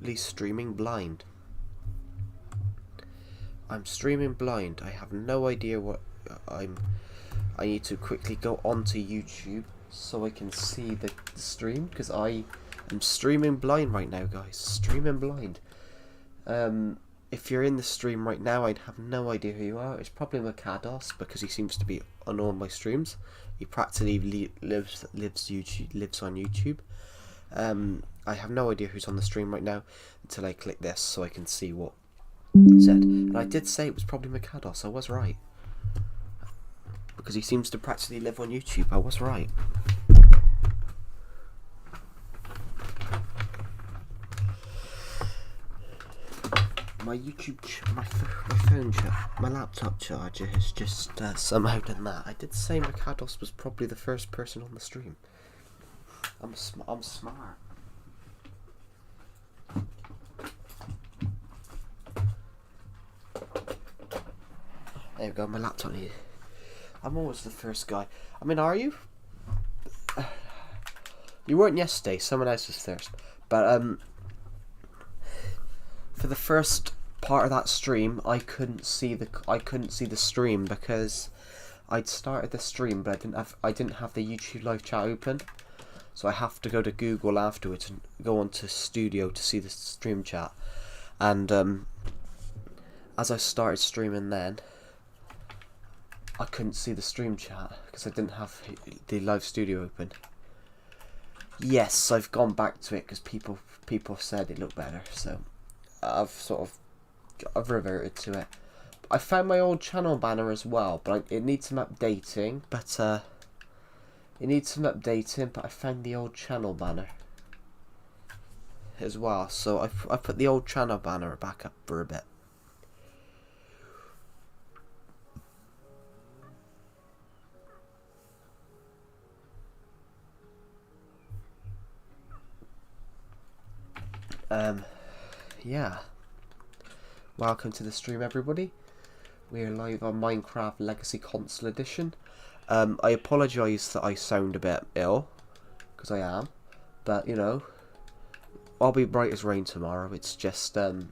absolutely streaming blind. I'm streaming blind. I have no idea what I need to quickly go onto YouTube so I can see the stream, because I am streaming blind right now, guys. Streaming blind. If you're in the stream right now, I'd have no idea who you are. It's probably Makados, because he seems to be on all my streams. He practically lives on YouTube. I have no idea who's on the stream right now until I click this so I can see what it said. And I did say it was probably Makados. I was right, because he seems to practically live on YouTube. I was right. My my laptop charger has just somehow done that. I did say Makados was probably the first person on the stream. I'm smart. There we go, my laptop here. I'm always the first guy. I mean, are you? You weren't yesterday. Someone else was first. But for the first part of that stream, I couldn't see the stream because I'd started the stream, but I didn't have the YouTube live chat open. So I have to go to Google afterwards and go onto Studio to see the stream chat. And as I started streaming then, I couldn't see the stream chat because I didn't have the live studio open. Yes, I've gone back to it because people said it looked better, so I've reverted to it. I found my old channel banner as well, but it needs some updating. But I found the old channel banner as well, so I put the old channel banner back up for a bit. Yeah. Welcome to the stream, everybody. We're live on Minecraft Legacy Console Edition. I apologise that I sound a bit ill, because I am, but you know, I'll be bright as rain tomorrow. It's just I've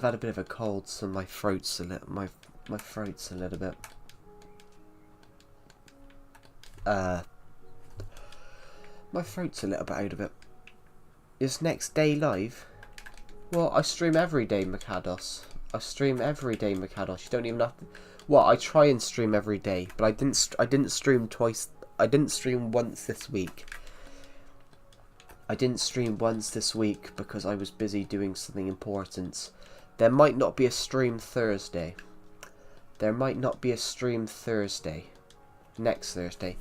had a bit of a cold, so my throat's a little bit my throat's a little bit out of it. Is next day live? Well, I stream every day, Makados. I stream every day, Makados. You don't even have to... Well, I try and stream every day, but I didn't stream twice. I didn't stream once this week. I didn't stream once this week because I was busy doing something important. There might not be a stream Thursday. There might not be a stream Thursday. Next Thursday.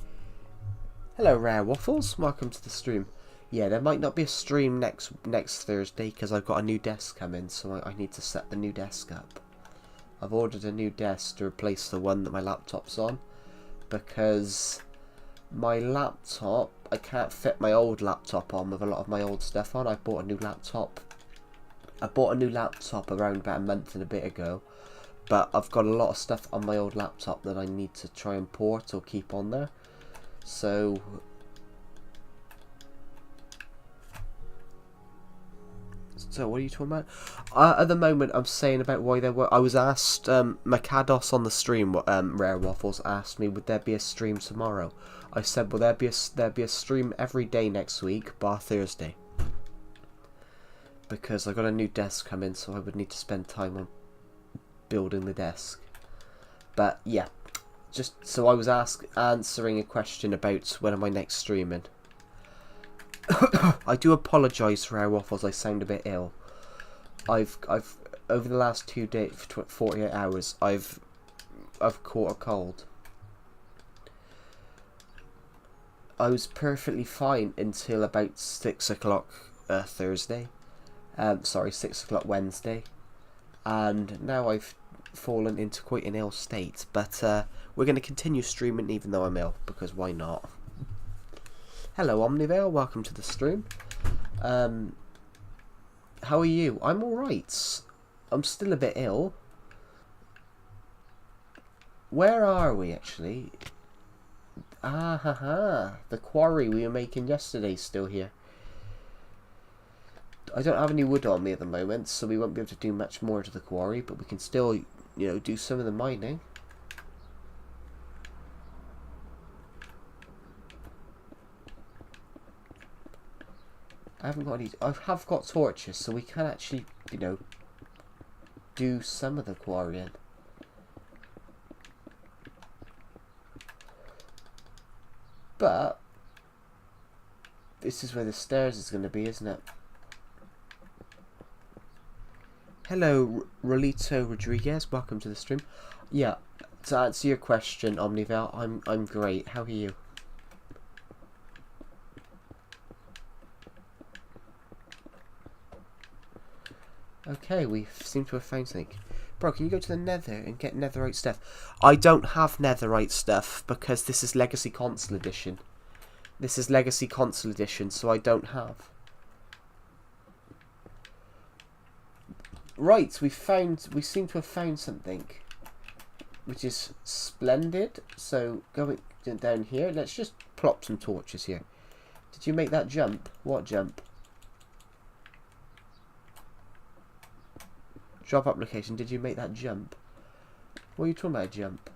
Hello, Rare Waffles. Welcome to the stream. Yeah, there might not be a stream next Thursday because I've got a new desk coming, so I need to set the new desk up. I've ordered a new desk to replace the one that my laptop's on, because my laptop, I can't fit my old laptop on with a lot of my old stuff on. I bought a new laptop. I bought a new laptop around about a month and a bit ago, but I've got a lot of stuff on my old laptop that I need to try and port or keep on there. So what are you talking about? At the moment, I'm saying about why there were... I was asked, Makados on the stream, Rare Waffles, asked me, would there be a stream tomorrow? I said, well, there'd be a stream every day next week, bar Thursday. Because I got a new desk coming, so I would need to spend time on building the desk. But, yeah. Just, so I was answering a question about when am I next streaming. I do apologise, Rare Waffles, I sound a bit ill. I've over the last 2 days, 48 hours, I've caught a cold. I was perfectly fine until about 6 o'clock Thursday. Sorry, 6 o'clock Wednesday. And now I've fallen into quite an ill state. But we're going to continue streaming even though I'm ill, because why not? Hello Omnivale, welcome to the stream. How are you? I'm alright. I'm still a bit ill. Where are we actually? Ah ha ha. The quarry we were making yesterday is still here. I don't have any wood on me at the moment, so we won't be able to do much more to the quarry, but we can still, you know, do some of the mining. I haven't got any. I have got torches, so we can actually, you know, do some of the quarrying. But this is where the stairs is going to be, isn't it? Hello, Rolito Rodriguez. Welcome to the stream. Yeah, to answer your question, Omnival, I'm great. How are you? Okay, we seem to have found something. Bro, can you go to the Nether and get netherite stuff? I don't have netherite stuff because this is Legacy Console Edition. This is Legacy Console Edition, so I don't have. Right, we seem to have found something, which is splendid. So going down here, let's just plop some torches here. Did you make that jump? What jump? Drop application. Did you make that jump? What are you talking about, jump?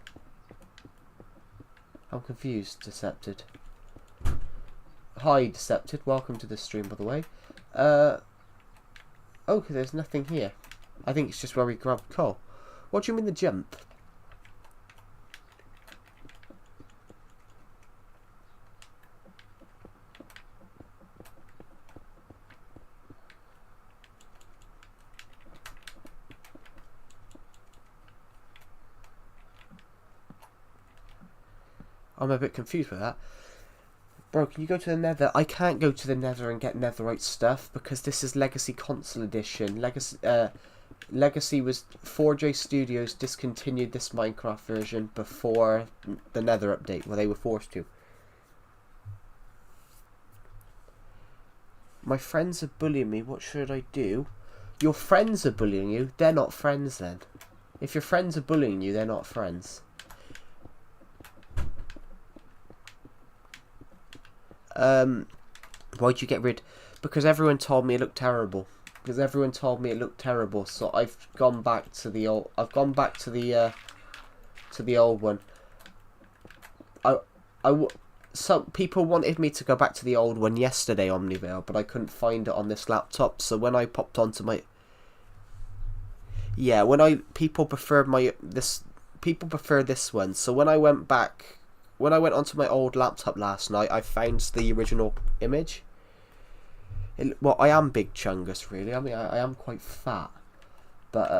I'm confused, Decepted. Hi, Decepted. Welcome to the stream, by the way. Okay, there's nothing here. I think it's just where we grabbed coal. What do you mean the jump? I'm a bit confused with that. Bro, can you go to the Nether? I can't go to the Nether and get netherite stuff because this is Legacy Console Edition. Legacy was 4J Studios discontinued this Minecraft version before the Nether update, where they were forced to. My friends are bullying me. What should I do? Your friends are bullying you? They're not friends then. If your friends are bullying you, they're not friends. Why'd you get rid? Because everyone told me it looked terrible. Because everyone told me it looked terrible, so I've gone back to the old. I've gone back to the old one. Some people wanted me to go back to the old one yesterday, Omnivale, but I couldn't find it on this laptop. So when I popped onto my, people preferred this one. So when I went back, when I went onto my old laptop last night, I found the original image. Well, I am big chungus, really. I mean, I am quite fat, but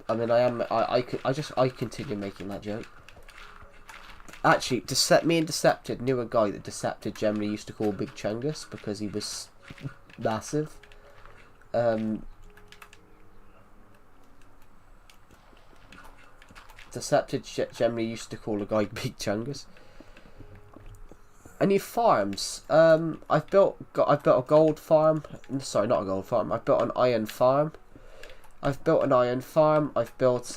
I mean, I continue making that joke. Actually, me and Decepted knew a guy that Decepted generally used to call Big Chungus because he was massive. Decepted generally used to call a guy Big Chungus. Any farms? I've built a gold farm. Sorry, not a gold farm. I've built an iron farm. I've built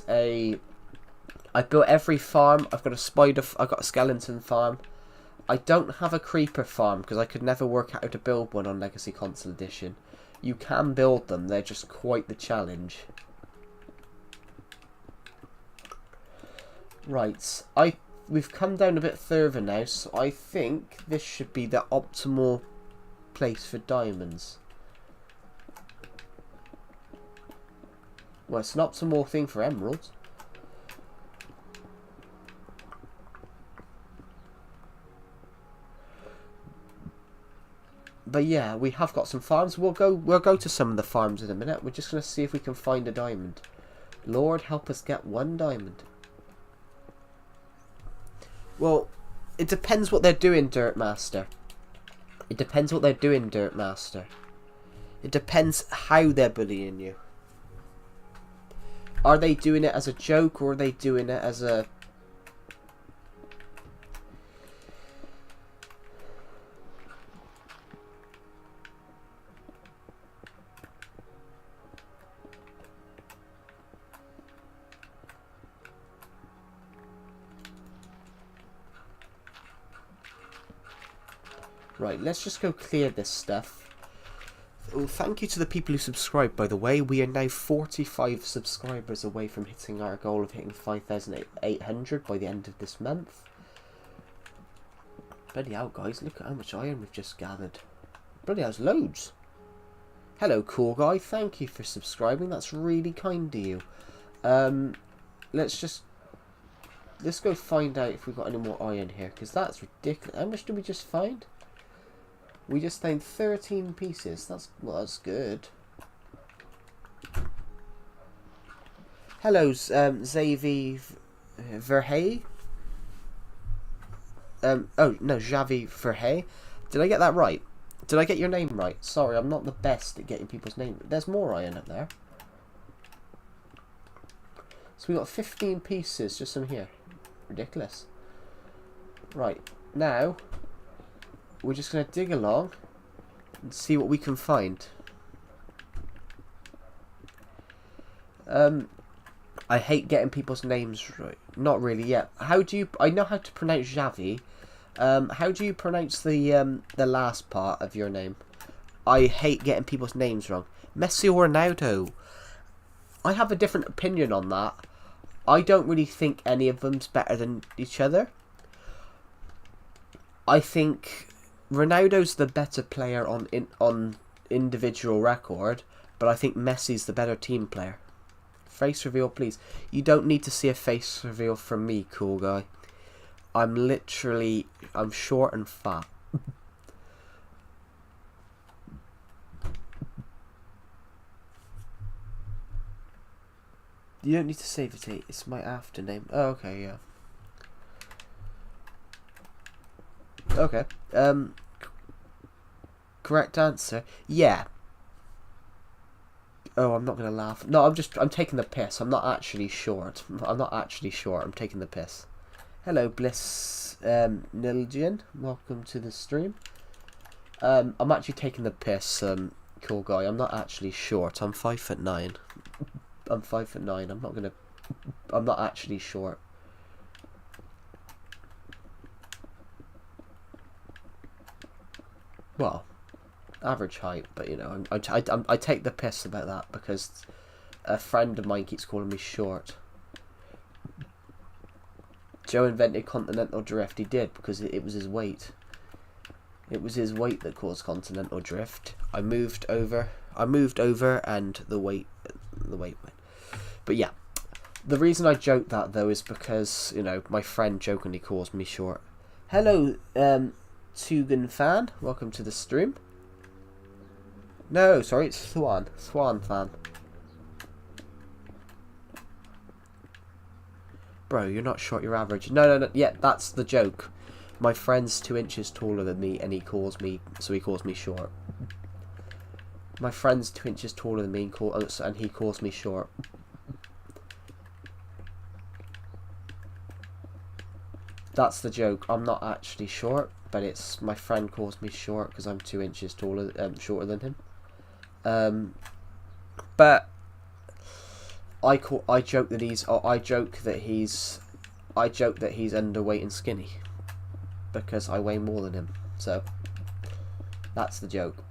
every farm. I've got a spider. I've got a skeleton farm. I don't have a creeper farm because I could never work out how to build one on Legacy Console Edition. You can build them. They're just quite the challenge. Right. We've come down a bit further now, so I think this should be the optimal place for diamonds. Well, it's an optimal thing for emeralds. But yeah, we have got some farms. We'll go to some of the farms in a minute. We're just gonna see if we can find a diamond. Lord, help us get one diamond. Well, it depends what they're doing, Dirt Master. It depends what they're doing, Dirt Master. It depends how they're bullying you. Are they doing it as a joke, or are they doing it as a... Right, let's just go clear this stuff. Oh, thank you to the people who subscribed, by the way. We are now 45 subscribers away from hitting our goal of hitting 5,800 by the end of this month. Bloody hell, guys, look at how much iron we've just gathered. Bloody hell, loads. Hello, cool guy. Thank you for subscribing. That's really kind of you. Let's go find out if we've got any more iron here, because that's ridiculous. How much did we just find? We just found 13 pieces. That's good. Hello, Xavi Verhey. Oh no, Javi Verhey. Did I get that right? Did I get your name right? Sorry, I'm not the best at getting people's names. There's more iron up there. So we got 15 pieces just in here. Ridiculous. Right, now we're just going to dig along and see what we can find. I hate getting people's names right. Not really yet. How do you... I know how to pronounce Javi. How do you pronounce the last part of your name? I hate getting people's names wrong. Messi or Ronaldo? I have a different opinion on that. I don't really think any of them's better than each other. I think Ronaldo's the better player on individual record, but I think Messi's the better team player. Face reveal, please. You don't need to see a face reveal from me, cool guy. I'm short and fat. You don't need to save it. It's my after name. Oh, okay, yeah. Okay. Correct answer. Yeah. Oh, I'm not gonna laugh. No, I'm taking the piss. I'm not actually short. I'm not actually short. I'm taking the piss. Hello, Bliss Nilgian. Welcome to the stream. I'm actually taking the piss, cool guy. I'm not actually short. I'm 5'9". I'm 5'9". I'm not actually short. Well, average height, but you know, I take the piss about that because a friend of mine keeps calling me short. Joe invented continental drift. He did, because it was his weight. It was his weight that caused continental drift. I moved over, and the weight went. But yeah, the reason I joke that though is because, you know, my friend jokingly calls me short. Hello, Tugan fan. Welcome to the stream. No, sorry, it's Swan fan. Bro, you're not short, you're average. No. Yeah, that's the joke. My friend's 2 inches taller than me, and he calls me short. My friend's 2 inches taller than me, and he calls me short. That's the joke. I'm not actually short, but it's my friend calls me short because I'm 2 inches taller, shorter than him. But I joke that he's underweight and skinny because I weigh more than him. So that's the joke.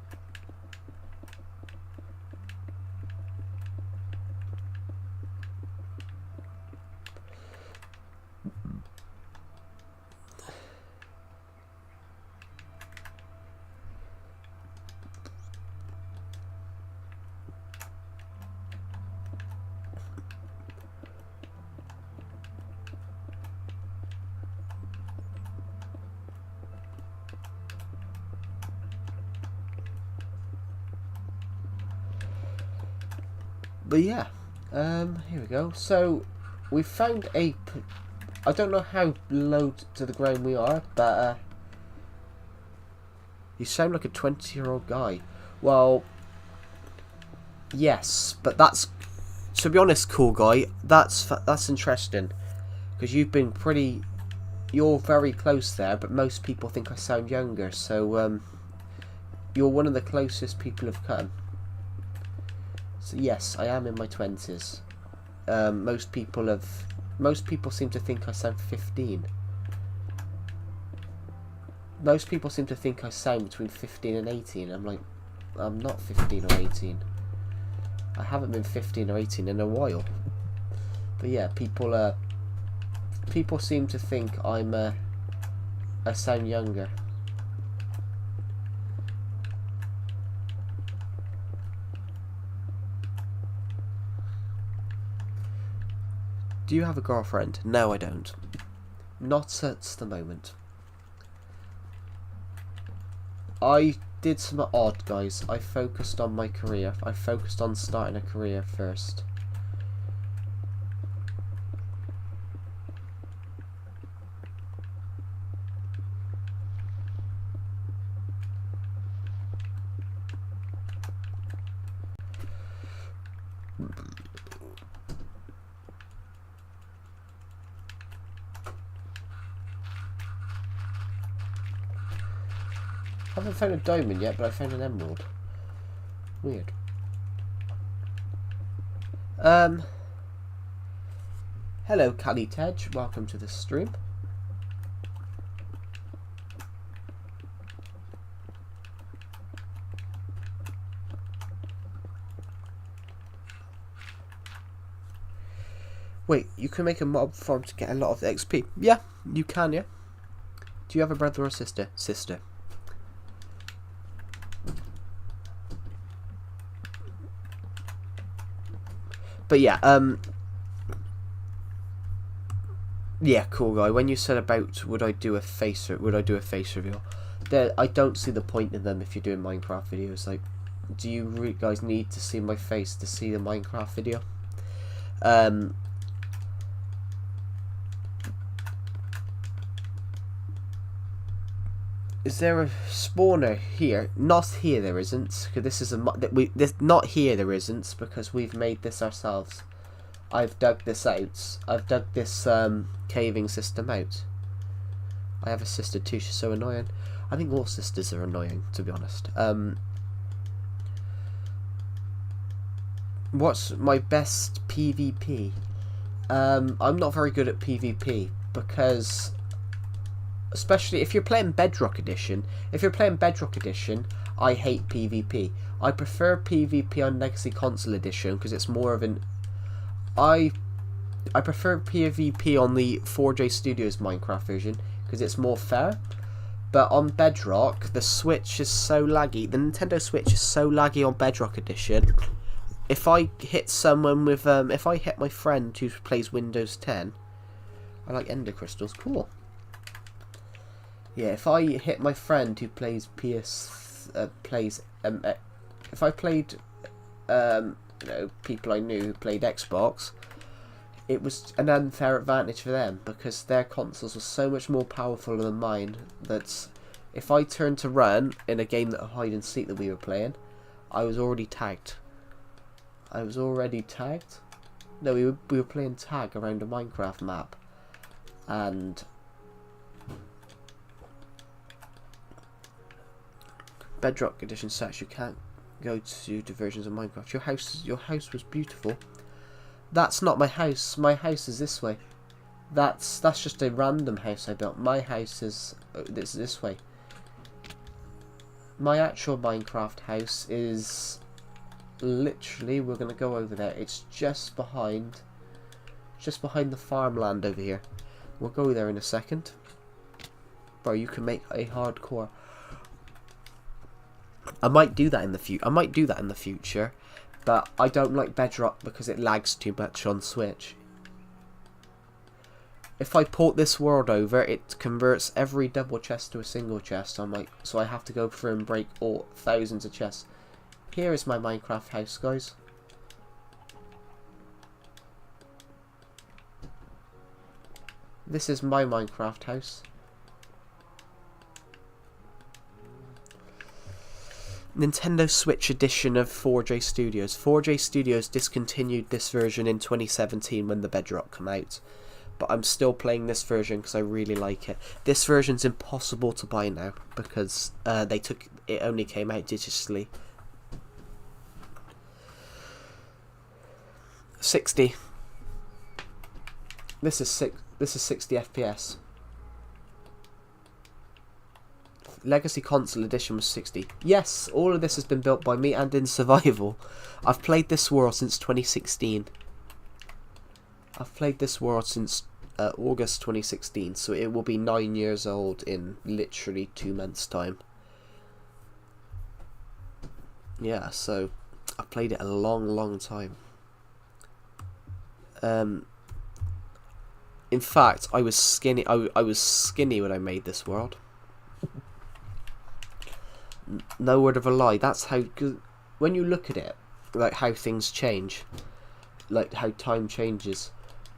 But yeah, here we go. So we found I don't know how low to the ground we are, but you sound like a 20-year-old guy. Well, yes, but that's, to be honest, cool guy, that's interesting, because you're very close there, but most people think I sound younger, so you're one of the closest people have come. So yes, I am in my 20s. Most people seem to think I sound 15. most people seem to think I sound between 15 and 18. I'm like, I'm not 15 or 18. I haven't been 15 or 18 in a while. But yeah, people seem to think I sound younger. Do you have a girlfriend? No, I don't. Not at the moment. I did some odd, guys. I focused on my career. I focused on starting a career first. I haven't found a diamond yet, but I found an emerald. Weird. Hello, Cali Tej. Welcome to the stream. Wait, you can make a mob farm to get a lot of XP. Yeah, you can, yeah. Do you have a brother or sister? Sister. But yeah, yeah, cool guy. When you said about would I do a face reveal, there I don't see the point in them if you're doing Minecraft videos. Like, do you guys need to see my face to see the Minecraft video? Is there a spawner here? Not here, there isn't. Because this is not here, there isn't, because we've made this ourselves. I've dug this out. I've dug this caving system out. I have a sister too. She's so annoying. I think all sisters are annoying, to be honest. What's my best PvP? I'm not very good at PvP because, especially if you're playing Bedrock Edition. If you're playing Bedrock Edition, I hate PvP. I prefer PvP on Legacy Console Edition because it's more of an. I prefer PvP on the 4J Studios Minecraft version because it's more fair. But on Bedrock, the Switch is so laggy. The Nintendo Switch is so laggy on Bedrock Edition. If I hit someone with, if I hit my friend who plays Windows 10, I like Ender Crystals. Cool. Yeah, if I hit my friend who plays if I played, you know, people I knew who played Xbox, it was an unfair advantage for them because their consoles were so much more powerful than mine that if I turned to run in a game that hide and seek that we were playing, I was already tagged. No, we were playing tag around a Minecraft map, and Bedrock Edition sucks. You can't go to versions of Minecraft. Your house was beautiful. That's not my house. My house is this way. That's just a random house I built. My house is this way. My actual Minecraft house is literally, we're gonna go over there. It's just behind the farmland over here. We'll go there in a second. Bro, you can make a hardcore. I might do that in the future, but I don't like Bedrock because it lags too much on Switch. If I port this world over, it converts every double chest to a single chest. So I have to go through and break all thousands of chests. Here is my Minecraft house, guys. This is my Minecraft house. Nintendo Switch edition of 4J Studios. 4J Studios discontinued this version in 2017 when the Bedrock came out. But I'm still playing this version because I really like it. This version's impossible to buy now because it only came out digitally. 60. This is 60 FPS. Legacy Console Edition was 60. Yes, all of this has been built by me and in survival. I've played this world since 2016. I've played this world since August 2016, so it will be 9 years old in literally 2 months' time. Yeah, so I've played it a long time. In fact, I was skinny. I was skinny when I made this world. No word of a lie. That's how. When you look at it, like how things change, like how time changes.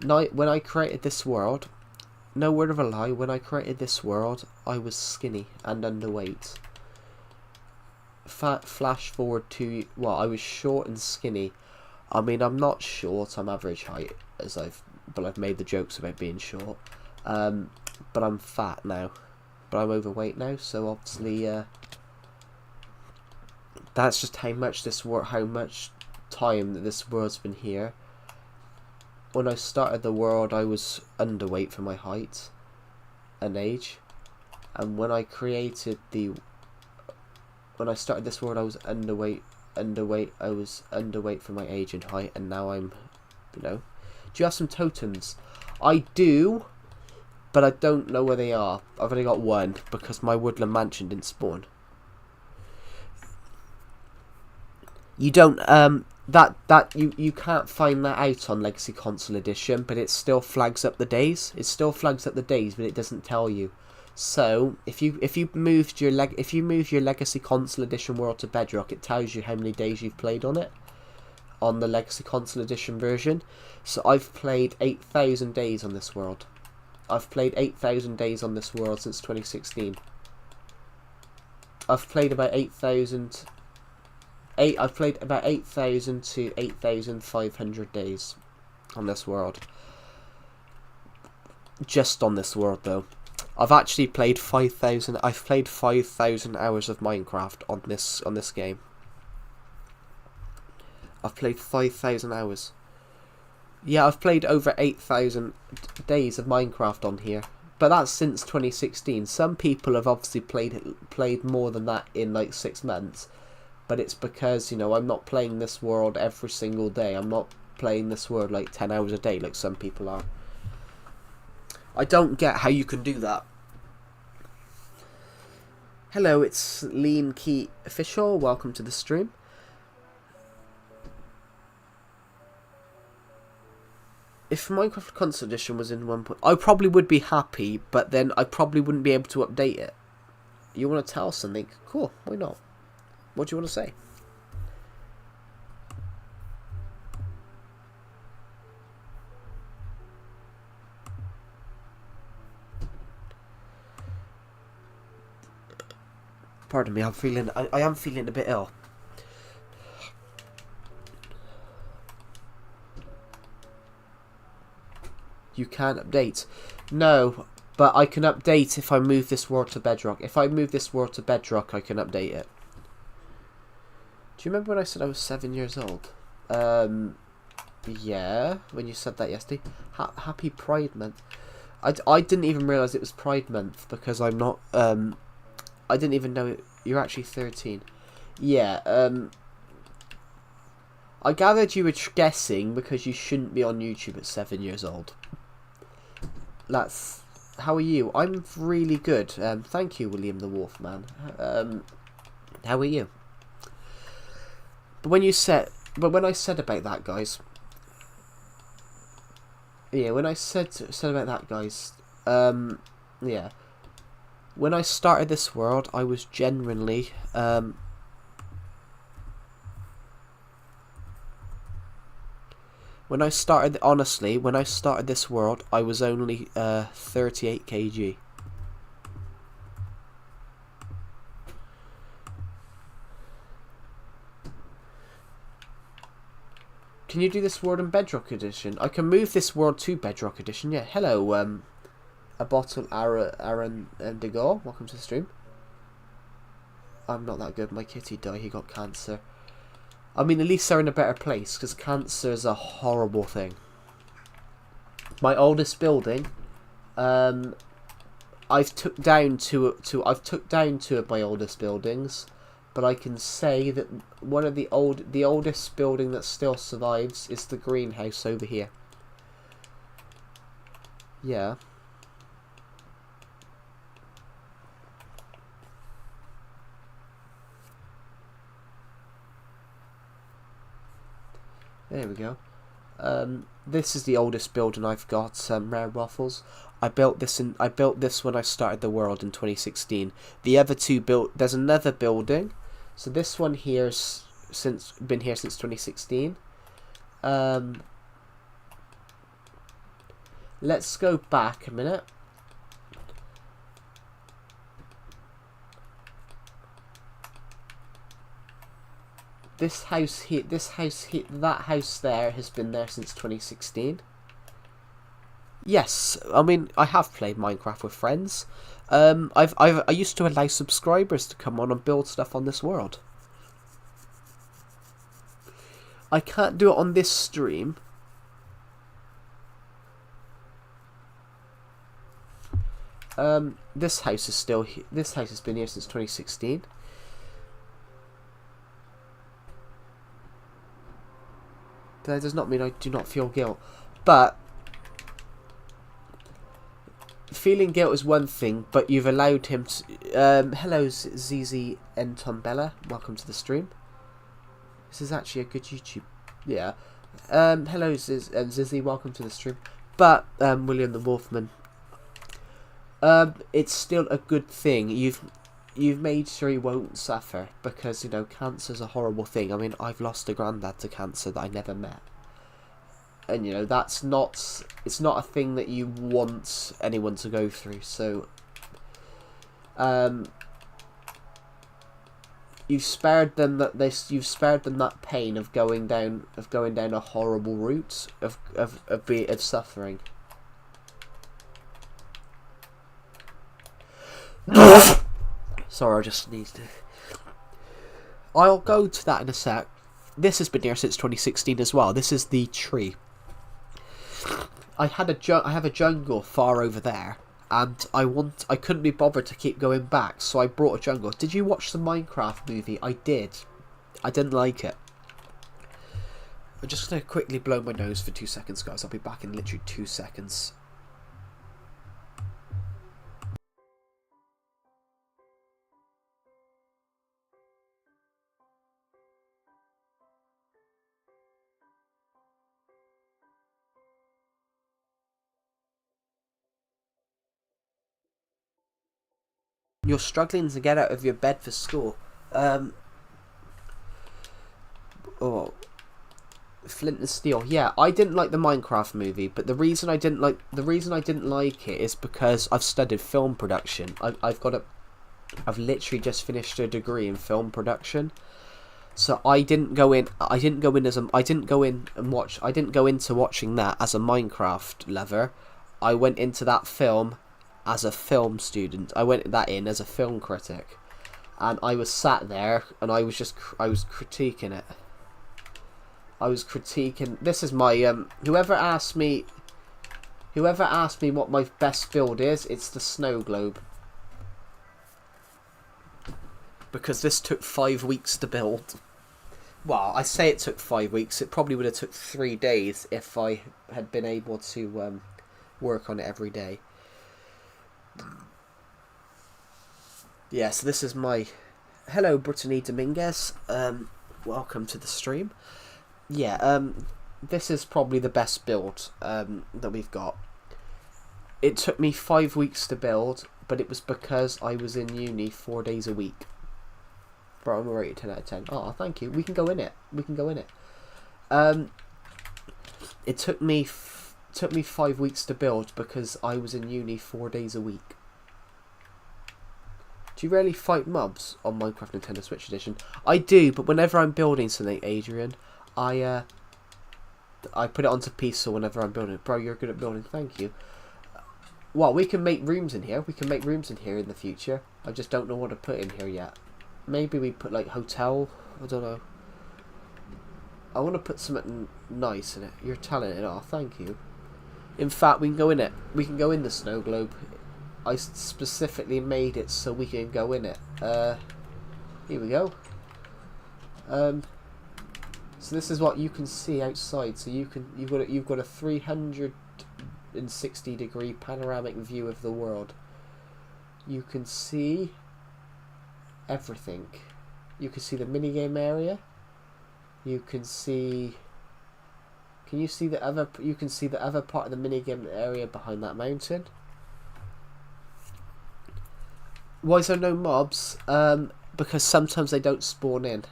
When I created this world, no word of a lie. When I created this world, I was skinny and underweight. Flash forward to I was short and skinny. I mean, I'm not short. I'm average height, but I've made the jokes about being short. But I'm fat now. But I'm overweight now, so obviously, that's just how much time that this world's been here. When I started the world, I was underweight for my height and age, and when I started this world, I was underweight. I was underweight for my age and height, and now I'm, Do you have some totems? I do, but I don't know where they are. I've only got one because my woodland mansion didn't spawn. You don't you can't find that out on Legacy Console Edition, but it still flags up the days. It still flags up the days, but it doesn't tell you. So if you moved your Legacy Console Edition world to Bedrock, it tells you how many days you've played on it. On the Legacy Console Edition version. So I've played 8,000 days on this world. I've played 8,000 days on this world since 2016. I've played about 8,000 to 8,500 days on this world. Just on this world though. I've actually played 5,000. I've played 5,000 hours of Minecraft on this game. I've played 5,000 hours. Yeah, I've played over 8,000 days of Minecraft on here. But that's since 2016. Some people have obviously played more than that in like 6 months. But it's because, I'm not playing this world every single day. I'm not playing this world like 10 hours a day like some people are. I don't get how you can do that. Hello, it's Lean Key Official. Welcome to the stream. If Minecraft Console Edition was in 1. I probably would be happy, but then I probably wouldn't be able to update it. You want to tell something? Cool, why not? What do you want to say? Pardon me, I am feeling a bit ill. You can't update. No, but I can update if I move this world to Bedrock. If I move this world to Bedrock, I can update it. Do you remember when I said I was 7 years old? Yeah, when you said that yesterday. Happy Pride Month. I didn't even realise it was Pride Month because I'm not, I didn't even know you're actually 13. Yeah, I gathered you were guessing because you shouldn't be on YouTube at 7 years old. How are you? I'm really good. Thank you, William the Wolfman. How are you? But when I said about that, guys. Yeah, when I said about that, guys. Yeah. When I started this world, I was genuinely when I started this world, I was only 38 kg. Can you do this world in Bedrock Edition? I can move this world to Bedrock Edition. Yeah. Hello, a bottle Aaron Degor. Welcome to the stream. I'm not that good. My kitty died. He got cancer. I mean, at least they're in a better place, because cancer is a horrible thing. My oldest building, I I've took down two of my oldest buildings, but I can say that one of the oldest building that still survives is the greenhouse over here. Yeah. There we go. This is the oldest building I've got. Rare Waffles. I built this when I started the world in 2016. The other two there's another building. So this one here's been here since 2016. Let's go back a minute. This house here, that house there has been there since 2016. Yes, I mean, I have played Minecraft with friends. I used to allow subscribers to come on and build stuff on this world. I can't do it on this stream. This house is still here. This house has been here since 2016. That does not mean I do not feel guilt, but feeling guilt is one thing, but you've allowed him to... hello, ZZ and Tombella. Welcome to the stream. This is actually a good YouTube... Yeah. Hello, Zizzy. Welcome to the stream. But, William the Wolfman. It's still a good thing. You've made sure he won't suffer, because, you know, cancer's a horrible thing. I mean, I've lost a granddad to cancer that I never met. And, you know, it's not a thing that you want anyone to go through. So, you've spared them that pain of going down a horrible route of suffering. Sorry, I just sneezed. I'll go to that in a sec. This has been here since 2016 as well. This is the tree. I have a jungle far over there, and I couldn't be bothered to keep going back, so I brought a jungle. Did you watch the Minecraft movie? I did. I didn't like it. I'm just gonna quickly blow my nose for 2 seconds, guys. I'll be back in literally 2 seconds. You're struggling to get out of your bed for school. Oh, Flint and Steel. Yeah, I didn't like the Minecraft movie, but the reason I didn't like it is because I've studied film production. I've literally just finished a degree in film production. So I didn't go into watching that as a Minecraft lover. I went into that film as a film student. I went that in as a film critic, and I was sat there and I was critiquing it. This is my whoever asked me what my best build is, it's the snow globe, because this took 5 weeks to build. Well, I say it took 5 weeks. It probably would have took 3 days if I had been able to work on it every day. Yeah, so this is my... Hello, Brittany Dominguez. Welcome to the stream. Yeah, this is probably the best build that we've got. It took me 5 weeks to build, but it was because I was in uni 4 days a week. Bro, I'm rated 10 out of 10. Oh, thank you. We can go in it. It took me 5 weeks to build because I was in uni 4 days a week. Do you rarely fight mobs on Minecraft Nintendo Switch Edition? I do, but whenever I'm building something, Adrian, I put it onto peaceful whenever I'm building it. Bro, you're good at building. Thank you. Well, we can make rooms in here. We can make rooms in here in the future. I just don't know what to put in here yet. Maybe we put like hotel. I don't know. I want to put something nice in it. You're talented. Oh, thank you. In fact, we can go in it. We can go in the snow globe. I specifically made it so we can go in it. Here we go. So this is what you can see outside. So you've got a 360-degree panoramic view of the world. You can see everything. You can see the minigame area. You can see. Can you see the other? You can see the other part of the minigame area behind that mountain. Why is there no mobs? Because sometimes they don't spawn in.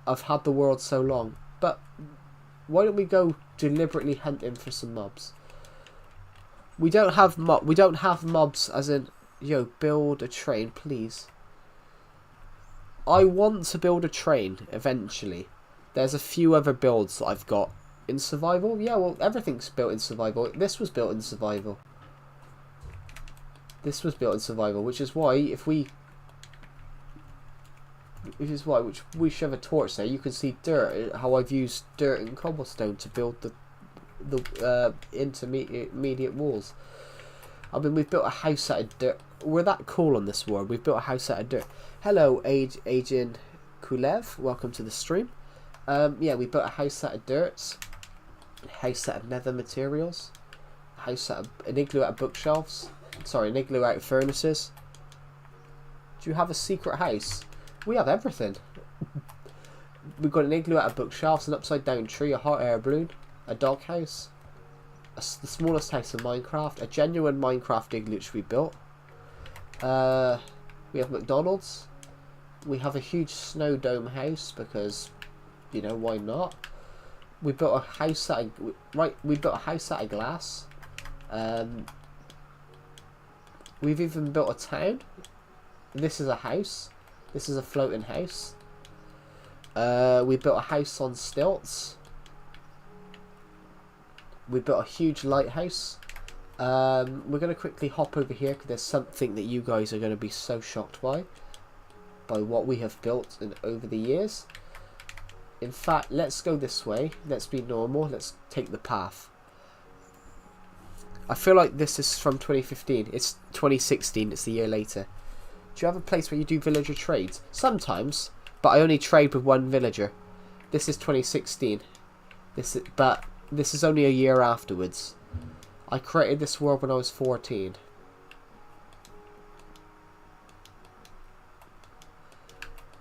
I've had the world so long, but why don't we go deliberately hunting for some mobs? We don't have mobs as in, yo, build a train, please. I want to build a train eventually. There's a few other builds that I've got in survival. Yeah, well, everything's built in survival. This was built in survival. This was built in survival, which is why which we shove a torch there. You can see dirt. How I've used dirt and cobblestone to build the intermediate walls. I mean, we've built a house out of dirt. We're that cool on this world. We've built a house out of dirt. Hello, Agent Kulev. Welcome to the stream. Yeah, we built a house out of dirt. A house out of nether materials. A house out of an igloo out of bookshelves. Sorry, an igloo out of furnaces. Do you have a secret house? We have everything. We've got an igloo out of bookshelves, an upside down tree, a hot air balloon, a dog house, the smallest house in Minecraft, a genuine Minecraft igloo which we built. We have McDonald's. We have a huge snow dome house because, you know, why not? We built a house out of, we built a house out of glass. We've even built a town. This is a house. This is a floating house. We built a house on stilts. We built a huge lighthouse. We're going to quickly hop over here because there's something that you guys are going to be so shocked by what we have built over the years. In fact, let's go this way. Let's be normal. Let's take the path. I feel like this is from 2015. It's 2016. It's the year later. Do you have a place where you do villager trades? Sometimes, but I only trade with one villager. This is 2016. But this is only a year afterwards. I created this world when I was 14.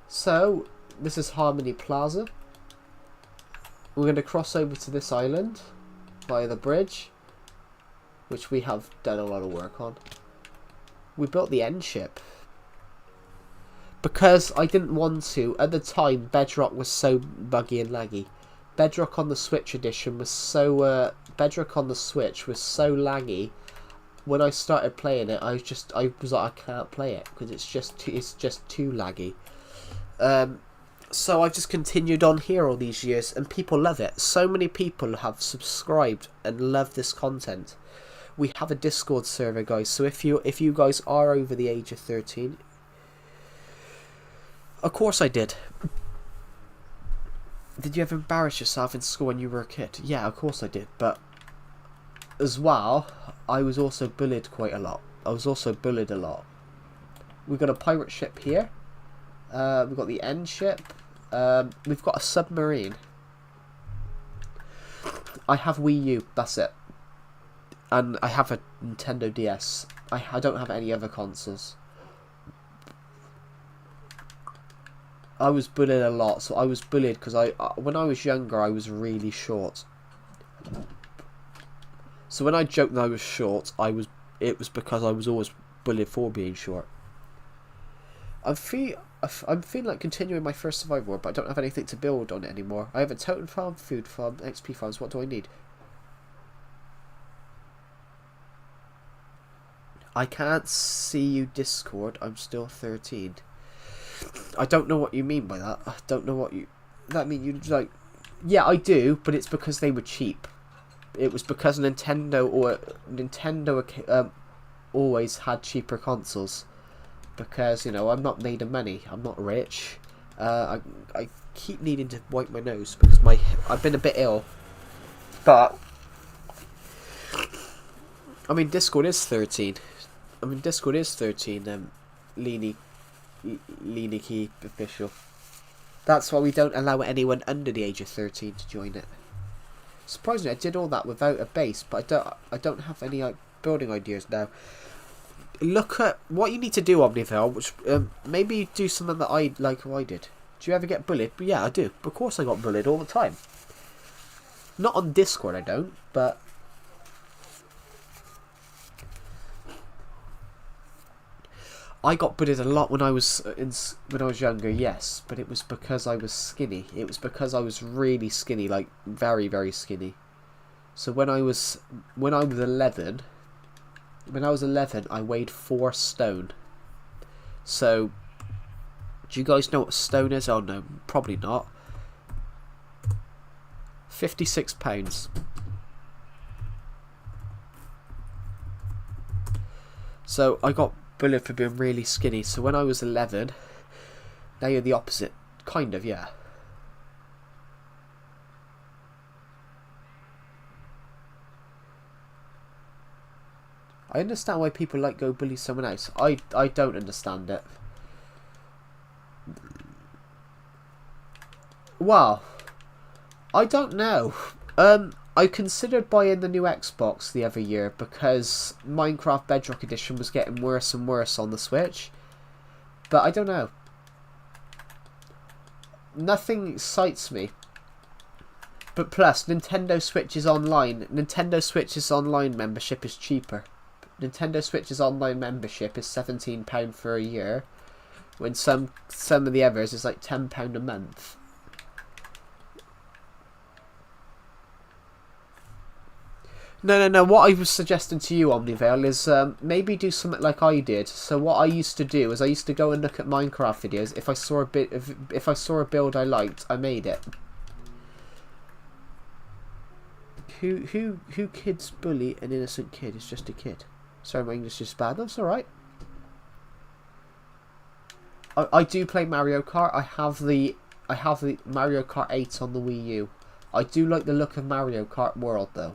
So, this is Harmony Plaza. We're going to cross over to this island via the bridge, which we have done a lot of work on. We built the end ship. Because I didn't want to. At the time, Bedrock was so buggy and laggy. Bedrock on the Switch edition was so... Bedrock on the Switch was so laggy. When I started playing it, I was like, I can't play it because it's just too laggy. So I've just continued on here all these years, and people love it. So many people have subscribed and love this content. We have a Discord server, guys. So if you guys are over the age of 13. Of course I did. Did you ever embarrass yourself in school when you were a kid? Yeah, of course I did. But as well, I was also bullied quite a lot. We've got a pirate ship here. We've got the end ship. We've got a submarine. I have Wii U. That's it. And I have a Nintendo DS. I don't have any other consoles. I was bullied a lot, so I was bullied because when I was younger, I was really short. So when I joked that I was short, it was because I was always bullied for being short. I'm feeling like continuing my first survival world, but I don't have anything to build on it anymore. I have a totem farm, food farm, XP farms. What do I need? I can't see you, Discord. I'm still 13. I don't know what you mean by that. I don't know what you... That mean you like... Yeah, I do, but it's because they were cheap. It was because Nintendo always had cheaper consoles. Because, you know, I'm not made of money. I'm not rich. I keep needing to wipe my nose because I've been a bit ill. But... I mean, Discord is 13. I mean, Discord is 13. Leany Key official. That's why we don't allow anyone under the age of 13 to join it. Surprisingly, I did all that without a base, but I don't have any building ideas now. Look at what you need to do, Omnivale, which maybe do something that I like how I did. Do you ever get bullied? But yeah, I do. Of course I got bullied all the time. Not on Discord, I don't, but I got bullied a lot when I was younger, yes, but it was because I was skinny. It was because I was really skinny, like very, very skinny. So when I was 11, I weighed 4 stone. So do you guys know what stone is? Oh no, probably not. 56 pounds. So I got bullied for being really skinny. So when I was 11, now you're the opposite, kind of, yeah. I understand why people like go bully someone else. I don't understand it. Well, I don't know. I considered buying the new Xbox the other year because Minecraft Bedrock Edition was getting worse and worse on the Switch. But I don't know. Nothing excites me. But plus, Nintendo Switch's online membership is cheaper. Nintendo Switch's online membership is £17 for a year, when some of the others is like £10 a month. No. What I was suggesting to you, Omnivale, is maybe do something like I did. So what I used to do is I used to go and look at Minecraft videos. If I saw a build I liked, I made it. Who kids bully an innocent kid? It's just a kid. Sorry, my English is bad. That's all right. I do play Mario Kart. I have the Mario Kart 8 on the Wii U. I do like the look of Mario Kart World though.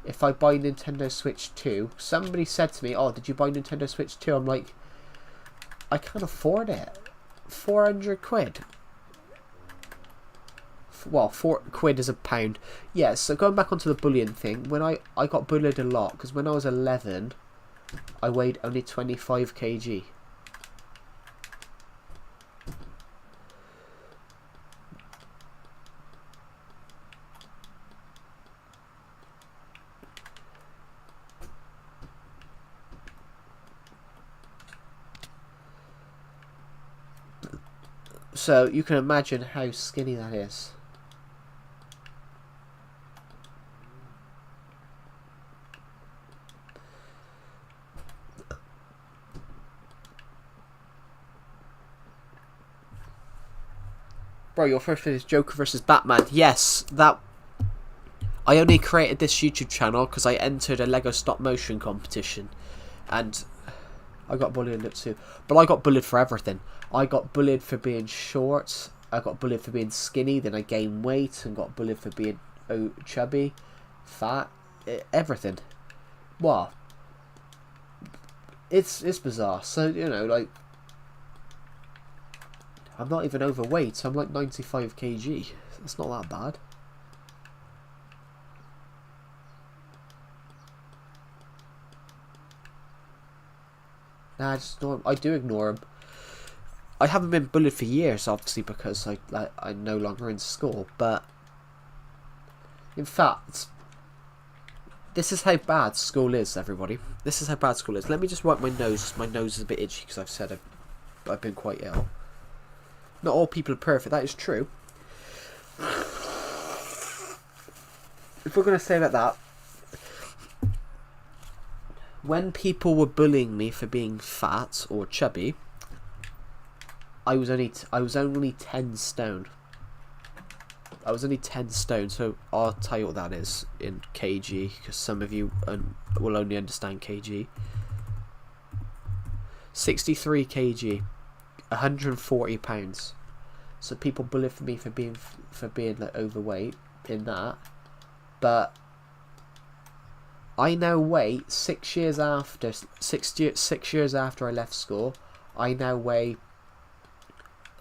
If I buy Nintendo Switch 2, somebody said to me, "Oh, did you buy Nintendo Switch 2?" I'm like, I can't afford it. 400 quid. Well, £4 is a pound. Yeah, so going back onto the bullying thing, when I got bullied a lot, because when I was 11, I weighed only 25 kg. So you can imagine how skinny that is. Bro, your first video is Joker versus Batman. Yes, that... I only created this YouTube channel because I entered a Lego stop motion competition. And I got bullied in it too. But I got bullied for everything. I got bullied for being short. I got bullied for being skinny. Then I gained weight and got bullied for being chubby, fat, everything. Wow. It's bizarre. So, you know, like... I'm not even overweight. I'm like 95 kg. It's not that bad. Nah, I just ignore him. I do ignore him. I haven't been bullied for years, obviously, because I'm no longer in school. But in fact, this is how bad school is, everybody. This is how bad school is. Let me just wipe my nose. My nose is a bit itchy because I've said I've been quite ill. Not all people are perfect. That is true. If we're going to say like that, when people were bullying me for being fat or chubby, I was only 10 stone. I was only 10 stone, so I'll tell you what that is in kg, because some of you will only understand kg. 63 kg, 140 pounds. So people bully for me for being like overweight in that, but I now weigh 6 years after 6 years after I left school. I now weigh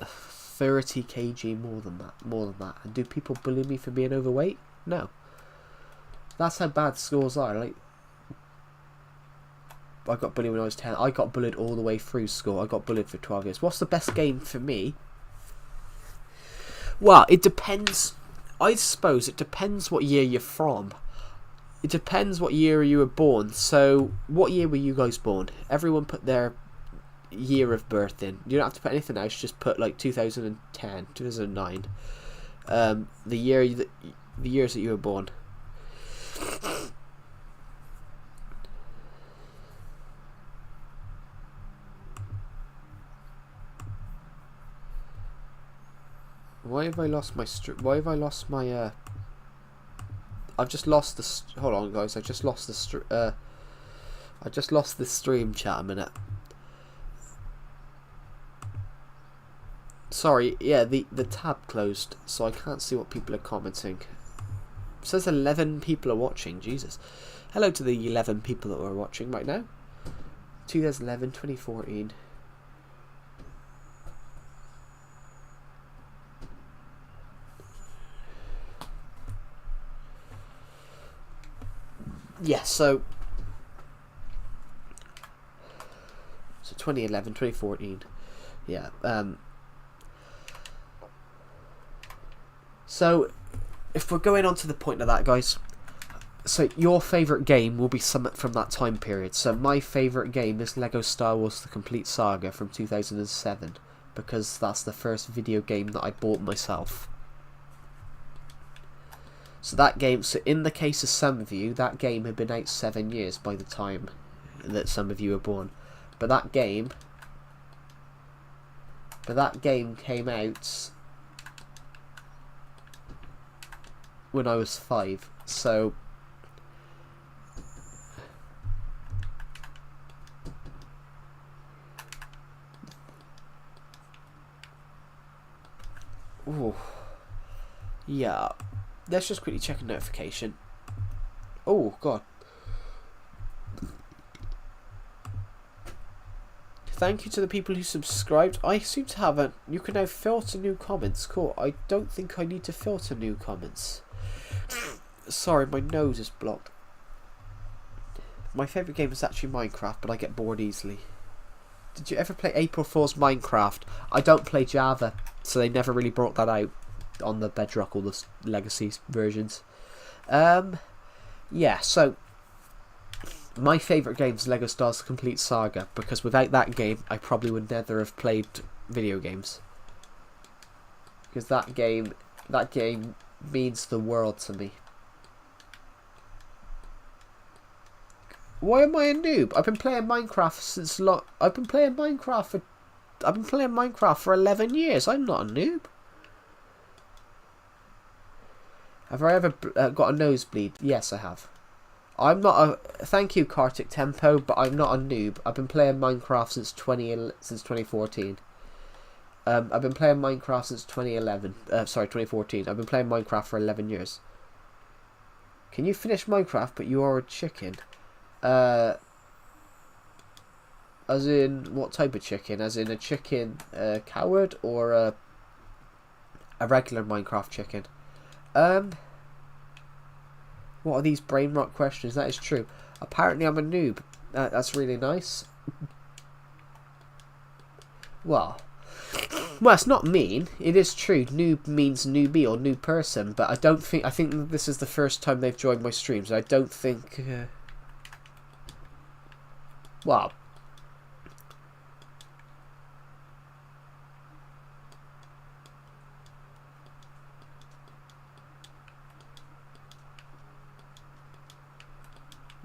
30 kg more than that. And do people bully me for being overweight? No. That's how bad schools are. Like, I got bullied when I was 10. I got bullied all the way through school. I got bullied for 12 years. What's the best game for me? Well, it depends. I suppose it depends what year you're from. It depends what year you were born. So, what year were you guys born? Everyone put their year of birth in. You don't have to put anything else. Just put like 2010, 2009. The years that you were born. Why have I lost my I've just lost the hold on, guys. I just lost the stream chat a minute. Sorry, yeah, the tab closed, so I can't see what people are commenting. It says 11 people are watching. Jesus. Hello to the 11 people that are watching right now. 2011, 2014. Yeah, so 2011, 2014. Yeah. So if we're going on to the point of that, guys, so your favourite game will be something from that time period. So my favourite game is Lego Star Wars The Complete Saga from 2007, because that's the first video game that I bought myself. So that game, so in the case of some of you, that game had been out 7 years by the time that some of you were born. But that game came out when I was 5. So ooh. Yeah. Let's just quickly check a notification. Oh, God. Thank you to the people who subscribed. I seem to have you can now filter new comments. Cool. I don't think I need to filter new comments. Sorry, my nose is blocked. My favourite game is actually Minecraft, but I get bored easily. Did you ever play April Fool's Minecraft? I don't play Java, so they never really brought that out on the Bedrock or the Legacy versions. Yeah, so my favourite game is Lego Star Wars Complete Saga, because without that game I probably would never have played video games. Because that game means the world to me. Why am I a noob? I've been playing Minecraft since I've been playing Minecraft for 11 years. I'm not a noob. Have I ever got a nosebleed? Yes, I have. I'm not a... Thank you, Kartik Tempo, but I'm not a noob. I've been playing Minecraft since 2014. I've been playing Minecraft since 2011. Sorry, 2014. I've been playing Minecraft for 11 years. Can you finish Minecraft, but you are a chicken? As in, what type of chicken? As in a chicken coward, or a regular Minecraft chicken? What are these brain rot questions? That is true. Apparently I'm a noob. That's really nice. Well, it's not mean. It is true. Noob means newbie or new person, but I think this is the first time they've joined my streams. I don't think... Well...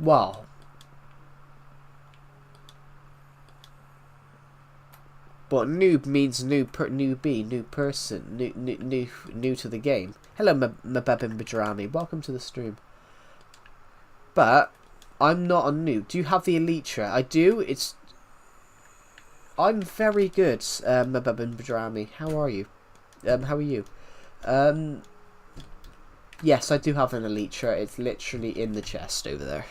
Well, but noob means newbie, new person, new to the game. Hello, Mabebin Badrami. Welcome to the stream. But I'm not a noob. Do you have the Elitra? I do. I'm very good, Mabebin Badrami. How are you? How are you? Yes, I do have an Elitra. It's literally in the chest over there.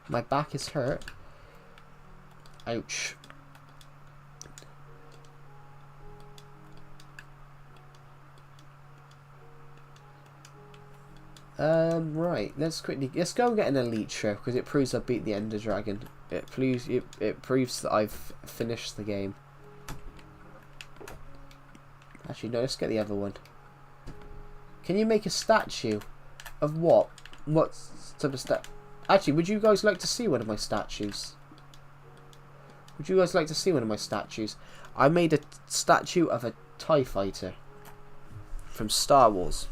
My back is hurt. Ouch. Right, let's go and get an Elitra, because it proves I beat the Ender Dragon. It proves that I've finished the game. Actually, no, let's get the other one. Can you make a statue of what? What type of statue? Actually, would you guys like to see one of my statues? Would you guys like to see one of my statues? I made a statue of a TIE fighter from Star Wars.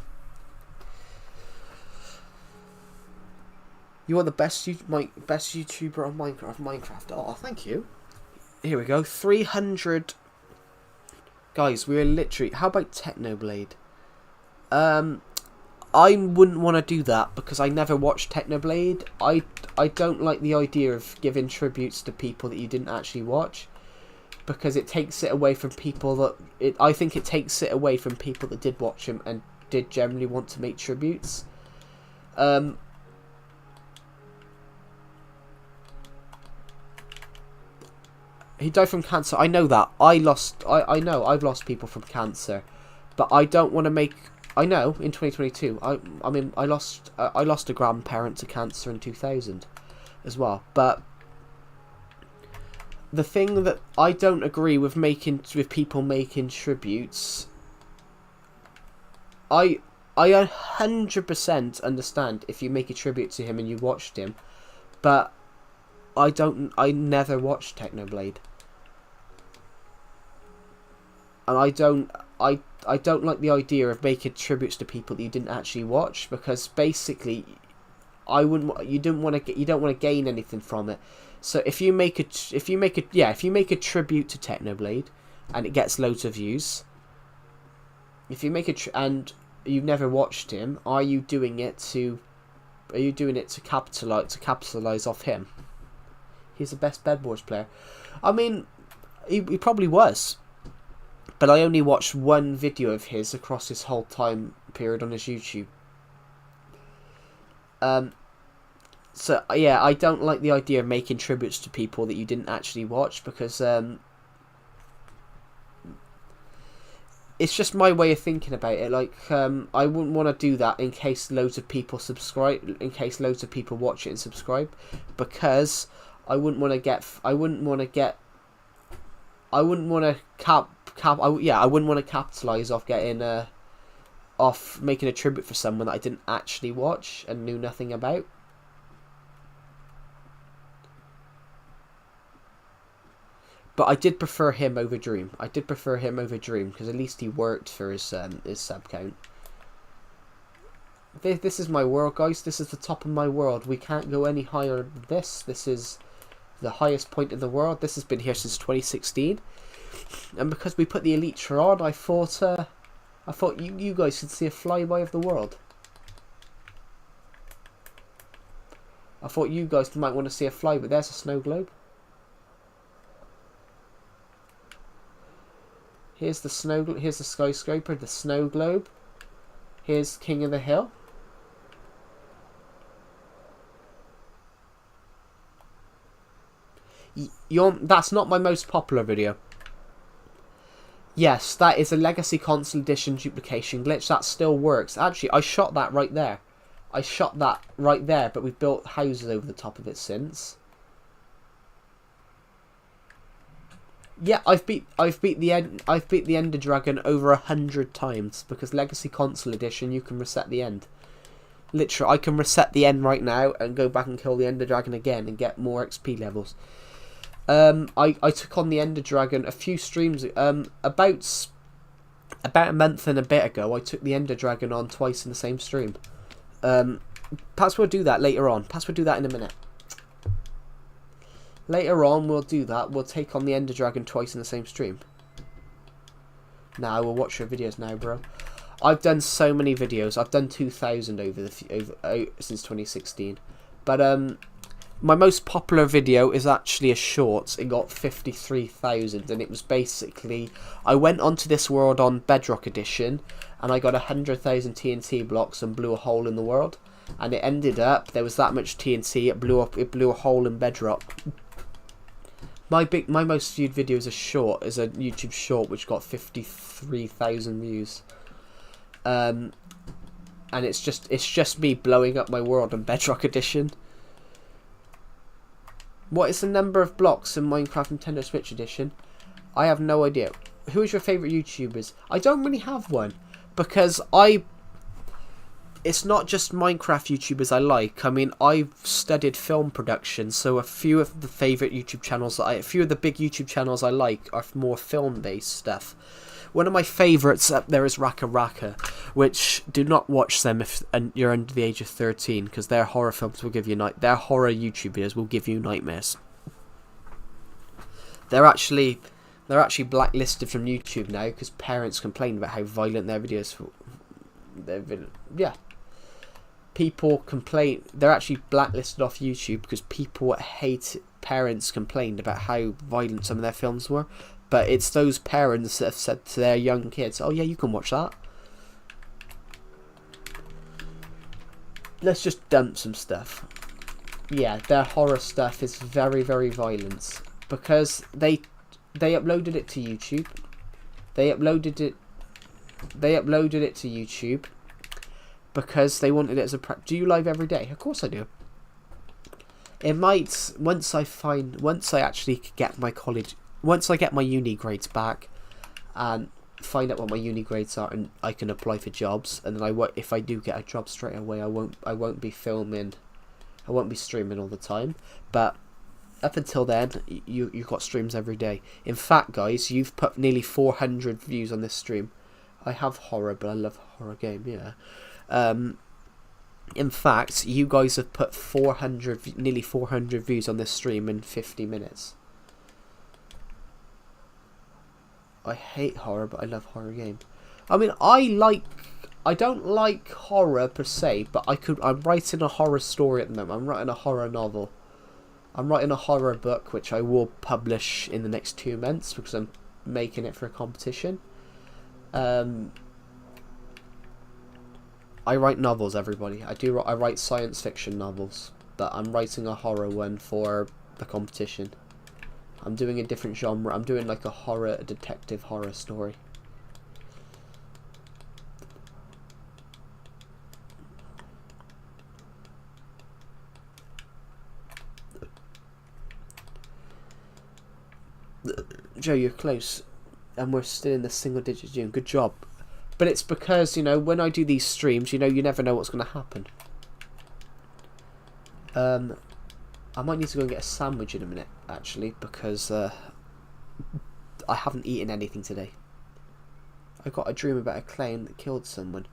You are the best YouTuber on Minecraft. Oh, thank you. Here we go. 300. Guys, we're literally. How about Technoblade? I wouldn't want to do that because I never watched Technoblade. I don't like the idea of giving tributes to people that you didn't actually watch, because it takes it away from people that I think it takes it away from people that did watch him and did generally want to make tributes. He died from cancer. I know that. I know I've lost people from cancer, but I don't want to make. I know in 2022. I mean I lost a grandparent to cancer in 2000, as well. But the thing that I don't agree with people making tributes. I 100% understand if you make a tribute to him and you watched him, but I never watched Technoblade. And I don't like the idea of making tributes to people that you didn't actually watch, because basically you don't want to gain anything from it. So if you make a tribute to Technoblade and it gets loads of views, and you've never watched him, are you doing it to capitalize off him? He's the best Bed Wars player. I mean, he probably was. But I only watched one video of his across his whole time period on his YouTube. So, yeah, I don't like the idea of making tributes to people that you didn't actually watch, because it's just my way of thinking about it. Like, I wouldn't want to do that in case loads of people subscribe, in case loads of people watch it and subscribe, because I wouldn't want to capitalize off off making a tribute for someone that I didn't actually watch and knew nothing about. But I did prefer him over Dream. Because at least he worked for his sub count. This is my world, guys. This is the top of my world. We can't go any higher than this. This is the highest point in the world. This has been here since 2016. And because we put the Elitra on, I thought you guys should see a flyby of the world. I thought you guys might want to see a flyby. There's a snow globe. Here's the skyscraper, the snow globe. Here's King of the Hill. That's not my most popular video. Yes, that is a Legacy Console Edition duplication glitch. That still works. Actually, I shot that right there. But we've built houses over the top of it since. Yeah, I've beat the Ender Dragon over 100 times, because Legacy Console Edition, you can reset the end. Literally, I can reset the end right now and go back and kill the Ender Dragon again and get more XP levels. I took on the Ender Dragon a few streams, about a month and a bit ago. I took the Ender Dragon on twice in the same stream. Perhaps we'll do that later on. Perhaps we'll do that in a minute. Later on, we'll do that. We'll take on the Ender Dragon twice in the same stream. Now, we'll watch your videos now, bro. I've done so many videos. I've done 2,000 since 2016. But, my most popular video is actually a short. It got 53,000, and it was basically, I went onto this world on Bedrock Edition, and I got 100,000 TNT blocks and blew a hole in the world. and it ended up there was that much TNT. It blew up. It blew a hole in Bedrock. My most viewed video is a YouTube short which got 53,000 views. And it's just me blowing up my world on Bedrock Edition. What is the number of blocks in Minecraft Nintendo Switch Edition? I have no idea. Who is your favourite YouTubers? I don't really have one, because it's not just Minecraft YouTubers I like. I mean, I've studied film production, so a few of the favourite YouTube channels a few of the big YouTube channels I like are more film-based stuff. One of my favourites up there is Raka Raka, which do not watch them if you're under the age of 13, because their horror films will give you their horror YouTube videos will give you nightmares. They're actually blacklisted from YouTube now because parents complain about how violent their videos. Yeah. People complain. They're actually blacklisted off YouTube because parents complained about how violent some of their films were. But it's those parents that have said to their young kids, "Oh yeah, you can watch that. Let's just dump some stuff." Yeah, their horror stuff is very, very violent because they uploaded it to YouTube. They uploaded it to YouTube because they wanted it as a do you live every day? Of course I do. It might once I actually get my uni grades back and find out what my uni grades are, and I can apply for jobs, and then if I do get a job straight away, I won't be filming, I won't be streaming all the time. But up until then, you've got streams every day. In fact, guys, you've put nearly 400 views on this stream. I have horror, but I love a horror game, yeah. In fact, you guys have put nearly 400 views on this stream in 50 minutes. I hate horror, but I love horror games. I mean, I don't like horror per se, but I'm writing a horror story at the moment. I'm writing a horror novel. I'm writing a horror book, which I will publish in the next 2 months because I'm making it for a competition. I write novels, everybody. I write science fiction novels, but I'm writing a horror one for the competition. I'm doing a different genre. I'm doing like a detective horror story. Joe, you're close, and we're still in the single digit June. Good job. But it's because, when I do these streams, you never know what's going to happen. I might need to go and get a sandwich in a minute, actually, because I haven't eaten anything today. I got a dream about a clown that killed someone.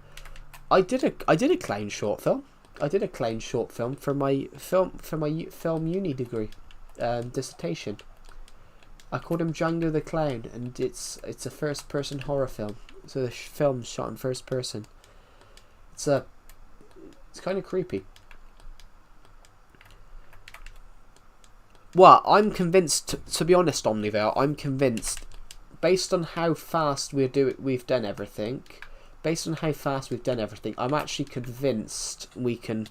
I did a clown short film. I did a clown short film for my film uni degree dissertation. I called him Django the Clown, and it's a first person horror film. So the film's shot in first person. It's kind of creepy. Well, I'm convinced, to be honest, Omnivale, I'm convinced, based on how fast we've done everything, I'm actually convinced we can,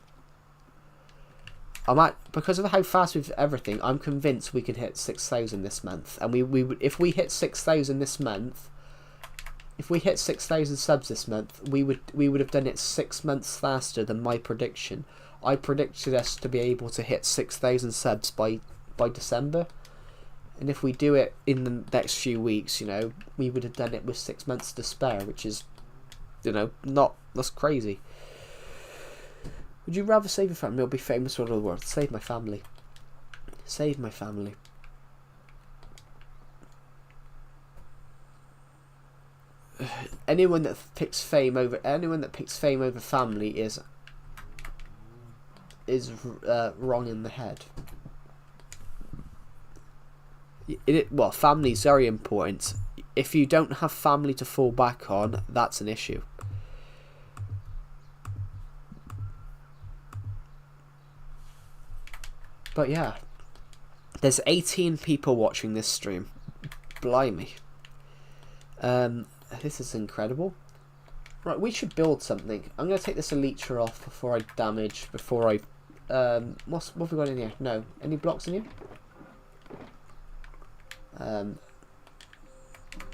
because of how fast we've everything, I'm convinced we can hit 6,000 this month. And if we hit 6,000 this month, if we hit 6,000 subs this month, we would have done it 6 months faster than my prediction. I predicted us to be able to hit 6,000 subs by December, and if we do it in the next few weeks, we would have done it with 6 months to spare, which is, that's crazy. Would you rather save your family or be famous all over the world? Save my family. Save my family. Anyone that picks fame over family is wrong in the head. Well, family is very important. If you don't have family to fall back on, that's an issue. But yeah, there's 18 people watching this stream. Blimey. This is incredible. Right, we should build something. I'm going to take this Elitra off before I damage, before I... what have we got in here? No. Any blocks in here?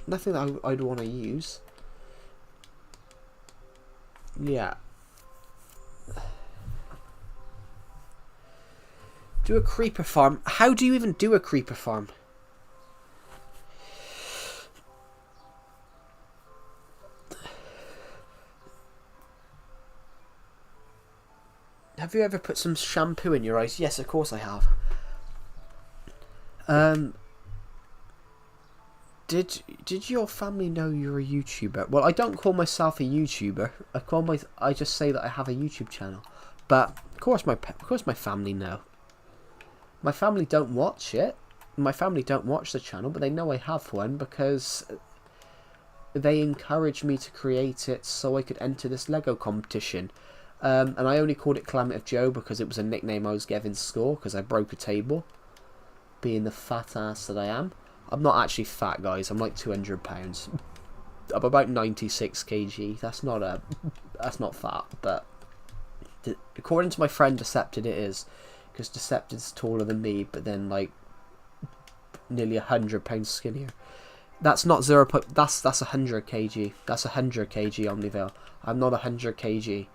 Nothing that I'd want to use. Yeah. Do a creeper farm. How do you even do a creeper farm? Have you ever put some shampoo in your eyes? Yes, of course I have. Did your family know you're a YouTuber? Well, I don't call myself a YouTuber. I just say that I have a YouTube channel. But of course my family know. My family don't watch it. My family don't watch the channel, but they know I have one because they encouraged me to create it so I could enter this Lego competition. And I only called it Calamity Joe because it was a nickname I was given in school because I broke a table, being the fat ass that I am. I'm not actually fat, guys. I'm like 200 pounds. I'm about 96 kg. That's not fat, but according to my friend Decepted, it is, because Decepted's taller than me, but then like nearly 100 pounds skinnier. That's not 0. That's 100 kg. That's 100 kg Omnivale. I'm not 100 kg.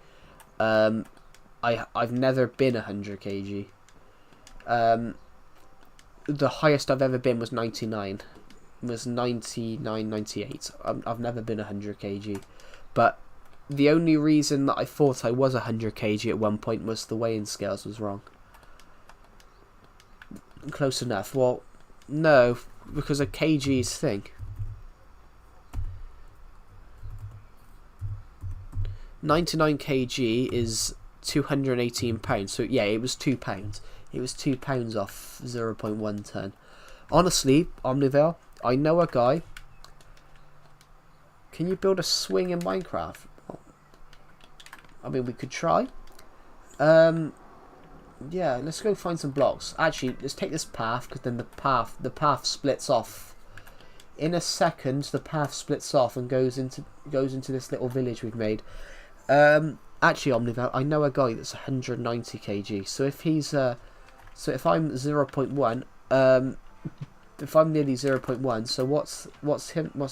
I've never been 100 kg. The highest I've ever been was 99. It was 99, 98. I've never been 100 kg. But the only reason that I thought I was 100 kg at one point was the weighing scales was wrong. Close enough. Well, no, because a kg is thing. 99 kg is 218 pounds. So yeah, it was £2. It was £2 off 0.1 ton. Honestly, Omnivale, I know a guy. Can you build a swing in Minecraft? I mean, we could try. Yeah, let's go find some blocks. Actually, let's take this path because then the path splits off. In a second, the path splits off and goes into this little village we've made. Actually, Omnivale, I know a guy that's 190 kg. So if he's if I'm 0.1, if I'm nearly 0.1, so what's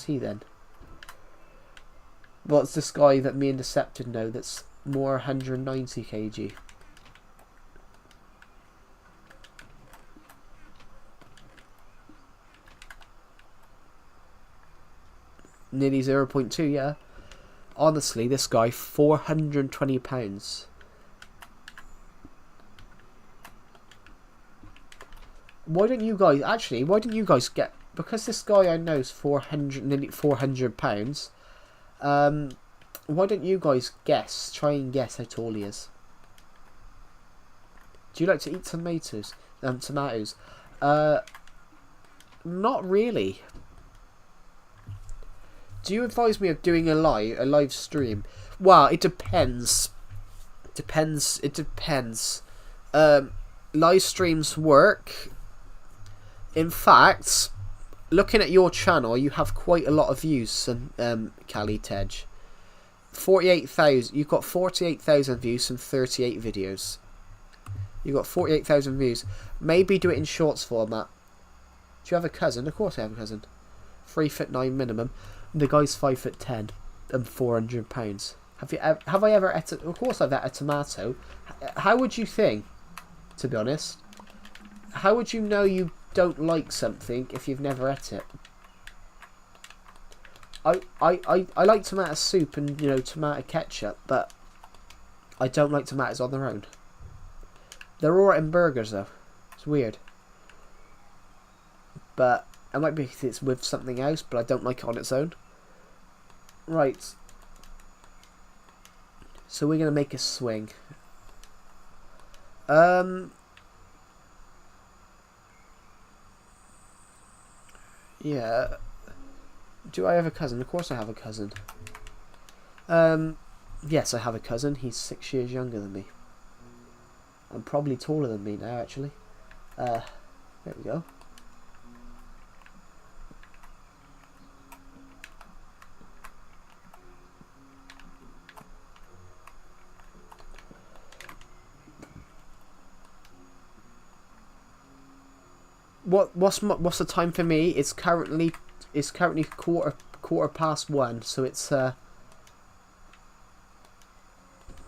he then? What's this guy that me and Decepted know that's more 190 kg? Nearly 0.2, yeah. Honestly, this guy, 420 pounds. Why don't you guys get, because this guy I know is nearly 400 pounds, why don't you guys try and guess how tall he is? Do you like to eat tomatoes? Not really. Do you advise me of doing a live stream? Well, it depends. It depends. Live streams work. In fact, looking at your channel, you have quite a lot of views, Cali Tej. 48,000. You've got 48,000 views and 38 videos. You've got 48,000 views. Maybe do it in shorts format. Do you have a cousin? Of course I have a cousin. 3'9" minimum. The guy's 5'10" and 400 pounds. Have I ever ate of course I've ate a tomato. How would you think, to be honest? How would you know you don't like something if you've never ate it? I like tomato soup and tomato ketchup, but I don't like tomatoes on their own. They're alright in burgers though. It's weird. But it might be because it's with something else, but I don't like it on its own. Right. So we're going to make a swing. Yeah. Do I have a cousin? Of course I have a cousin. Yes, I have a cousin. He's 6 years younger than me. I'm probably taller than me now, actually. There we go. what's the time for me? It's currently quarter past 1, so it's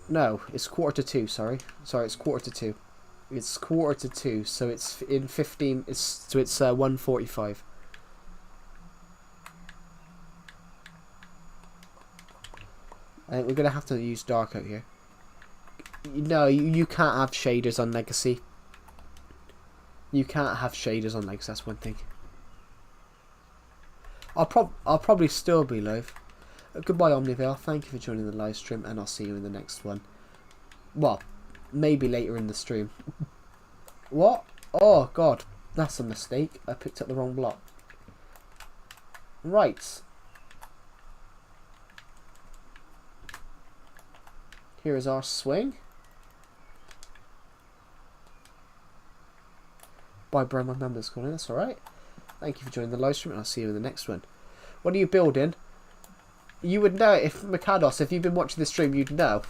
no, it's quarter to 2. Sorry, it's quarter to 2. It's quarter to 2, so it's in 15. It's 1:45. I think we're gonna have to use dark out here. No, you can't have shaders on Legacy. You can't have shaders on Legacy. That's one thing. I'll probably still be live. Goodbye, Omnivale. Thank you for joining the live stream, and I'll see you in the next one. Well, maybe later in the stream. What? Oh God, that's a mistake. I picked up the wrong block. Right. Here is our swing. Bye, Brian. My member's calling. That's all right. Thank you for joining the live stream, and I'll see you in the next one. What are you building? You would know if Mikados, if you've been watching the stream, you'd know.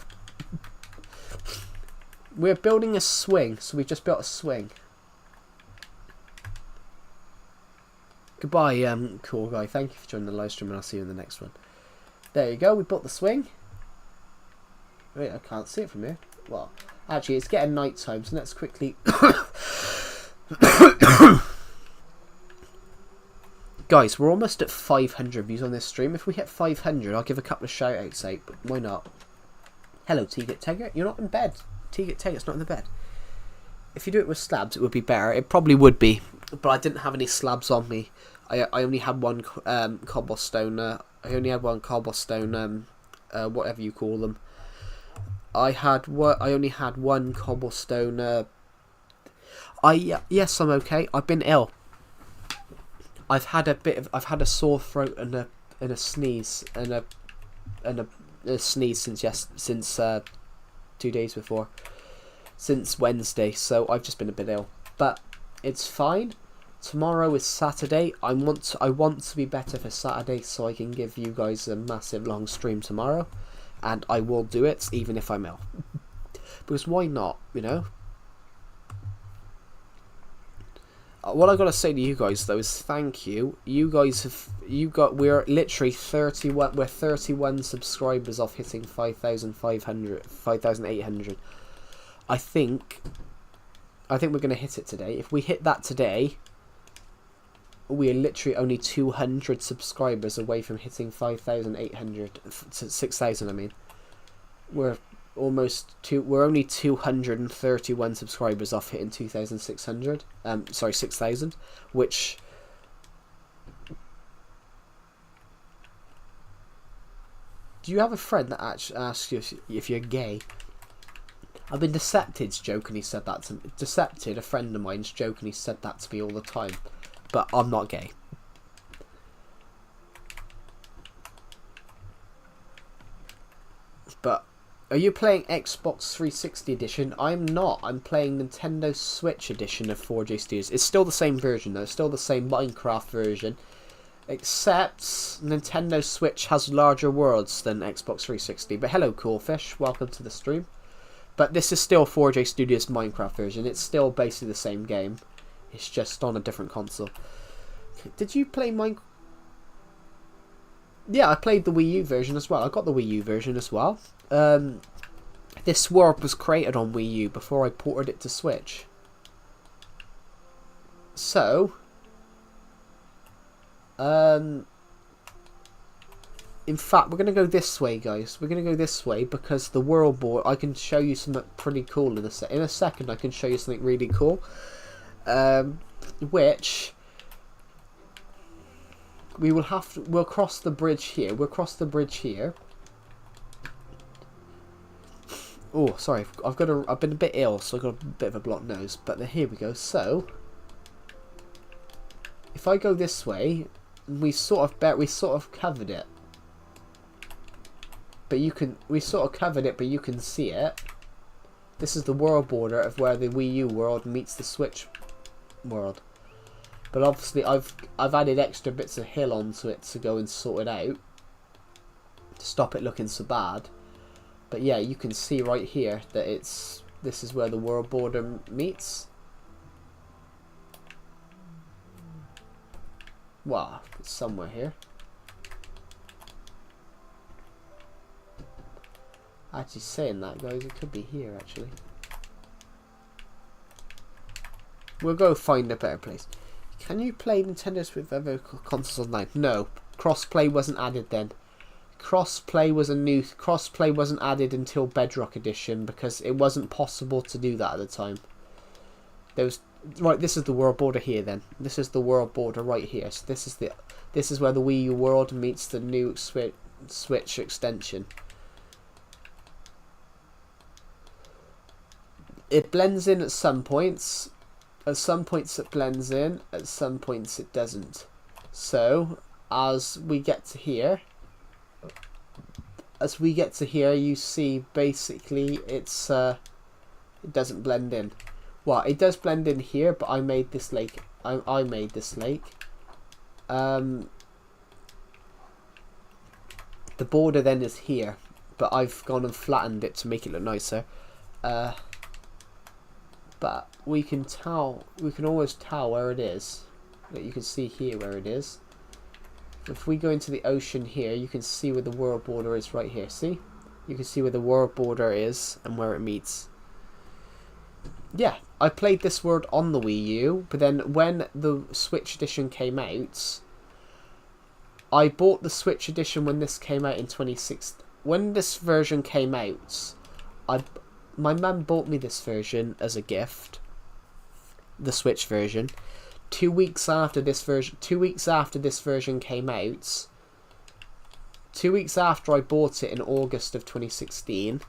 We're building a swing, so we've just built a swing. Goodbye, cool guy. Thank you for joining the live stream, and I'll see you in the next one. There you go. We built the swing. Wait, I can't see it from here. Well, actually, it's getting night time, so let's quickly. Guys, we're almost at 500 views on this stream. If we hit 500, I'll give a couple of shout outs out, but why not? Hello, Teagit Tegger. You're not in bed. Teagit Tegger's not in the bed. If you do it with slabs, it would be better. It probably would be, but I didn't have any slabs on me. I only had one cobblestone. I only had one cobblestone. Whatever you call them. I only had one cobblestone. Yes, I'm okay. I've been ill. I've had a sore throat and a sneeze and a sneeze since 2 days before, since Wednesday. So I've just been a bit ill, but it's fine. Tomorrow is Saturday. I want to be better for Saturday, so I can give you guys a massive long stream tomorrow, and I will do it even if I'm ill, because why not? You know. What I gotta say to you guys though is thank you. You guys we're literally 31. We're 31 subscribers off hitting 5,500, 5,800. I think we're gonna hit it today. If we hit that today, we're literally only 200 subscribers away from hitting 5,800 to 6,000. I mean, we're only 231 subscribers off hitting 2,600. Sorry, 6,000. Which, do you have a friend that actually asks you if you're gay? I've been Decepted's jokingly said that to me. Decepted, a friend of mine's jokingly said that to me all the time, but I'm not gay. But are you playing Xbox 360 edition? I'm not. I'm playing Nintendo Switch edition of 4J Studios. It's still the same version though. It's still the same Minecraft version, except Nintendo Switch has larger worlds than Xbox 360. But hello, Coolfish. Welcome to the stream. But this is still 4J Studios Minecraft version. It's still basically the same game. It's just on a different console. Did you play Minecraft? Yeah, I played the Wii U version as well. I got the Wii U version as well. This world was created on Wii U before I ported it to Switch. So, in fact, we're going to go this way, guys. We're going to go this way because the world board, I can show you something pretty cool in a second. I can show you something really cool. Which we'll cross the bridge here. We'll cross the bridge here. Oh, sorry. I've been a bit ill, so I've got a bit of a blocked nose. But here we go. So, if I go this way, we sort of covered it. But we sort of covered it, but you can see it. This is the world border of where the Wii U world meets the Switch world. But obviously, I've added extra bits of hill onto it to go and sort it out to stop it looking so bad. But yeah, you can see right here that this is where the world border meets. Well, it's somewhere here. Actually, saying that, guys, it could be here, actually. We'll go find a better place. Can you play Nintendo's with other consoles online? No. Crossplay wasn't added then. Crossplay wasn't added until Bedrock Edition because it wasn't possible to do that at the time. Right, this is the world border here then. This is the world border right here. So this is where the Wii U world meets the new Switch extension. It blends in at some points. At some points it blends in, at some points it doesn't. So, as we get to here, you see basically it doesn't blend in. Well, it does blend in here, but I made this lake. I made this lake. The border then is here, but I've gone and flattened it to make it look nicer. But we can always tell where it is. Like you can see here where it is. If we go into the ocean here, you can see where the world border is right here. See? You can see where the world border is and where it meets. Yeah, I played this world on the Wii U, but then when the Switch edition came out, I bought the Switch edition when this came out in 2016. When this version came out, my mum bought me this version as a gift, the Switch version. 2 weeks after this version came out, 2 weeks after I bought it in August of 2016,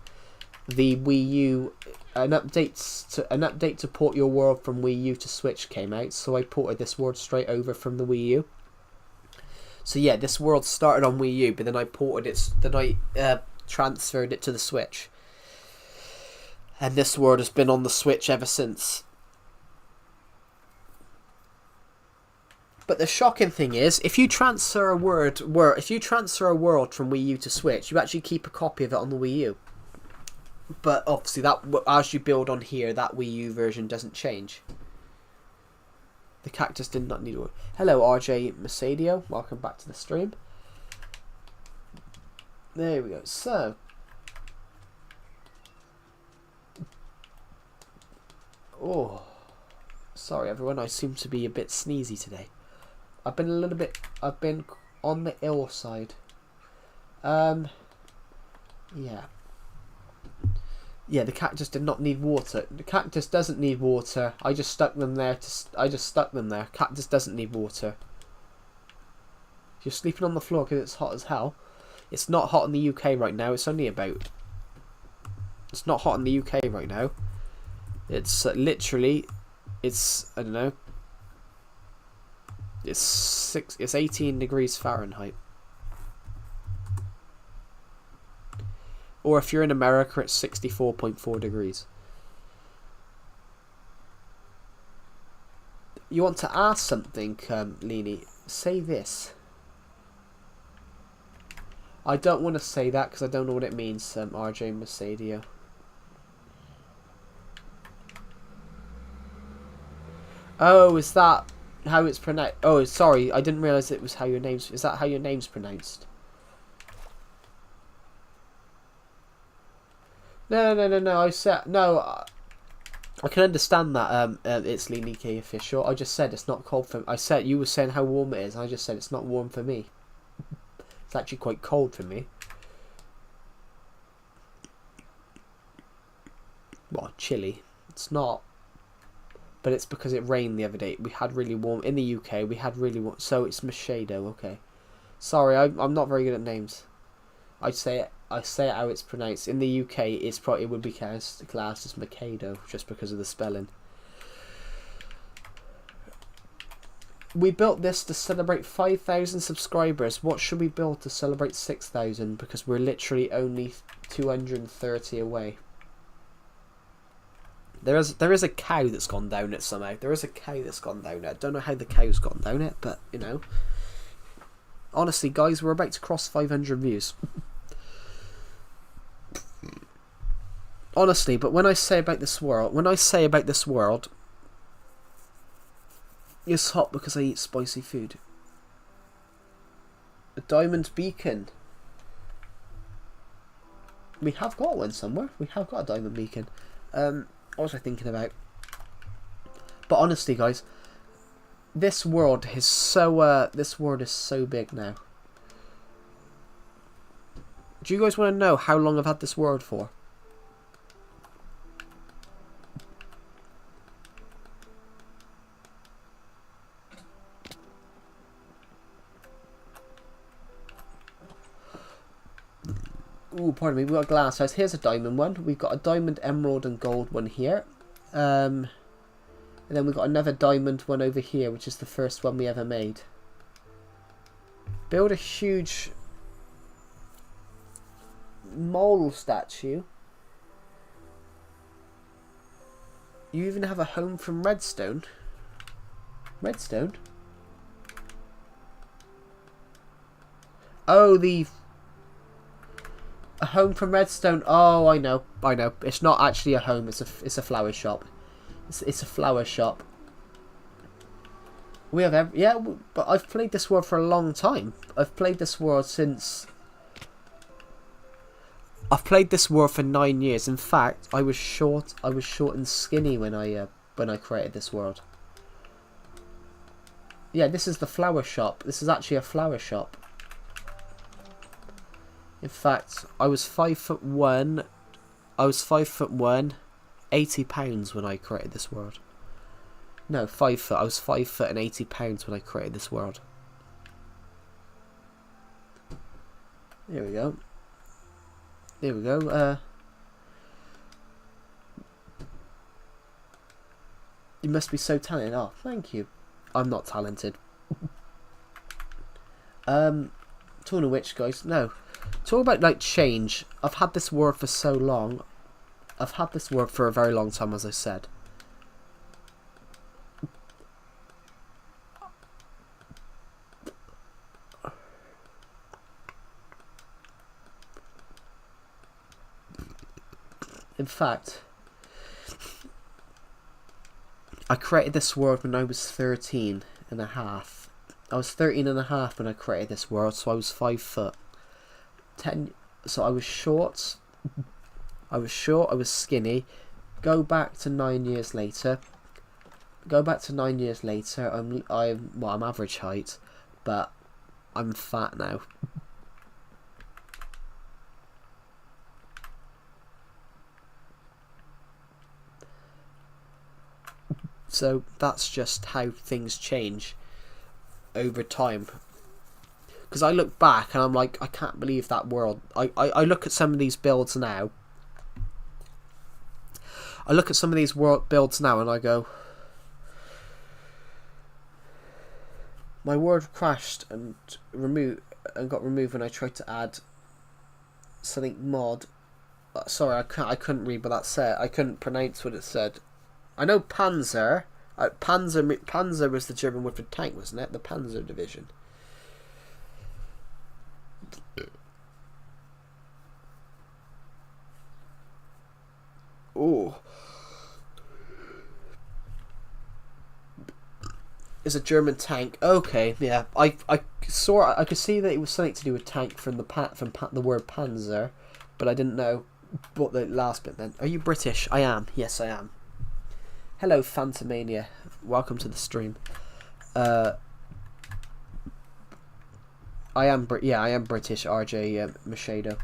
the Wii U an update to port your world from Wii U to Switch came out, so I ported this world straight over from the Wii U. So yeah, this world started on Wii U, but then I ported it. Then I transferred it to the Switch. And this world has been on the Switch ever since. But the shocking thing is, if you transfer a world from Wii U to Switch, you actually keep a copy of it on the Wii U. But obviously, that as you build on here, that Wii U version doesn't change. The cactus did not need. Hello, RJ Mercedio. Welcome back to the stream. There we go. So. Oh, sorry everyone, I seem to be a bit sneezy today. I've been on the ill side. Yeah. Yeah, the cactus did not need water. The cactus doesn't need water. I just stuck them there. Cactus doesn't need water. You're sleeping on the floor because it's hot as hell. It's not hot in the UK right now. It's only about. It's not hot in the UK right now. It's literally, it's, I don't know, it's 18 degrees Fahrenheit. Or if you're in America, it's 64.4 degrees. You want to ask something, Leni? Say this. I don't want to say that because I don't know what it means, RJ Mercedio. Oh, is that how it's pronounced? Oh, sorry, I didn't realise it was how your name's... Is that how your name's pronounced? No, I said... No, I can understand that it's Lenike official. I just said it's not cold for... I said, you were saying how warm it is. I just said it's not warm for me. It's actually quite cold for me. Well, chilly. It's not... But it's because it rained the other day. We had really warm... In the UK, we had really warm... So it's Machado, okay. Sorry, I'm not very good at names. I say it how it's pronounced. In the UK, it would be classed as Mikado, just because of the spelling. We built this to celebrate 5,000 subscribers. What should we build to celebrate 6,000? Because we're literally only 230 away. There is a cow that's gone down it somehow. There is a cow that's gone down it. I don't know how the cow's gone down it, but, you know. Honestly, guys, we're about to cross 500 views. Honestly, but when I say about this world, it's hot because I eat spicy food. A diamond beacon. We have got one somewhere. We have got a diamond beacon. What was I thinking about? But honestly, guys, this world is so big now. Do you guys want to know how long I've had this world for? Ooh, pardon me, we've got a glass house. Here's a diamond one. We've got a diamond, emerald and gold one here. And then we've got another diamond one over here, which is the first one we ever made. Build a huge mole statue. You even have a home from redstone. Redstone? Oh, a home from redstone. Oh, I know. It's not actually a home. It's a flower shop. It's a flower shop. We have yeah, but I've played this world for a long time. I've played this world since. I've played this world for 9 years. In fact, I was short and skinny when I created this world. Yeah, this is the flower shop. This is actually a flower shop. In fact, I was 5'1". I was 5'1", 80 pounds when I created this world. No, 5 foot. I was 5 foot and 80 pounds when I created this world. There we go. There we go. You must be so talented. Oh, thank you. I'm not talented. Talking of which, guys, no. Talk about like change. I've had this word for so long. I've had this word for a very long time, as I said. In fact, I created this world when I was 13 and a half. I was 13 and a half when I created this world, so I was 5 foot. So I was short. I was skinny. Go back to 9 years later. I'm average height, but I'm fat now. So that's just how things change over time. Because I look back and I'm like, I can't believe that world. I look at some of these builds now. And I go, my word crashed and got removed when I tried to add something mod. Sorry, I couldn't read what that said. I couldn't pronounce what it said. I know Panzer. Panzer was the German word for tank, wasn't it? The Panzer division. Oh. Is a German tank. Okay, yeah. I could see that it was something to do with tank from the word Panzer, but I didn't know what the last bit meant. Are you British? I am. Yes, I am. Hello, Phantomania. Welcome to the stream. I am British, RJ Machado.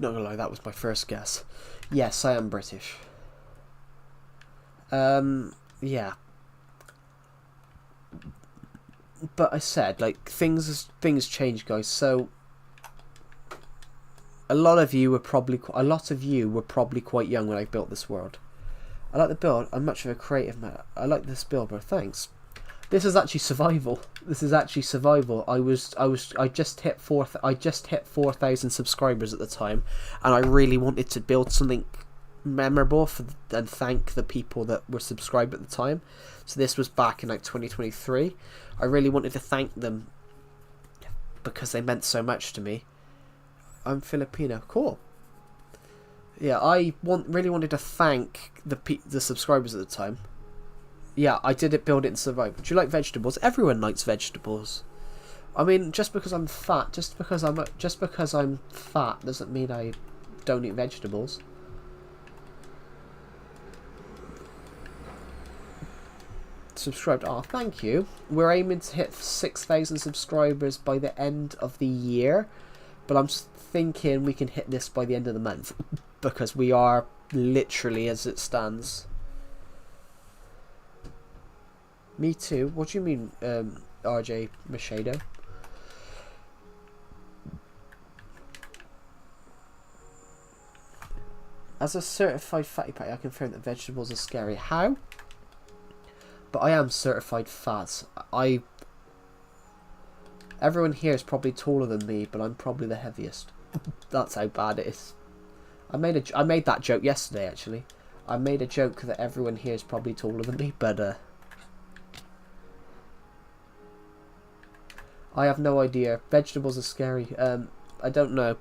Not gonna lie, that was my first guess. Yes, I am British. Yeah. But I said, like, things change, guys. So a lot of you were probably quite young when I built this world. I like the build. I'm much of a creative man. I like this build, bro. Thanks. This is actually survival. This is actually survival. I just hit 4,000 subscribers at the time, and I really wanted to build something memorable and thank the people that were subscribed at the time. So this was back in like 2023. I really wanted to thank them because they meant so much to me. I'm Filipino. Cool. Yeah, I really wanted to thank the subscribers at the time. Yeah, I did build it in survival. Do you like vegetables? Everyone likes vegetables. I mean, just because I'm fat doesn't mean I don't eat vegetables. Subscribed. Oh, thank you. We're aiming to hit 6,000 subscribers by the end of the year, but I'm thinking we can hit this by the end of the month because we are literally as it stands. Me too. What do you mean, RJ Machado? As a certified fatty patty, I confirm that vegetables are scary. How? But I am certified fat. Everyone here is probably taller than me, but I'm probably the heaviest. That's how bad it is. I made that joke yesterday, actually. I made a joke that everyone here is probably taller than me, but I have no idea. Vegetables are scary. I don't know.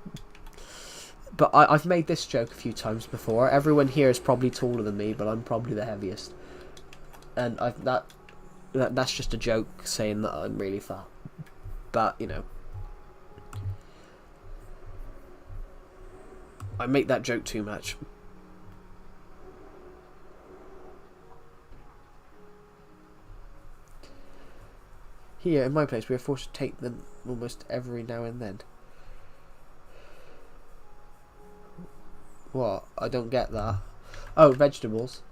But I've made this joke a few times before. Everyone here is probably taller than me, but I'm probably the heaviest. And that's just a joke saying that I'm really fat. But, you know, I make that joke too much. Here, in my place, we are forced to take them almost every now and then. What? I don't get that. Oh, vegetables.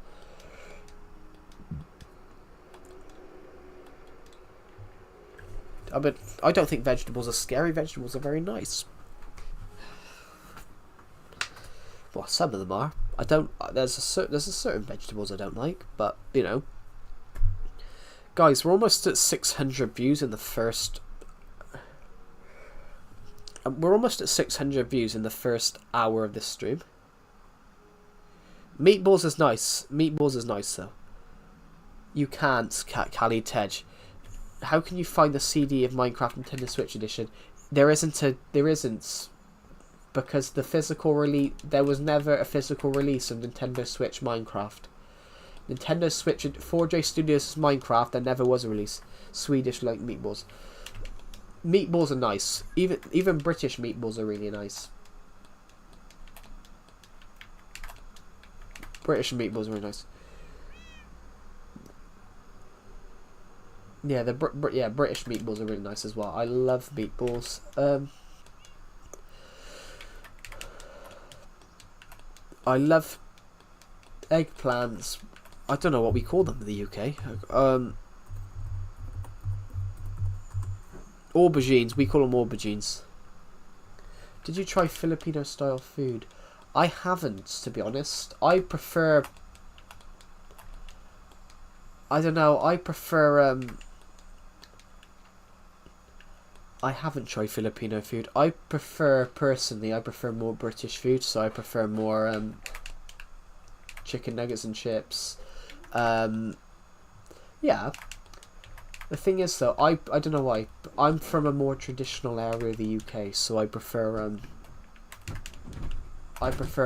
I don't think vegetables are scary. Vegetables are very nice. Well, some of them are. I don't. There's a certain vegetables I don't like, but you know. Guys, we're almost at 600 views in the first. We're almost at 600 views in the first hour of this stream. Meatballs is nice. Meatballs is nice though. You can't, Cali Tej. How can you find the CD of Minecraft Nintendo Switch Edition? There isn't, because the physical release. There was never a physical release of Nintendo Switch Minecraft. Nintendo Switch 4J Studios Minecraft. There never was a release. Swedish like meatballs. Meatballs are nice. Even British meatballs are really nice. British meatballs are really nice. Yeah, British meatballs are really nice as well. I love meatballs. I love eggplants. I don't know what we call them in the UK. Aubergines. We call them aubergines. Did you try Filipino style food? I haven't, to be honest. I prefer. I don't know. I prefer. I haven't tried Filipino food. Personally, I prefer more British food. So I prefer more chicken nuggets and chips. Yeah. The thing is though, I don't know why, but I'm from a more traditional area of the UK, so I prefer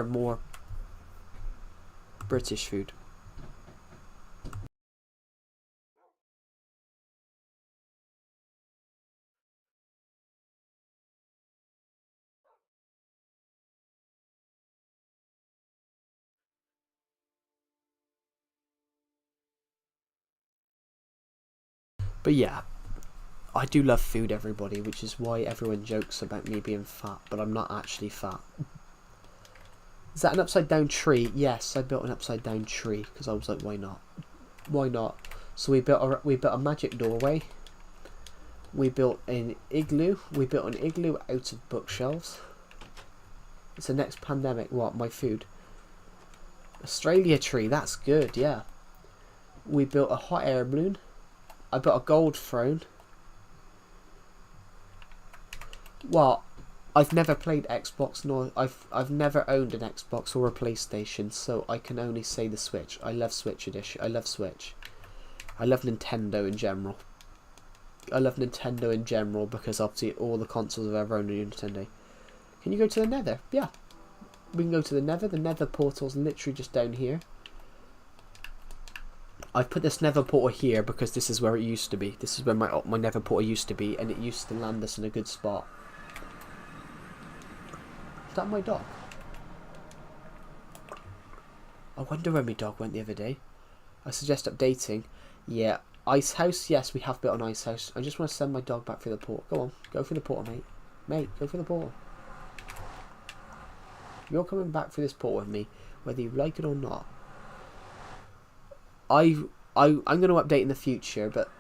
more British food. But yeah, I do love food, everybody, which is why everyone jokes about me being fat, but I'm not actually fat. Is that an upside down tree? Yes, I built an upside down tree because I was like, why not? Why not? So we built a magic doorway. We built an igloo. We built an igloo out of bookshelves. It's the next pandemic. What? My food. Australia tree. That's good. Yeah. We built a hot air balloon. I built a gold throne. What? I've never played Xbox, nor I've never owned an Xbox or a PlayStation, so I can only say the Switch. I love Switch edition. I love Switch. I love Nintendo in general. I love Nintendo in general because obviously all the consoles I've ever owned are Nintendo. Can you go to the Nether? Yeah. We can go to the Nether. The Nether portal's literally just down here. I've put this Nether portal here because this is where it used to be. This is where my Nether portal used to be, and it used to land us in a good spot. Is that my dog? I wonder where my dog went the other day. I suggest updating. Yeah. Ice house. Yes, we have built an ice house. I just want to send my dog back through the portal. Go on. Go through the portal, mate. Mate, go through the portal. You're coming back through this portal with me, whether you like it or not. I'm going to update in the future, but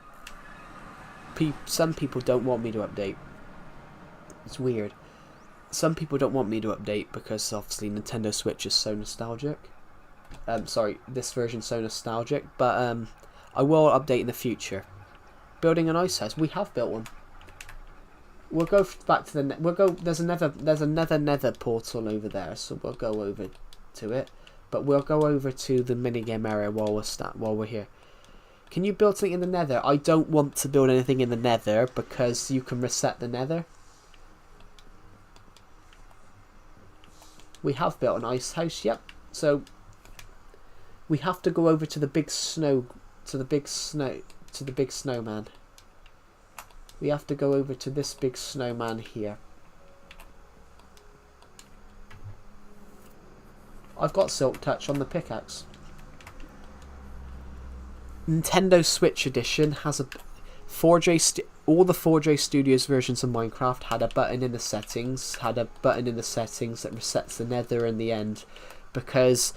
some people don't want me to update. It's weird. Some people don't want me to update because obviously Nintendo Switch is so nostalgic. Sorry, this version's so nostalgic, but I will update in the future. Building an ice house. We have built one. We'll go back to the we'll go. There's another Nether portal over there, so we'll go over to it. But we'll go over to the minigame area while we're here. Can you build something in the Nether? I don't want to build anything in the Nether because you can reset the Nether. We have built an ice house. Yep. So we have to go over to the big snow, to the big snowman. We have to go over to this big snowman here. I've got Silk Touch on the pickaxe. Nintendo Switch Edition has a 4J. All the 4J Studios versions of Minecraft had a button in the settings. that resets the Nether in the end, because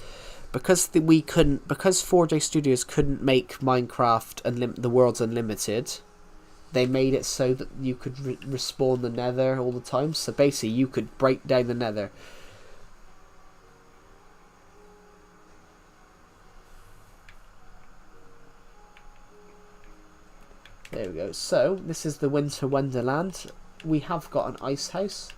4J Studios couldn't make Minecraft the world's unlimited. They made it so that you could respawn the Nether all the time. So basically, you could break down the Nether. There we go. So, this is the Winter Wonderland. We have got an ice house.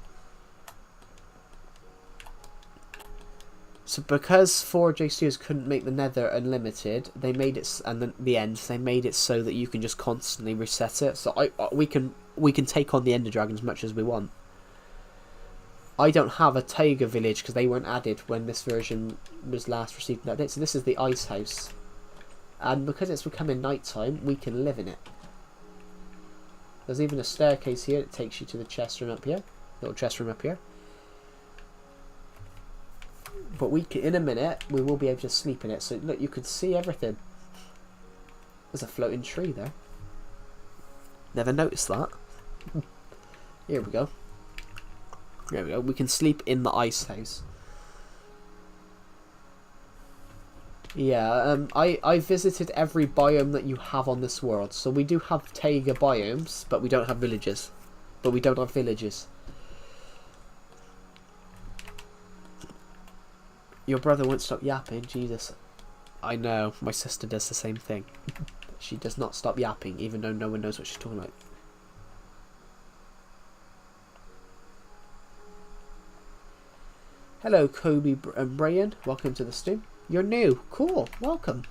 So, because 4J Studios couldn't make the Nether unlimited, they made it, and then the end, they made it so that you can just constantly reset it. So, we can take on the Ender Dragon as much as we want. I don't have a Tiger Village because they weren't added when this version was last received an update. So, this is the ice house. And because it's becoming nighttime, we can live in it. There's even a staircase here that takes you to the chest room up here. Little chest room up here. But in a minute, we will be able to sleep in it. So look, you could see everything. There's a floating tree there. Never noticed that. Here we go. There we go. We can sleep in the ice house. Yeah, I visited every biome that you have on this world. So we do have taiga biomes, but we don't have villages. Your brother won't stop yapping, Jesus. I know, my sister does the same thing. She does not stop yapping, even though no one knows what she's talking about. Hello, Kobe and Brian. Welcome to the stream. You're new. Cool. Welcome.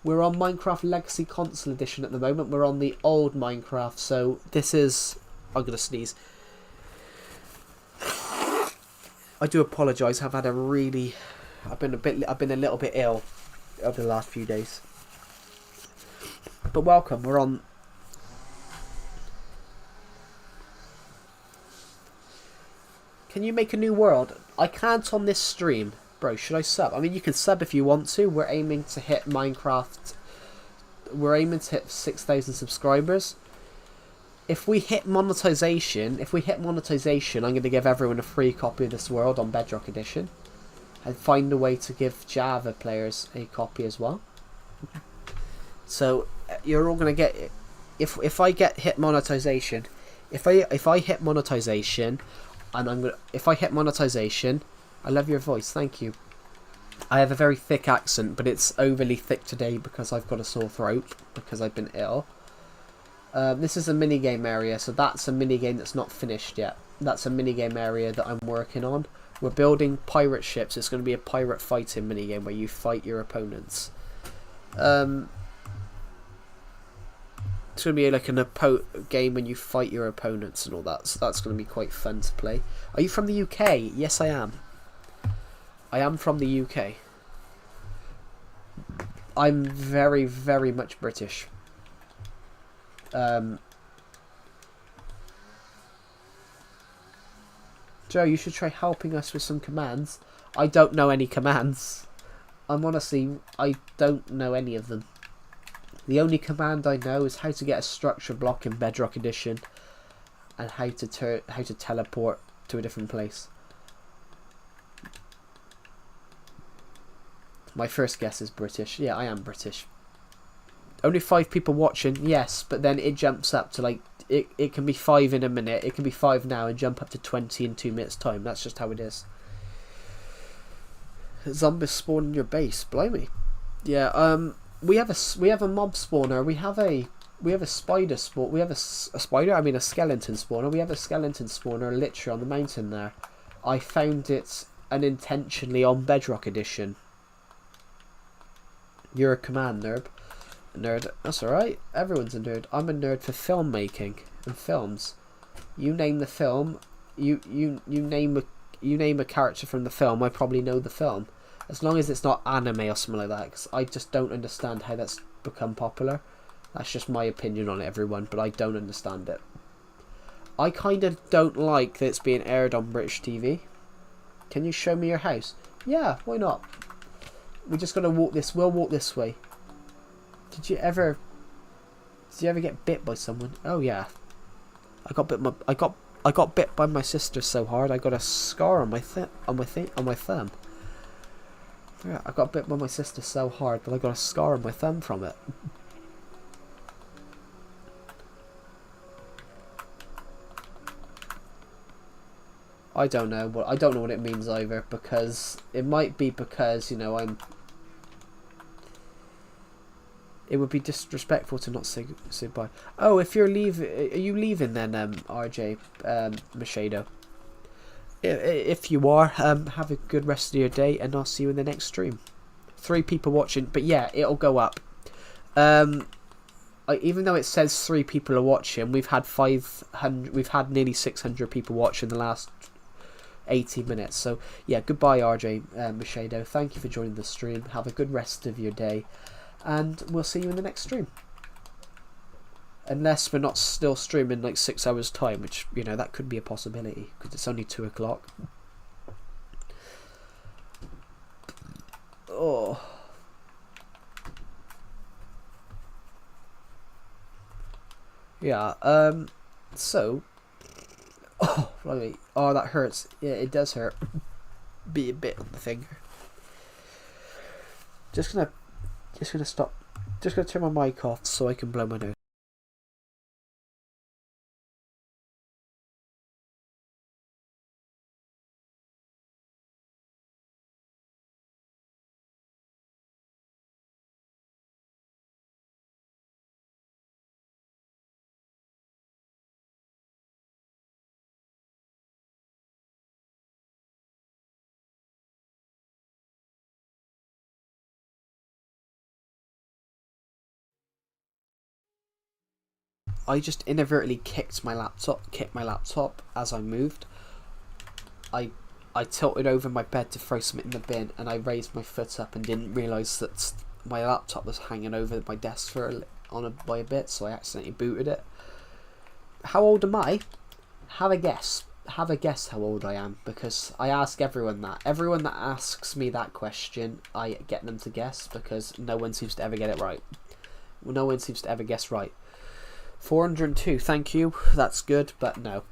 We're on Minecraft Legacy Console Edition at the moment. We're on the old Minecraft, so this is... I'm going to sneeze. I do apologise. I've been a little bit ill over the last few days. But welcome. We're on... Can you make a new world? I can't on this stream. Bro, should I sub? I mean, you can sub if you want to. We're aiming to hit Minecraft. We're aiming to hit 6,000 subscribers. If we hit monetization, I'm going to give everyone a free copy of this world on Bedrock Edition. and find a way to give Java players a copy as well. So you're all gonna get, if I get hit monetization, if I hit monetization, and if I hit monetization, I love your voice, thank you. I have a very thick accent, but it's overly thick today because I've got a sore throat because I've been ill. This is a minigame area, so that's a minigame that's not finished yet. That's a minigame area that I'm working on. We're building pirate ships. It's going to be a pirate fighting minigame where you fight your opponents. It's going to be like an game when you fight your opponents and all that, so that's going to be quite fun to play. Are you from the UK? Yes, I am. I am from the UK. I'm very, very much British. Joe, you should try helping us with some commands. I don't know any commands. I don't know any of them. The only command I know is how to get a structure block in Bedrock Edition, and how to teleport to a different place. My first guess is British. Yeah, I am British. Only 5 people watching, yes, but then it jumps up to like, it can be 5 in a minute, it can be 5 now and jump up to 20 in 2 minutes time. That's just how it is. Zombies spawn in your base, blimey. Yeah, we have a mob spawner, we have a spider spawn, we have a spider, I mean a skeleton spawner, we have a skeleton spawner literally on the mountain there. I found it unintentionally on Bedrock Edition. You're a command nerd. Nerd, that's alright. Everyone's a nerd. I'm a nerd for filmmaking and films. You name the film, you name a character from the film, I probably know the film. As long as it's not anime or something like that, because I just don't understand how that's become popular. That's just my opinion on it, everyone, but I don't understand it. I kind of don't like that it's being aired on British TV. Can you show me your house? Yeah, why not? We're just gonna walk this. We'll walk this way. Did you ever get bit by someone? Oh yeah, I got bit by my sister so hard I got a scar on my thumb. Yeah, I got bit by my sister so hard that I got a scar on my thumb from it. I don't know what it means either, because it might be because, you know, it would be disrespectful to not say bye. Oh, if you're leaving, are you leaving then, RJ, Machado? If you are, have a good rest of your day, and I'll see you in the next stream. 3 people watching, but yeah, it'll go up. Even though it says 3 people are watching, we've had nearly 600 people watching the last 80 minutes. So yeah, goodbye RJ Machado. Thank you for joining the stream. Have a good rest of your day, and we'll see you in the next stream. Unless we're not still streaming like 6 hours time, which, you know, that could be a possibility because it's only 2 o'clock. Oh. Yeah, so, oh, that hurts. Yeah, it does hurt. Be a bit on the finger. Just gonna stop. Just gonna turn my mic off so I can blow my nose. I just inadvertently kicked my laptop as I moved. I tilted over my bed to throw something in the bin, and I raised my foot up and didn't realise that my laptop was hanging over my desk by a bit, so I accidentally booted it. How old am I? Have a guess. Have a guess how old I am, because I ask everyone that. Everyone that asks me that question, I get them to guess, because no one seems to ever get it right. No one seems to ever guess right. 402, thank you, that's good, but no.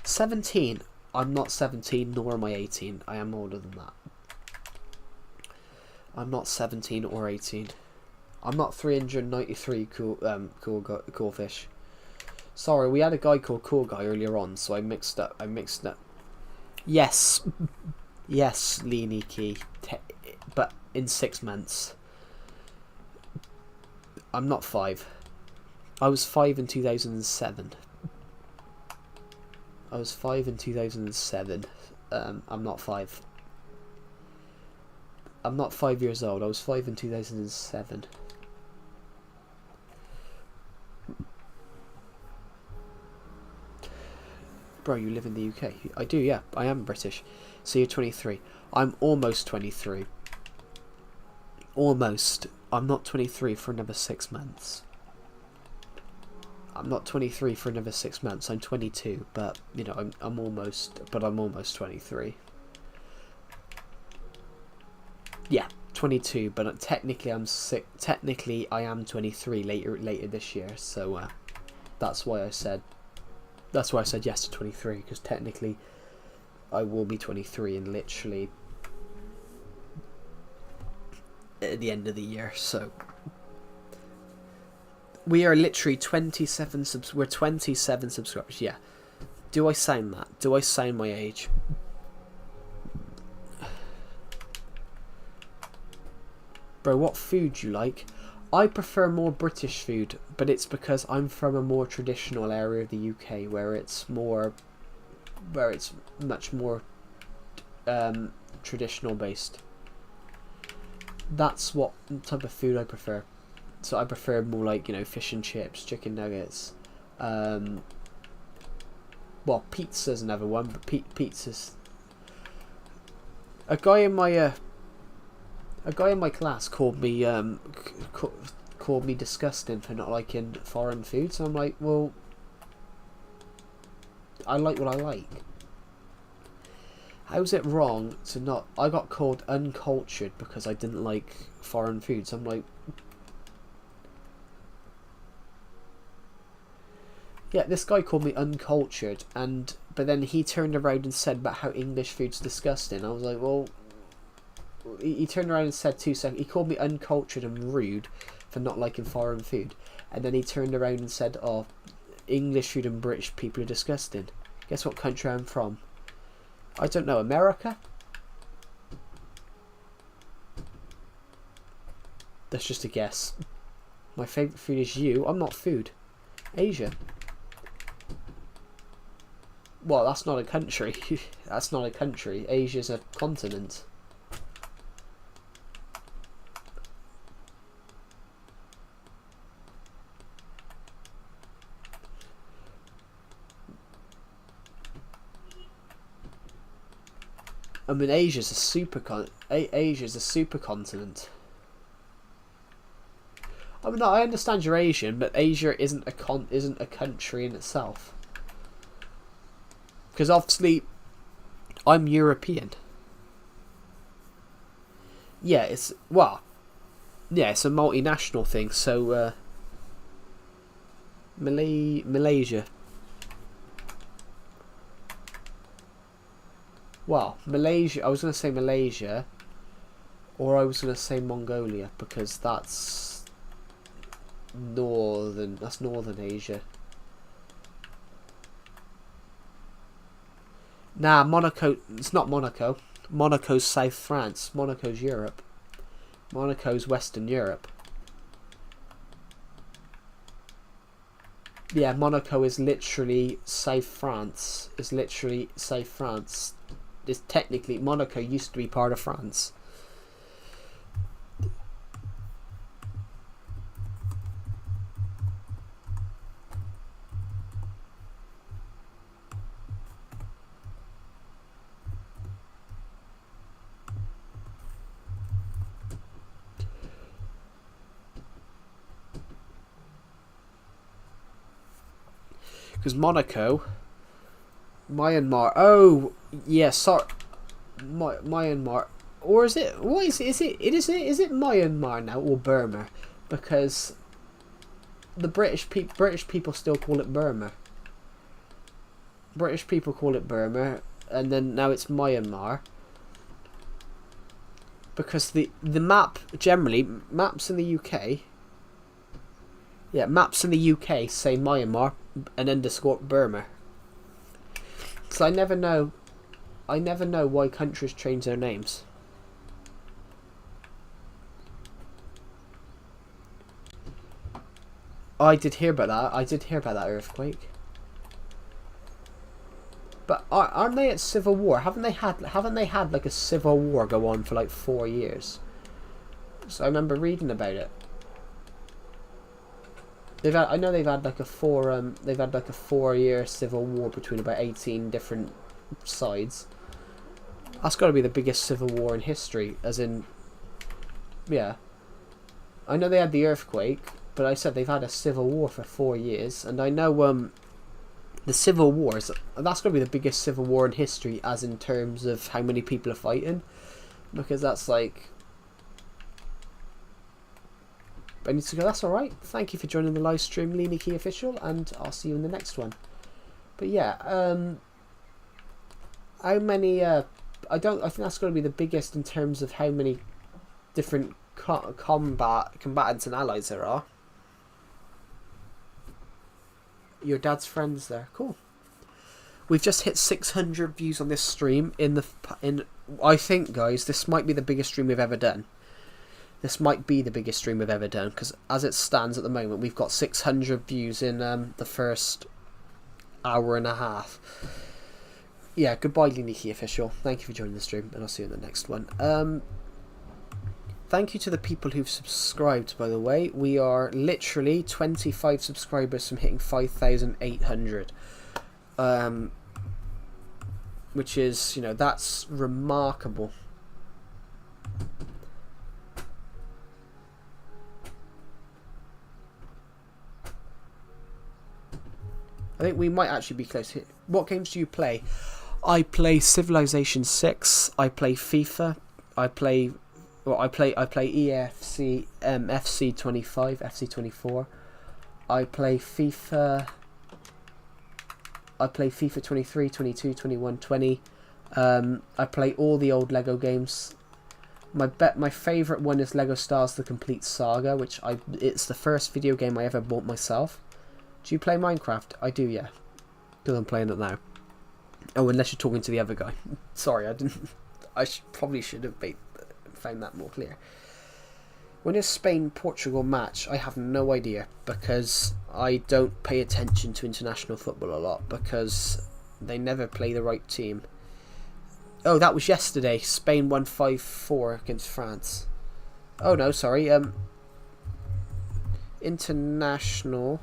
17, I'm not 17, nor am I 18, I am older than that. I'm not 17 or 18. I'm not 393 cool fish. Sorry, we had a guy called Cool Guy earlier on, so I mixed up. Yes. Yes, Leany Key. But in 6 months. I'm not 5. I was 5 in 2007. I was 5 in 2007. I'm not 5. I'm not 5 years old. I was 5 in 2007. Bro, you live in the UK. I do, yeah. I am British. So you're 23. I'm almost 23. Almost. I'm not 23 for another 6 months. I'm not 23 for another 6 months. I'm 22, but you know, I'm almost 23. Yeah, 22, but technically technically I am 23 later this year. So that's why I said yes to 23, because technically I will be 23 in literally at the end of the year. So we are literally 27 we're 27 subscribers. Yeah. Do I sound that? Do I sound my age? Bro, what food you like? I prefer more British food, but it's because I'm from a more traditional area of the UK where it's much more traditional based. That's what type of food I prefer. So I prefer more like, you know, fish and chips, chicken nuggets. Well, pizza's another one, but pizza's. A guy in my class called me disgusting for not liking foreign food. So I'm like, well, I like what I like. How's it wrong to not? I got called uncultured because I didn't like foreign food. So I'm like, yeah, this guy called me uncultured, but then he turned around and said about how English food's disgusting. I was like, well, he turned around and said 2 seconds. He called me uncultured and rude for not liking foreign food, and then he turned around and said, oh, English food and British people are disgusting. Guess what country I'm from? I don't know, America? That's just a guess. My favourite food is you. I'm not food. Asia. Well, that's not a country. That's not a country. Asia's a continent. I mean, Asia's a supercontinent. I mean, no, I understand you're Asian, but Asia isn't a country in itself. Because obviously, I'm European. Yeah, it's a multinational thing. So, Malaysia. Well, Malaysia. I was going to say Malaysia, or I was going to say Mongolia, because that's northern. That's northern Asia. Nah, Monaco. It's not Monaco. Monaco's South France. Monaco's Europe. Monaco's Western Europe. Yeah, Monaco is literally South France. It's literally South France. It's technically, Monaco used to be part of France. Because Monaco, Myanmar. Oh, yeah, sorry, Myanmar, or is it? What is it? Is it Myanmar now or Burma? Because the British people still call it Burma. British people call it Burma, and then now it's Myanmar. Because the map, generally, maps in the UK... Yeah, maps in the UK say Myanmar and underscore Burma. So I never know why countries change their names. I did hear about that. I did hear about that earthquake. But aren't they at civil war? Haven't they had like a civil war go on for like 4 years? So I remember reading about it. I know they've had like a 4-year civil war between about 18 different sides. That's got to be the biggest civil war in history, as in, yeah. I know they had the earthquake, but I said they've had a civil war for 4 years, and I know the civil wars, that's going to be the biggest civil war in history, as in terms of how many people are fighting, because that's like... I need to go. That's alright. Thank you for joining the live stream, Leany Key Official, and I'll see you in the next one. But yeah, how many... I think that's going to be the biggest in terms of how many different combatants and allies there are. Your dad's friends there. Cool. We've just hit 600 views on this stream. I think, guys, this might be the biggest stream we've ever done. This might be the biggest stream we've ever done, because as it stands at the moment, we've got 600 views in the first hour and a half. Yeah, goodbye, Liniki Official. Thank you for joining the stream, and I'll see you in the next one. Thank you to the people who've subscribed, by the way. We are literally 25 subscribers from hitting 5,800. Which is, you know, that's remarkable. I think we might actually be close here. What games do you play? I play Civilization 6. I play FIFA. I play EFC, FC 25, FC 24. I play FIFA. I play FIFA 23, 22, 21, 20. I play all the old Lego games. My favourite one is Lego Stars: The Complete Saga, it's the first video game I ever bought myself. Do you play Minecraft? I do, yeah. Because I'm playing it now. Oh, unless you're talking to the other guy. Sorry, I didn't. Probably should have found that more clear. When is Spain-Portugal match? I have no idea, because I don't pay attention to international football a lot, because they never play the right team. Oh, that was yesterday. Spain won 5-4 against France. Oh no, sorry. International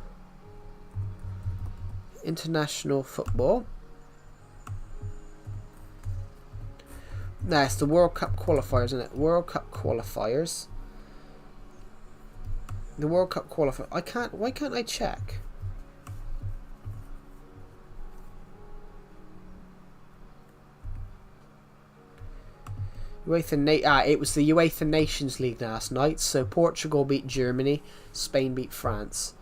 football. No, it's the World Cup qualifiers, isn't it? World Cup qualifiers. The World Cup qualifier. Why can't I check? It was the UEFA Nations League last night. So Portugal beat Germany, Spain beat France.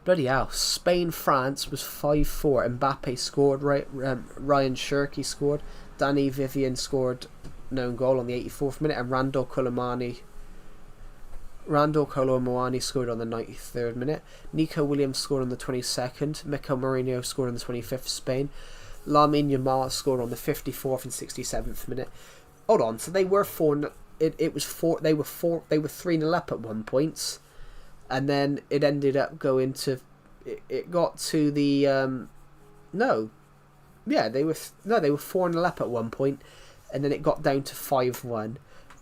Bloody hell! Spain-France was 5-4. Mbappe scored. Ryan Shirky scored. Danny Vivian scored an own goal on the 84th minute, and Randall Colomani scored on the 93rd minute. Nico Williams scored on the 22nd. Mikel Merino scored on the 25th. Spain. Lamine Yamal scored on the 54th and 67th minute. Hold on, so they were 4. They were 3-0 up at one point, and then it ended up going to. It got to the no. Yeah, they were 4-0 up at one point, and then it got down to 5-1,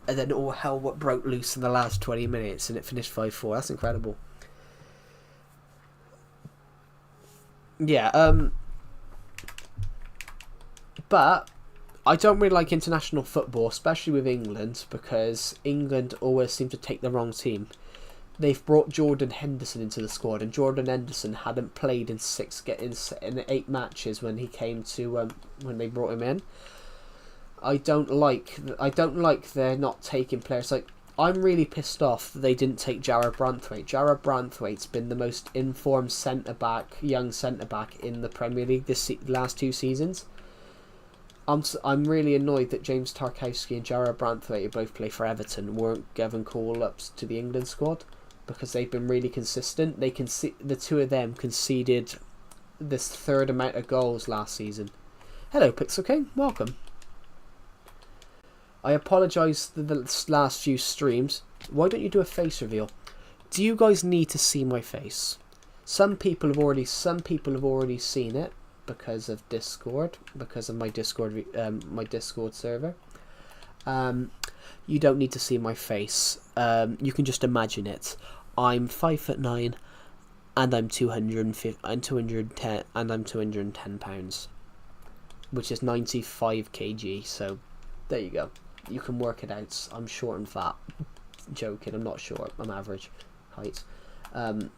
and then all hell what broke loose in the last 20 minutes, and it finished 5-4. That's incredible. Yeah, but I don't really like international football, especially with England, because England always seem to take the wrong team. They've brought Jordan Henderson into the squad, and Jordan Henderson hadn't played in 8 matches when he came to when they brought him in. I don't like they're not taking players. Like, I'm really pissed off that they didn't take Jarrad Branthwaite. Jarrad Branthwaite's been the most informed young centre back in the Premier League last 2 seasons. I'm really annoyed that James Tarkowski and Jarrod Branthwaite, who both play for Everton, weren't given call-ups to the England squad, because they've been really consistent. The two of them conceded this third amount of goals last season. Hello, Pixel King. Welcome. I apologise for the last few streams. Why don't you do a face reveal? Do you guys need to see my face? Some people have already seen it because of Discord, because of my Discord server. You don't need to see my face. You can just imagine it. I'm 5'9", and I'm 210 pounds, which is 95 kg. So there you go. You can work it out. I'm short and fat. Joking. I'm not short. I'm average height. Anyway,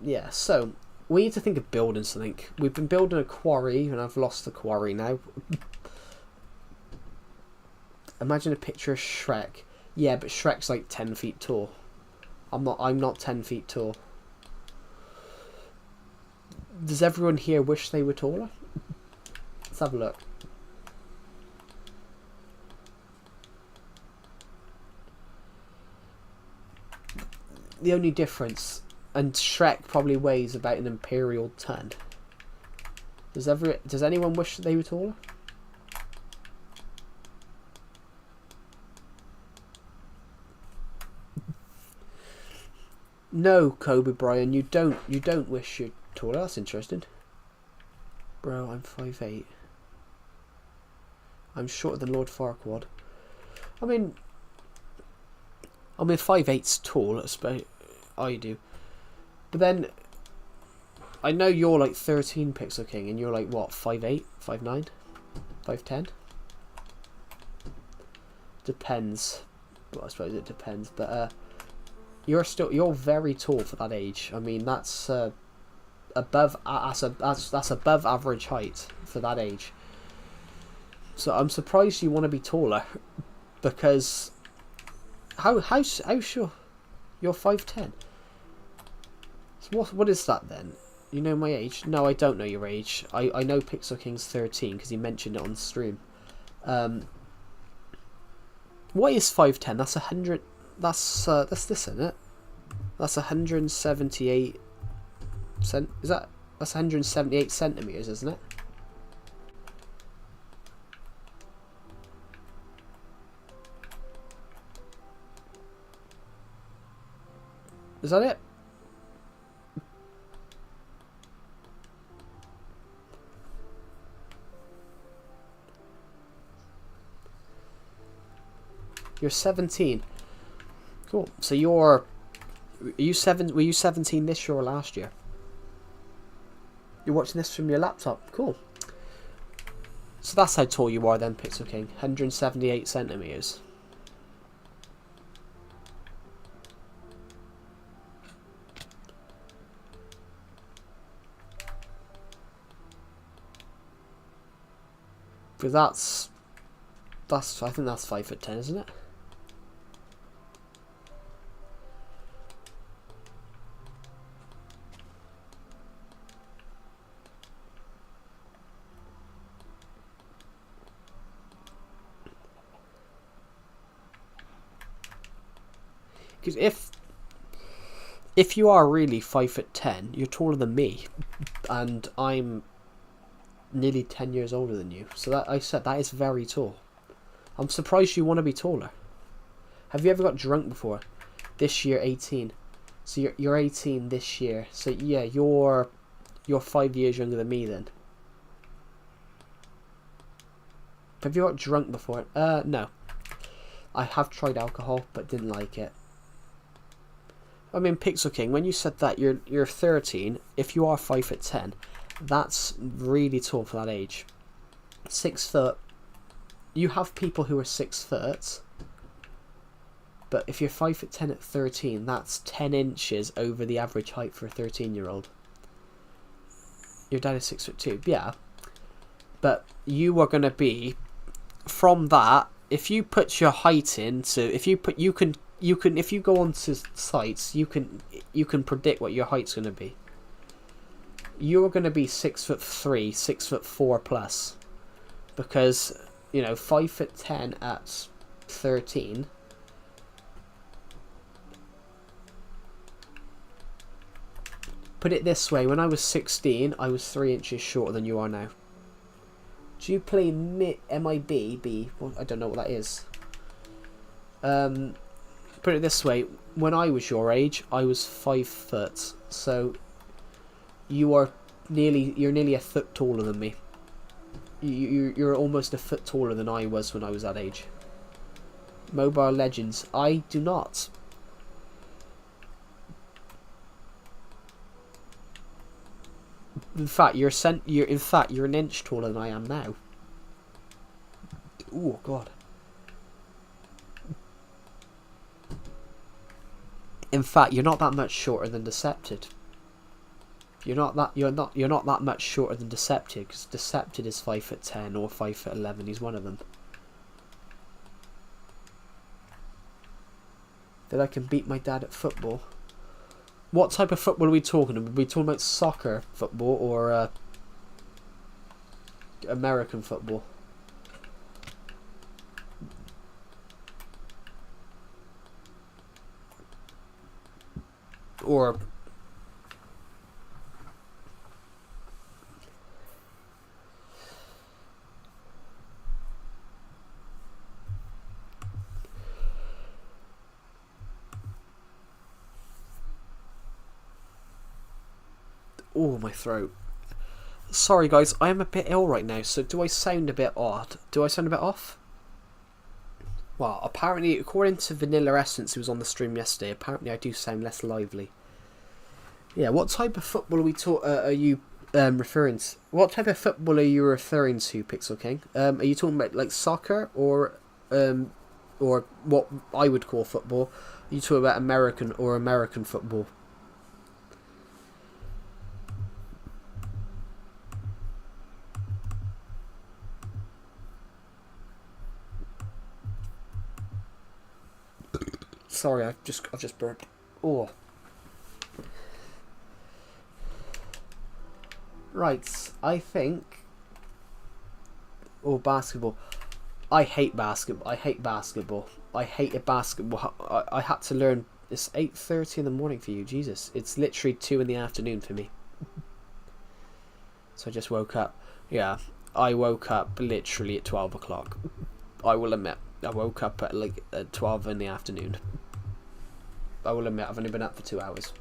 yeah. So we need to think of building something. We've been building a quarry, and I've lost the quarry now. Imagine a picture of Shrek. Yeah, but Shrek's like 10 feet tall. I'm not 10 feet tall. Does everyone here wish they were taller? Let's have a look. The only difference, and Shrek probably weighs about an imperial ton. Does anyone wish they were taller? No, Kobe Bryan, you don't wish you're taller. That's interesting. Bro, I'm 5'8". I'm shorter than Lord Farquaad. I mean 5'8's tall, I suppose. I do. But then I know you're like 13, Pixel King, and you're like what, 5'8", 5'9", 5'10"? Depends. Well, I suppose it depends, but you're very tall for that age. I mean, that's above average height for that age. So I'm surprised you want to be taller, because how sure you're 5'10"? So what is that then? You know my age? No, I don't know your age. I know Pixel King's 13 because he mentioned it on stream. What is 5'10"? That's 100. That's this, isn't it? That's 178 cent. That's 178 centimeters, isn't it? Is that it? You're 17. Cool. So were you 17 this year or last year? You're watching this from your laptop. Cool. So that's how tall you are then, Pixel King. 178 centimeters. Because I think that's 5'10", isn't it? Because if you are really 5'10", you're taller than me, and I'm nearly 10 years older than you. So that is very tall. I'm surprised you want to be taller. Have you ever got drunk before? This year, 18. So you're 18 this year. So yeah, you're 5 years younger than me then. Have you got drunk before? No. I have tried alcohol, but didn't like it. I mean, Pixel King, when you said that you're 13, if you are 5'10", that's really tall for that age. 6 foot. You have people who are 6 foot, but if you're 5'10" at 13, that's 10 inches over the average height for a 13-year-old. Your dad is 6'2", yeah. But you are going to be, from that, if you put your height in, so if you put, you can if you go onto sites, you can predict what your height's going to be. You're going to be 6'3", 6'4" plus. because, you know, 5'10" at 13. Put it this way, when I was 16, I was 3 inches shorter than you are now. Do you play MIB? Well, I don't know what that is. Put it this way, when I was your age, I was 5 foot. So you're nearly a foot taller than me. You're almost a foot taller than I was when I was that age. Mobile Legends, I do not. In fact, you're an inch taller than I am now. Oh God. In fact, you're not that much shorter than Decepted. You're not that much shorter than Decepted, because Decepted is 5'10" or 5'11". He's one of them. That I can beat my dad at football. What type of football are we talking about? Are we talking about soccer football or American football? Or oh, my throat. Sorry guys, I am a bit ill right now, so do I sound a bit odd? Do I sound a bit off? Well, apparently, according to Vanilla Essence, who was on the stream yesterday, apparently I do sound less lively. Yeah, what type of football are you referring to? What type of football are you referring to, Pixel King? Are you talking about like soccer or what I would call football? Are you talking about American football? Sorry, I've just burped. Oh. Right, I think. Oh, basketball. I hate basketball. I hated basketball. I had to learn. It's 8:30 in the morning for you. Jesus, it's literally 2 in the afternoon for me. So I just woke up. Yeah, I woke up literally at 12 o'clock. I will admit, I woke up at 12 in the afternoon. I will admit, I've only been up for 2 hours.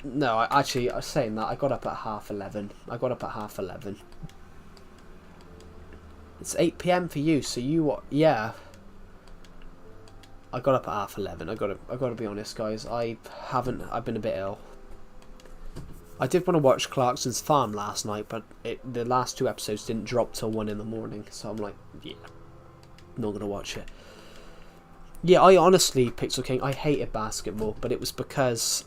No, I was saying that, I got up at 11:30. It's 8 PM for you, so yeah. I got up at 11:30. I gotta be honest, guys. I've been a bit ill. I did want to watch Clarkson's Farm last night, but the last 2 episodes didn't drop till 1 in the morning, so I'm like, yeah, not gonna watch it. Yeah, I honestly, Pixel King, I hated basketball, but it was because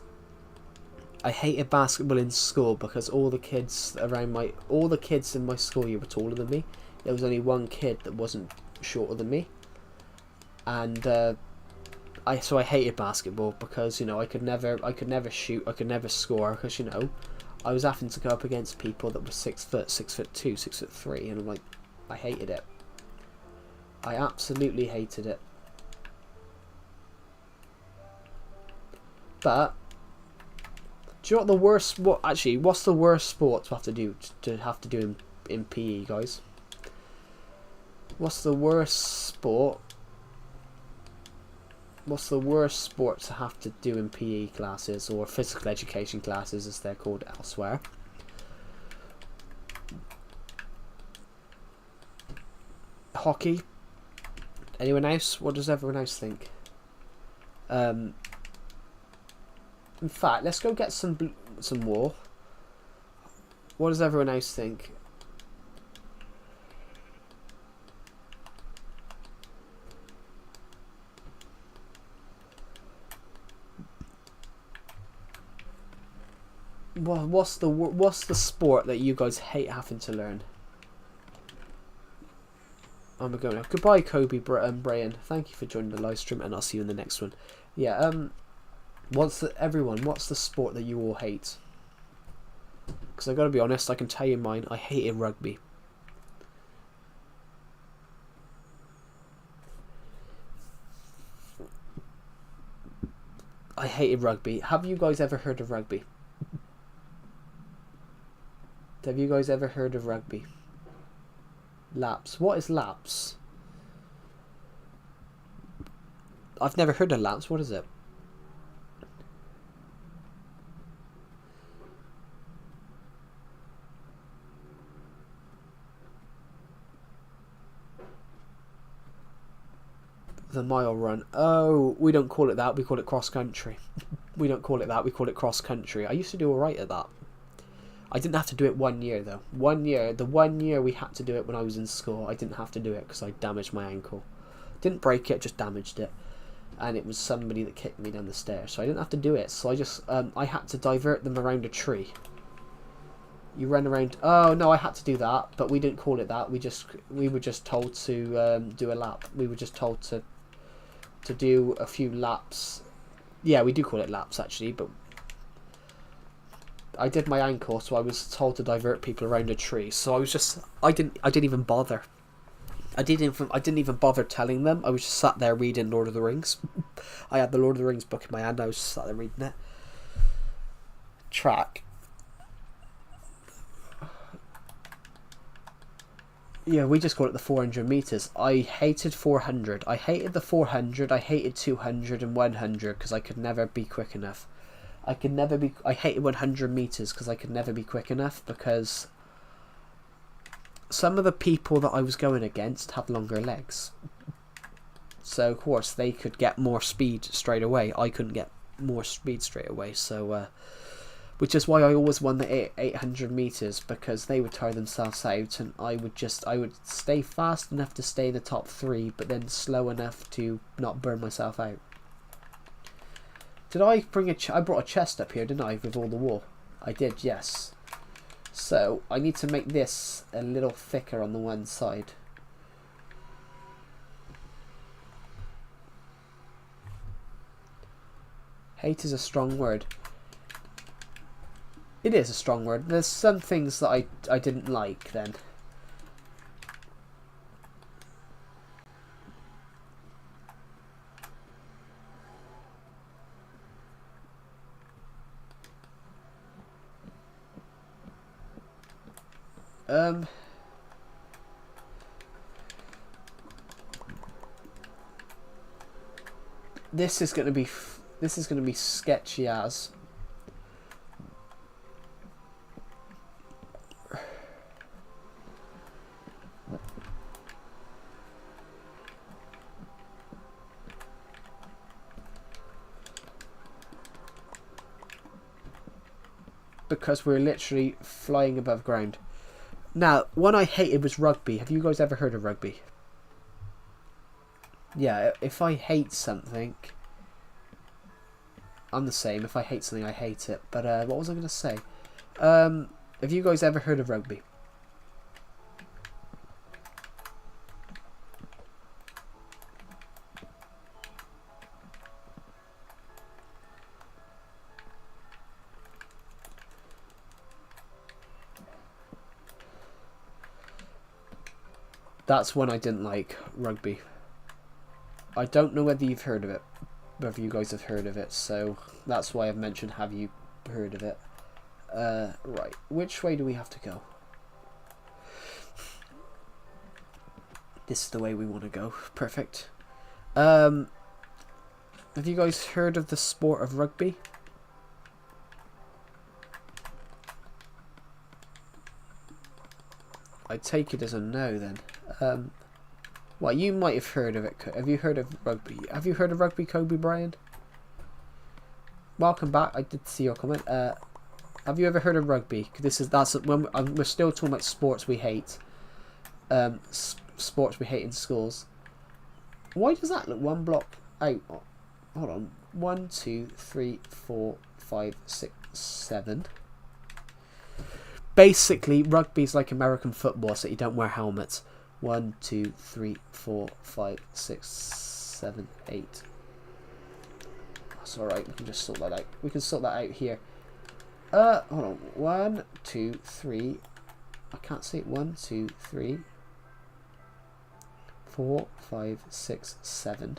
I hated basketball in school because all the kids in my school year were taller than me. There was only one kid that wasn't shorter than me, and I hated basketball because, you know, I could never shoot, I could never score, because, you know, I was having to go up against people that were 6 foot, 6'2", 6'3", and I'm like, I hated it. I absolutely hated it. But do you know what what's the worst sport to have to do in PE, guys? What's the worst sport to have to do in PE classes, or physical education classes as they're called elsewhere? Hockey? Anyone else? What does everyone else think? In fact, let's go get some more. What does everyone else think? What's the sport that you guys hate having to learn? I'm going now. Goodbye, Kobe Brian. Thank you for joining the live stream, and I'll see you in the next one. Yeah. What's the sport that you all hate? Because I gotta be honest, I can tell you mine. I hated rugby. I hated rugby. Have you guys ever heard of rugby? Have you guys ever heard of rugby? Laps. What is laps? I've never heard of laps. What is it? The mile run. Oh, we don't call it that. We call it cross country. We don't call it that. We call it cross country. I used to do alright at that. I didn't have to do it 1 year though. 1 year. The 1 year we had to do it when I was in school. I didn't have to do it because I damaged my ankle. Didn't break it, just damaged it. And it was somebody that kicked me down the stairs, so I didn't have to do it. So I just I had to divert them around a tree. You run around. Oh no, I had to do that, but we didn't call it that. We were just told to do a lap. We were just told to do a few laps. Yeah, we do call it laps actually, but I did my ankle, so I was told to divert people around a tree. So I didn't even bother. I didn't even bother telling them. I was just sat there reading Lord of the Rings. I had the Lord of the Rings book in my hand. I was just sat there reading it. Track. Yeah, we just call it the 400 meters. I hated 400. I hated the 400. I hated 200 and 100 because I could never be quick enough. I hated 100 meters because I could never be quick enough because some of the people that I was going against had longer legs. So, of course, they could get more speed straight away. I couldn't get more speed straight away. So, which is why I always won the 800 meters, because they would tire themselves out and I would stay fast enough to stay in the top 3, but then slow enough to not burn myself out. Did I bring I brought a chest up here, didn't I, with all the wool? I did, yes. So, I need to make this a little thicker on the one side. Hate is a strong word. It is a strong word. There's some things that I didn't like then. This is going to be sketchy as. Because we're literally flying above ground. Now, one I hated was rugby. Have you guys ever heard of rugby? Yeah, if I hate something, I'm the same. If I hate something, I hate it. But what was I going to say? Have you guys ever heard of rugby? That's one I didn't like, rugby. I don't know whether you've heard of it, whether you guys have heard of it, so that's why I've mentioned have you heard of it. Right, which way do we have to go? This is the way we want to go. Perfect. Have you guys heard of the sport of rugby? I take it as a no then. Well, you might have heard of it. Have you heard of rugby? Have you heard of rugby, Kobe Bryant? Welcome back. I did see your comment. Have you ever heard of rugby? That's when we're still talking about sports we hate. Sports we hate in schools. Why does that look one block out? Oh, hold on. 1, 2, 3, 4, 5, 6, 7. Basically, rugby's like American football, so you don't wear helmets. 1, 2, 3, 4, 5, 6, 7, 8. That's alright, we can just sort that out. We can sort that out here. Hold on. 1, 2, 3. I can't see it. 1, 2, 3, 4, 5, 6, 7.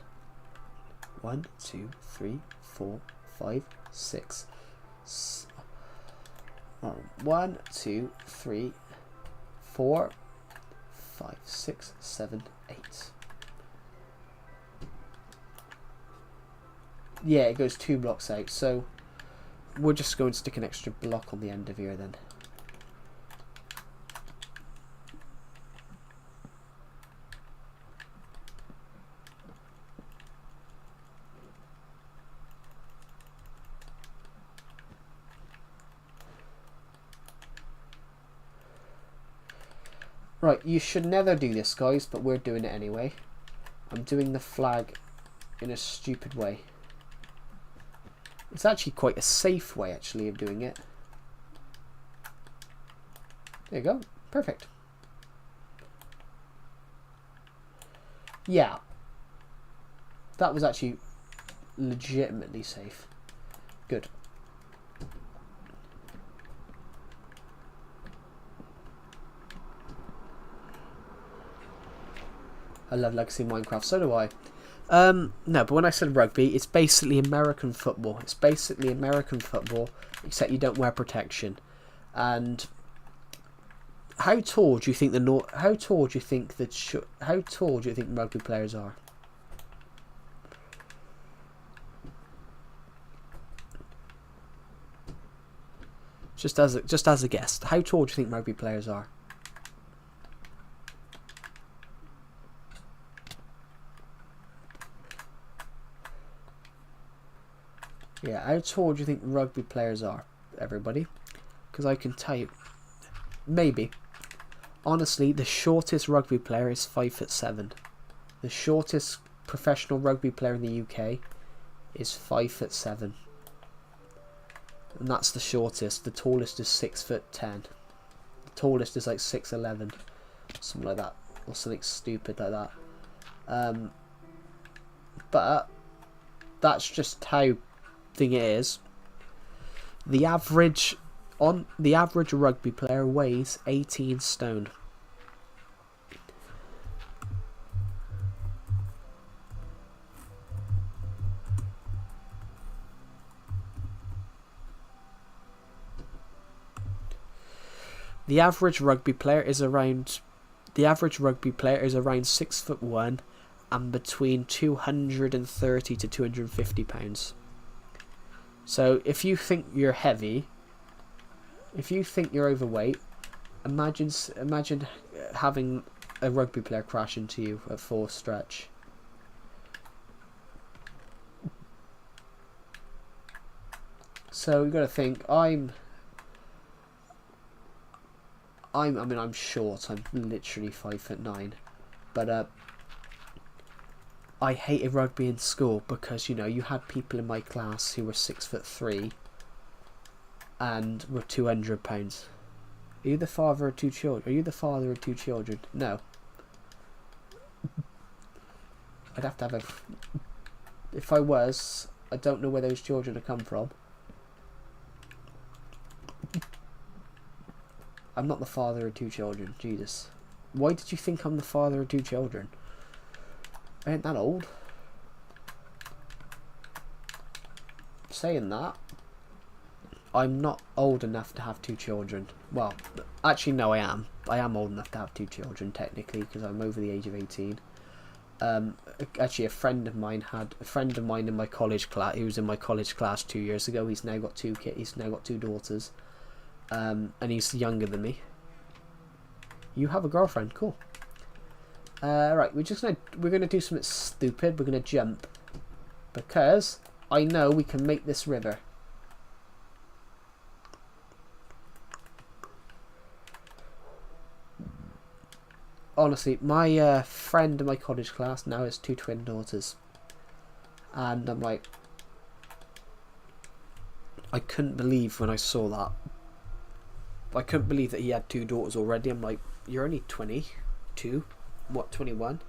1, 2, 3, 4, 5, 6. 1, 2, 3, 4, 5, 6, 7, 8. Yeah, it goes 2 blocks out, so we're just going to stick an extra block on the end of here then. Right, you should never do this, guys, but we're doing it anyway. I'm doing the flag in a stupid way. It's actually quite a safe way, actually, of doing it. There you go. Perfect. Yeah. That was actually legitimately safe. Good. I love Legacy Minecraft, so do I. No, but when I said rugby, it's basically American football. It's basically American football, except you don't wear protection. And how tall do you think how tall do you think rugby players are? Just as a guess, how tall do you think rugby players are? Yeah, how tall do you think rugby players are, everybody? Because I can tell you, maybe. Honestly, the shortest rugby player is 5'7". The shortest professional rugby player in the UK is 5'7". And that's the shortest. The tallest is 6'10". The tallest is like 6'11", something like that, or something stupid like that. But that's just how thing is. The average rugby player weighs 18 stone. The average rugby player is around 6'1" and between 230 to 250 pounds. So if you think you're heavy, if you think you're overweight, imagine having a rugby player crash into you at full stretch. So you got to think, I'm short. I'm literally 5'9", but I hated rugby in school because, you know, you had people in my class who were 6'3" and were 200 pounds. Are you the father of 2 children? Are you the father of 2 children? No. I'd have to have a... If I was, I don't know where those children have come from. I'm not the father of 2 children. Jesus. Why did you think I'm the father of 2 children? I ain't that old. Saying that, I'm not old enough to have 2 children. Well, actually no, I am. I am old enough to have 2 children technically because I'm over the age of 18. Actually, a friend of mine in my college class. He was in my college class 2 years ago. He's now got 2 kids. He's now got 2 daughters, and he's younger than me. You have a girlfriend? Cool. Right, we're gonna do something stupid. We're gonna jump because I know we can make this river. Honestly, my friend in my college class now has 2 twin daughters, and I'm like, I couldn't believe when I saw that. I couldn't believe that he had 2 daughters already. I'm like, you're only 22. What, 21?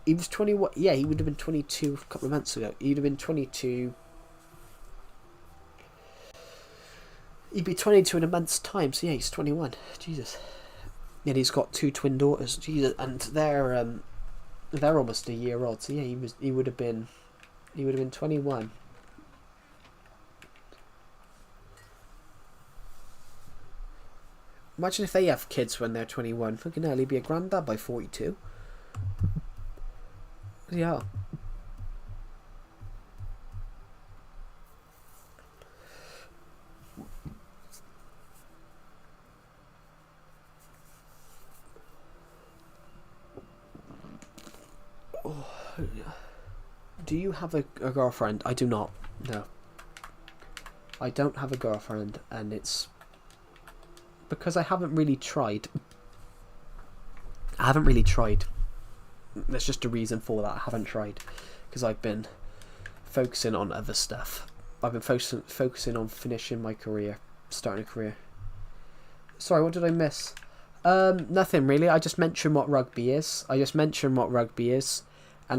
He was 21. Yeah, he would have been 22 a couple of months ago. He'd have been 22. He'd be 22 in a month's time, so yeah, he's 21. Jesus. And he's got 2 twin daughters. Jesus, and they're almost a year old. So yeah, he would have been 21. Imagine if they have kids when they're 21. Fucking hell, he'd be a granddad by 42. Yeah. Oh, do you have a girlfriend? I do not. No. I don't have a girlfriend, and it's because I haven't really tried. I haven't really tried. There's just a reason for that. I haven't tried because I've been focusing on other stuff. I've been focusing on finishing my career, starting a career. Sorry, what did I miss? Nothing really. I just mentioned what rugby is. And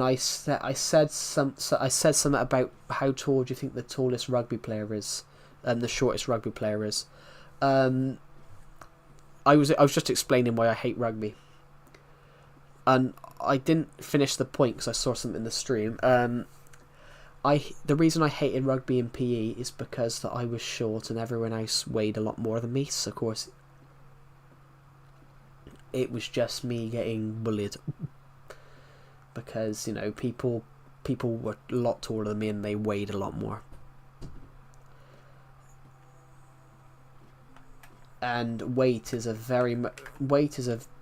I said something about how tall do you think the tallest rugby player is, and the shortest rugby player is. I was just explaining why I hate rugby, and I didn't finish the point because I saw something in the stream. The reason I hated rugby in PE is because that I was short and everyone else weighed a lot more than me. So of course, it was just me getting bullied. Because, you know, people were a lot taller than me and they weighed a lot more. And weight is a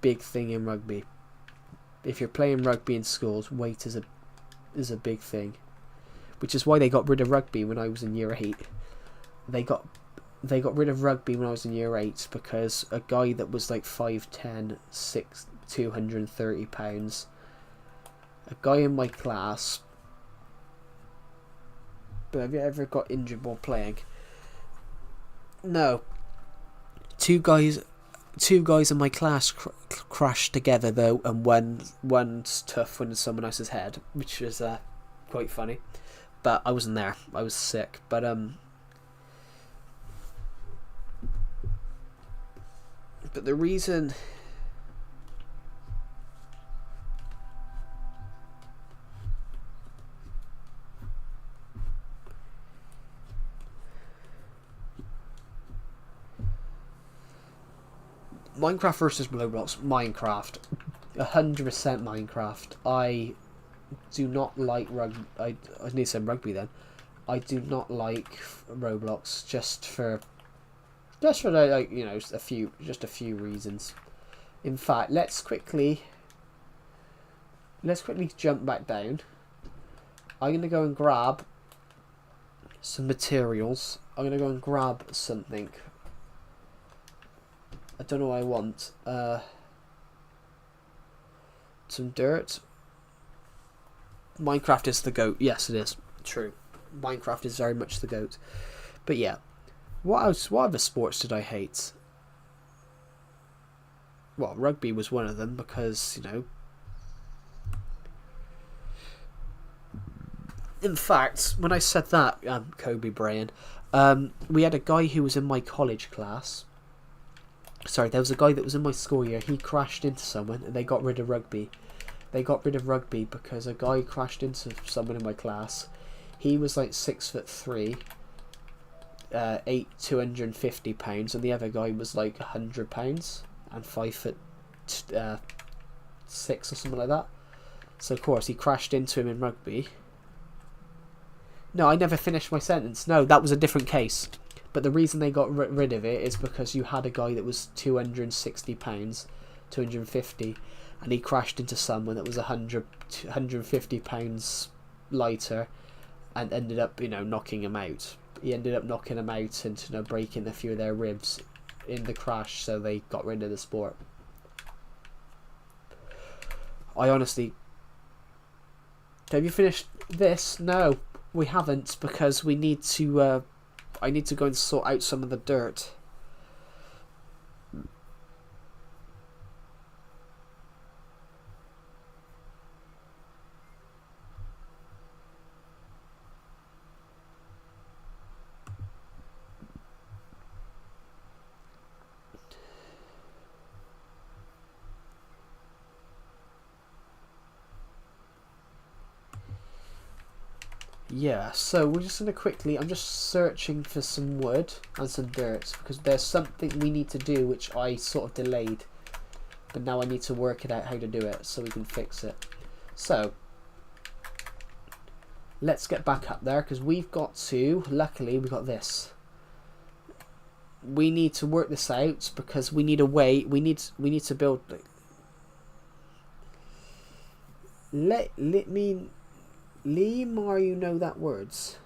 big thing in rugby. If you're playing rugby in schools, weight is a big thing. Which is why they got rid of rugby when I was in year 8. They got rid of rugby when I was in year 8 because a guy that was like 5'10", 230 pounds, a guy in my class. But have you ever got injured while playing? No. Two guys in my class crashed together though, and one's tough on someone else's head, which was quite funny. But I wasn't there. I was sick. But the reason. Minecraft versus Roblox. Minecraft. 100% Minecraft. I do not like rugby. I need to say rugby then. I do not like Roblox just for like, you know, a few reasons. In fact, let's quickly jump back down. I'm gonna go and grab some materials. I'm gonna go and grab something. I don't know what I want. Some dirt. Minecraft is the GOAT. Yes, it is. True. Minecraft is very much the GOAT. But yeah. What else? What other sports did I hate? Well, rugby was one of them because, you know. In fact, when I said that, Kobe Bryant, we had a guy who was in my college class. Sorry, there was a guy that was in my school year. He crashed into someone and they got rid of rugby. They got rid of rugby because a guy crashed into someone in my class. He was like 6'3", 250 pounds, and the other guy was like 100 pounds and 5'6" or something like that. So of course he crashed into him in rugby. No, I never finished my sentence. No, that was a different case. But the reason they got rid of it is because you had a guy that was 260 pounds, 250, and he crashed into someone that was 150 pounds lighter, and ended up, you know, knocking him out. He ended up knocking him out and, you know, breaking a few of their ribs in the crash, so they got rid of the sport. I honestly... Have you finished this? No, we haven't, because we need to... I need to go and sort out some of the dirt. Yeah, so we're just going to quickly, I'm just searching for some wood and some dirt because there's something we need to do which I sort of delayed, but now I need to work it out how to do it so we can fix it. So let's get back up there because we've got to, luckily we got this. We need to work this out because we need a way, we need to build, let me Lemar, you know that words.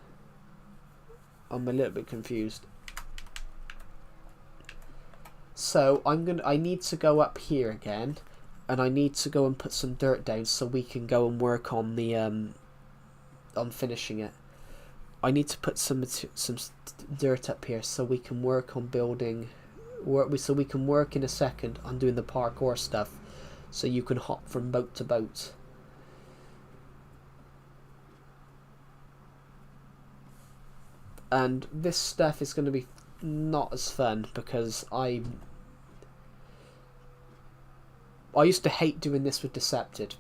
I'm a little bit confused. So I need to go up here again, and I need to go and put some dirt down so we can go and work on the on finishing it. I need to put some dirt up here so we can work on building. So we can work in a second on doing the parkour stuff, so you can hop from boat to boat. And this stuff is going to be not as fun because I used to hate doing this with Decepted.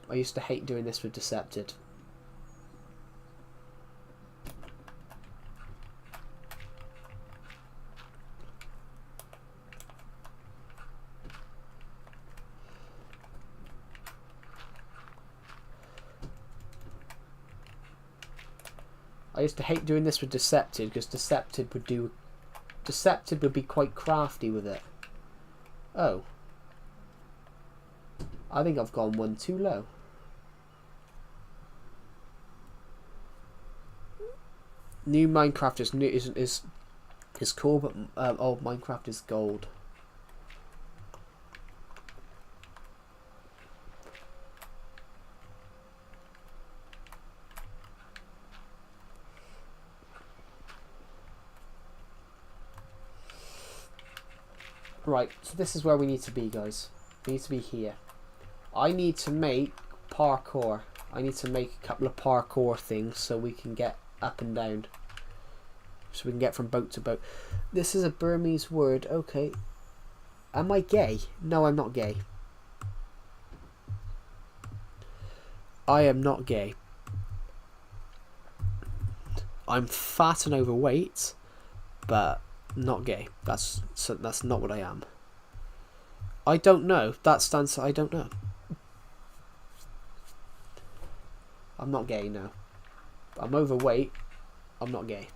Because Decepted would be quite crafty with it. Oh. I think I've gone one too low. New Minecraft is cool, but old Minecraft is gold. Right, so this is where we need to be, guys. We need to be here. I need to make parkour. I need to make a couple of parkour things so we can get up and down. So we can get from boat to boat. This is a Burmese word. Okay. Am I gay? No, I'm not gay. I am not gay. I'm fat and overweight, but not gay. That's not what I am. I don't know. That stands for I don't know. I'm not gay, no. I'm overweight. I'm not gay.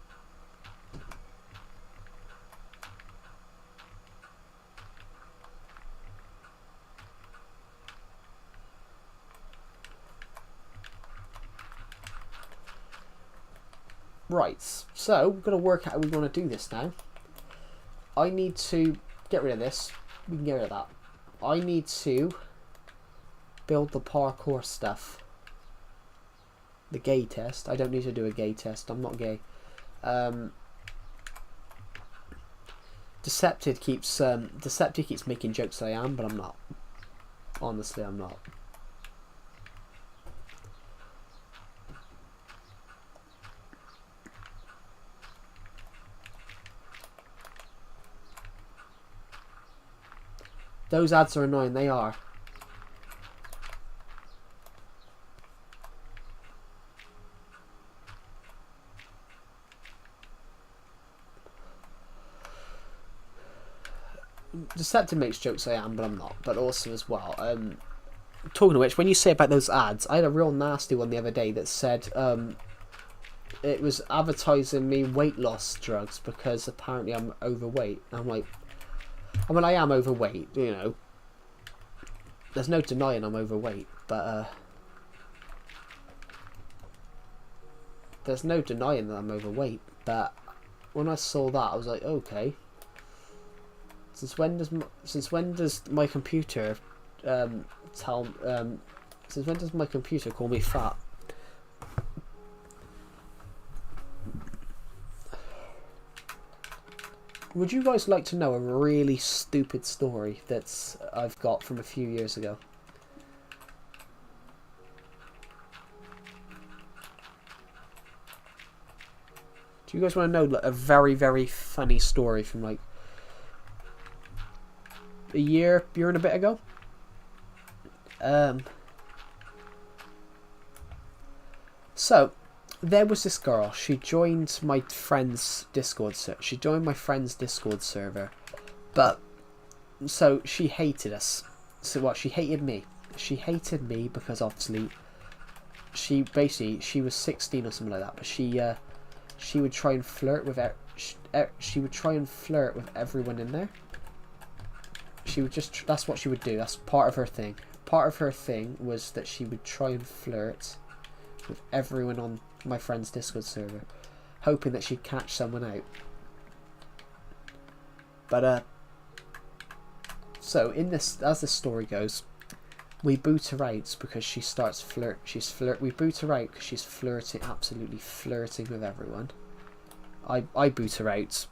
Right, so we're going to work out how we want to do this now. I need to get rid of this. We can get rid of that. I need to build the parkour stuff. The gay test. I don't need to do a gay test. I'm not gay. Decepted keeps making jokes that I am, but I'm not. Honestly, I'm not. Those ads are annoying, they are. Deceptive makes jokes I am, but I'm not. But also as well, talking of which, when you say about those ads, I had a real nasty one the other day that said it was advertising me weight loss drugs because apparently I'm overweight. I'm like, I mean, I am overweight, you know. There's no denying I'm overweight, but there's no denying that I'm overweight. But when I saw that, I was like, okay. Since when does my computer since when does my computer call me fat? Would you guys like to know a really stupid story that's I've got from a few years ago? Do you guys want to know like, a very, very funny story from like a year and a bit ago? So, there was this girl. She joined my friend's Discord server. She joined my friend's Discord server, but so she hated us. So what? She hated me. She hated me because obviously she was 16 or something like that. But she would try and flirt with she would try and flirt with everyone in there. She would just, that's what she would do. That's part of her thing. Part of her thing was that she would try and flirt with everyone on my friend's Discord server, hoping that she'd catch someone out. But so in this, as the story goes, we boot her out because she starts we boot her out because she's flirting, absolutely flirting with everyone. I boot her out.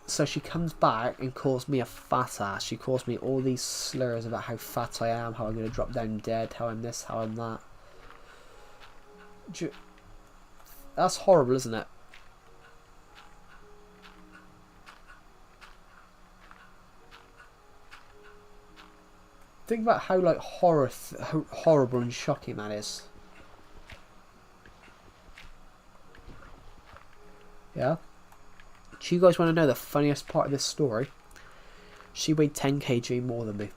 So she comes back and calls me a fat ass. She calls me all these slurs about how fat I am, how I'm going to drop down dead, how I'm this, how I'm that. That's horrible, isn't it? Think about how like how horrible and shocking that is. Yeah. Do you guys want to know the funniest part of this story? She weighed 10 kg more than me.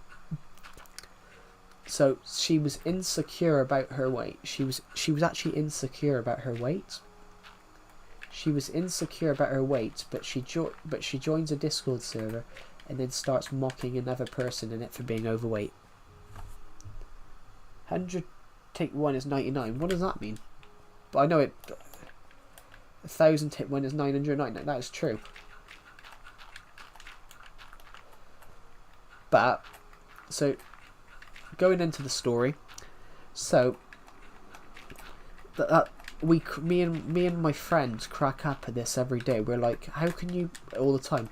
So she was insecure about her weight. She was actually insecure about her weight. She was insecure about her weight, but she joins a Discord server and then starts mocking another person in it for being overweight. 100 take 1 is 99. What does that mean? But I know it. 1,000 take 1 is 999. That is true. But so going into the story, so me and my friends crack up at this every day. We're like, how can you, all the time,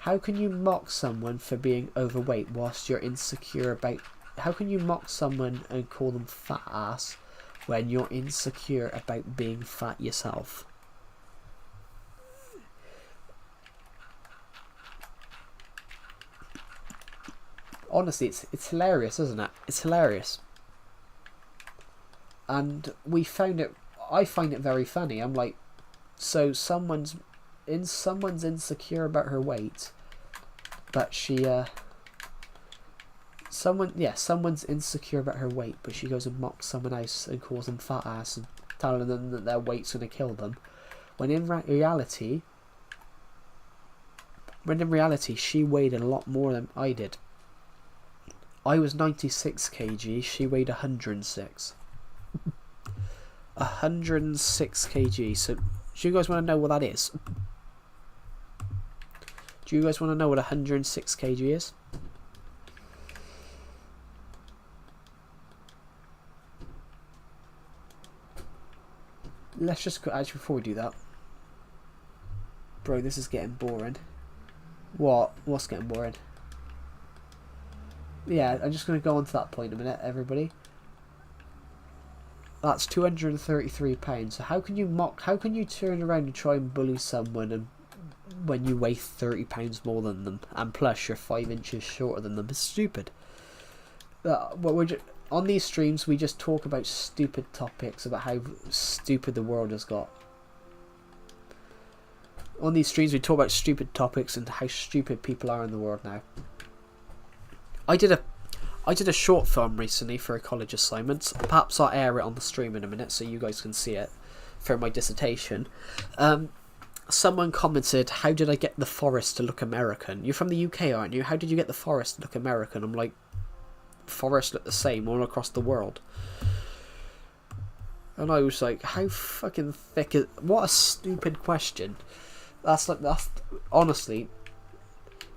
how can you mock someone for being overweight whilst you're insecure about, how can you mock someone and call them fat ass when you're insecure about being fat yourself? Honestly, it's hilarious, isn't it? It's hilarious. And I find it very funny. I'm like, so someone's insecure about her weight, but someone's insecure about her weight, but she goes and mocks someone else and calls them fat ass and telling them that their weight's going to kill them, when in reality she weighed a lot more than I did. I was 96 kg, she weighed 106. 106 kg. So, do you guys want to know what that is? Do you guys want to know what 106 kg is? Let's just go, actually, before we do that. Bro, this is getting boring. What's getting boring? Yeah, I'm just going to go on to that point in a minute, everybody. That's £233. So how can you turn around and try and bully someone and when you weigh £30 more than them, and plus you're 5 inches shorter than them? It's stupid. On these streams, we just talk about stupid topics, about how stupid the world has got. On these streams, we talk about stupid topics and how stupid people are in the world now. I did a short film recently for a college assignment. Perhaps I'll air it on the stream in a minute so you guys can see it for my dissertation. Someone commented, how did I get the forest to look American? You're from the UK, aren't you? How did you get the forest to look American? I'm like, forests look the same all across the world. And I was like, how fucking thick is... What a stupid question. That's honestly...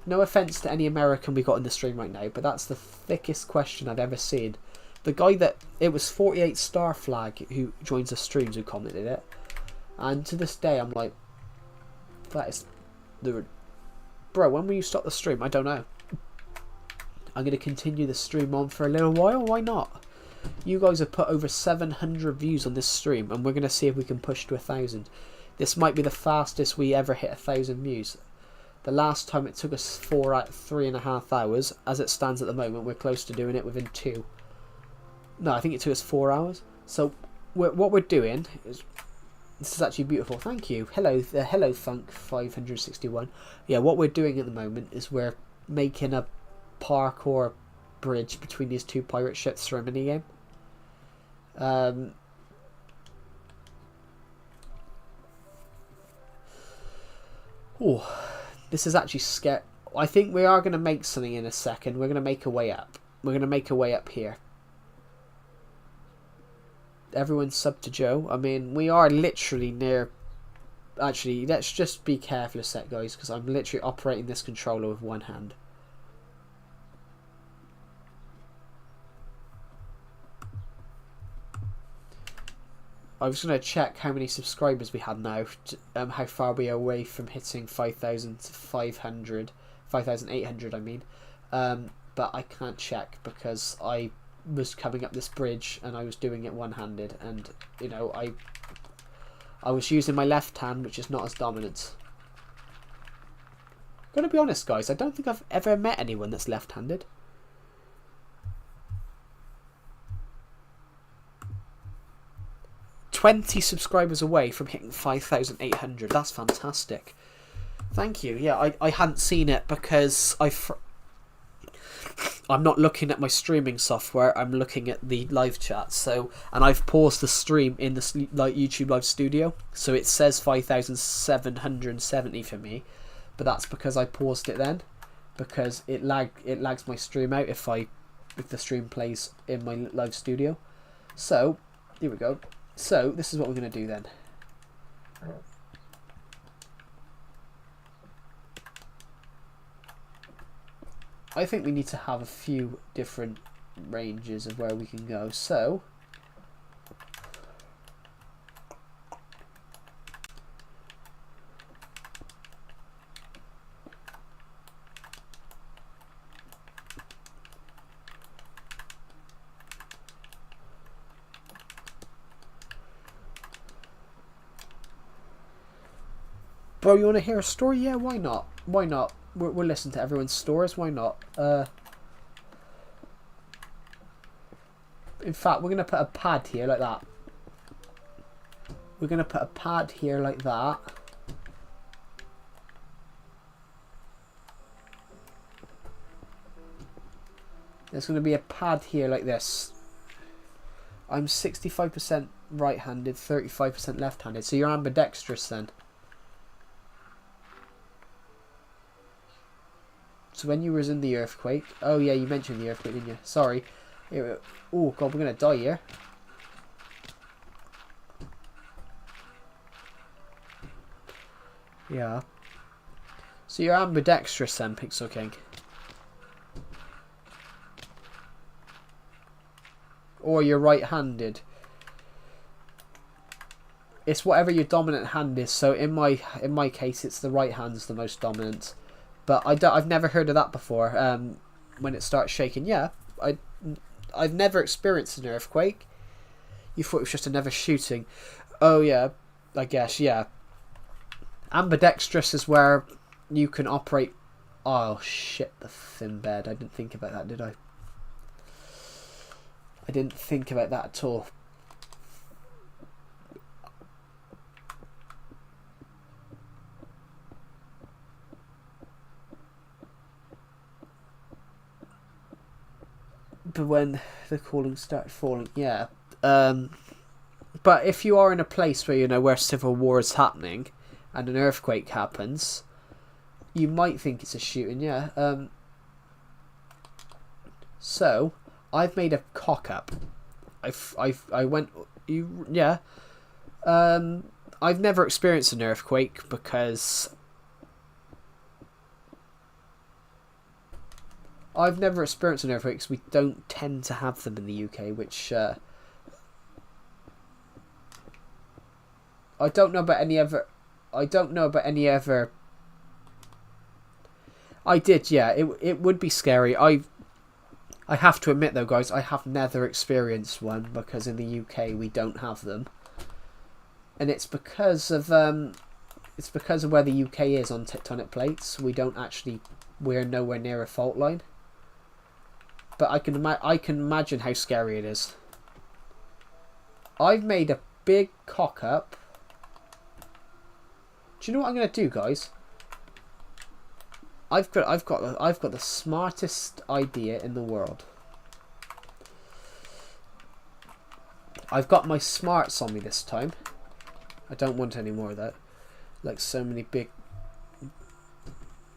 No offence to any American we got in the stream right now, but that's the thickest question I've ever seen. The guy that... It was 48 Star Flag who joins the streams who commented it. And to this day, I'm like... That is... Bro, when will you stop the stream? I don't know. I'm going to continue the stream on for a little while. Why not? You guys have put over 700 views on this stream, and we're going to see if we can push to 1,000. This might be the fastest we ever hit 1,000 views. The last time it took us 3.5 hours. As it stands at the moment, we're close to doing it within 2. No, I think it took us 4 hours. So what we're doing is, this is actually beautiful. Thank you. Hello, hello, Thunk 561. Yeah, what we're doing at the moment is we're making a parkour bridge between these two pirate ships for a minigame. Oh, this is actually scary. I think we are going to make something in a second. We're going to make a way up. We're going to make a way up here. Everyone sub to Joe. I mean, we are literally near... Actually, let's just be careful a sec, guys, because I'm literally operating this controller with one hand. I was going to check how many subscribers we had now, how far we are away from hitting 5,500, 5,800 I mean, but I can't check because I was coming up this bridge and I was doing it one-handed, and you know, I was using my left hand, which is not as dominant. Gotta be honest, guys, I don't think I've ever met anyone that's left-handed. $20 subscribers away from hitting 5,800. That's fantastic. Thank you. Yeah, I hadn't seen it because I'm not looking at my streaming software. I'm looking at the live chat. So, and I've paused the stream in the YouTube Live Studio. So it says 5,770 for me, but that's because I paused it then, because it lags my stream out if the stream plays in my live studio. So here we go. So this is what we're going to do then. I think we need to have a few different ranges of where we can go. So bro, you want to hear a story? Yeah, why not? Why not? We'll listen to everyone's stories. Why not? In fact, we're going to put a pad here like that. We're going to put a pad here like that. There's going to be a pad here like this. I'm 65% right-handed, 35% left-handed. So you're ambidextrous then. So when you was in the earthquake... Oh yeah, you mentioned the earthquake, didn't you? Sorry. Oh god, we're going to die here. Yeah. So you're ambidextrous then, Pixel King. Or you're right-handed. It's whatever your dominant hand is. So in my case, it's the right hand's the most dominant. But I've never heard of that before. When it starts shaking, yeah, I've never experienced an earthquake. You thought it was just another shooting. Oh yeah, I guess, yeah. Ambidextrous is where you can operate. Oh shit, the thin bed. I didn't think about that, did I? I didn't think about that at all. But when the cooling started falling, yeah. But if you are in a place where, you know, where civil war is happening and an earthquake happens, you might think it's a shooting, yeah. So I've made a cock up. I went, yeah. I've never experienced an earthquake because I've never experienced an earthquake because we don't tend to have them in the UK, which I don't know about any other. I don't know about any other. I did, yeah. It would be scary. I have to admit though, guys, I have never experienced one because in the UK we don't have them, and it's because of where the UK is on tectonic plates. We're nowhere near a fault line. But I can imagine how scary it is. I've made a big cock up. Do you know what I'm gonna do, guys? I've got the smartest idea in the world. I've got my smarts on me this time. I don't want any more of that. Like so many big.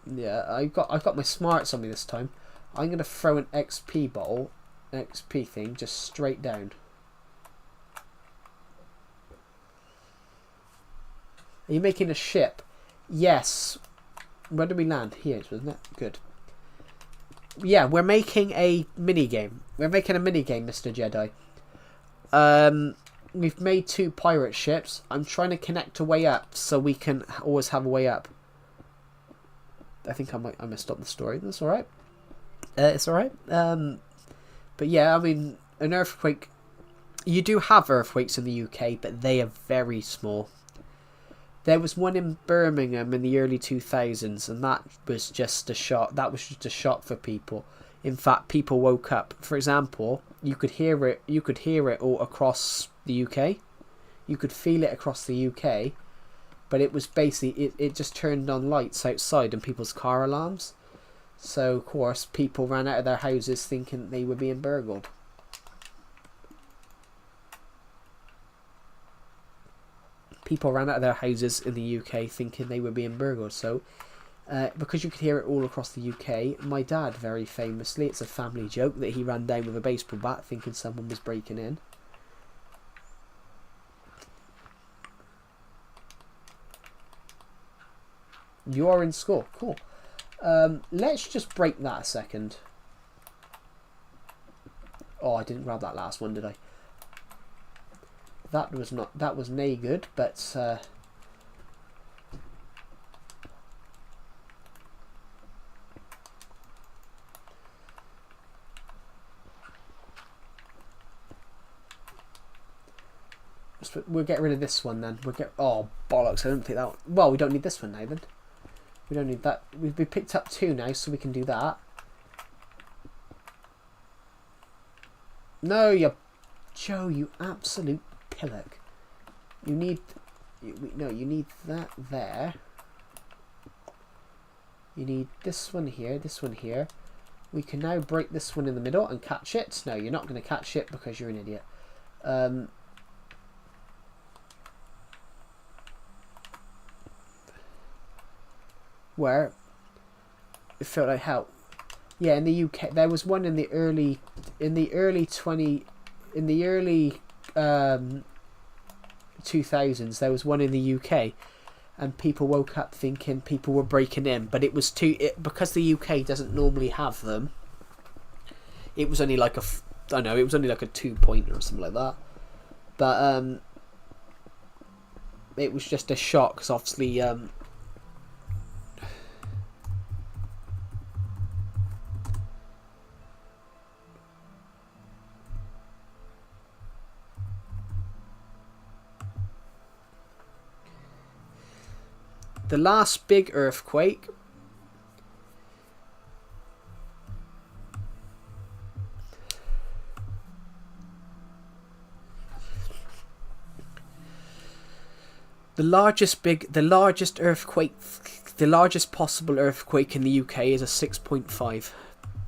Yeah, I've got my smarts on me this time. I'm gonna throw an XP bottle, XP thing, just straight down. Are you making a ship? Yes. Where do we land? Here, wasn't it? Good. Yeah, we're making a mini game. We're making a mini game, Mr. Jedi. We've made 2 pirate ships. I'm trying to connect a way up so we can always have a way up. I think I might stop the story. That's all right. It's all right. But yeah, I mean, an earthquake. You do have earthquakes in the UK, but they are very small. There was one in Birmingham in the early 2000s, and that was just a shock. That was just a shock for people. In fact, people woke up. For example, you could hear it. You could hear it all across the UK. You could feel it across the UK, but it was basically it just turned on lights outside and people's car alarms. So of course, people ran out of their houses thinking they were being burgled. People ran out of their houses in the UK thinking they were being burgled. So, because you could hear it all across the UK, my dad very famously, it's a family joke, that he ran down with a baseball bat thinking someone was breaking in. You are in school. Cool. Let's just break that a second. Oh, I didn't grab that last one, did I? That was nay good, but we'll get rid of this one then. Oh bollocks! I don't think that one. Well, we don't need this one now then. We don't need that. We picked up 2 now, so we can do that. No, you Joe, you absolute pillock. You need you need that there. You need this one here, this one here. We can now break this one in the middle and catch it. No, you're not going to catch it because you're an idiot. Where it felt like hell. Yeah, in the UK there was one in the early 2000s. There was one in the UK, and people woke up thinking people were breaking in, but it was because the UK doesn't normally have them. It was only like a 2-pointer or something like that, but it was just a shock because obviously the last big earthquake the largest possible earthquake in the UK is a 6.5.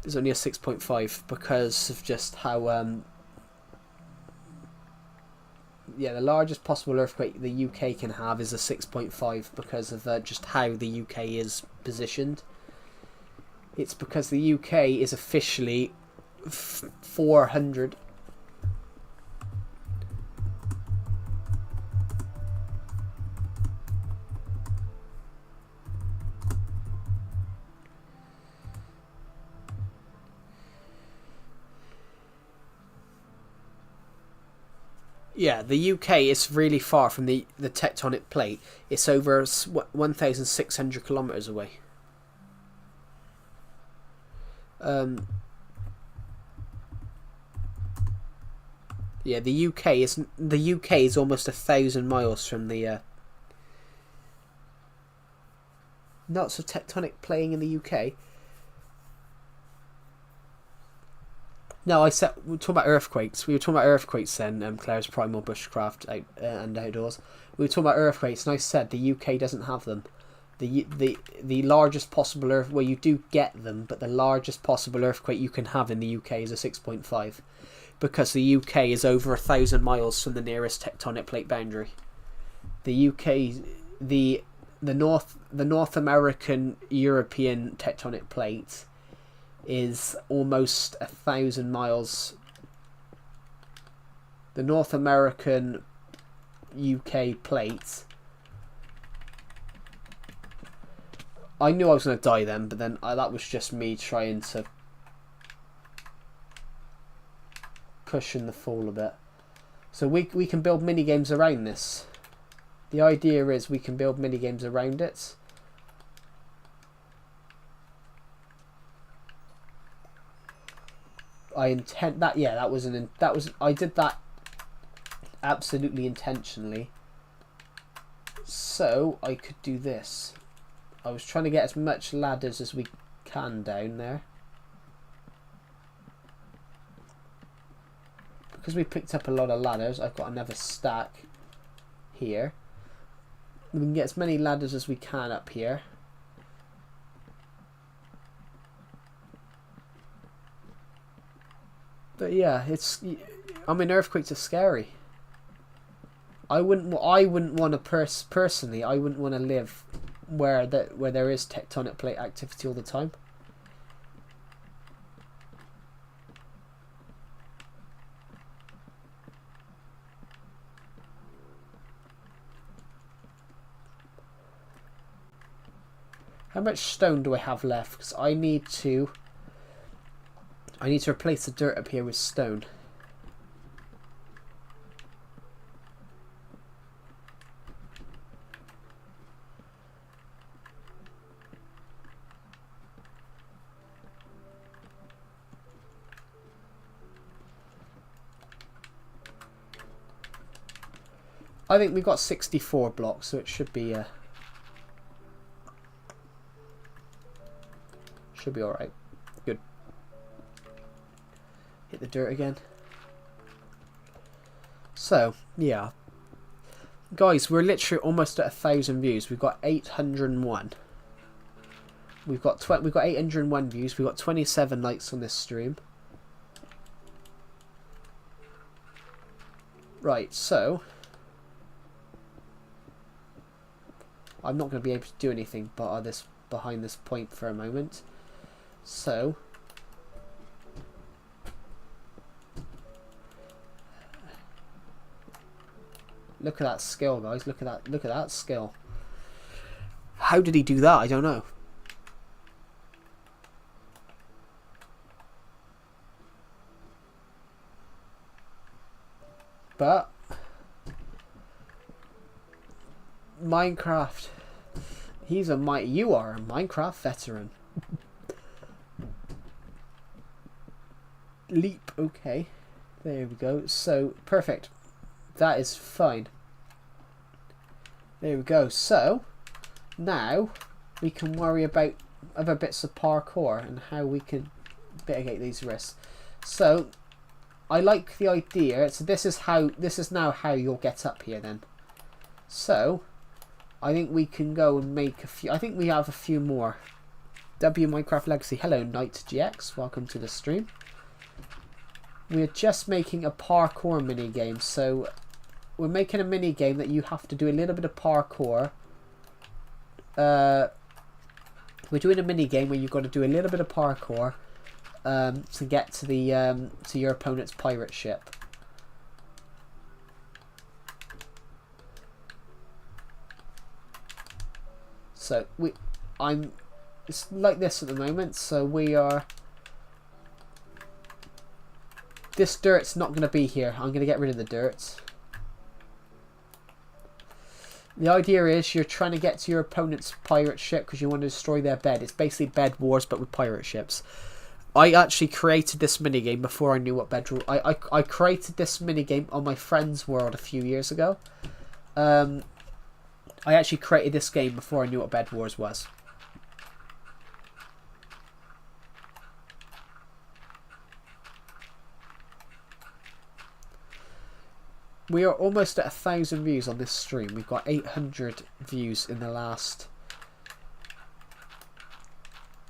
There's only a 6.5 because of just how yeah, the largest possible earthquake the UK can have is a 6.5 because of just how the UK is positioned. It's because the UK is officially 400. Yeah, the UK is really far from the tectonic plate. It's over 1,600 kilometers away. Yeah, the UK is almost 1,000 miles from the lots of tectonic playing in the UK. No, I said we were talking about earthquakes. We were talking about earthquakes then. Claire's Primal Bushcraft and outdoors. We were talking about earthquakes, and I said the UK doesn't have them. The largest possible well, you do get them, but the largest possible earthquake you can have in the UK is a 6.5, because the UK is over 1,000 miles from the nearest tectonic plate boundary. The UK, the North American European tectonic plate is almost 1,000 miles. The North American UK plate. I knew I was going to die then, but then that was just me trying to cushion the fall a bit. So we can build mini games around this. The idea is we can build mini games around it. I intend that. Yeah, that was I did that absolutely intentionally, so I could do this. I was trying to get as much ladders as we can down there, because we picked up a lot of ladders. I've got another stack here. We can get as many ladders as we can up here. But yeah, earthquakes are scary. I wouldn't want to personally. I wouldn't want to live where there is tectonic plate activity all the time. How much stone do I have left? Because I need to replace the dirt up here with stone. I think we've got 64 blocks, so it should be alright. Good. Hit the dirt again. So, yeah. Guys, we're literally almost at 1,000 views. We've got 801. We've got 801 views. We've got 27 likes on this stream. Right, so I'm not going to be able to do anything behind this point for a moment. So look at that skill, guys. Look at that skill. How did he do that? I don't know. But Minecraft, you are a Minecraft veteran. Leap, okay. There we go. So, perfect. That is fine. There we go. So, now we can worry about other bits of parkour and how we can mitigate these risks. So, I like the idea. So this is now how you'll get up here then. So, I think we can go and make a few. I think we have a few more. W Minecraft Legacy. Hello, Knight GX. Welcome to the stream. We're just making a parkour mini game. So we're making a mini game that you have to do a little bit of parkour. We're doing a mini game where you've got to do a little bit of parkour to get to the to your opponent's pirate ship. So it's like this at the moment. So we are. This dirt's not going to be here. I'm going to get rid of the dirt. The idea is you're trying to get to your opponent's pirate ship because you want to destroy their bed. It's basically bed wars but with pirate ships. I actually created this minigame before I knew what Bedrock. I created this minigame on my friend's world a few years ago. I actually created this game before I knew what Bed Wars was. We are almost at 1,000 views on this stream. We've got 800 views in the last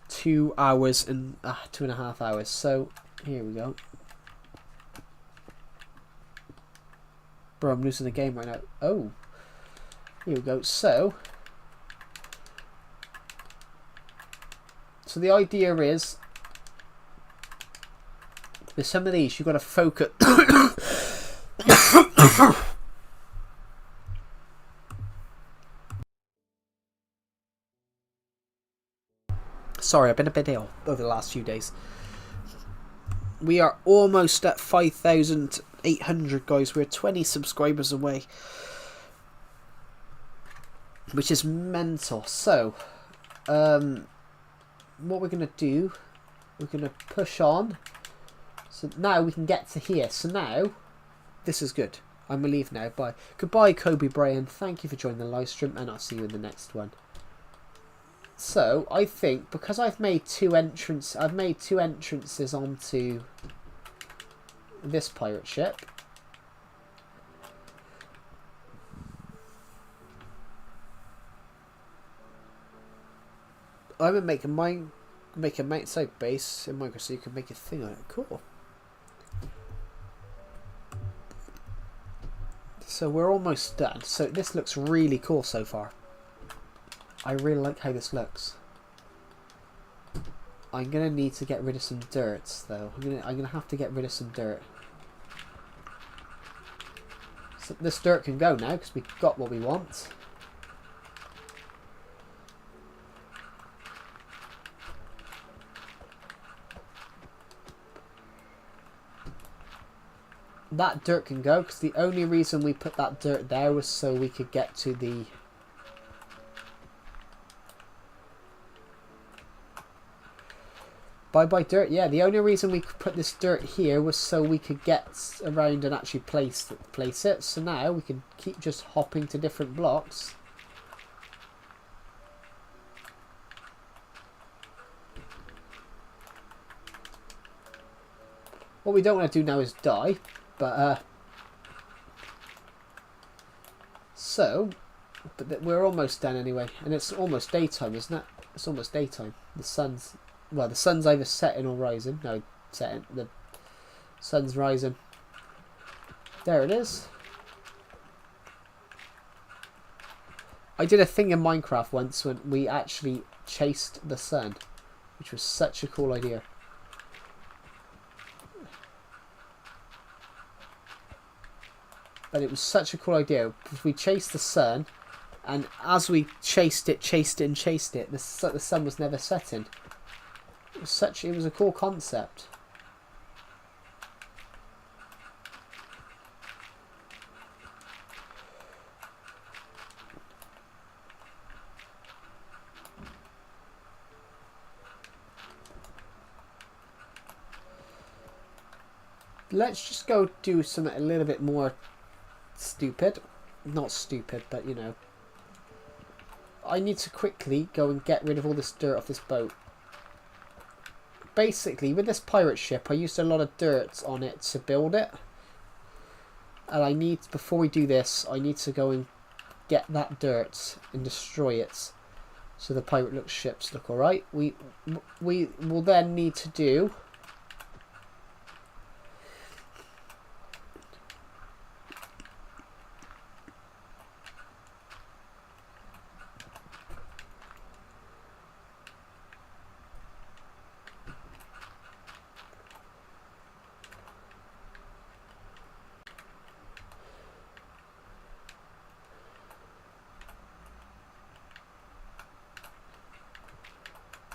2 hours and 2.5 hours. So here we go. Bro, I'm losing the game right now. Oh, here we go. So the idea is, with some of these, you've got to focus. Sorry, I've been a bit ill over the last few days. We are almost at 5,800, guys. We're 20 subscribers away, which is mental. So, what we're going to do, we're going to push on. So now we can get to here. So now, this is good. I'm going to leave now. Bye. Goodbye, Kobe Brian. Thank you for joining the live stream, and I'll see you in the next one. So, I think, because I've made two entrances onto this pirate ship. I'm going to make a outside base in Minecraft so you can make a thing on it. Cool. So we're almost done. So this looks really cool so far. I really like how this looks. I'm gonna need to get rid of some dirt though. I'm gonna have to get rid of some dirt. So this dirt can go now because we got what we want. That dirt can go because the only reason we put that dirt there was so we could get to the bye dirt. Yeah, the only reason we could put this dirt here was so we could get around and actually place it. So now we can keep just hopping to different blocks. What we don't want to do now is die, but we're almost done anyway, and it's almost daytime, isn't it? It's almost daytime. The sun's either setting or rising. No, setting. The sun's rising. There it is. I did a thing in Minecraft once when we actually chased the sun, which was such a cool idea. But it was such a cool idea because we chased the sun, and as we chased it, the sun was never setting. It was a cool concept. Let's just go do something a little bit more stupid. Not stupid, but you know. I need to quickly go and get rid of all this dirt off this boat. Basically, with this pirate ship, I used a lot of dirt on it to build it. And before we do this, I need to go and get that dirt and destroy it. So the pirate ships look alright. We will then need to do...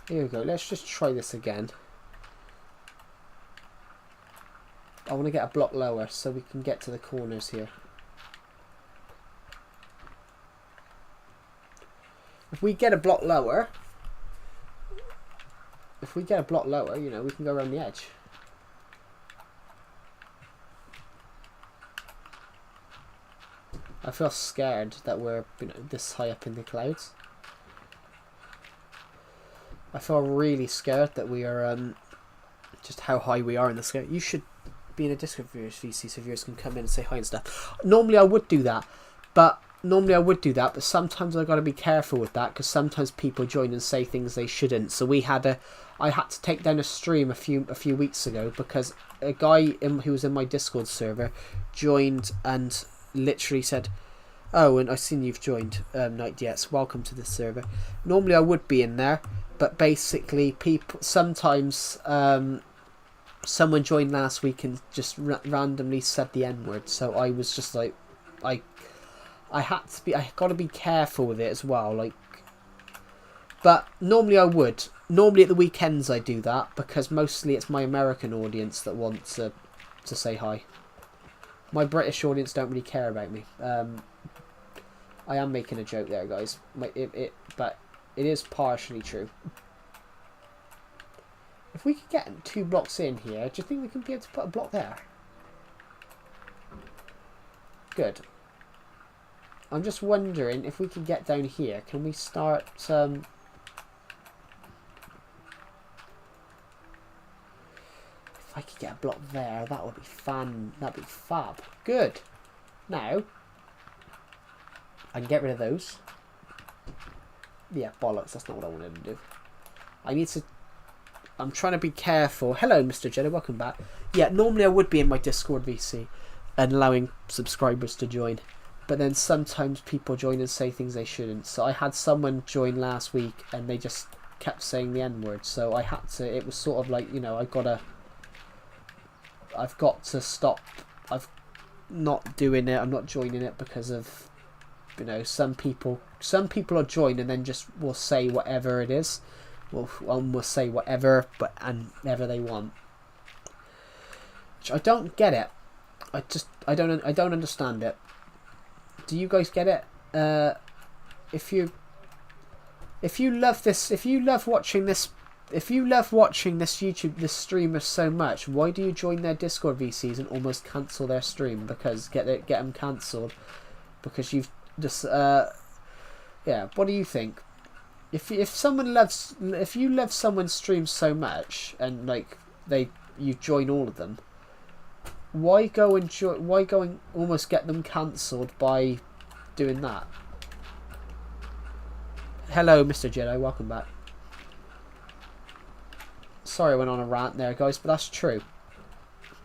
Here we go, let's just try this again. I want to get a block lower so we can get to the corners here. If we get a block lower, you know, we can go around the edge. I feel scared that we're, you know, this high up in the clouds. I feel really scared that we are, just how high we are in the sky. You should be in a Discord VC so viewers can come in and say hi and stuff. Normally I would do that, but sometimes I got to be careful with that because sometimes people join and say things they shouldn't. So I had to take down a stream a few weeks ago because a guy who was in my Discord server joined and literally said, "Oh, and I've seen you've joined, Night Jets. Welcome to the server." Normally I would be in there, but basically people sometimes someone joined last week and just randomly said the N-word. So I was just like, I got to be careful with it as well. Like, but normally I would. Normally at the weekends I do that because mostly it's my American audience that wants to say hi. My British audience don't really care about me. I am making a joke there, guys. But it is partially true. If we could get 2 blocks in here, do you think we can be able to put a block there? Good. I'm just wondering if we can get down here. Can we start... if I could get a block there, that would be fun. That'd be fab. Good. Now, I can get rid of those. Yeah, bollocks. That's not what I wanted to do. I'm trying to be careful. Hello, Mr. Jedi. Welcome back. Yeah, normally I would be in my Discord VC and allowing subscribers to join. But then sometimes people join and say things they shouldn't. So I had someone join last week and they just kept saying the N-word. So I had to... It was sort of like, you know, I've got to stop. I'm not doing it. I'm not joining it because of, you know, some people will join and then just will say whatever it is. Will say whatever and whatever they want. Which I don't get it. I don't understand it. Do you guys get it? If you love watching this YouTube, this streamer so much, why do you join their Discord VCs and almost cancel their stream? Because get them cancelled because you've just yeah. What do you think? If you love someone's stream so much and like you join all of them, why go and almost get them cancelled by doing that? Hello, Mr. Jedi. Welcome back. Sorry I went on a rant there, guys, but that's true.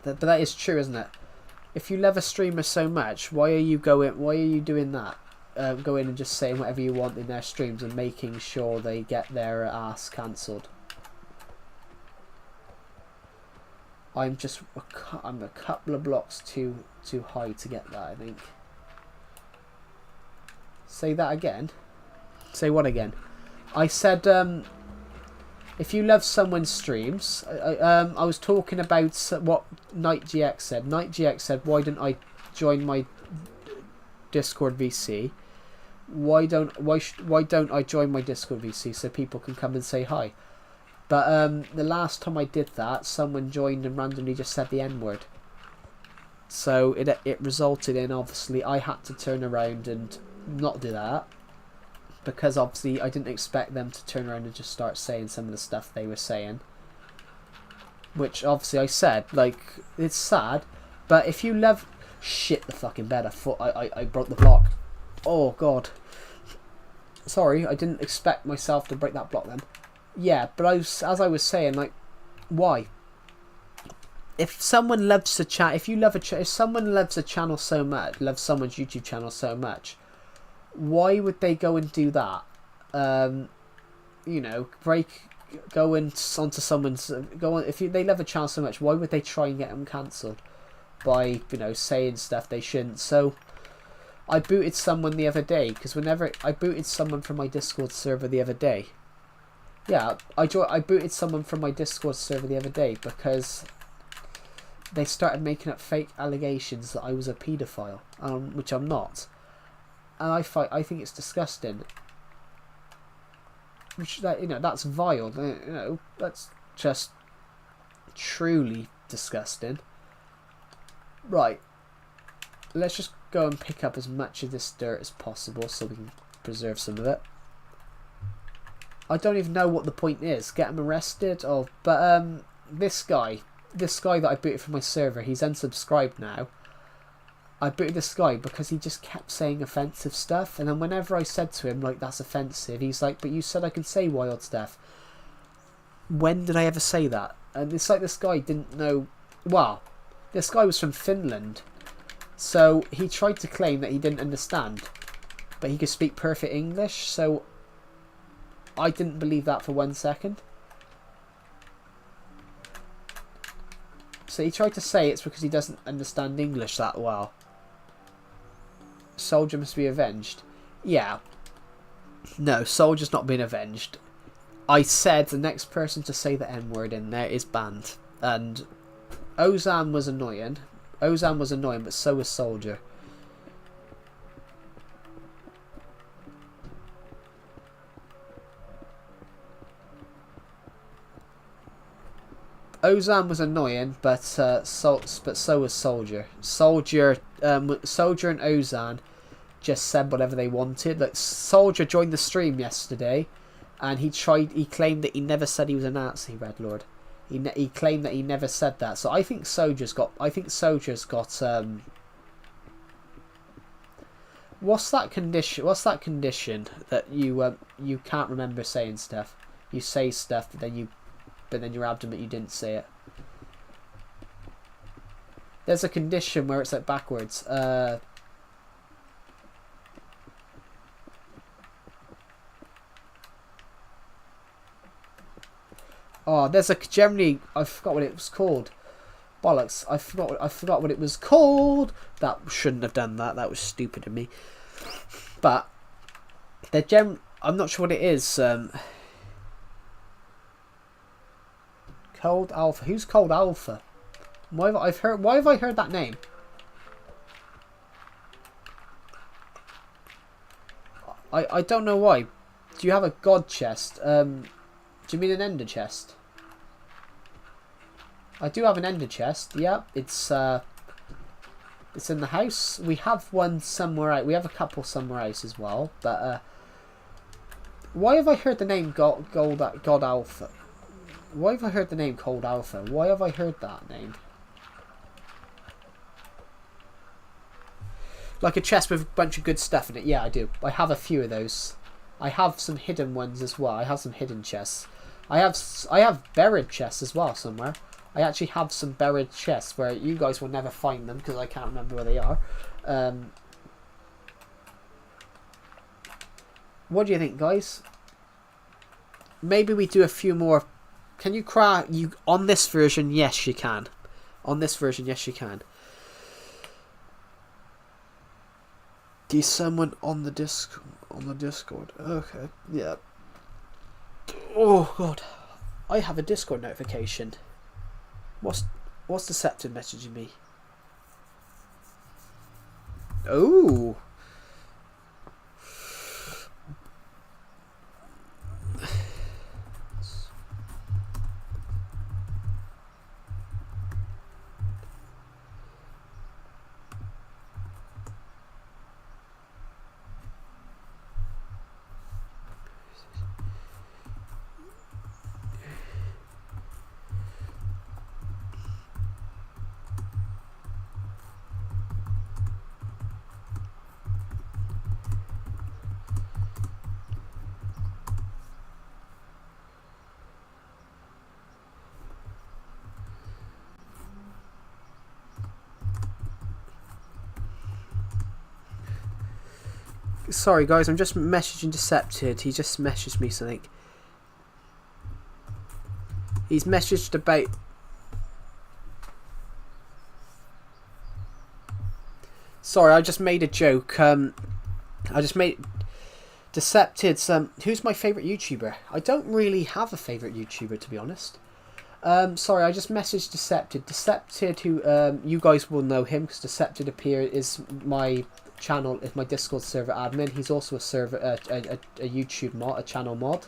But that is true, isn't it? If you love a streamer so much, why are you doing that? Go in and just saying whatever you want in their streams and making sure they get their ass cancelled. I'm a couple of blocks too high to get that, I think. Say that again. Say what again? I said if you love someone's streams, I was talking about what Night GX said. Night GX said, why don't I join my Discord VC? Why don't I join my Discord VC so people can come and say hi? But the last time I did that, someone joined and randomly just said the N-word. So it resulted in, obviously, I had to turn around and not do that. Because obviously I didn't expect them to turn around and just start saying some of the stuff they were saying. Which obviously I said, like, it's sad. But if you love... Shit the fucking bed, I broke the block. Oh god. Sorry, I didn't expect myself to break that block then. Yeah, but as I was saying, like, why? If someone loves a chat, if someone loves a channel so much, loves someone's YouTube channel so much, why would they go and do that? You know, go onto someone's, if they love a channel so much, why would they try and get them cancelled by, you know, saying stuff they shouldn't? So I booted someone the other day because I booted someone from my Discord server the other day. Yeah, I booted someone from my Discord server the other day because they started making up fake allegations that I was a paedophile, which I'm not. And I think it's disgusting. Which, you know, that's vile. You know, that's just truly disgusting. Right. Let's just go and pick up as much of this dirt as possible so we can preserve some of it. I don't even know what the point is. Get him arrested? But this guy, this guy that I booted from my server, he's unsubscribed now. I booted this guy because he just kept saying offensive stuff, and then whenever I said to him, like, that's offensive, he's like, but you said I can say wild stuff. When did I ever say that? And it's like this guy didn't know... Well, this guy was from Finland, so he tried to claim that he didn't understand, but he could speak perfect English, so I didn't believe that for 1 second. So he tried to say it's because he doesn't understand English that well. Soldier must be avenged. Yeah. No, Soldier's not been avenged. I said the next person to say the N-word in there is banned. And Ozan was annoying. Ozan was annoying, but so was Soldier. Ozan was annoying, but so was Soldier. Soldier and Ozan just said whatever they wanted. Like, Soldier joined the stream yesterday, and he claimed that he never said he was a Nazi, Red Lord. He claimed that he never said that. So I think Soldier's got. What's that condition? What's that condition that you can't remember saying stuff? You say stuff, but then you're adamant you didn't say it. There's a condition where it's like backwards. Oh, there's a generally, I forgot what it was called. Bollocks! I forgot what it was called. That shouldn't have done that. That was stupid of me. But I'm not sure what it is. Cold Alpha. Who's Cold Alpha? Why have I heard that name? I don't know why. Do you have a god chest? Do you mean an ender chest? I do have an ender chest. Yeah, it's in the house. We have one somewhere out. We have a couple somewhere else as well. But why have I heard the name God Alpha? Why have I heard the name Cold Alpha? Why have I heard that name? Like a chest with a bunch of good stuff in it. Yeah, I do. I have a few of those. I have some hidden ones as well. I have some hidden chests. I have buried chests as well somewhere. I actually have some buried chests where you guys will never find them because I can't remember where they are. What do you think, guys? Maybe we do a few more. Can you cry? On this version, yes, you can. On this version, yes, you can. Is someone on the Discord? Okay, yeah. Oh God, I have a Discord notification. What's Deceptive messaging me? Oh. Sorry guys, I'm just messaging Decepted. He just messaged me something. He's messaged about... Sorry, I just made a joke. I just made... Decepted. Who's my favourite YouTuber? I don't really have a favourite YouTuber, to be honest. Sorry, I just messaged Decepted. Decepted, who you guys will know him because Decepted is my channel, is my Discord server admin. He's also a server, a YouTube mod, a channel mod.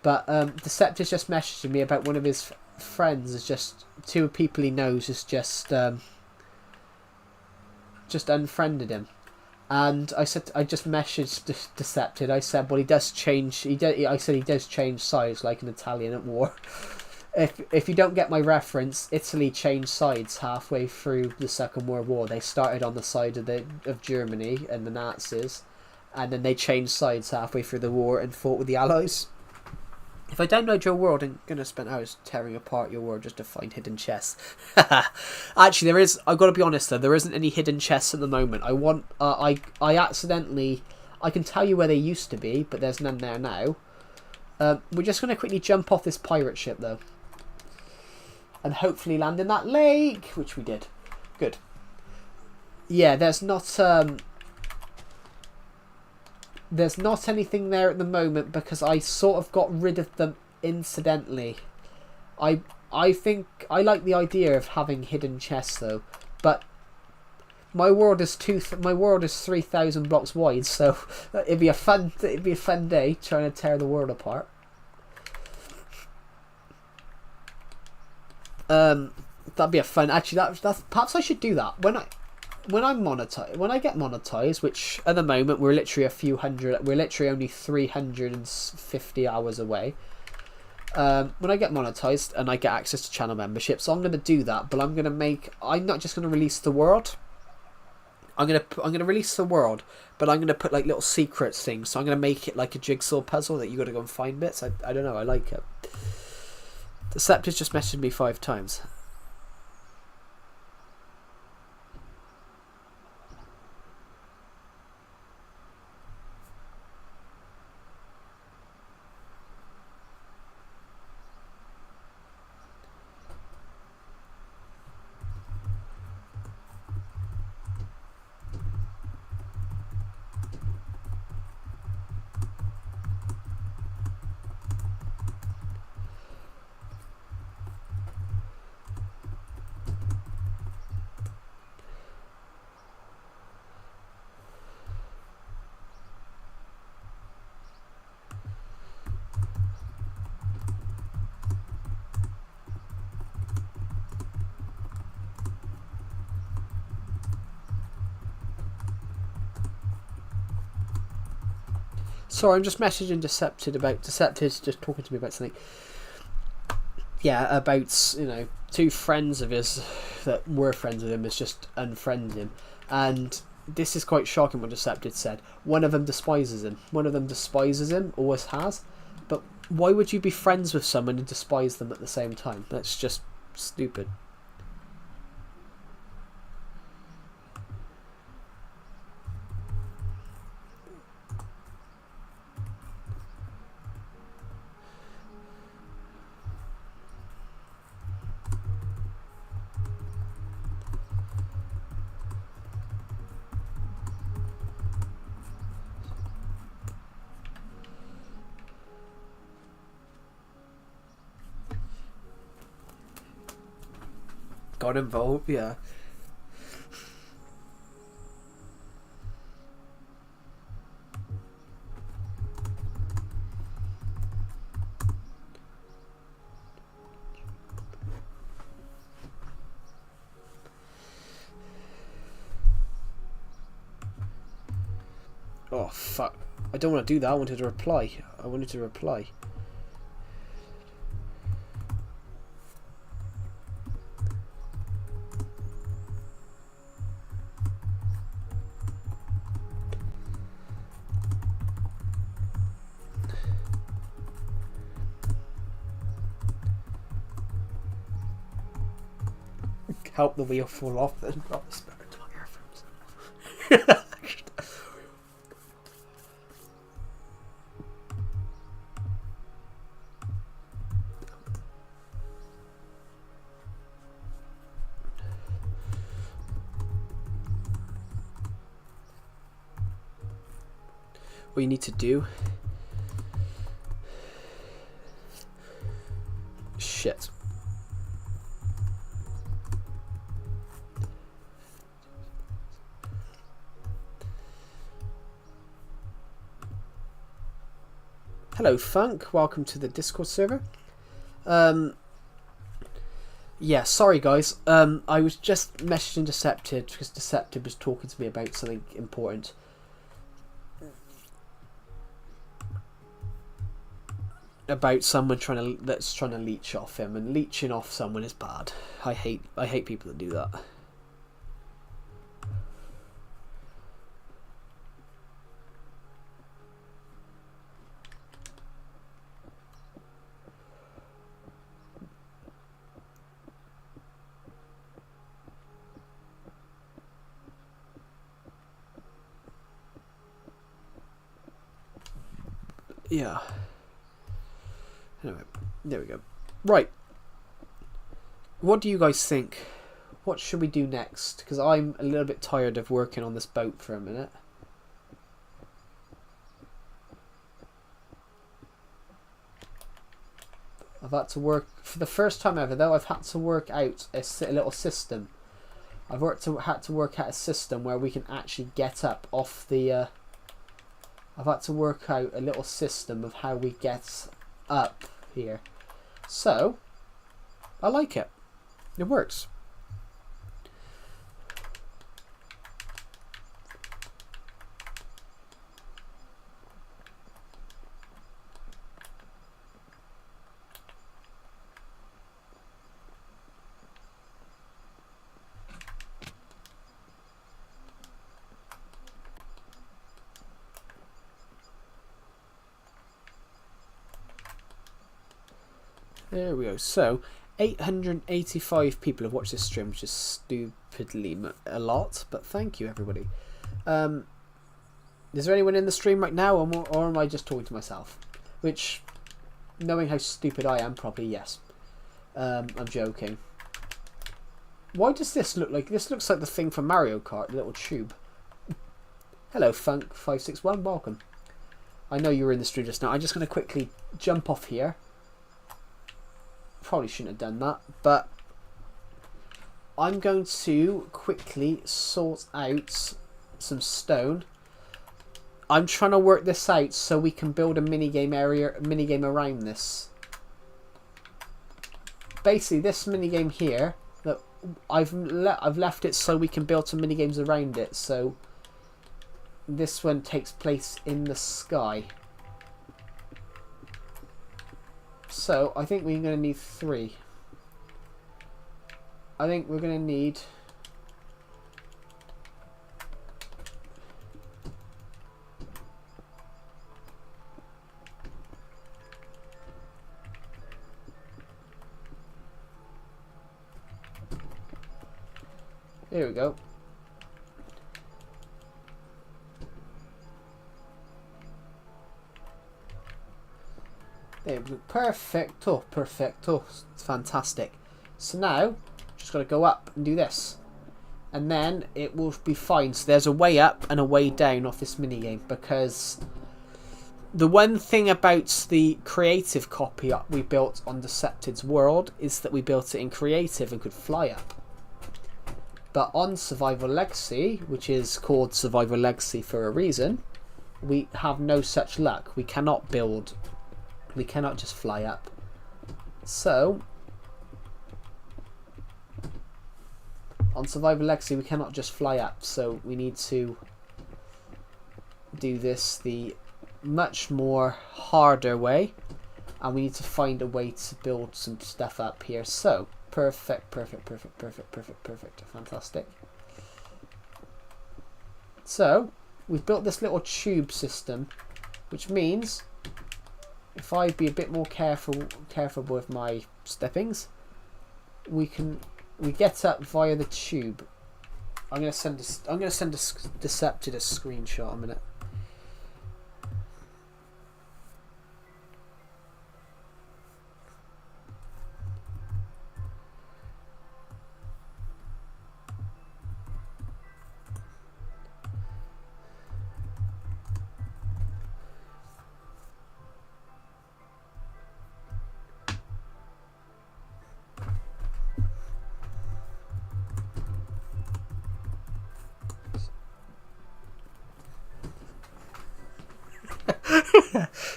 But Decepted just messaged me about one of his friends. Is just two people he knows is just unfriended him. And I just messaged Decepted. I said, well, he does change. I said he does change sides like an Italian at war. if you don't get my reference, Italy changed sides halfway through the Second World War. They started on the side of Germany and the Nazis, and then they changed sides halfway through the war and fought with the Allies. If I download your world, I'm gonna spend hours tearing apart your world just to find hidden chests. Actually, there is. I've got to be honest though. There isn't any hidden chests at the moment. I want. I accidentally. I can tell you where they used to be, but there's none there now. We're just gonna quickly jump off this pirate ship though, and hopefully land in that lake, which we did. Good. Yeah, there's not. There's not anything there at the moment because I sort of got rid of them incidentally. I think I like the idea of having hidden chests though, but my world is 3,000 blocks wide, so it'd be a fun day trying to tear the world apart. That'd be a fun. Actually, that's perhaps I should do that when I get monetized, which at the moment we're literally only 350 hours away. When I get monetized and I get access to channel membership, so I'm going to do that, but I'm not just going to release the world. I'm going to release the world, but I'm going to put like little secrets things. So I'm going to make it like a jigsaw puzzle that you got to go and find bits. I don't know, I like it. Deceptive's just messaged me 5 times. Sorry, I'm just messaging Deceptive's just talking to me about something. Yeah, about, 2 friends of his that were friends with him has just unfriended him. And this is quite shocking what Deceptive said. One of them despises him. Always has. But why would you be friends with someone and despise them at the same time? That's just stupid. Got involved, yeah. Oh, fuck. I don't want to do that. I wanted to reply. Help the wheel fall off and drop the spare tire from himself. What you need to do. Shit. Hello, Funk. Welcome to the Discord server. Yeah, sorry guys. I was just messaging Deceptive because Deceptive was talking to me about something important. about someone that's trying to leech off him, and leeching off someone is bad. I hate people that do that. Yeah. Anyway, there we go. Right. What do you guys think? What should we do next? Because I'm a little bit tired of working on this boat for a minute. I've had to work, for the first time ever though, I've had to work out a little system. I've had to work out a system where we can actually get up off the... I've had to work out a little system of how we get up here. So, I like it. It works. There we go. So, 885 people have watched this stream, which is stupidly a lot, but thank you, everybody. Is there anyone in the stream right now, or am I just talking to myself? Which, knowing how stupid I am, probably yes. I'm joking. Why does this look like... This looks like the thing from Mario Kart, the little tube. Hello, Funk561, welcome. I know you were in the stream just now. I'm just going to quickly jump off here. Probably shouldn't have done that, but I'm going to quickly sort out some stone. I'm trying to work this out so we can build a minigame around this. Basically, this minigame here, that I've left it so we can build some minigames around it. So this one takes place in the sky. So, I think we're going to need 3. I think we're going to need... Here we go. There we go. Perfecto, perfecto. It's fantastic. So now, just got to go up and do this. And then it will be fine. So there's a way up and a way down off this minigame. Because the one thing about the creative copy we built on Decepted's world is that we built it in creative and could fly up. But on Survival Legacy, which is called Survival Legacy for a reason, we have no such luck. We cannot build... We cannot just fly up. So, on Survival Legacy, we cannot just fly up. So, we need to do this the much more harder way. And we need to find a way to build some stuff up here. So, perfect, perfect, perfect, perfect, perfect, perfect. Fantastic. So, we've built this little tube system, which means... If I be a bit more careful with my steppings, we get up via the tube. I'm gonna send Decepted a screenshot in a minute.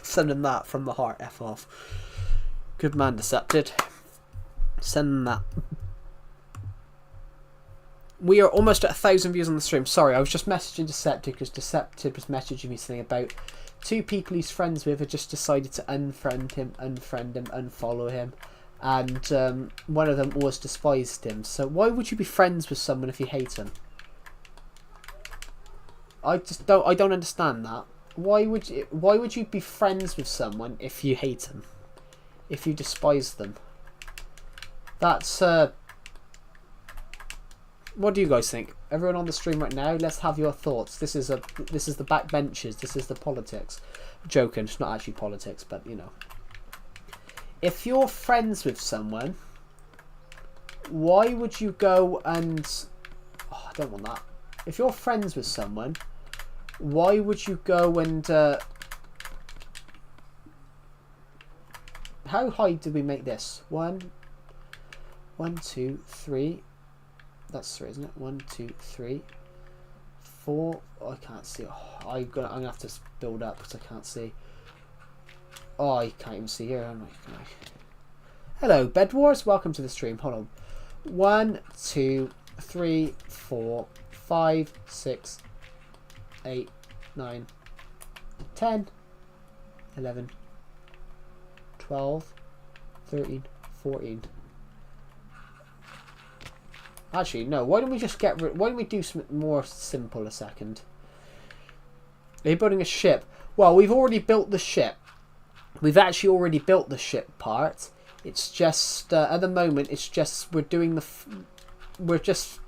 Sending that from the heart, F off. Good man, Decepted. Sending that. We are almost at 1,000 views on the stream. Sorry, I was just messaging Decepted because Decepted was messaging me something about two people he's friends with have just decided to unfriend him, unfollow him, and one of them always despised him. So why would you be friends with someone if you hate him? I don't understand that. Why would you be friends with someone if you hate them? If you despise them? That's what do you guys think? Everyone on the stream right now, let's have your thoughts. This is the backbenchers. This is the politics. Joking, it's not actually politics, but you know. If you're friends with someone, why would you go and... Oh, I don't want that. If you're friends with someone, why would you go and... How high did we make this? 1, 2, 3. That's 3, isn't it? 1, 2, 3, 4. Oh, I can't see. Oh, I'm gonna have to build up because I can't see. Oh, I can't even see here. Am I? Hello, Bed Wars. Welcome to the stream. Hold on. 1, 2, 3, 4, 5, 6, 8, 9, 10, 11, 12, 13, 14. Actually, no. Why don't we just get rid... Why don't we do something more simple a second? Are you building a ship? Well, we've already built the ship. We've actually already built the ship part. It's just at the moment. It's just we're just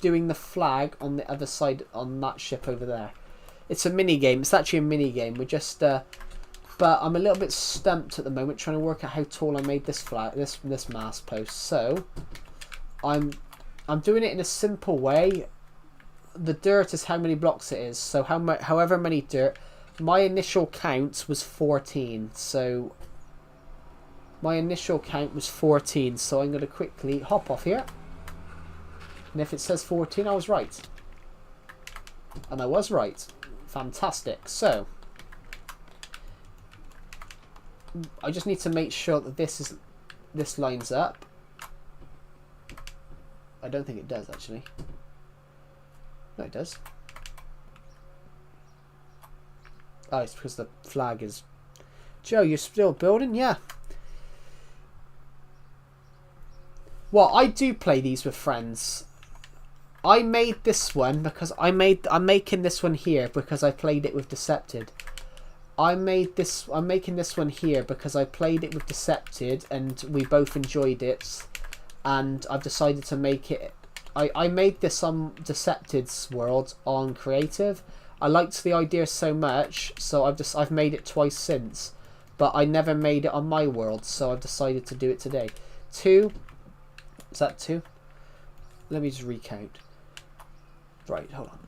doing the flag on the other side on that ship over there. It's a mini game. It's actually a mini game. We're just. But I'm a little bit stumped at the moment, trying to work out how tall I made this flag, this mast post. So, I'm doing it in a simple way. The dirt is how many blocks it is. So however many dirt. My initial count was 14. So my initial count was 14. So I'm going to quickly hop off here. And if it says 14, I was right. And I was right. Fantastic. So I just need to make sure that this lines up. I don't think it does, actually. No, it does. Oh, it's because the flag is... Joe, you're still building? Yeah. Well, I do play these with friends. I made this one because I'm making this one here because I played it with Decepted. I'm making this one here because I played it with Decepted and we both enjoyed it. And I've decided to make it... I made this on Decepted's world on creative. I liked the idea so much, so I've made it twice since. But I never made it on my world, so I've decided to do it today. 2. Is that 2? Let me just recount. Right, hold on.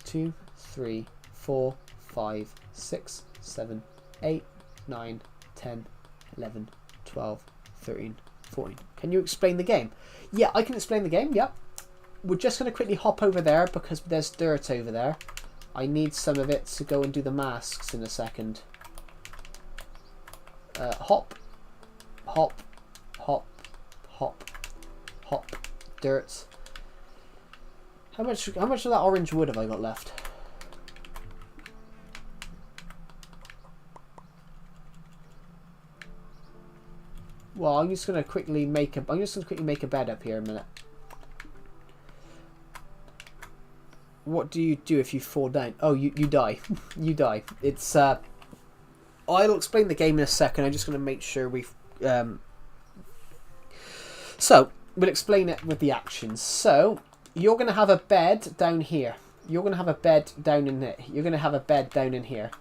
2, 3, 4, 5, 6, 7, 8, 9, 10, 11, 12, 13, 14. Can you explain the game? Yeah, I can explain the game, yeah. We're just going to quickly hop over there because there's dirt over there. I need some of it to go and do the masks in a second. Hop, hop, hop, hop, hop, dirt. How much of that orange wood have I got left? Well, I'm just gonna quickly make a bed up here a minute. What do you do if you fall down? Oh, you die. You die. It's I'll explain the game in a second. I'm just gonna make sure we've So we'll explain it with the actions. So you're gonna have a bed down here. You're gonna have a bed down in there. You're gonna have a bed down in here.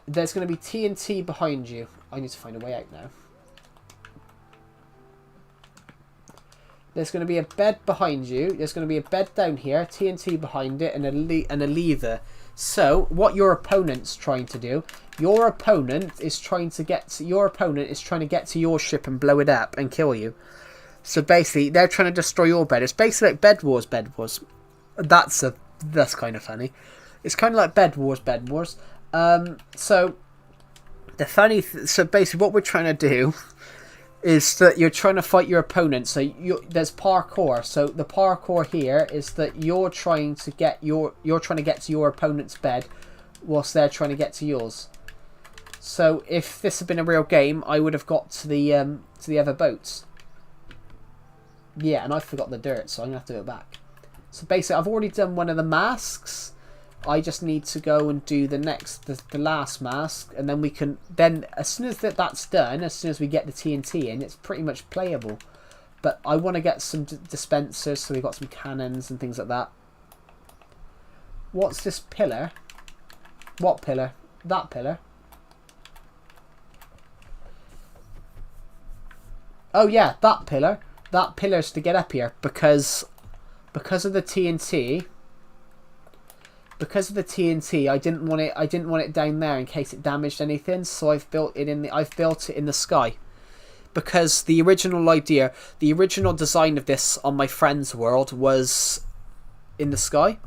There's gonna be TNT behind you. I need to find a way out now. There's going to be a bed behind you. There's going to be a bed down here, TNT behind it, and a lever. So, what your opponent's trying to do, your opponent is trying to get to your ship and blow it up and kill you. So basically, they're trying to destroy your bed. It's basically like Bed Wars. That's kind of funny. It's kind of like Bed Wars. So basically, what we're trying to do is that you're trying to fight your opponent. So there's parkour. So the parkour here is that you're trying to get to your opponent's bed whilst they're trying to get to yours. So if this had been a real game, I would have got to the other boats. Yeah, and I forgot the dirt, so I'm gonna have to go back. So basically, I've already done one of the masks. I just need to go and do the last mask, and then we can. Then as soon as that's done, as soon as we get the TNT in, it's pretty much playable. But I want to get some dispensers, so we've got some cannons and things like that. What's this pillar? What pillar? That pillar. Oh yeah, that pillar. That pillar's to get up here because of the TNT. Because of the TNT, I didn't want it down there in case it damaged anything. So I've built it in the sky. Because the original idea, the original design of this on my friend's world was in the sky.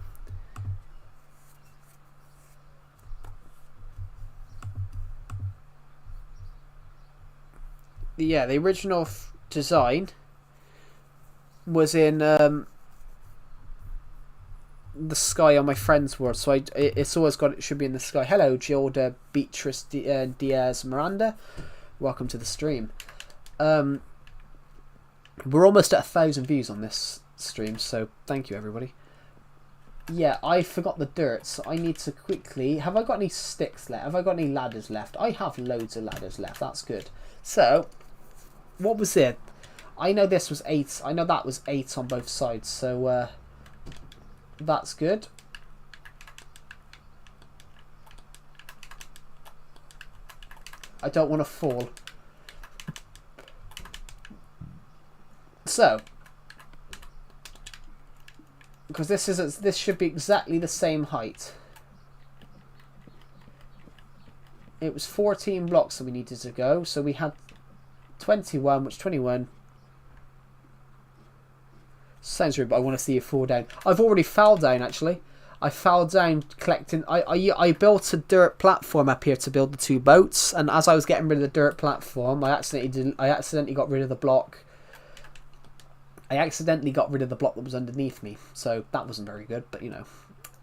Yeah, the original design was in the sky on my friend's world, so it's always got, it should be in the sky. Hello, Gilda Beatrice Diaz Miranda, welcome to the stream. We're almost at 1,000 views on this stream, so thank you everybody. Yeah, I forgot the dirt, so I need to quickly. Have I got any sticks left? Have I got any ladders left? I have loads of ladders left. That's good. So, what was it? I know this was 8. I know that was 8 on both sides. So, that's good. I don't want to fall. So, because this should be exactly the same height. It was 14 blocks that we needed to go, so we had 21, which 21 sounds rude, but I want to see you fall down. I've already fell down actually. I fell down collecting. I built a dirt platform up here to build the 2 boats, and as I was getting rid of the dirt platform, I accidentally got rid of the block. I accidentally got rid of the block that was underneath me, so that wasn't very good, but you know,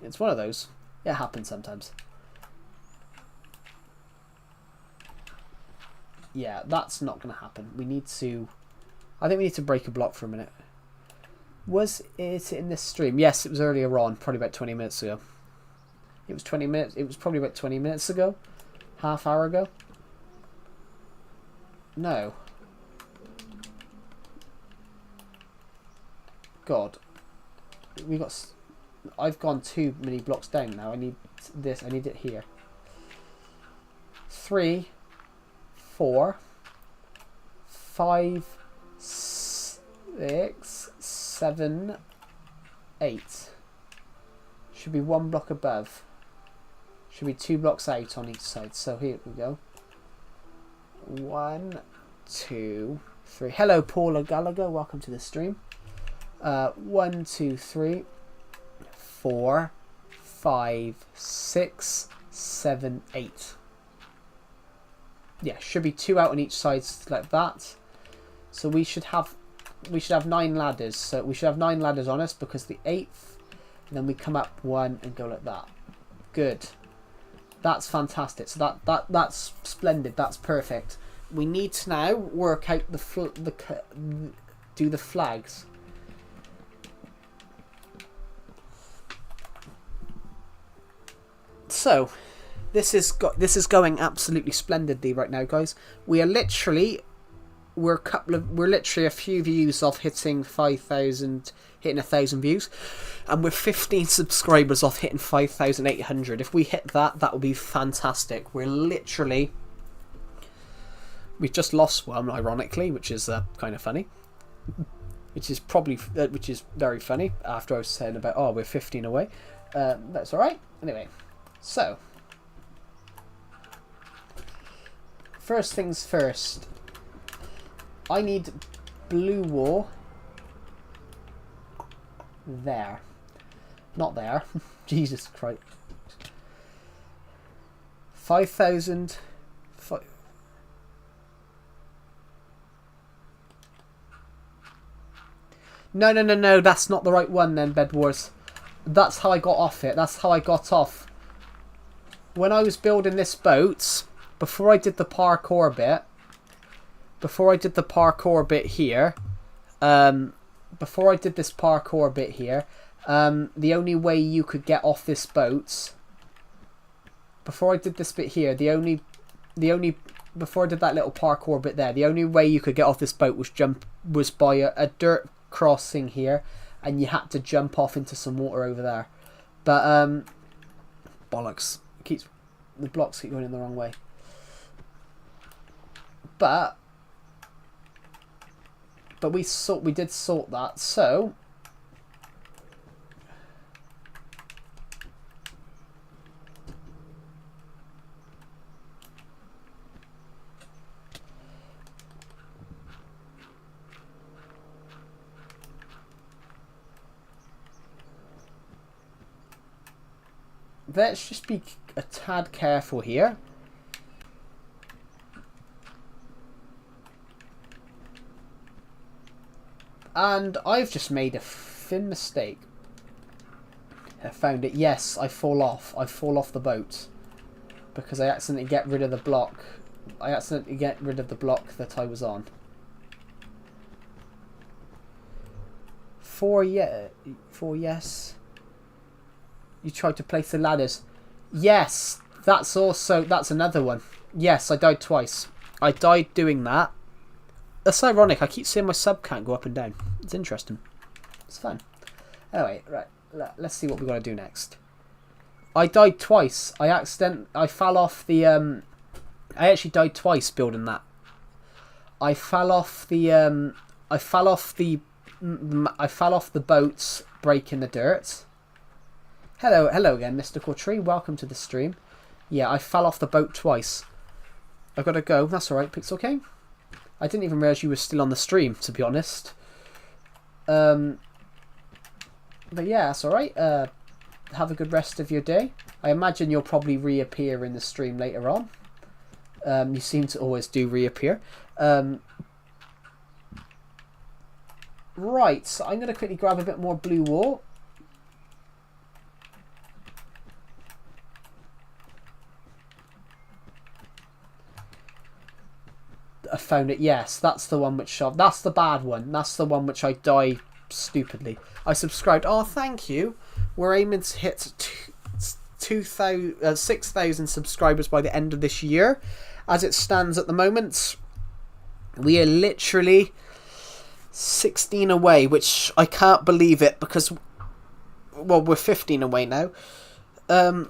it's one of those. It happens sometimes. Yeah, that's not going to happen. We need to... I think we need to break a block for a minute. Was it in this stream? Yes, it was earlier on, probably about 20 minutes ago. It was 20 minutes. It was probably about 20 minutes ago. Half hour ago. No. God, I've gone too many blocks down now. I need this. I need it here. 3, 4, 5, 6, 7, 8. Should be 1 block above. Should be 2 blocks out on each side. So here we go. 1, 2, 3. Hello, Paula Gallagher. Welcome to the stream. 1, 2, 3, 4, 5, 6, 7, 8. Yeah, should be 2 out on each side like that. So we should have 9 ladders. So we should have 9 ladders on us because the 8th, and then we come up 1 and go like that. Good. That's fantastic. So that's splendid. That's perfect. We need to now work out do the flags. So, this is going absolutely splendidly right now, guys. We are literally we're literally a few views off hitting 5,000, hitting 1,000 views, and we're 15 subscribers off hitting 5,800. If we hit that, that would be fantastic. We've just lost one, ironically, which is kind of funny. Which is very funny. After I was saying about, oh, we're 15 away. That's all right. Anyway. So, first things first, I need blue wool there. Not there. Jesus Christ. 5,000. No, that's not the right one then, Bed Wars. That's how I got off it. That's how I got off. when I was building this boat, before I did the parkour bit, here, before I did this parkour bit here, the only way you could get off this boat, before I did this bit here, before I did that little parkour bit there, the only way you could get off this boat was by a dirt crossing here, and you had to jump off into some water over there. But bollocks, the blocks keep going in the wrong way. But we did sort that, so let's just be a tad careful here. And I've just made a thin mistake. I found it. Yes, I fall off the boat. Because I accidentally get rid of the block. That I was on. For yes. You tried to place the ladders. Yes, that's another one. Yes, I died twice. I died doing that. That's ironic. I keep saying my sub can't go up and down. It's interesting. It's fun. Anyway, right. Let's see what we got to do next. I died twice. I fell off the. I actually died twice building that. I fell off the. I fell off the boats breaking the dirt. Hello again, Mystical Tree. Welcome to the stream. Yeah, I fell off the boat twice. I gotta go. That's alright, Pixel King. I didn't even realise you were still on the stream, to be honest. But yeah, that's alright. Have a good rest of your day. I imagine you'll probably reappear in the stream later on. You seem to always do reappear. Right, so I'm going to quickly grab a bit more blue wool. I found it. Yes, that's the one which that's the bad one. That's the one which I die stupidly. I subscribed. Oh, thank you. We're aiming to hit 6,000 subscribers by the end of this year. As it stands at the moment, we are literally 16 away, which I can't believe it because, well, we're 15 away now. We're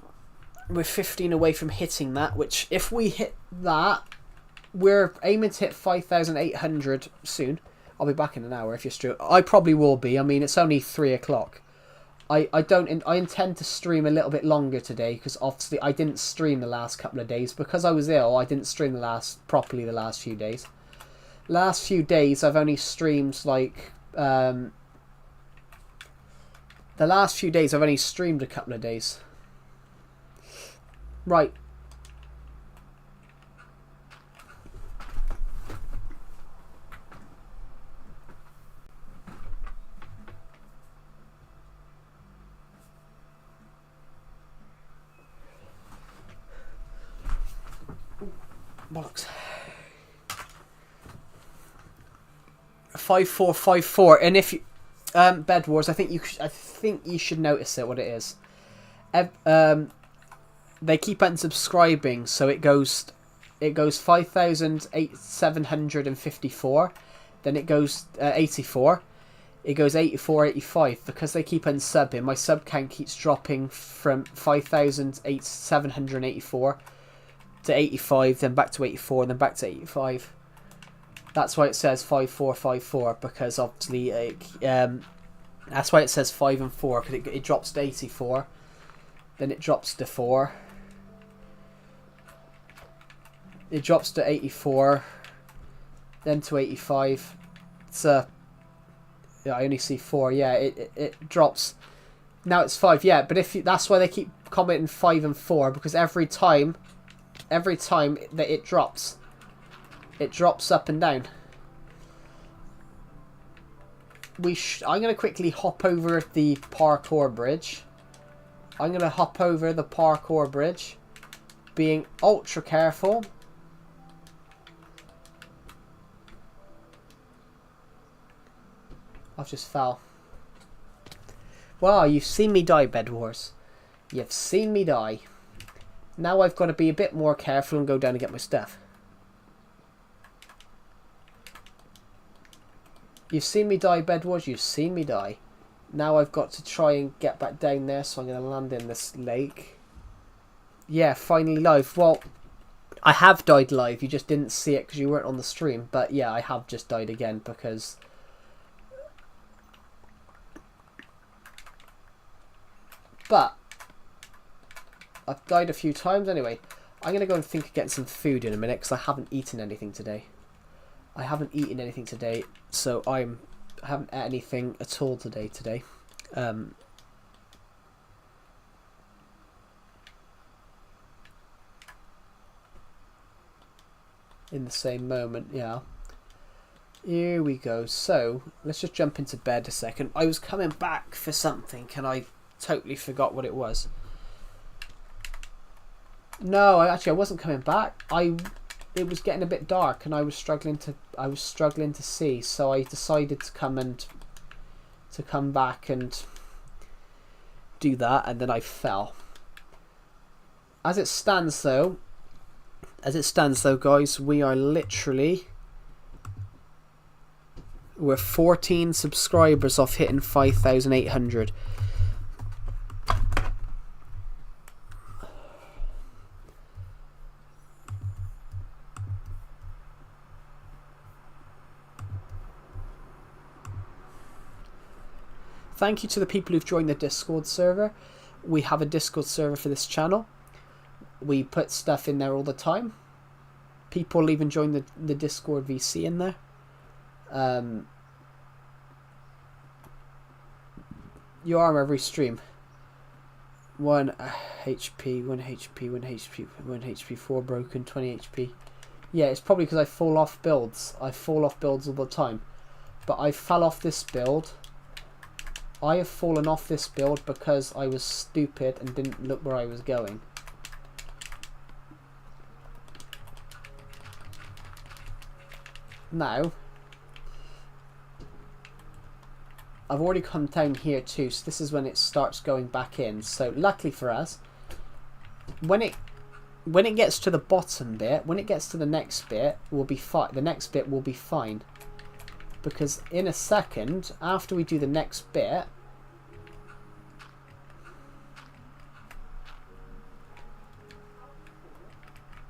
15 away from hitting that, which if we hit that, we're aiming to hit 5,800 soon. I'll be back in an hour if you're streaming. I probably will be. I mean, it's only 3 o'clock. I intend to stream a little bit longer today because obviously I didn't stream the last couple of days because I was ill. I didn't stream properly the last few days. Last few days I've only streamed like the last few days I've only streamed a couple of days. Right. Bollocks. 5454, and if you, Bed Wars, I think you should notice it. What it is, they keep unsubscribing, so it goes 5,754, then it goes 84, it goes 84, 85 because they keep unsubbing. My sub count keeps dropping from 5,784 to 85, then back to 84, and then back to 85. That's why it says 5454 because obviously that's why it says 5 and 4 because it drops to 84, then it drops to 4, it drops to 84, then to 85. So yeah, I only see 4. Yeah, it drops. Now it's 5. Yeah, but that's why they keep commenting 5 and 4 because every time that it drops up and down. I'm going to quickly hop over the parkour bridge. I'm going to hop over the parkour bridge. being ultra careful. I've just fell. Wow, you've seen me die, Bed Wars. You've seen me die. Now I've got to be a bit more careful and go down and get my stuff. You've seen me die, Bed Wars. You've seen me die. Now I've got to try and get back down there, so I'm going to land in this lake. Yeah, finally live. Well, I have died live. You just didn't see it because you weren't on the stream. But yeah, I have just died again because... But I've died a few times anyway. I'm going to go and think of getting some food in a minute because I haven't eaten anything today. I haven't eaten anything today, so I haven't ate anything at all today. In the same moment, yeah. Here we go. So let's just jump into bed a second. I was coming back for something and I totally forgot what it was. No, I wasn't coming back. It was getting a bit dark and I was struggling to see, so I decided to come back and do that, and then I fell. As it stands though, guys, we're 14 subscribers off hitting 5,800. Thank you to the people who've joined the Discord server. We have a Discord server for this channel. We put stuff in there all the time. People even join the Discord VC in there. You arm every stream. 1 HP, 1 HP, 1 HP, 1 HP, 4 broken, 20 HP. Yeah, it's probably because I fall off builds. I fall off builds all the time. But I fell off this build. I have fallen off this build because I was stupid and didn't look where I was going. Now, I've already come down here too, so this is when it starts going back in. So luckily for us, when it gets to the bottom bit, when it gets to the next bit, we'll be fine. The next bit will be fine. Because in a second, after we do the next bit,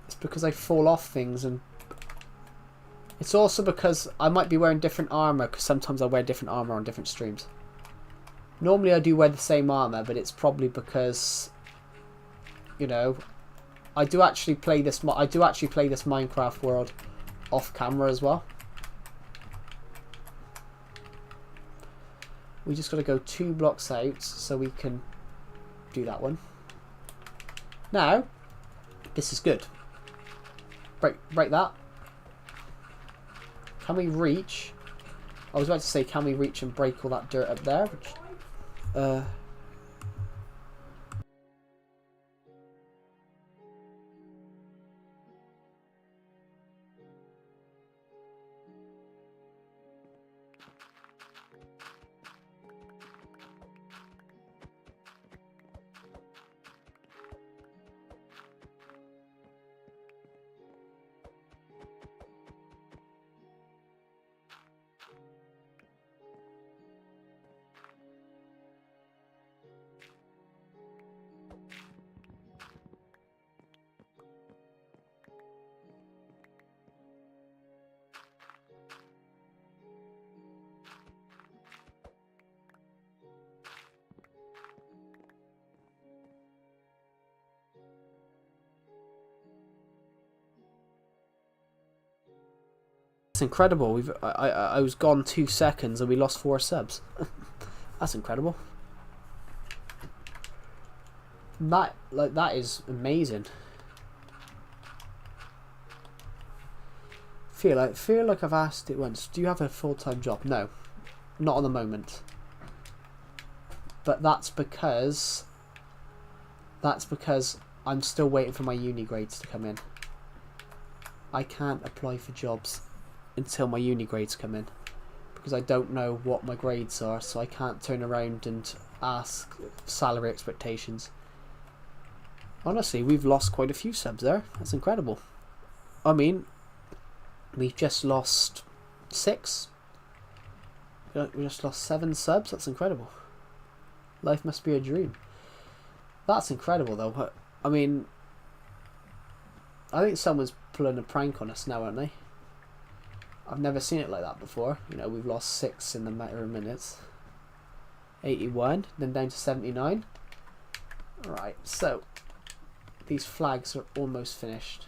it's because I fall off things, and it's also because I might be wearing different armor, because sometimes I wear different armor on different streams. Normally I do wear the same armor, but it's probably because, you know, I do actually play this Minecraft world off camera as well. We just got to go 2 blocks out so we can do that one. Now, this is good. Break that. Can we reach? I was about to say, can we reach and break all that dirt up there? Which, That's incredible. I was gone 2 seconds and we lost 4 subs. That's incredible. That is amazing. Feel like I've asked it once. Do you have a full-time job? No, not at the moment. But that's because I'm still waiting for my uni grades to come in. I can't apply for jobs until my uni grades come in, because I don't know what my grades are, so I can't turn around and ask salary expectations. Honestly, we've lost quite a few subs there. That's incredible. I mean, we've just lost 6. We just lost 7 subs. That's incredible. Life must be a dream. That's incredible, though. I mean, I think someone's pulling a prank on us now, aren't they? I've never seen it like that before. You know, we've lost 6 in the matter of minutes. 81, then down to 79. Right, so these flags are almost finished.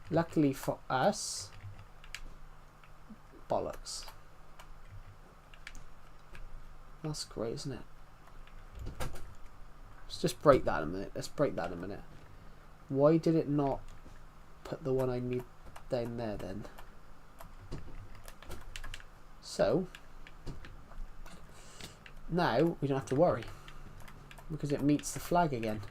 Luckily for us, bollocks. That's great, isn't it? Let's just break that in a minute. Let's break that in a minute. Why did it not put the one I need down there then? So now we don't have to worry, because it meets the flag again.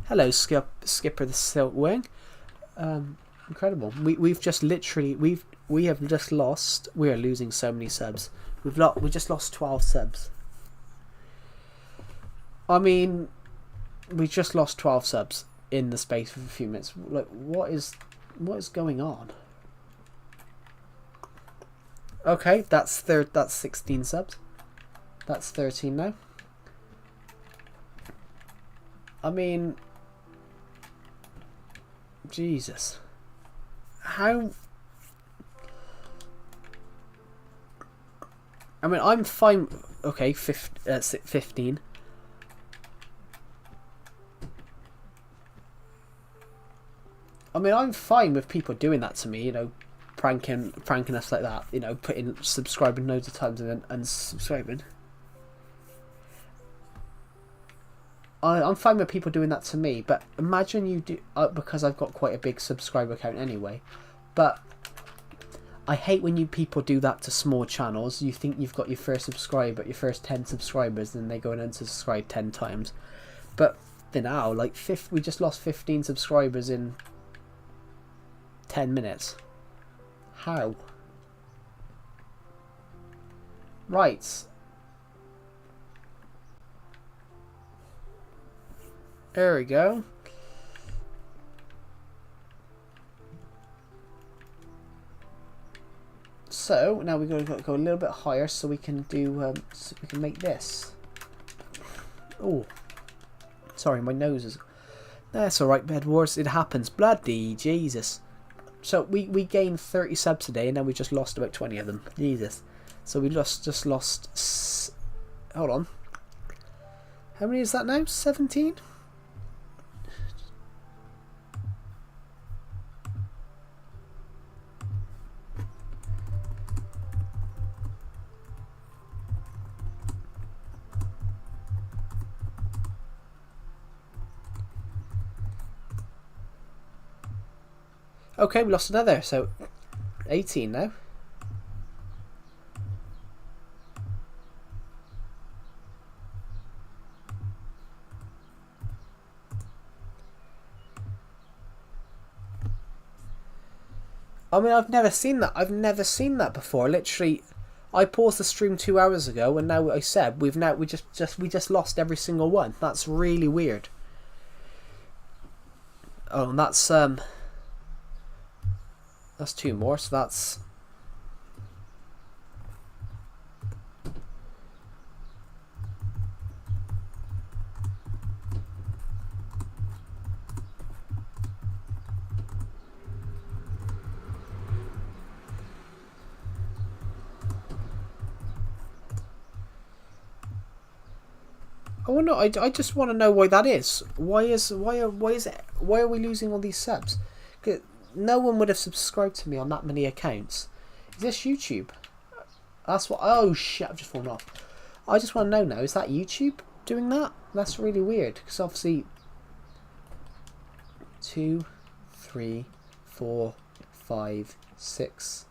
Hello, Skipper the Silkwing. Incredible. We've just literally we have just lost. We are losing so many subs. We just lost 12 subs. I mean, we just lost 12 subs in the space of a few minutes. Like, what is going on? Okay, that's 16 subs. That's 13 now. I mean, Jesus. How? I mean, I'm fine. Okay, 15. I mean, I'm fine with people doing that to me, you know, pranking us like that, you know, subscribing loads of times and then unsubscribing. I'm fine with people doing that to me, but imagine you do, because I've got quite a big subscriber count anyway, but I hate when people do that to small channels. You think you've got your first subscriber, your first 10 subscribers, and they go and unsubscribe 10 times. But now, like, we just lost 15 subscribers in 10 minutes. How? Right. There we go. So now we're going to go a little bit higher, so we can do. So we can make this. Oh, sorry, my nose is. That's all right, Bed Wars. It happens. Bloody Jesus. So we gained 30 subs today, and then we just lost about 20 of them. Jesus. So we just lost. Hold on. How many is that now? 17. Okay, we lost another, so 18 now. I mean, I've never seen that. I've never seen that before. Literally, I paused the stream 2 hours ago, and now I said we just lost every single one. That's really weird. Oh, and that's 2 more, so that's... I wonder. I just want to know why that is. Why are we losing all these subs? 'Cause no one would have subscribed to me on that many accounts. Is this YouTube? That's what. Oh shit! I've just fallen off. I just want to know now. Is that YouTube doing that? That's really weird. Because obviously, 2, 3, 4, 5, 6.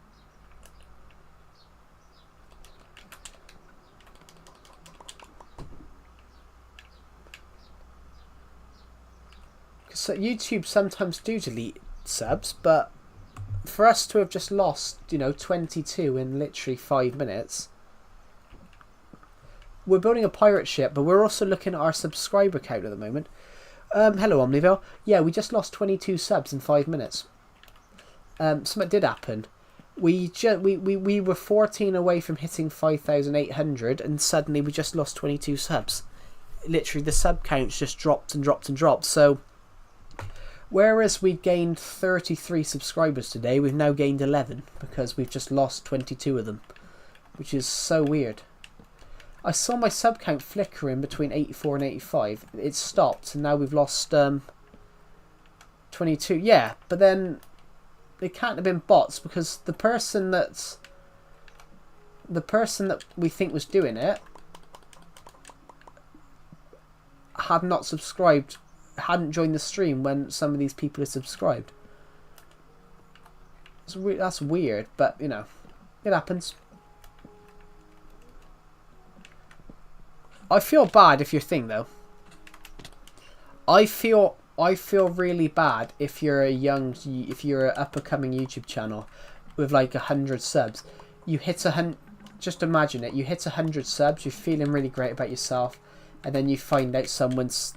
So YouTube sometimes do delete subs, but for us to have just lost, 22 in literally 5 minutes. We're building a pirate ship, but we're also looking at our subscriber count at the moment. Hello, Omniville. Yeah, we just lost 22 subs in 5 minutes. Something did happen. We were 14 away from hitting 5,800, and suddenly we just lost 22 subs. Literally, the sub counts just dropped and dropped and dropped. So, whereas we gained 33 subscribers today, we've now gained 11 because we've just lost 22 of them, which is so weird. I saw my sub count flickering between 84 and 85. It stopped, and now we've lost 22. Yeah, but then it can't have been bots because the person that we think was doing it had not subscribed, hadn't joined the stream when some of these people are subscribed. That's weird, but it happens. I feel bad if you're though. I feel really bad if you're an up and coming YouTube channel with like 100 subs. You hit just imagine it. You hit 100 subs. You're feeling really great about yourself, and then you find out someone's.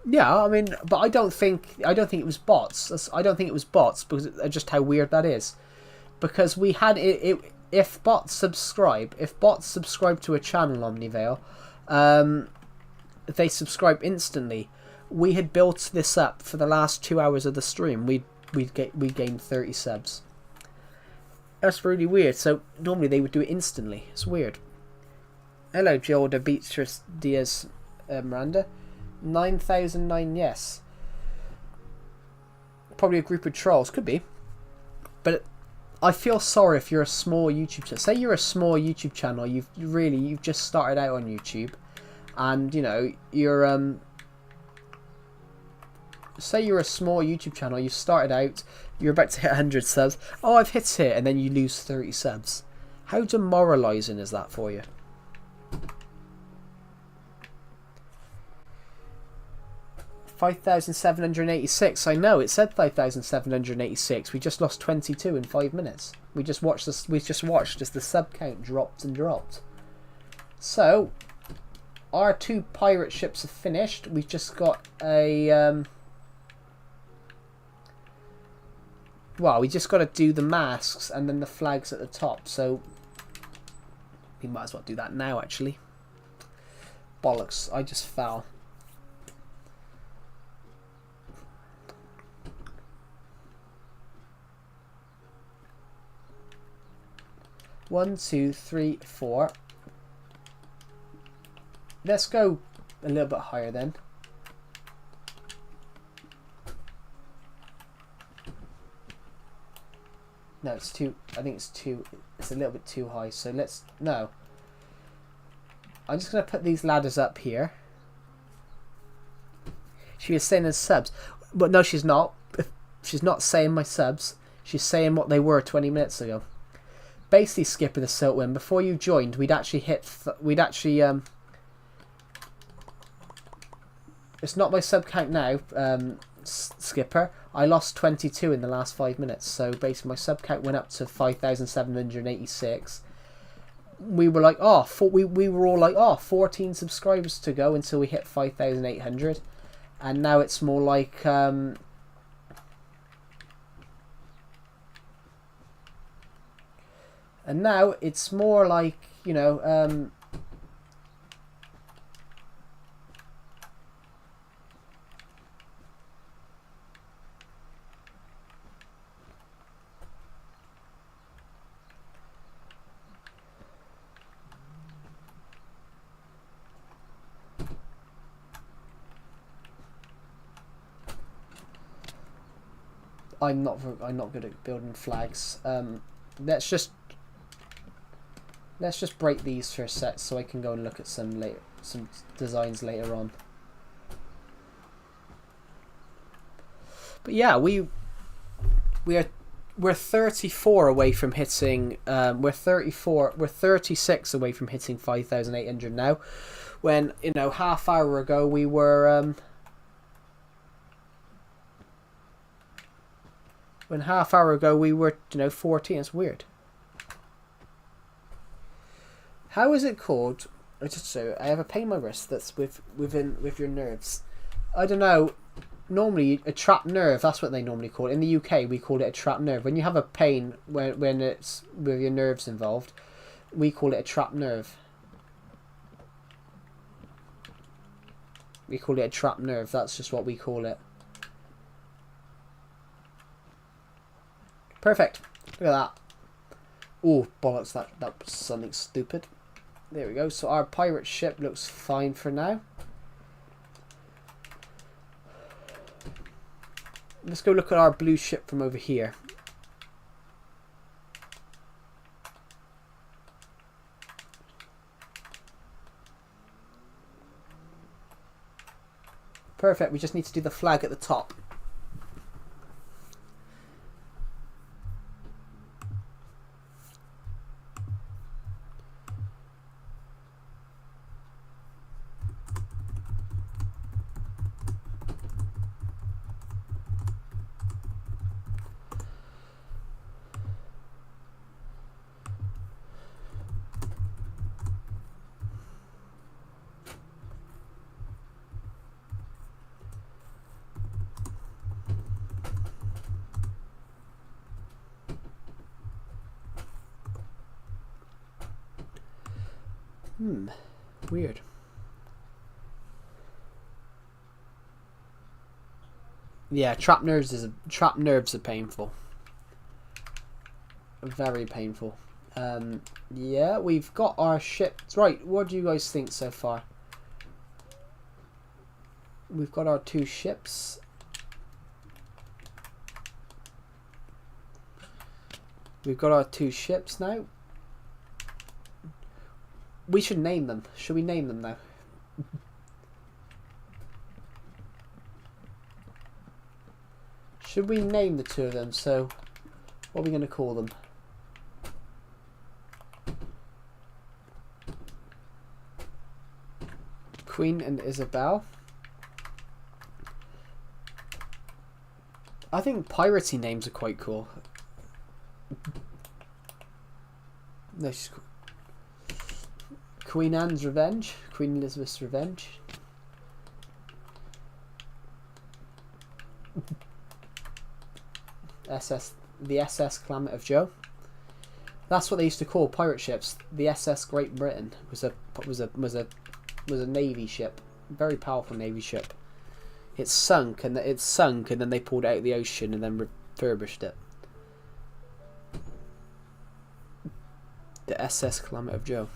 Yeah, I mean, but I don't think it was bots. I don't think it was bots because of just how weird that is. Because we had if bots subscribe to a channel, Omnivale, they subscribe instantly. We had built this up for the last 2 hours of the stream. We gained 30 subs. That's really weird. So normally they would do it instantly. It's weird. Hello, Jolda Beatrice Diaz Miranda. 9,009, yes. Probably a group of trolls, could be. But I feel sorry if you're a small YouTube channel. Say you're a small YouTube channel. You've just started out on YouTube, and you're say you're a small YouTube channel. You started out. You're about to hit 100 subs. Oh, I've hit it, and then you lose 30 subs. How demoralising is that for you? $5,786. I know it said 5,786. We just lost 22 in 5 minutes. We just watched this. We just watched as the sub count dropped and dropped. So our 2 pirate ships are finished. We've just got a well, we just got to do the masks and then the flags at the top. So we might as well do that now. Actually, bollocks! I just fell. One, 2, 3, 4. Let's go a little bit higher then. No, it's too. I think it's too. It's a little bit too high. So no. I'm just gonna put these ladders up here. She was saying as subs, but no, she's not. She's not saying my subs. She's saying what they were 20 minutes ago. Basically, Skipper the Siltwind, before you joined, we'd actually it's not my sub count now, Skipper. I lost 22 in the last 5 minutes, so basically my sub count went up to 5,786. We were like, we were all like, 14 subscribers to go until we hit 5,800, and now it's more like and now it's more like, I'm not good at building flags. Let's just break these for a sec so I can go and look at some designs later on. But yeah, we're 34 away from hitting. We're 36 away from hitting 5,800 now. When half hour ago we were. When half hour ago we were 14. It's weird. How is it called? I have a pain in my wrist that's with your nerves. I don't know. Normally a trapped nerve, that's what they normally call it. In the UK we call it a trapped nerve. When you have a pain when it's with your nerves involved, we call it a trapped nerve. We call it a trapped nerve. That's just what we call it. Perfect. Look at that. Oh, bollocks, that was something stupid. There we go. So our pirate ship looks fine for now. Let's go look at our blue ship from over here. Perfect, we just need to do the flag at the top. Weird. Yeah, trapped nerves are painful. Very painful. Yeah, we've got our ships. Right, what do you guys think so far? We've got our 2 ships. We've got our 2 ships now. We should name them. Should we name them now? Should we name the 2 of them? So, what are we going to call them? Queen and Isabel. I think piratey names are quite cool. No, she's cool. Queen Anne's Revenge, Queen Elizabeth's Revenge. The SS Clement of Joe. That's what they used to call pirate ships. The SS Great Britain was a navy ship, very powerful navy ship. It sunk and then they pulled it out of the ocean and then refurbished it. The SS Clement of Joe.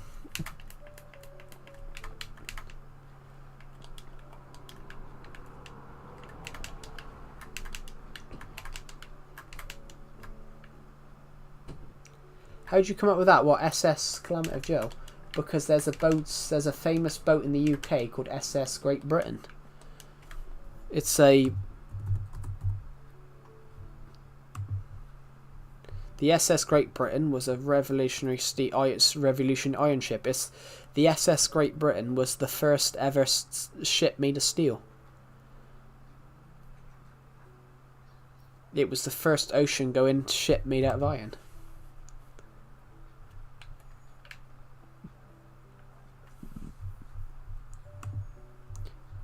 How'd you come up with that? What, SS Clement of Joe? Because there's a famous boat in the UK called SS Great Britain. It's the SS Great Britain was a revolutionary iron ship. The SS Great Britain was the first ever ship made of steel. It was the first ocean-going ship made out of iron.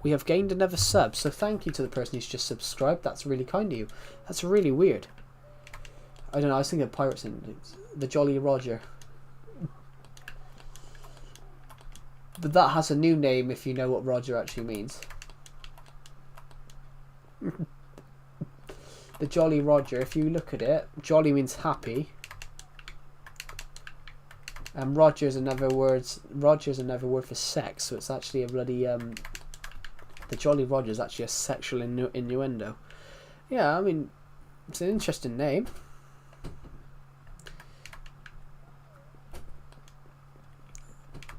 We have gained another sub, so thank you to the person who's just subscribed. That's really kind of you. That's really weird. I don't know, I was thinking of pirates in the Jolly Roger. But that has a new name if you know what Roger actually means. The Jolly Roger, if you look at it, jolly means happy. And Roger's another word for sex, so it's actually a bloody the Jolly Roger is actually a sexual innuendo. Yeah, I mean, It's an interesting name.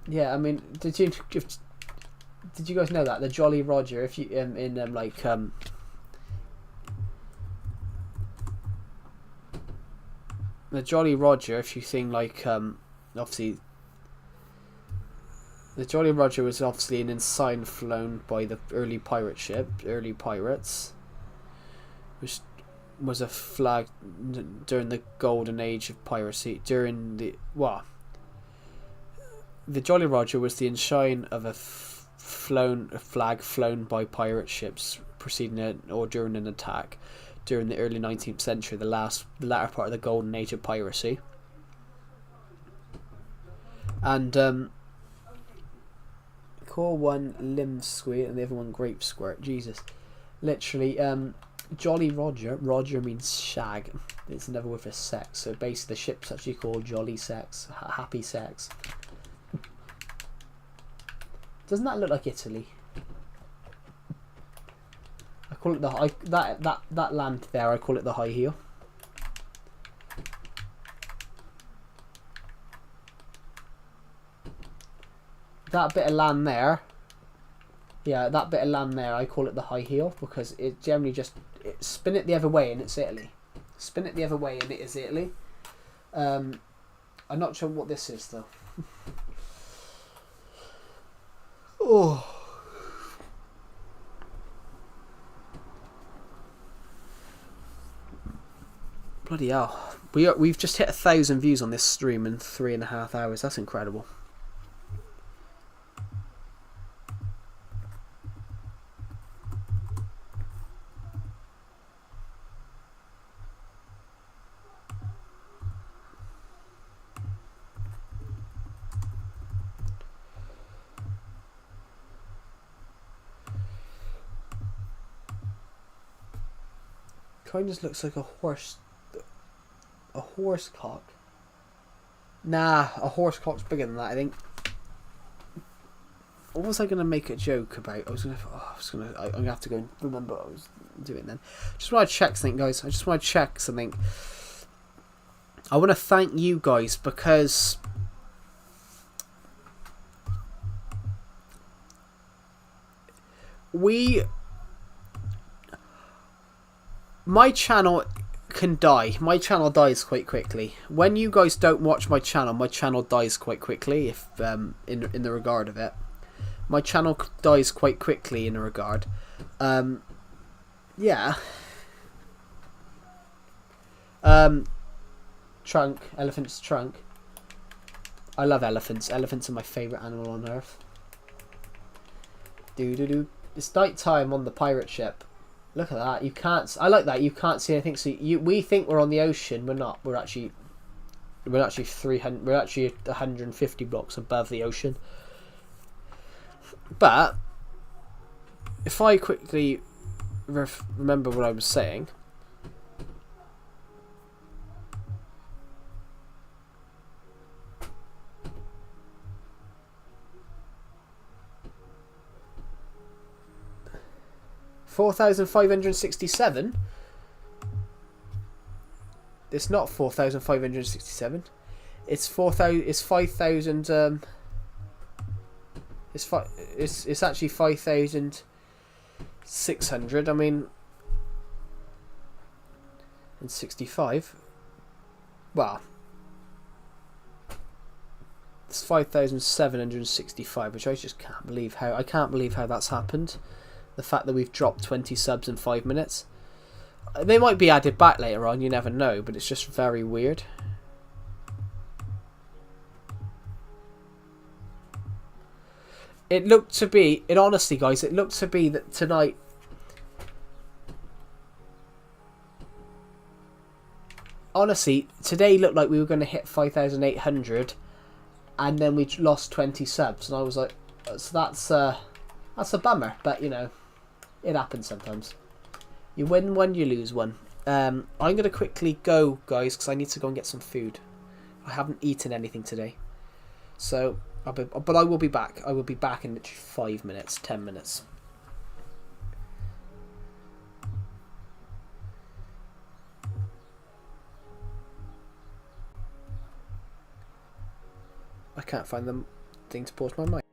Yeah, I mean, did you guys know that the Jolly Roger, if you the Jolly Roger, if you think like obviously the Jolly Roger was obviously an ensign flown by the early pirates, which was a flag during the golden age of piracy. The Jolly Roger was the ensign of a flag flown by pirate ships preceding or during an attack during the early 19th century, the latter part of the golden age of piracy. And call one limb squirt and the other one grape squirt. Jesus, literally, Jolly Roger. Roger means shag. It's another word for sex. So basically, the ship's actually called Jolly Sex, Happy Sex. Doesn't that look like Italy? I call it that land there. I call it the high heel. That bit of land there. Yeah, that bit of land there. I call it the high heel because it generally just spin it the other way and it's Italy. Spin it the other way and it is Italy. I'm not sure what this is though. Oh. Bloody hell. We've just hit 1,000 views on this stream in 3.5 hours. That's incredible. Kind of looks like a horse cock. Nah, a horse cock's bigger than that, I think. What was I gonna make a joke about? I'm gonna have to go and remember what I was doing then. Just want to check something, guys. I just want to check something. I want to thank you guys because my channel can die. My channel dies quite quickly. When you guys don't watch my channel dies quite quickly. If in the regard of it, my channel dies quite quickly in a regard. Yeah. Trunk, elephant's trunk. I love elephants. Elephants are my favourite animal on earth. It's night time on the pirate ship. Look at that. You can't. I like that. You can't see anything. So we think we're on the ocean. We're not. We're actually 300. We're actually 150 blocks above the ocean. But if I quickly remember what I was saying. $4,567. It's not 4,567. It's 4,000. It's 5,000. It's actually 5,600. I mean, and 65. Well, it's 5,765, which I just can't believe how. I can't believe how that's happened. The fact that we've dropped 20 subs in 5 minutes. They might be added back later on, you never know, but it's just very weird. It honestly, guys, it looked to be that tonight... Honestly, today looked like we were going to hit 5,800 and then we lost 20 subs. And I was like, so that's a bummer, but you know... It happens sometimes. You win one, you lose one. I'm going to quickly go, guys, because I need to go and get some food. I haven't eaten anything today. So, but I will be back. I will be back in literally 5 minutes, 10 minutes. I can't find the thing to pause my mic.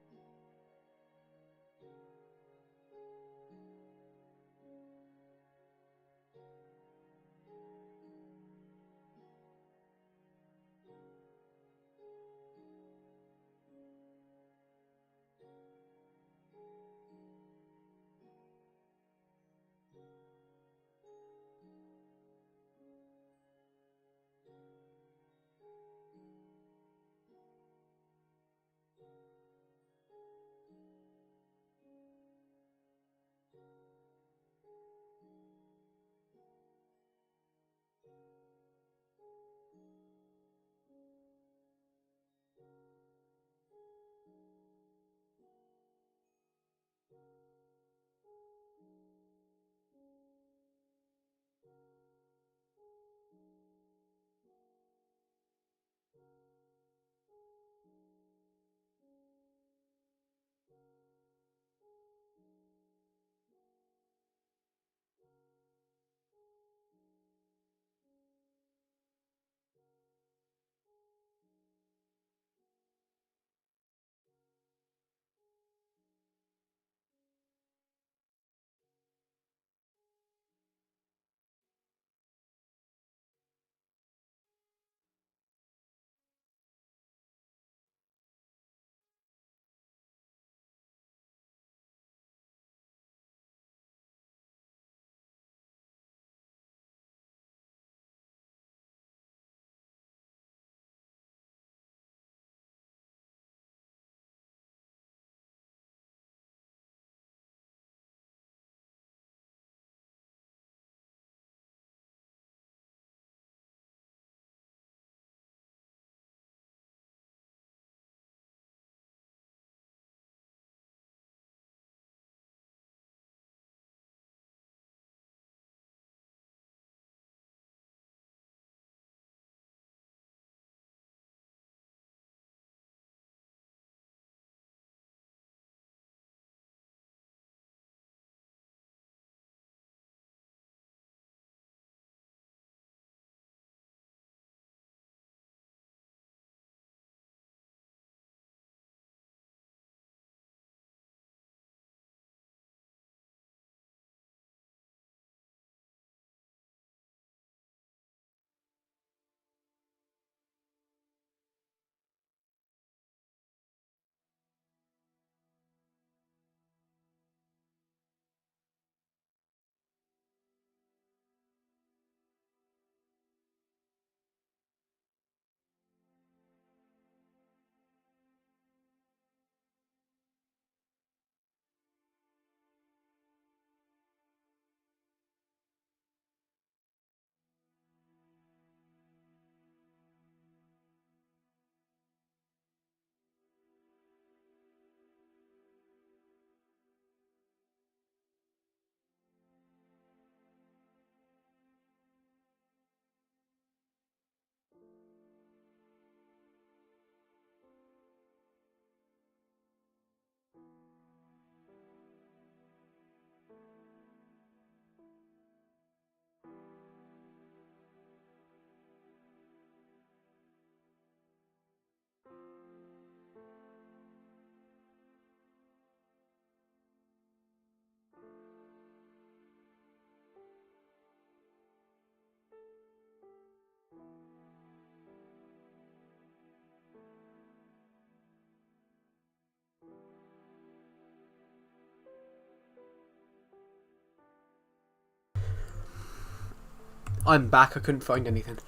I'm back. I couldn't find anything.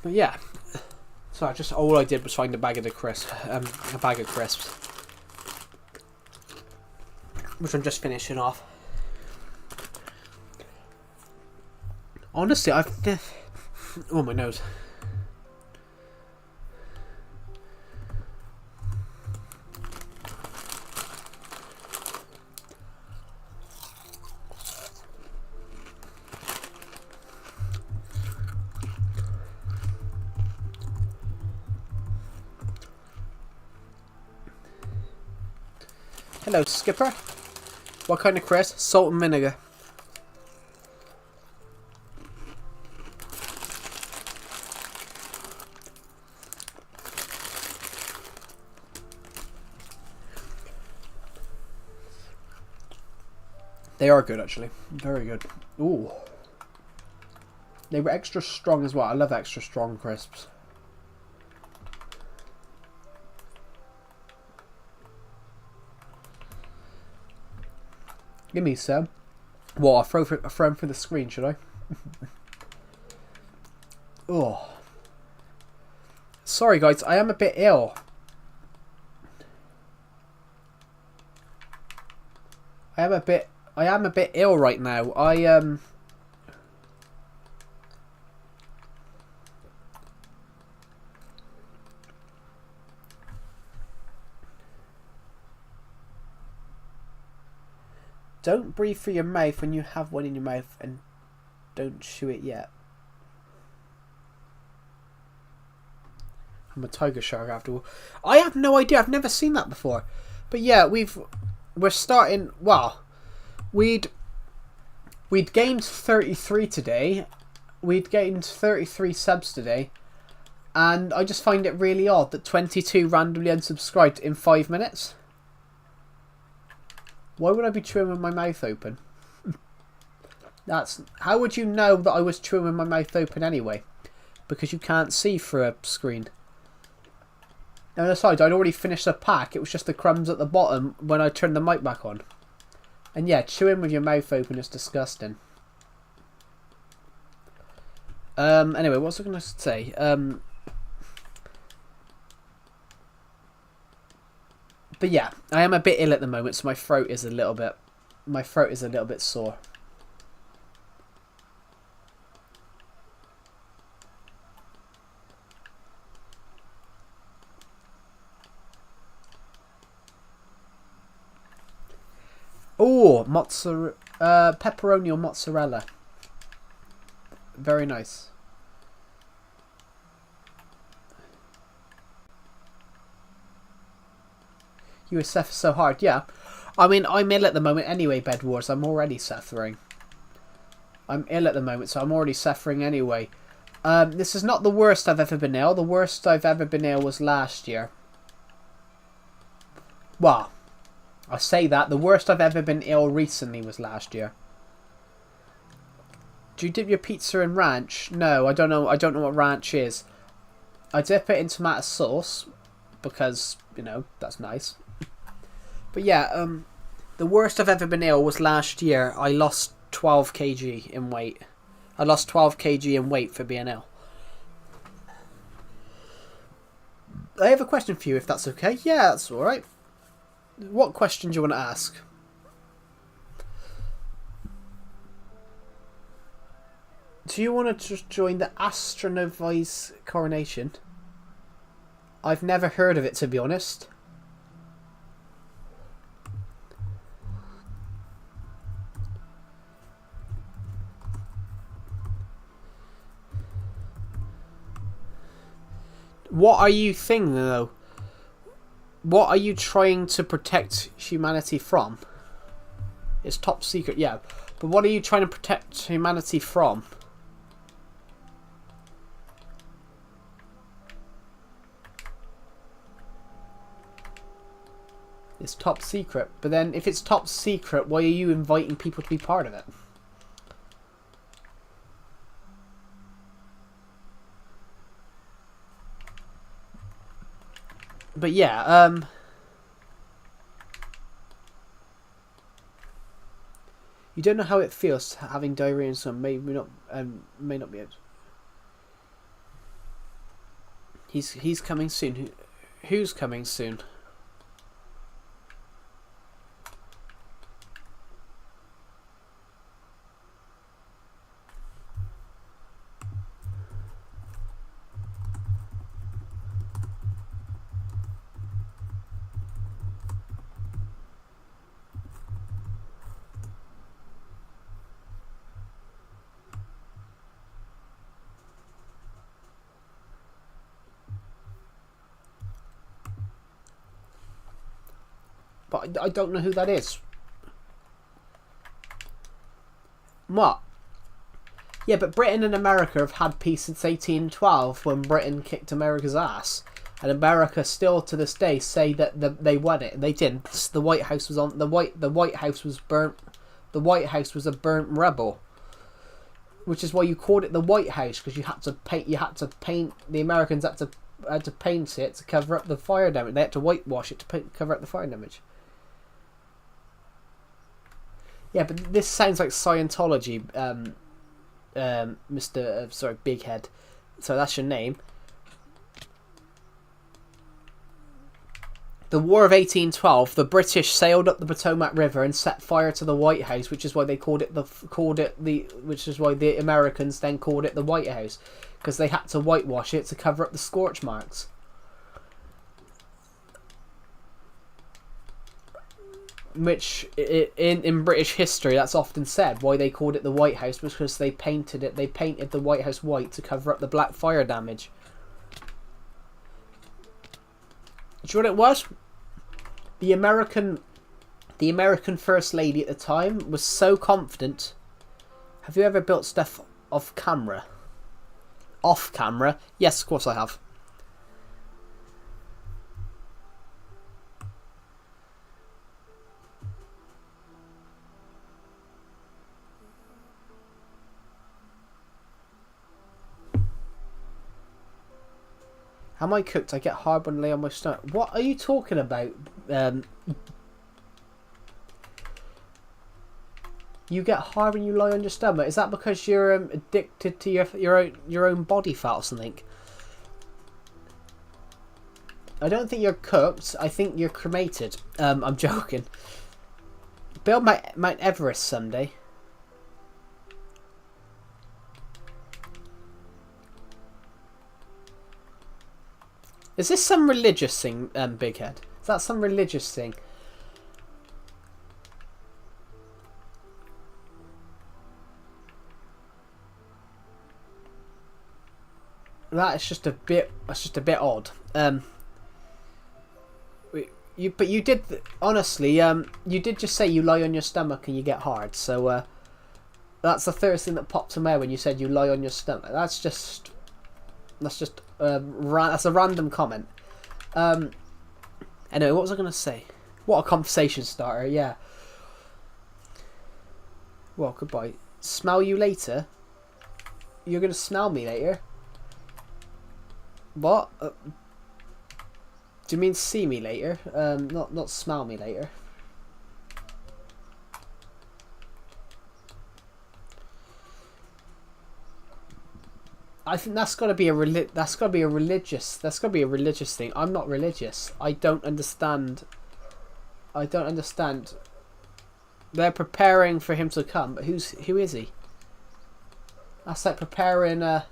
But yeah. So all I did was find a bag of crisps, which I'm just finishing off. Honestly, oh, my nose. Hello, Skipper. What kind of crisp? Salt and vinegar. They are good, actually. Very good. Ooh. They were extra strong as well. I love extra strong crisps. Give me some. Well, I'll throw them through the screen, should I? Oh. Sorry, guys. I am a bit ill. I am a bit ill right now. Don't breathe through your mouth when you have one in your mouth, and don't chew it yet. I'm a tiger shark after all. I have no idea. I've never seen that before. But yeah, we're starting. Well, we'd gained 33 today. We'd gained 33 subs today, and I just find it really odd that 22 randomly unsubscribed in 5 minutes. Why would I be chewing with my mouth open? How would you know that I was chewing with my mouth open anyway? Because you can't see through a screen. And aside, I'd already finished the pack. It was just the crumbs at the bottom when I turned the mic back on. And yeah, chewing with your mouth open is disgusting. Anyway, what was I going to say? But yeah, I am a bit ill at the moment, so my throat is a little bit sore. Oh, mozzarella, pepperoni or mozzarella. Very nice. You were suffering so hard, yeah. I mean, I'm ill at the moment anyway, Bed Wars. I'm already suffering. I'm ill at the moment, so I'm already suffering anyway. This is not the worst I've ever been ill. The worst I've ever been ill was last year. Well, I say that. The worst I've ever been ill recently was last year. Do you dip your pizza in ranch? No, I don't know. I don't know what ranch is. I dip it in tomato sauce because, you know, that's nice. But yeah, the worst I've ever been ill was last year. I lost 12 kg in weight. I lost 12 kg in weight for being ill. I have a question for you, if that's okay. Yeah, that's alright. What question do you want to ask? Do you want to join the Astronovi's coronation? I've never heard of it, to be honest. What are you thinking, though? What are you trying to protect humanity from? It's top secret, yeah. But what are you trying to protect humanity from? It's top secret. But then, if it's top secret, why are you inviting people to be part of it? But yeah, you don't know how it feels having diarrhea and some may not be able. He's coming soon. Who's coming soon? But I don't know who that is. What? Yeah, but Britain and America have had peace since 1812 when Britain kicked America's ass. And America still to this day say that they won it. They didn't. The White House was on the White House was burnt The White House was a burnt rubble, which is why you called it the White House, because you had to paint. The Americans had to paint it to cover up the fire damage. They had to whitewash it to cover up the fire damage. Yeah, but this sounds like Scientology, Mr. Sorry, Big Head. So that's your name. The War of 1812, the British sailed up the Potomac River and set fire to the White House, which is why they which is why the Americans then called it the White House, because they had to whitewash it to cover up the scorch marks. Which in British history, that's often said why they called it the White House was because they painted the White House white to cover up the black fire damage. Do you know what it was? The American First Lady at the time was so confident. Have you ever built stuff off camera? Off camera? Yes, of course I have. How am I cooked? I get hard when I lay on my stomach. What are you talking about? You get hard when you lie on your stomach. Is that because you're addicted to your own body fat or something? I don't think you're cooked. I think you're cremated. I'm joking. Build Mount Everest someday. Is this some religious thing, Big Head? Is that some religious thing? That's just a bit odd. But you did honestly. You did just say you lie on your stomach and you get hard. So that's the first thing that popped to my head when you said you lie on your stomach. That's a random comment. Anyway, what was I going to say? What a conversation starter, yeah. Well, goodbye. Smell you later? You're going to smell me later? What? Do you mean see me later? Not smell me later. I think that's got to be a religious thing. I'm not religious. I don't understand. They're preparing for him to come, but who is he? That's like preparing. I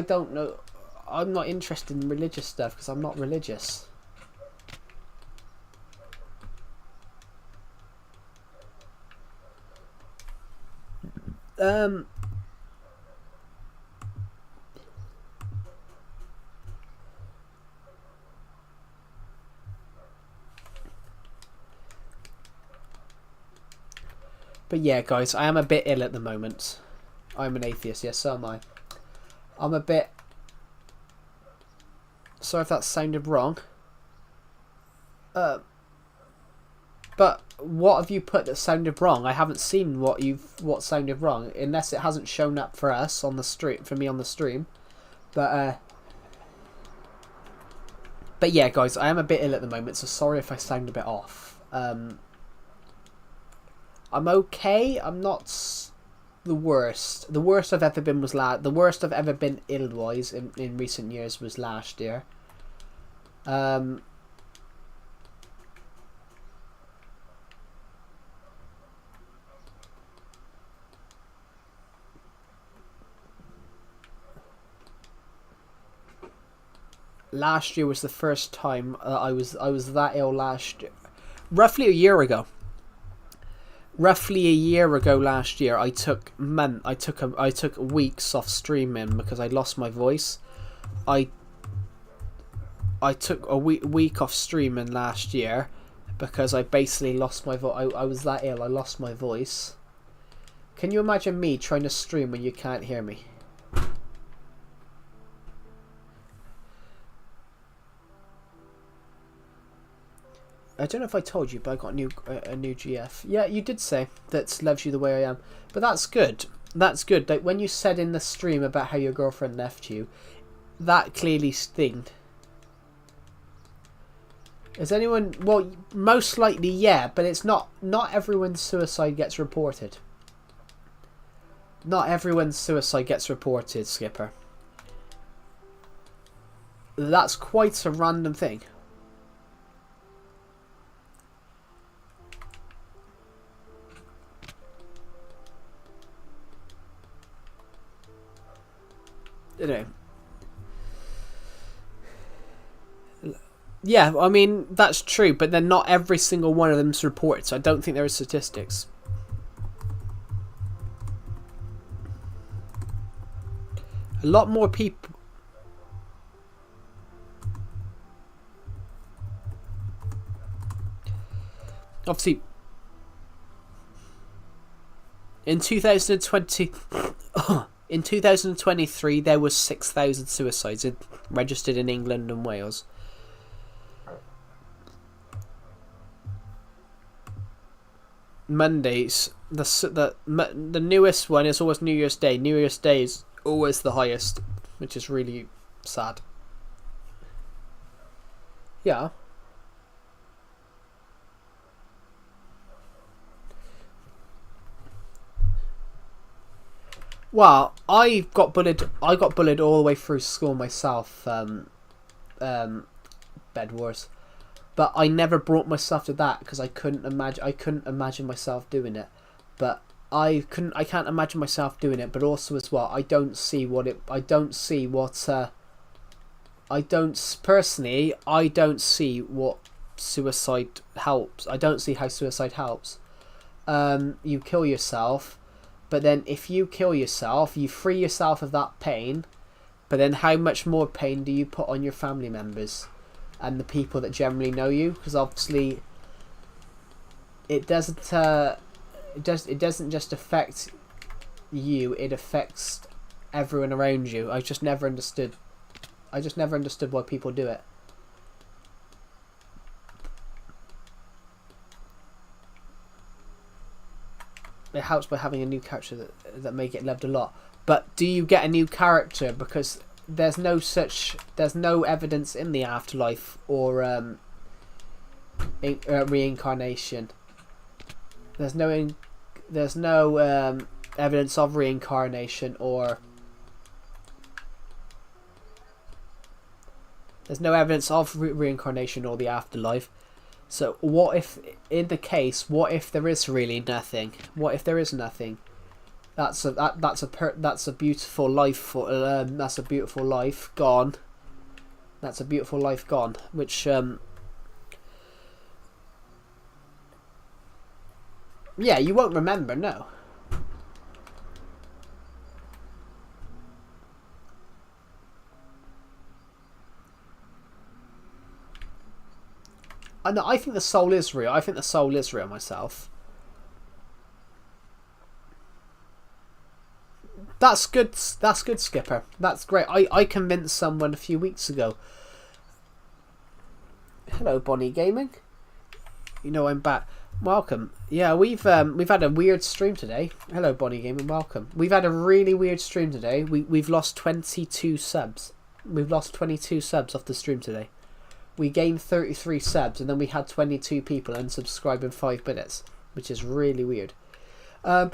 don't know. I'm not interested in religious stuff because I'm not religious. But yeah, guys, I am a bit ill at the moment. I'm an atheist, yes, so am I. I'm a bit... Sorry if that sounded wrong. But what have you put that sounded wrong? I haven't seen what sounded wrong, unless it hasn't shown up for us on the stream, for me on the stream. But yeah, guys, I am a bit ill at the moment, so sorry if I sound a bit off. I'm okay. I'm not the worst. The worst I've ever been was the worst I've ever been ill-wise in recent years was last year. Last year was the first time I was that ill last year. Roughly a year ago last year, I took weeks off streaming because I lost my voice. I took a week off streaming last year because I basically lost my voice. I was that ill. I lost my voice. Can you imagine me trying to stream when you can't hear me? I don't know if I told you, but I got a new GF. Yeah, you did say that loves you the way I am, but that's good. That's good. Like when you said in the stream about how your girlfriend left you, that clearly stinged. Is anyone? Well, most likely, yeah, but it's not. Not everyone's suicide gets reported. Not everyone's suicide gets reported, Skipper. That's quite a random thing. You know. Yeah, I mean, that's true, but then not every single one of them's reported, so I don't think there are statistics. A lot more people... Obviously, in 2020... in 2023, there was 6,000 suicides registered in England and Wales. Mondays, the newest one is always New Year's Day. New Year's Day is always the highest, which is really sad. Yeah. Well, I got bullied all the way through school myself, Bed Wars. But I never brought myself to that because I couldn't imagine myself doing it. But I can't imagine myself doing it, but also as well, I don't see what suicide helps. I don't see how suicide helps. You kill yourself, but then if you kill yourself, you free yourself of that pain, but then how much more pain do you put on your family members and the people that generally know you? Because obviously it doesn't just affect you, it affects everyone around you. I just never understood why people do it. It helps by having a new character that may get loved a lot. But do you get a new character because there's no evidence in the afterlife or reincarnation. There's no evidence of reincarnation or reincarnation or the afterlife. So what if there is really nothing? What if there is nothing? That's a beautiful life. That's a beautiful life gone. That's a beautiful life gone. Which yeah, you won't remember. No. I think the soul is real. I think the soul is real myself. That's good. That's good, Skipper. That's great. I convinced someone a few weeks ago. Hello, Bonnie Gaming. You know I'm back. Welcome. Yeah, we've had a weird stream today. Hello, Bonnie Gaming. Welcome. We've had a really weird stream today. We've lost 22 subs. We've lost 22 subs off the stream today. We gained 33 subs, and then we had 22 people unsubscribe in 5 minutes, which is really weird. I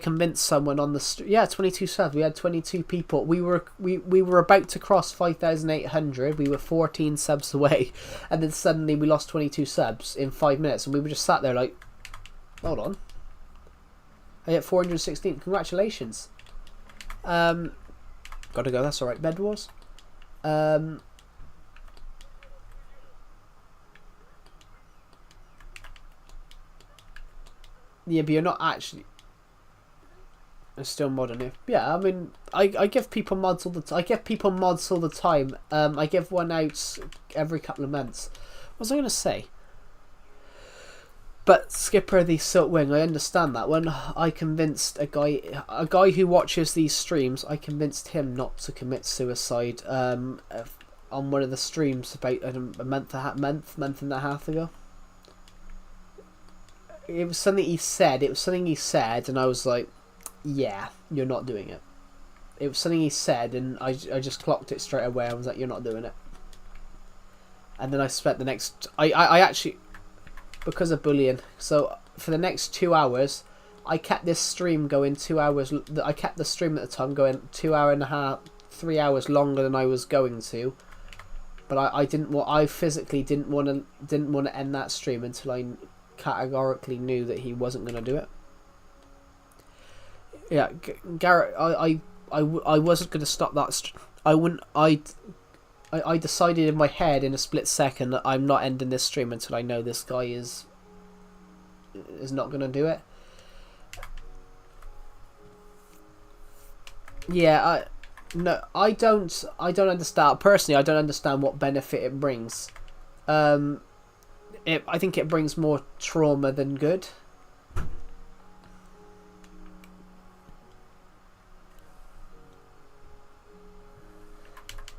convinced someone on the yeah, 22 subs. We had 22 people. We were about to cross 5,800. We were 14 subs away, and then suddenly we lost 22 subs in 5 minutes, and we were just sat there like, hold on. I hit 416. Congratulations. Gotta go. That's all right. Bed Wars. Yeah, but you're not actually. It's still modding it. Yeah, I mean, I give people mods all the time. I give people mods all the time. I give one out every couple of months. What was I gonna say? But Skipper the Silt Wing, I understand that. When I convinced a guy who watches these streams, I convinced him not to commit suicide. on one of the streams about a month and a half ago. It was something he said. And I was like, "Yeah, you're not doing it." It was something he said, and I just clocked it straight away. I was like, "You're not doing it." And then I spent the next... I actually... Because of bullying. So, for the next 2 hours, I kept this stream going 2 hours... I kept the stream at the time going 2 hour and a half, 3 hours longer than I was going to. But I didn't want... I physically didn't want to end that stream until I categorically knew that he wasn't going to do it. Yeah, Garrett, I wasn't going to stop that... I decided in my head in a split second that I'm not ending this stream until I know this guy is not going to do it. Yeah, I don't understand. Personally, I don't understand what benefit it brings. I think it brings more trauma than good.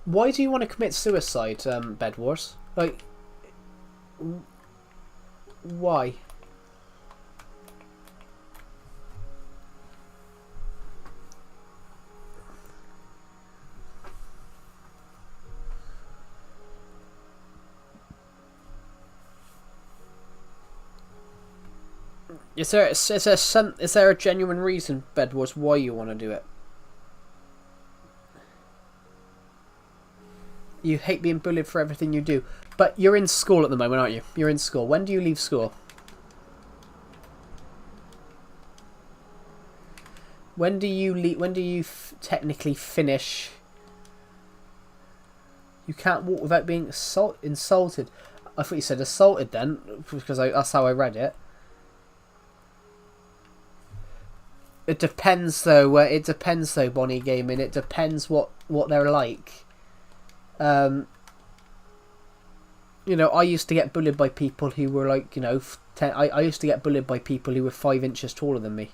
Why do you want to commit suicide, Bed Wars? Like, why? Is there a genuine reason, Bed Wars, why you want to do it? You hate being bullied for everything you do. But you're in school at the moment, aren't you? You're in school. When do you leave school? When do you leave? When do you technically finish? You can't walk without being insulted. I thought you said assaulted then, because that's how I read it. It depends though. Bonnie Gaming. It depends what they're like. You know, I used to get bullied by people who were like, you know, I used to get bullied by people who were 5 inches taller than me.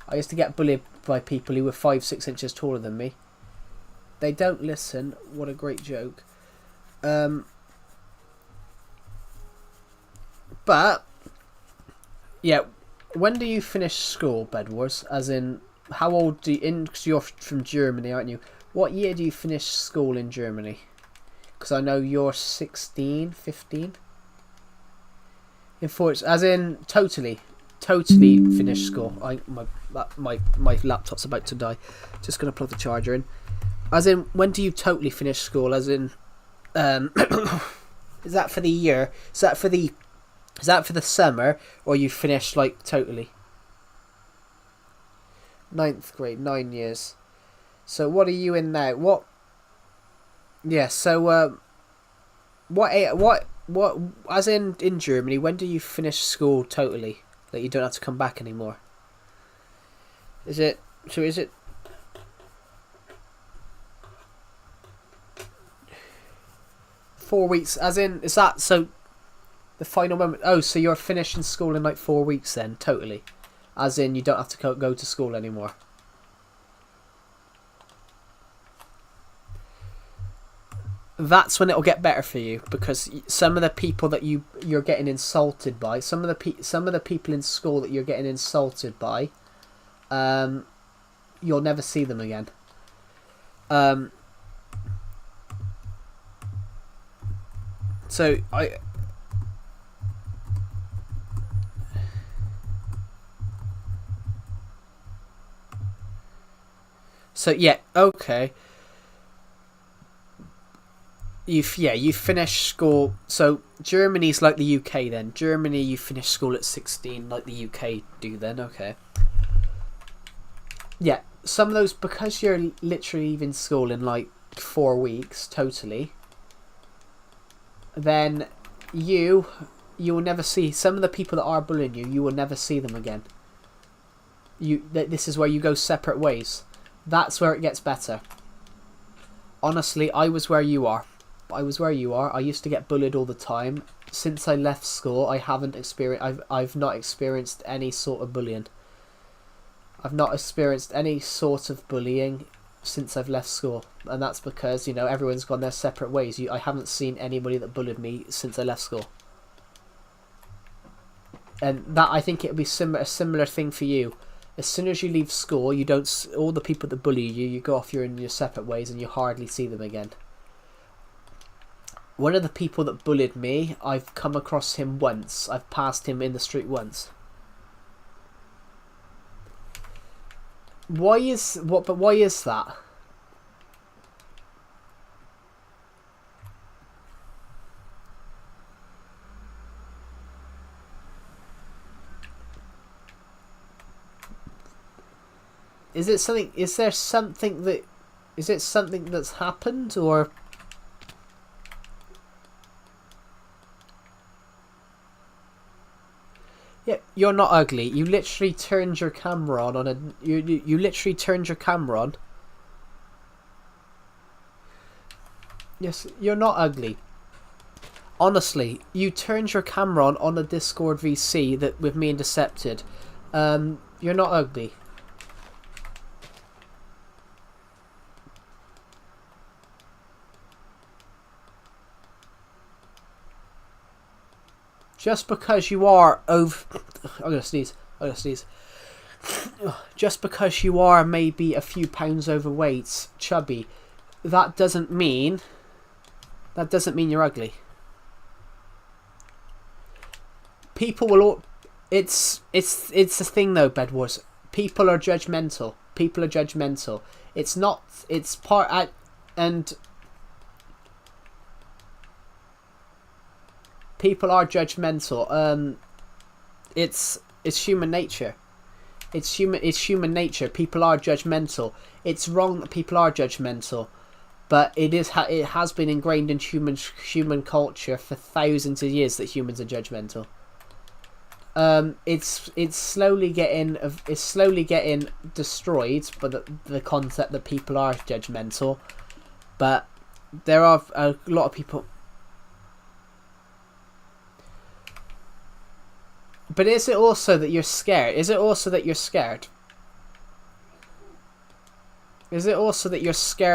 I used to get bullied by people who were 5-6 inches taller than me. They don't listen. What a great joke. But yeah, when do you finish school, Bed Wars? As in, how old do you? Because you're from Germany, aren't you? What year do you finish school in Germany? Because I know you're 16, 15. As in totally finish school. My laptop's about to die. Just gonna plug the charger in. As in, when do you totally finish school? As in, is that for the year? Is that for the summer, or you finish like totally? 9th grade, 9 years. So what are you in now? What? Yeah. So what? As in Germany, when do you finish school totally? That you don't have to come back anymore. Is it? 4 weeks? As in, is that so? The final moment. Oh, so you're finishing school in like 4 weeks then, totally. As in, you don't have to go to school anymore. That's when it'll get better for you, because some of the people that you're getting insulted by, some of the people in school that you're getting insulted by, you'll never see them again. So yeah, okay. You finish school. So Germany's like the UK then. Germany, you finish school at 16, like the UK do then. Okay. Yeah, some of those, because you're literally leaving school in like 4 weeks totally. Then you will never see some of the people that are bullying you. You will never see them again. This is where you go separate ways. That's where it gets better. Honestly, I was where you are. I used to get bullied all the time. Since I left school, I've not experienced any sort of bullying. I've not experienced any sort of bullying since I've left school, and that's because, you know, everyone's gone their separate ways. I haven't seen anybody that bullied me since I left school. And that, I think it'll be a similar thing for you. As soon as you leave school, you don't, all the people that bully you, you go off in your separate ways and you hardly see them again. One of the people that bullied me, I've come across him once. I've passed him in the street once. Why is that? Is it something? Is there something that? Is it something that's happened, or? Yeah, you're not ugly. You literally turned your camera on a. You literally turned your camera on. Yes, you're not ugly. Honestly, you turned your camera on a Discord VC that with me and Decepted. You're not ugly. Just because you are over... I'm going to sneeze. Just because you are maybe a few pounds overweight, chubby, that doesn't mean you're ugly. People will all... It's a thing though, Bed Wars. People are judgmental. It's not... It's part... And... People are judgmental. It's human nature. It's human nature. People are judgmental. It's wrong that people are judgmental, but it has been ingrained in human culture for thousands of years that humans are judgmental. It's slowly getting destroyed by the concept that people are judgmental, but there are a lot of people. But is it also that you're scared? Is it also that you're scared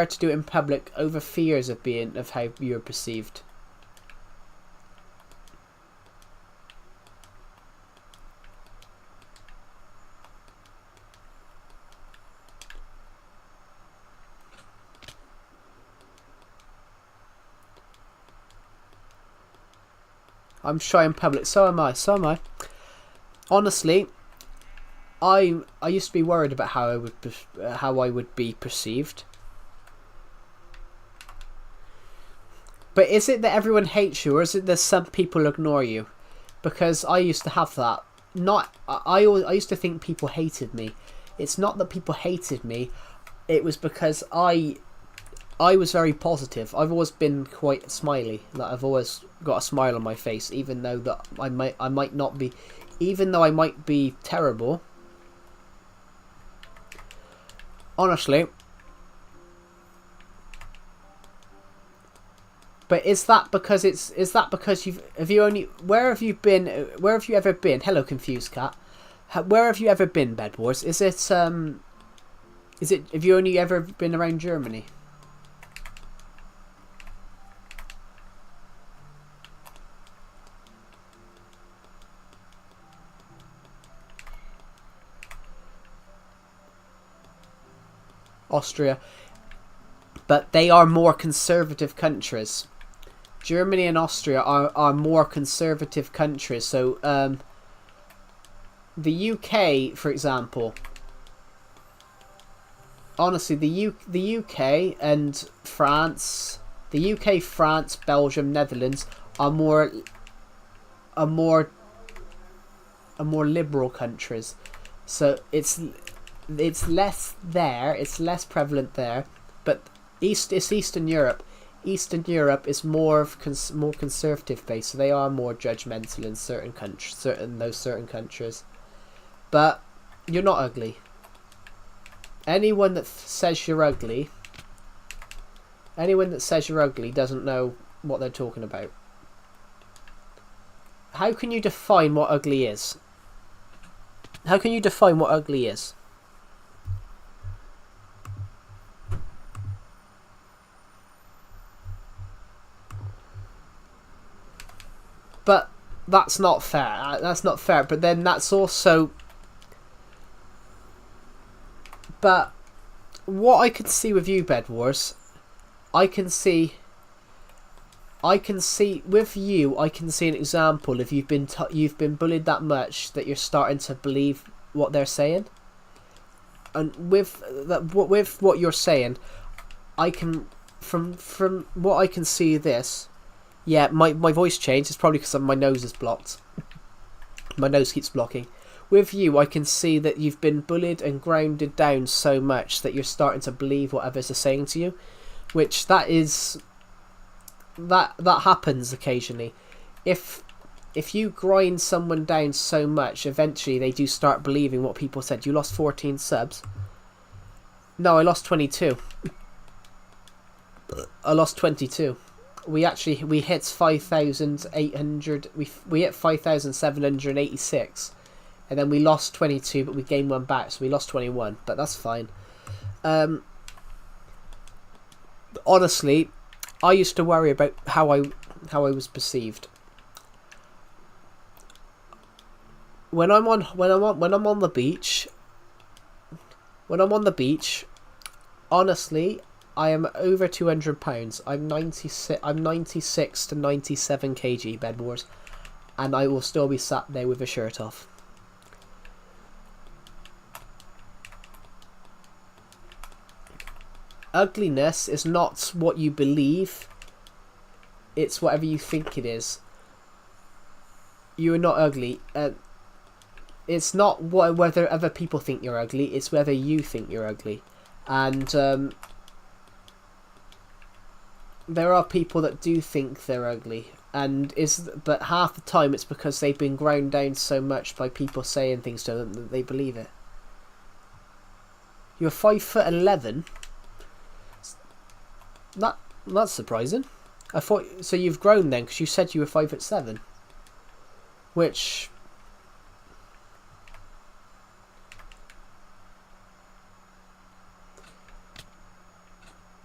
to do it in public over fears of how you're perceived? I'm shy in public. So am I. Honestly, I used to be worried about how I would be perceived. But is it that everyone hates you, or is it that some people ignore you? Because I used to have that. I used to think people hated me. It's not that people hated me. It was because I was very positive. I've always been quite smiley. Like, I've always got a smile on my face, even though that I might not be. Even though I might be terrible, honestly. But is that because where have you ever been? Hello, Confused Cat. Where have you ever been, Bed Wars? Have you only ever been around Germany? Austria, but they are more conservative countries. Germany and Austria are more conservative countries. So the UK, for example, honestly, the UK and France, Belgium, Netherlands are more liberal countries. So it's less there, it's less prevalent there, but it's Eastern Europe. Eastern Europe is more conservative based, so they are more judgmental in certain countries. But you're not ugly. Anyone that says you're ugly doesn't know what they're talking about. How can you define what ugly is? that's not fair. That's not fair. But then that's also. But what I could see with you, Bed Wars, I can see with you. I can see an example if you've been bullied that much that you're starting to believe what they're saying. And with what you're saying, I can from what I can see this. Yeah, my voice changed. It's probably because my nose is blocked. My nose keeps blocking. With you, I can see that you've been bullied and grounded down so much that you're starting to believe what others are saying to you, which that happens occasionally. If you grind someone down so much, eventually they do start believing what people said. You lost 14 subs. No, I lost 22. I lost 22. We hit 5,800. We hit 5,786, and then we lost 22, but we gained one back, so we lost 21. But that's fine. Honestly, I used to worry about how I was perceived. When I'm on the beach, honestly, I am over £200. I'm 96 to 97 kg, Bed Wars, and I will still be sat there with a shirt off. Ugliness is not what you believe. It's whatever you think it is. You are not ugly. It's not whether other people think you're ugly. It's whether you think you're ugly. And there are people that do think they're ugly, but half the time it's because they've been ground down so much by people saying things to them that they believe it. You're 5'11". That's surprising. I thought so. You've grown then, because you said you were 5'7", which.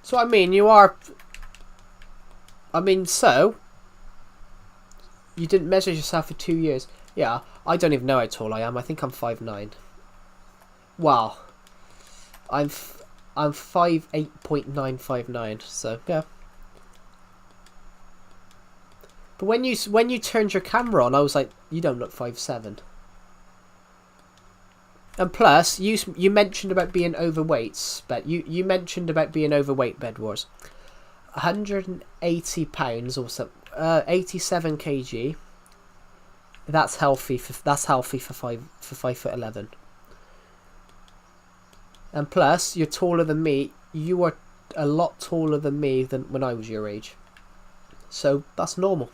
So I mean, you are. I mean, so you didn't measure yourself for 2 years. Yeah, I don't even know how tall I am. I think I'm 5'9". Wow, I'm 5'8.959". So yeah. But when you turned your camera on, I was like, you don't look 5'7". And plus, you mentioned about being overweight, but you mentioned about being overweight, Bed Wars. 180 pounds or something, 87 kg. That's healthy for 5'11". And plus, you're taller than me. You are a lot taller than me than when I was your age. So that's normal.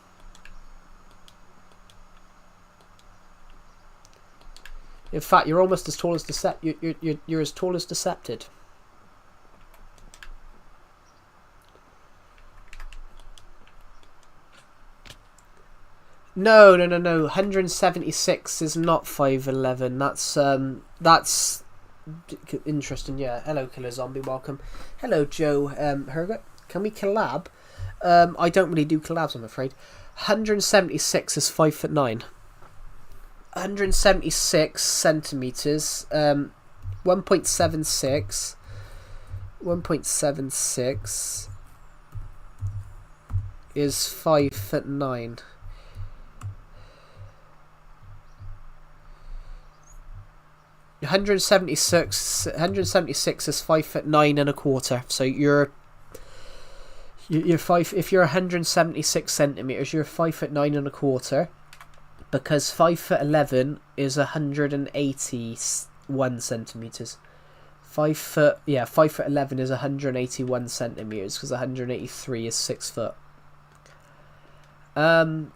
In fact, you're almost as tall as you're as tall as Decepted. No. 176 is not 5'11". That's interesting. Yeah. Hello, Killer Zombie. Welcome. Hello, Joe. Hergot. Can we collab? I don't really do collabs, I'm afraid. 176 is 5'9". 176 centimeters. 1.76. 1.76 is 5'9". $176 is 5'9.25". So you're 5. If you're 176 centimeters, you're 5'9.25". Because 5'11" is 181 centimeters. 5'11" is 181 centimeters, because 183 is 6 foot. Yeah,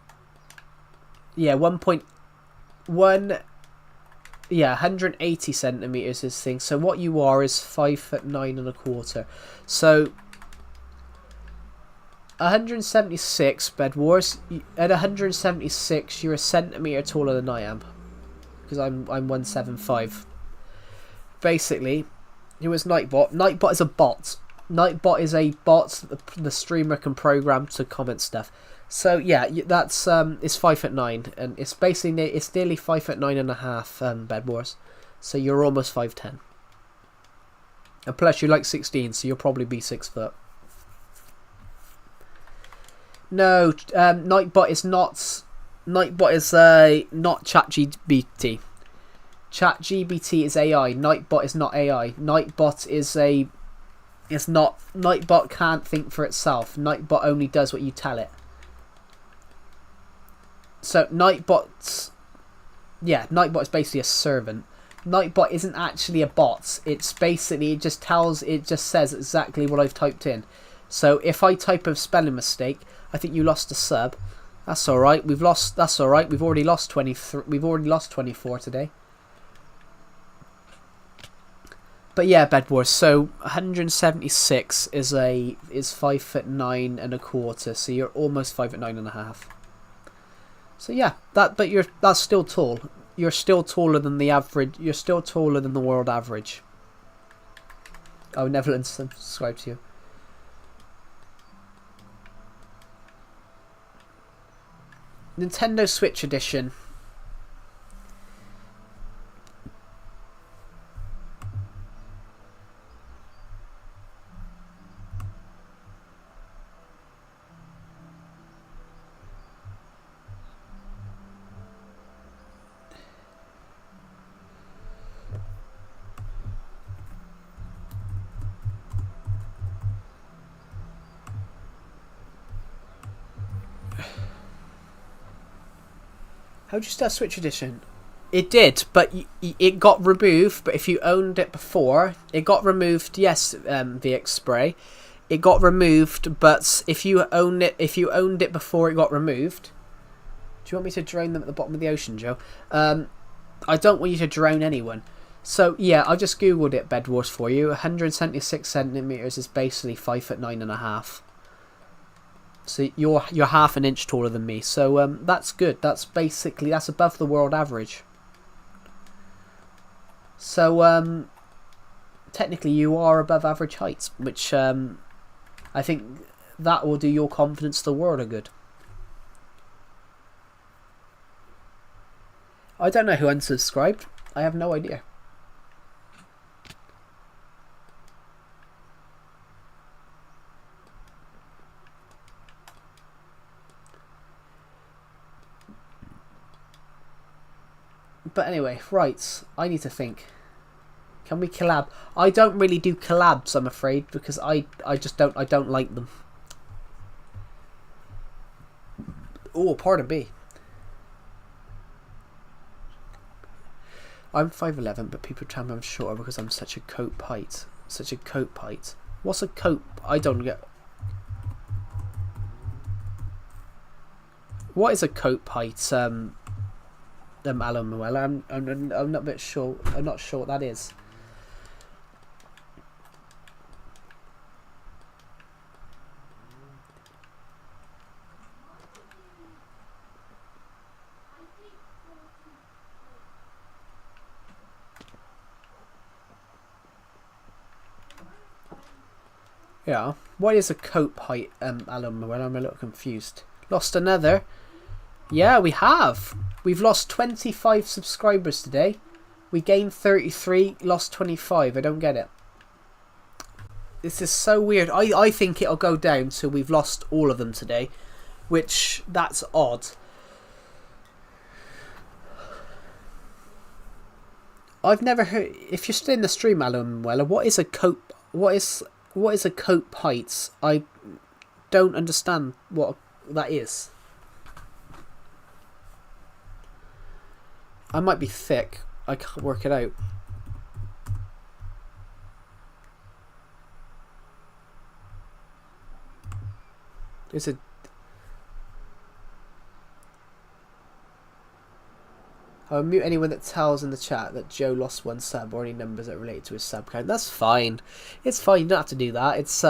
1.1. Yeah, 180 centimeters is thing. So what you are is 5'9.25". So 176, Bed Wars. At 176, you're a centimeter taller than I am, because I'm 175. Basically, it was Nightbot. Nightbot is a bot. Nightbot is a bot that the streamer can program to comment stuff. So yeah, that's it's 5'9", and it's basically it's nearly 5'9.5", Bed Wars. So you're almost 5'10", and plus you're like 16, so you'll probably be 6 foot. No, Nightbot is not. Nightbot is not ChatGPT. ChatGPT is AI. Nightbot is not AI. Nightbot is a. It's not. Nightbot can't think for itself. Nightbot only does what you tell it. So Nightbot is basically a servant. Nightbot isn't actually a bot. It's basically it just says exactly what I've typed in. So if I type a spelling mistake, I think you lost a sub. That's all right. That's all right. We've already lost 23. We've already lost 24 today. But yeah, Bed Wars. So 176 is 5'9.25". So you're almost 5'9.5". So yeah, that's still tall. You're still taller than the average. You're still taller than the world average. Oh, Netherlands subscribe to you. Nintendo Switch Edition. How'd you start Switch Edition? It did, but it got removed. But if you owned it before, it got removed. Yes, VX Spray, it got removed. But if you owned it before it got removed, do you want me to drown them at the bottom of the ocean, Joe? I don't want you to drown anyone. So yeah, I just googled it, Bed Wars, for you. 176 centimeters is basically 5'9.5". So you're half an inch taller than me. So that's good. That's above the world average. So technically you are above average heights, which I think that will do your confidence the world of good. I don't know who unsubscribed. I have no idea. But anyway, right, I need to think. Can we collab? I don't really do collabs, I'm afraid, because I don't like them. Oh, pardon me. I'm 5'11", but people tell me I'm shorter because I'm such a cope height. Such a cope height. What's a cope? I don't get. What is a cope height? Alan Manuel. I'm not a bit sure. I'm not sure what that is. Yeah. What is a cope height, Alan Manuel? I'm a little confused. Lost another. Yeah, we have. We've lost 25 subscribers today. We gained 33, lost 25. I don't get it. This is so weird. I think it'll go down till we've lost all of them today, which that's odd. I've never heard. If you're still in the stream, Alan Weller, what is a cope? What is a cope height? I don't understand what that is. I might be thick. I can't work it out. Is it? I'll mute anyone that tells in the chat that Joe lost one sub or any numbers that relate to his sub count. That's fine. It's fine. You don't have to do that. It's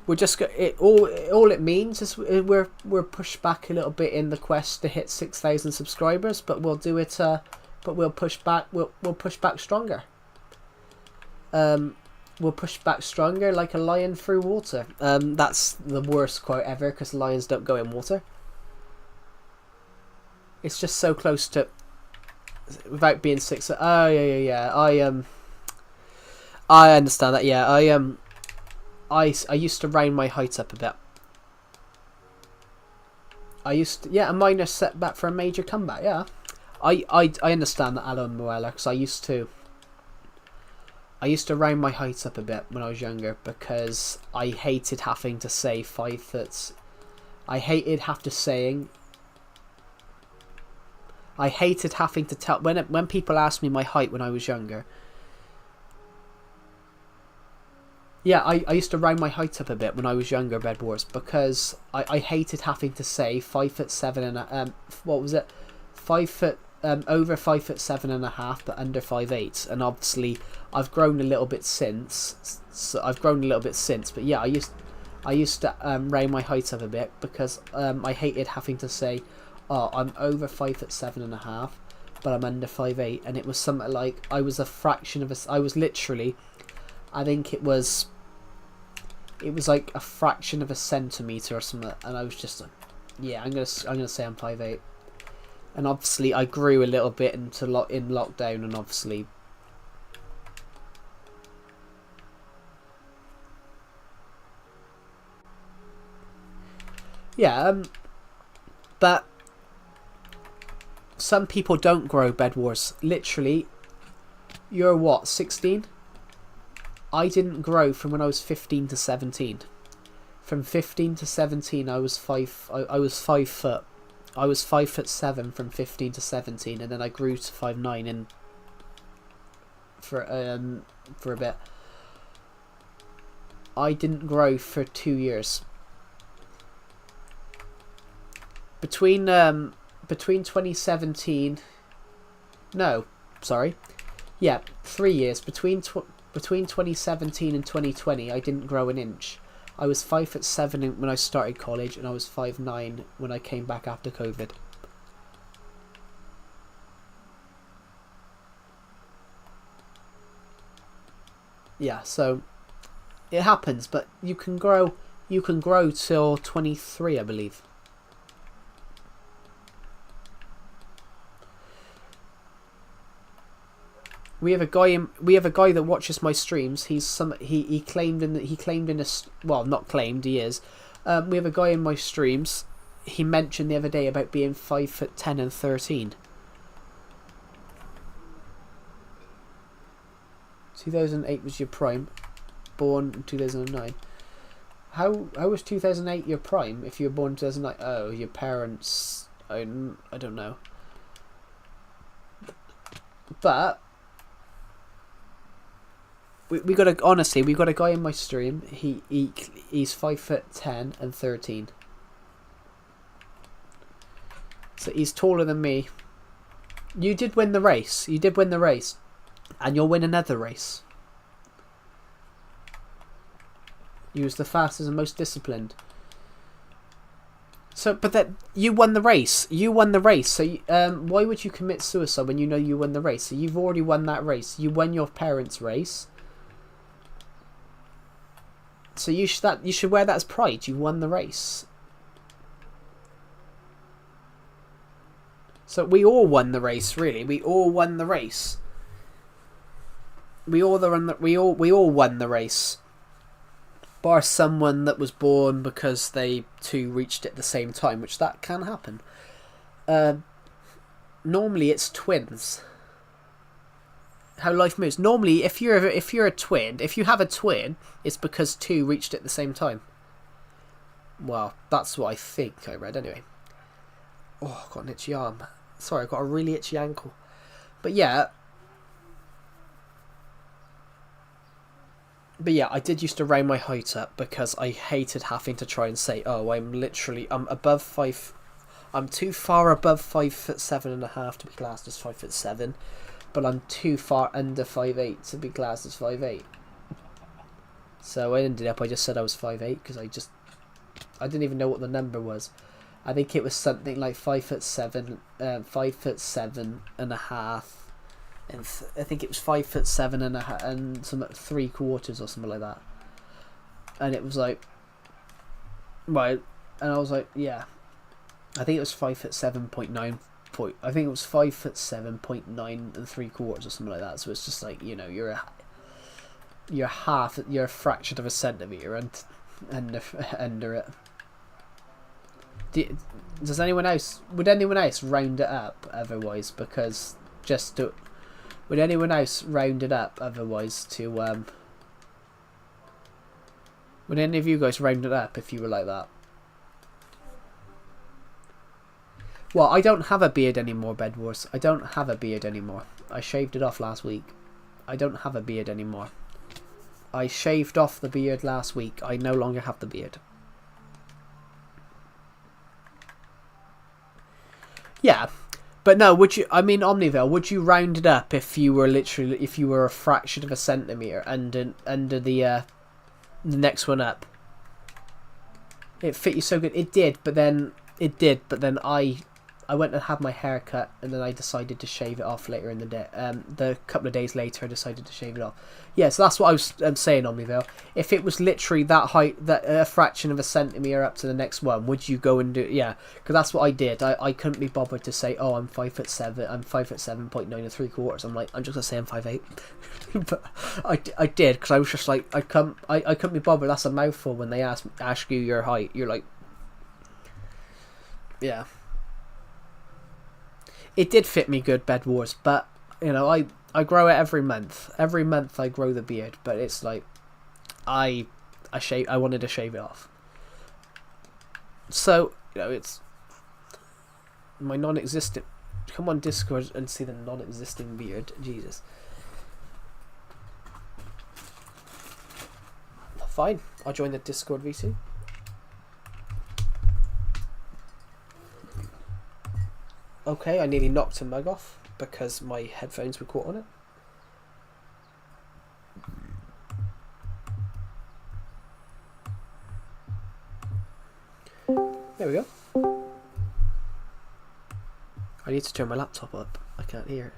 we're just all it means is we're pushed back a little bit in the quest to hit 6,000 subscribers, but we'll do it. But we'll push back. We'll push back stronger. will push back stronger like a lion through water. That's the worst quote ever because lions don't go in water. It's just so close to, without being 6. Oh yeah. I understand that. Yeah, I used to round my height up a bit. A minor setback for a major comeback. Yeah, I understand that, Alan Moella, because I used to round my height up a bit when I was younger because I hated having to say 5 foot. I hated having to tell when people asked me my height when I was younger. Yeah, I used to round my height up a bit when I was younger, Bed Wars, because I hated having to say 5'7" and what was it, 5 foot, over 5'7.5", but under 5'8", and obviously I've grown a little bit since. But yeah, I used to round my height up a bit because I hated having to say, oh, I'm over 5'7.5", but I'm under 5'8", and it was something like I was a fraction of a. I was literally, I think it was like a fraction of a centimetre or something, and I was just like, yeah, I'm gonna say I'm 5'8", and obviously I grew a little bit in lockdown, and obviously, yeah, but some people don't grow, Bed Wars. Literally, you're what, 16? I didn't grow from when I was 15 to 17. From 15 to 17, I was 5 foot. I was 5'7" from 15 to 17, and then I grew to 5'9" and for a bit. I didn't grow for 2 years. Between 2017, no, sorry, yeah, 3 years between 2017 and 2020, I didn't grow an inch. I was 5'7" when I started college, and I was 5'9" when I came back after COVID. Yeah, so it happens, but you can grow till 23, I believe. We have a guy that watches my streams. He claimed in a, well, not claimed, he is. We have a guy in my streams. He mentioned the other day about being 5'10" and 13. 2008 was your prime. Born in 2009. How was 2008 your prime if you were born in 2009? Oh, your parents. I don't know. But we got a guy in my stream. He's 5'10" and 13. So he's taller than me. You did win the race. And you'll win another race. You was the fastest and most disciplined. So, but that you won the race. So, why would you commit suicide when you know you won the race? So you've already won that race. You won your parents' race. So you should wear that as pride. You won the race. So we all won the race, really. We all won the race. We all won the race. Bar someone that was born because they two reached it at the same time, which that can happen. Normally it's twins. How life moves. Normally, if you're a twin, if you have a twin, it's because two reached it at the same time. Well, that's what I think I read anyway. Oh, I've got an itchy arm. Sorry, I've got a really itchy ankle. But yeah, I did used to round my height up because I hated having to try and say, oh, I'm above 5. I'm too far above 5'7.5" to be classed as 5'7", but I'm too far under 5'8" to be classed as 5'8". So I just said I was 5'8" because I didn't even know what the number was. I think it was something like 5'7", 5'7.5", and I think it was 5'7" and some 3/4 or something like that. And it was like, right, and I was like, yeah, I think it was 5'7.9 point. I think it was 5'7.9 3/4 or something like that. So it's just like, you know, you're a fraction of a centimeter under it. Does anyone else? Would anyone else round it up otherwise? Because would anyone else round it up otherwise to Would any of you guys round it up if you were like that? Well, I don't have a beard anymore, Bed Wars. I don't have a beard anymore. I shaved it off last week. I don't have a beard anymore. I shaved off the beard last week. I no longer have the beard. Yeah, but no, would you, I mean, Omnivale, would you round it up if you were a fraction of a centimetre under the next one up? It fit you so good. It did, but then I went and had my hair cut, and then I decided to shave it off later in the day. The couple of days later, I decided to shave it off. Yeah, so that's what I was saying, Omnivale. If it was literally that height, that a fraction of a centimetre up to the next one, would you go and do? Yeah, because that's what I did. I couldn't be bothered to say, oh, I'm 5'7". I'm 5'7.9 3/4. I'm like, I'm just gonna say I'm 5'8". But I did, because I was just like, I couldn't be bothered. That's a mouthful when they ask you your height. You're like, yeah. It did fit me good, Bed Wars, but you know, I grow it every month. Every month I grow the beard, but it's like I wanted to shave it off. So, you know, it's my non-existent. Come on Discord and see the non-existing beard. Jesus. Fine, I'll join the Discord VC. Okay, I nearly knocked a mug off because my headphones were caught on it. There we go. I need to turn my laptop up. I can't hear it.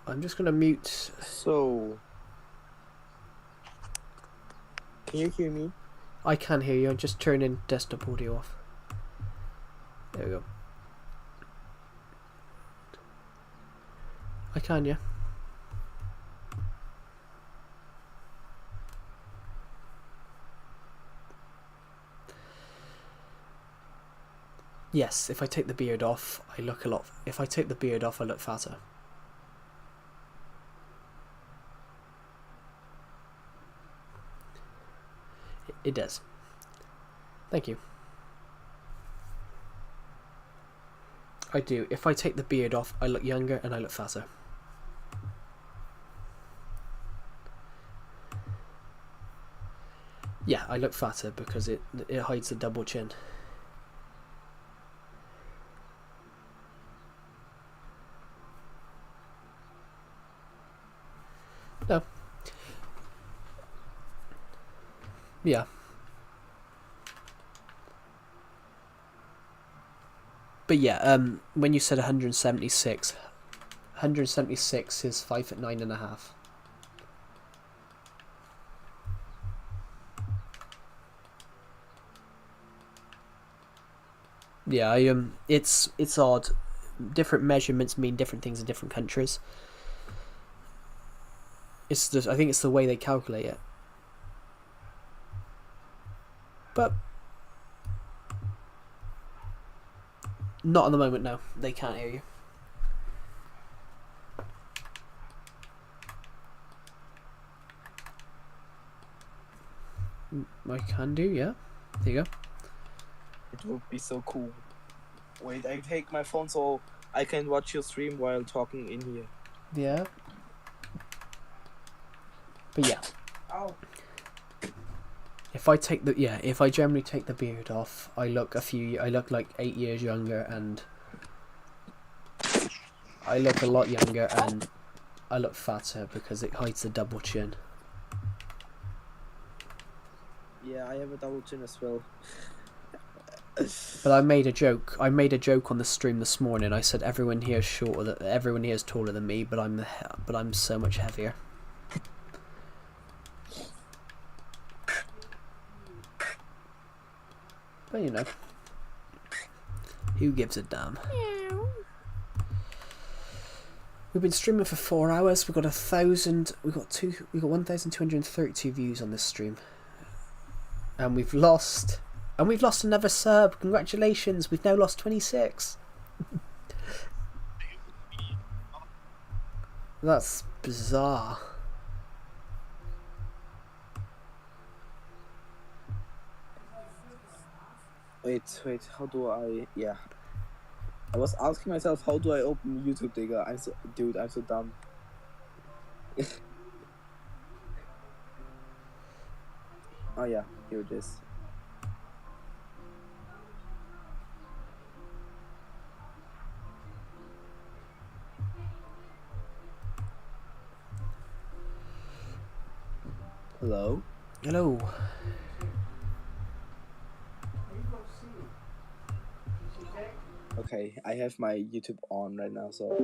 I'm just going to mute. So, can you hear me? I can hear you. I'm just turning desktop audio off. There we go. I can, yeah. Yes, if I take the beard off, I look a lot. If I take the beard off, I look fatter. It does. Thank you. I do. If I take the beard off, I look younger and I look fatter. Yeah, I look fatter because it hides the double chin. No. Yeah. But yeah, when you said 176, 176 is 5'9.5". Yeah, it's odd. Different measurements mean different things in different countries. I think it's the way they calculate it. But not at the moment, no. They can't hear you. I can do, yeah. There you go. It would be so cool. Wait, I take my phone so I can watch your stream while talking in here. Yeah. But yeah. Ow. If I generally take the beard off, I look like 8 years younger, and I look a lot younger, and I look fatter because it hides the double chin. Yeah, I have a double chin as well. But I made a joke. I made a joke on the stream this morning. I said everyone here is shorter. That everyone here is taller than me, but I'm so much heavier. But you know, who gives a damn? We've been streaming for 4 hours. We got 1,232 views on this stream, and we've lost another sub. Congratulations! We've now lost 26. That's bizarre. Wait, how do I... Yeah. I was asking myself, how do I open YouTube, Digga? I'm so dumb. Oh yeah, here it is. Hello? Hello. Okay, I have my YouTube on right now, so...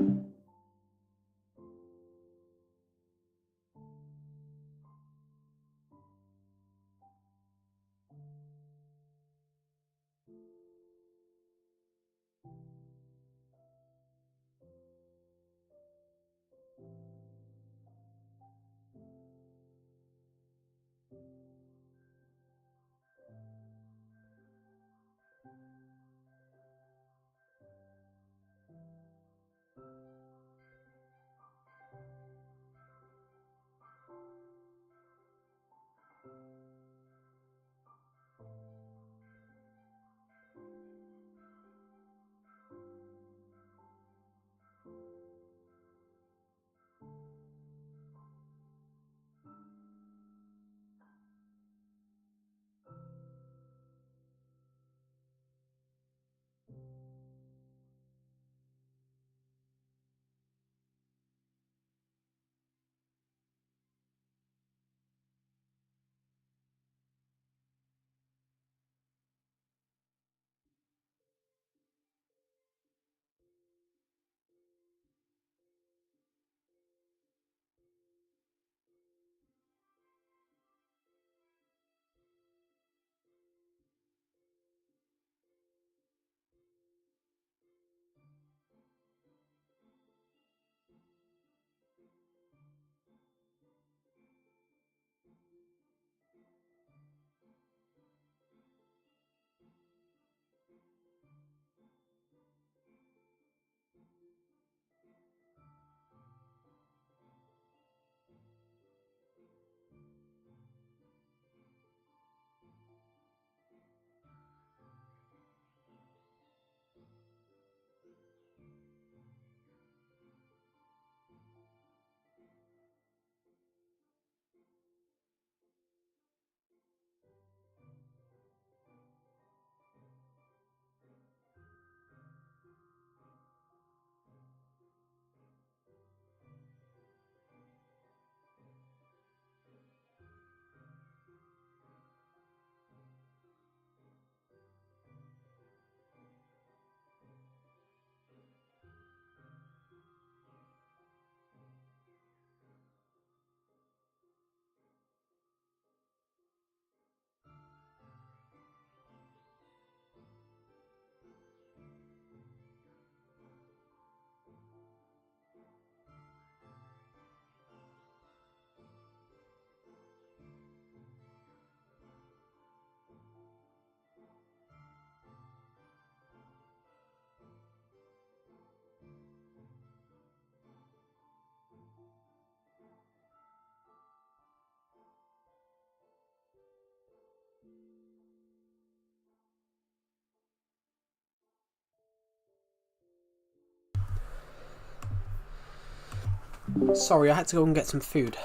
Sorry, I had to go and get some food.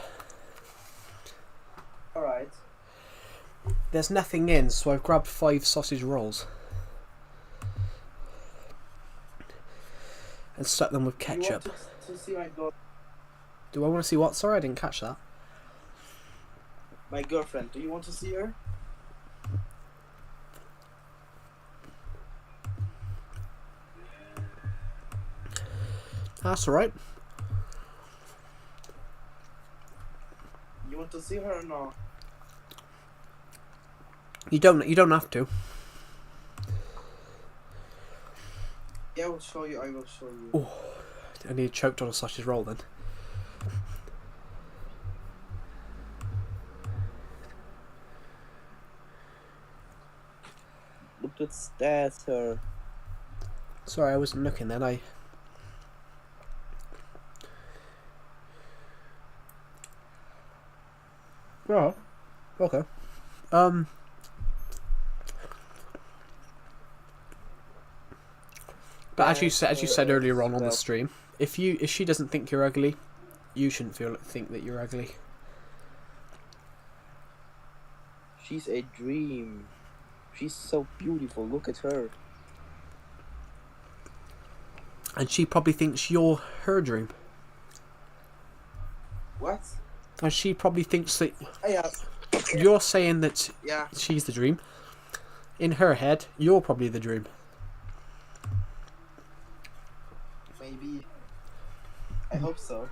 Alright. There's nothing in, so I've grabbed 5 sausage rolls. And stuck them with ketchup. You want to see my girlfriend? Do I want to see what? Sorry, I didn't catch that. My girlfriend, do you want to see her? That's alright. You want to see her or not? You don't have to. Yeah, I will show you. I will show you. Oh, I need choked on a sausage roll then. Look at that, sir. Sorry, I wasn't looking then. Oh, okay. But as you said earlier on the stream, if she doesn't think you're ugly, you shouldn't think that you're ugly. She's a dream. She's so beautiful. Look at her. And she probably thinks you're her dream. What? And she probably thinks that Yeah. you're saying that Yeah. she's the dream. In her head, you're probably the dream. Maybe. I hope so.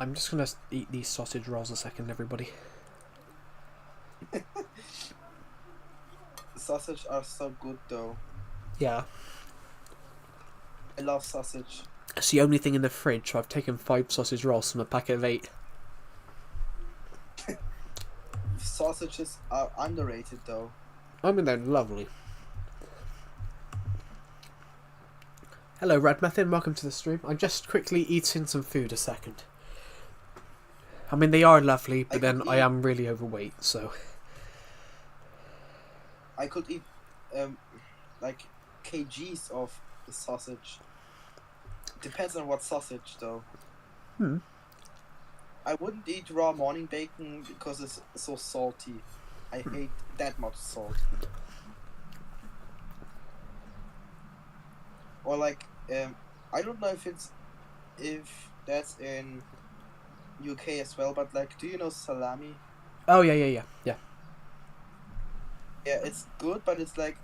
I'm just gonna eat these sausage rolls a second, everybody. Sausage are so good though. Yeah. I love sausage. It's the only thing in the fridge, so I've taken 5 sausage rolls from a packet of 8. Sausages are underrated though. I mean, they're lovely. Hello, Red Method, welcome to the stream. I'm just quickly eating some food a second. I mean, they are lovely, but then I am really overweight, so... I could eat like kgs of sausage. Depends on what sausage though. I wouldn't eat raw morning bacon because it's so salty. I hate that much salt. Or like I don't know if that's in UK as well, but like, do you know salami? Oh, yeah. Yeah, it's good, but it's like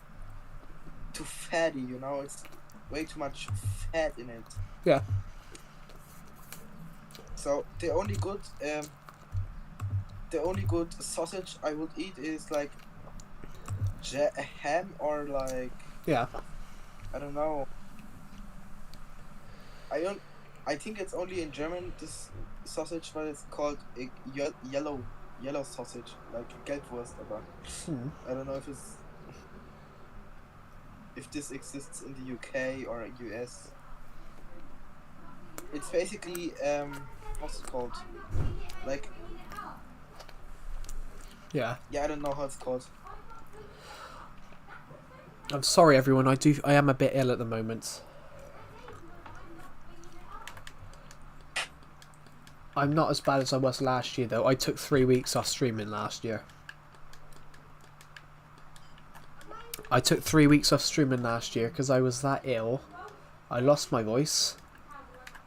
too fatty, you know? It's way too much fat in it. Yeah. So the only good sausage I would eat is like ham or like, Yeah. I don't know. I think it's only in German, this sausage, but it's called a yellow sausage, like Gelbwurst, aber I don't know if this exists in the UK or US. It's basically what's it called? Like, Yeah. I don't know how it's called. I'm sorry, everyone. I am a bit ill at the moment. I'm not as bad as I was last year, though. I took 3 weeks off streaming last year. I took 3 weeks off streaming last year because I was that ill. I lost my voice,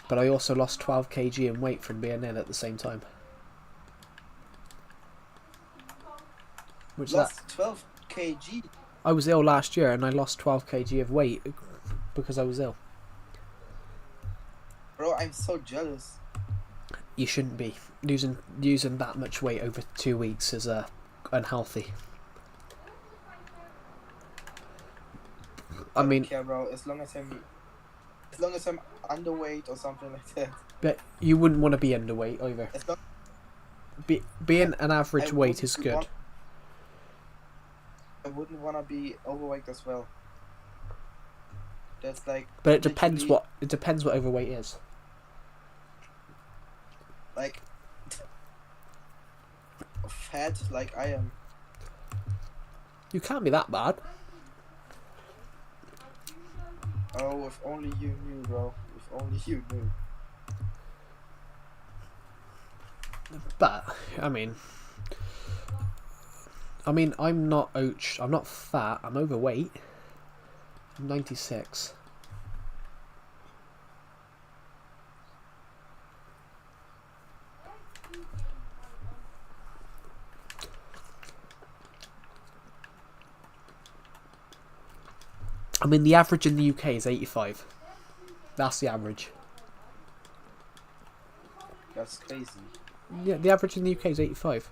but I also lost 12 kg in weight from being ill at the same time. Which Lost 12 kg. I was ill last year and I lost 12 kg of weight because I was ill. Bro, I'm so jealous. You shouldn't be. Using that much weight over 2 weeks is unhealthy. I mean, yeah, bro. As long as I'm underweight or something like that. but you wouldn't want to be underweight either. Being an average weight is good. I wouldn't want to be overweight as well. That's like. But it depends what overweight is. Like fat, like I am. You can't be that bad. Oh, if only you knew, bro. If only you knew. But I mean, I'm not I'm not fat. I'm overweight. I'm 96. I mean, the average in the UK is 85. That's the average. That's crazy. Yeah, the average in the UK is 85.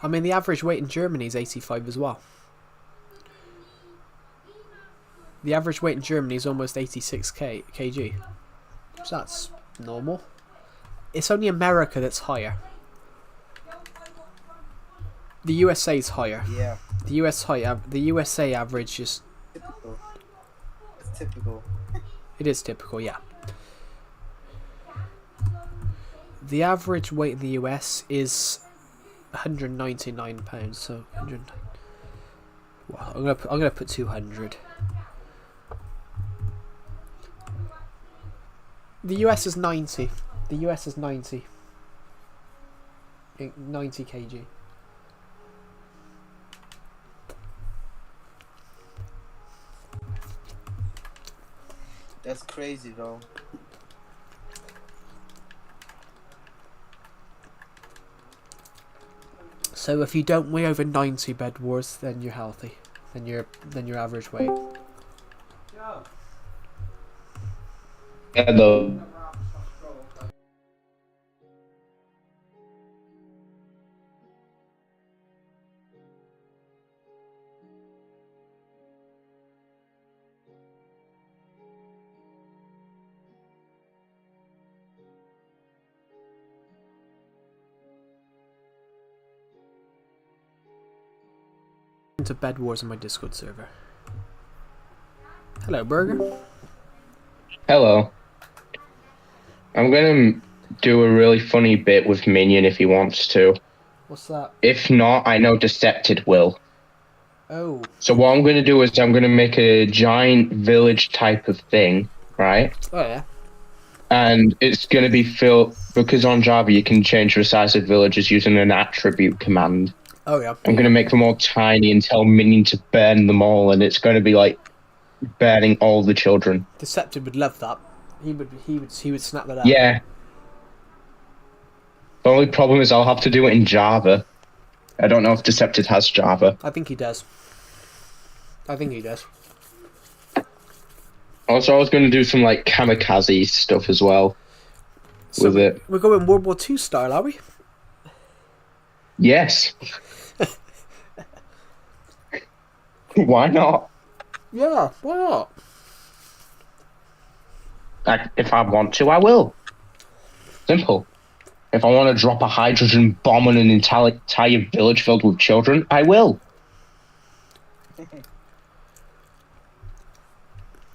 I mean, the average weight in Germany is 85 as well. The average weight in Germany is almost 86 kg. So that's normal. It's only America that's higher. The USA is higher. Yeah. The USA average is... Typical. It's typical. It is typical, yeah. The average weight in the US is 199 pounds. So 100. Well, I'm gonna put 200. The US is 90. The US is 90. 90 kg. That's crazy though. So if you don't weigh over 90 bed wars, then you're healthy. Then you're average weight. Hello. Into bed wars on my Discord server. Hello, Burger. Hello. I'm gonna do a really funny bit with Minion if he wants to. What's that? If not, I know Decepted will. Oh. So what I'm gonna do is I'm gonna make a giant village type of thing, right? Oh yeah. And it's gonna be filled because on Java you can change the size of villages using an attribute command. Oh yeah. I'm gonna make them all tiny and tell Minion to burn them all, and it's gonna be like burning all the children. Deceptive would love that. He would snap that up. Yeah. The only problem is I'll have to do it in Java. I don't know if Decepted has Java. I think he does. I think he does. Also, I was going to do some like kamikaze stuff as well So with it. we're going World War II style, are we? Yes. Why not? Yeah, why not? If I want to, I will. Simple. If I want to drop a hydrogen bomb on an entire village filled with children, I will.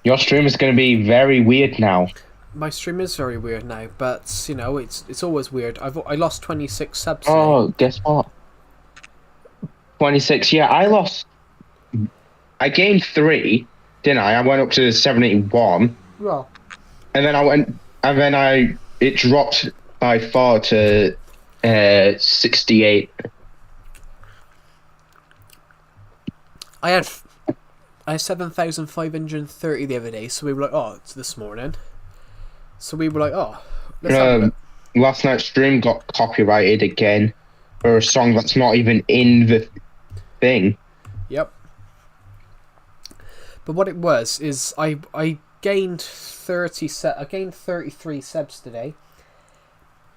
Your stream is going to be very weird now. My stream is very weird now, but you know it's always weird. I lost 26 subs. Today. Oh, guess what? 26. Yeah, I gained 3, didn't I? I went up to 71. Well. And then it dropped by 4 to 68. I had 7,530 the other day, so we were like, oh, it's this morning. So we were like, oh, let's have a look. Last night's stream got copyrighted again for a song that's not even in the thing. Yep. But what it was is I gained 33 subs today,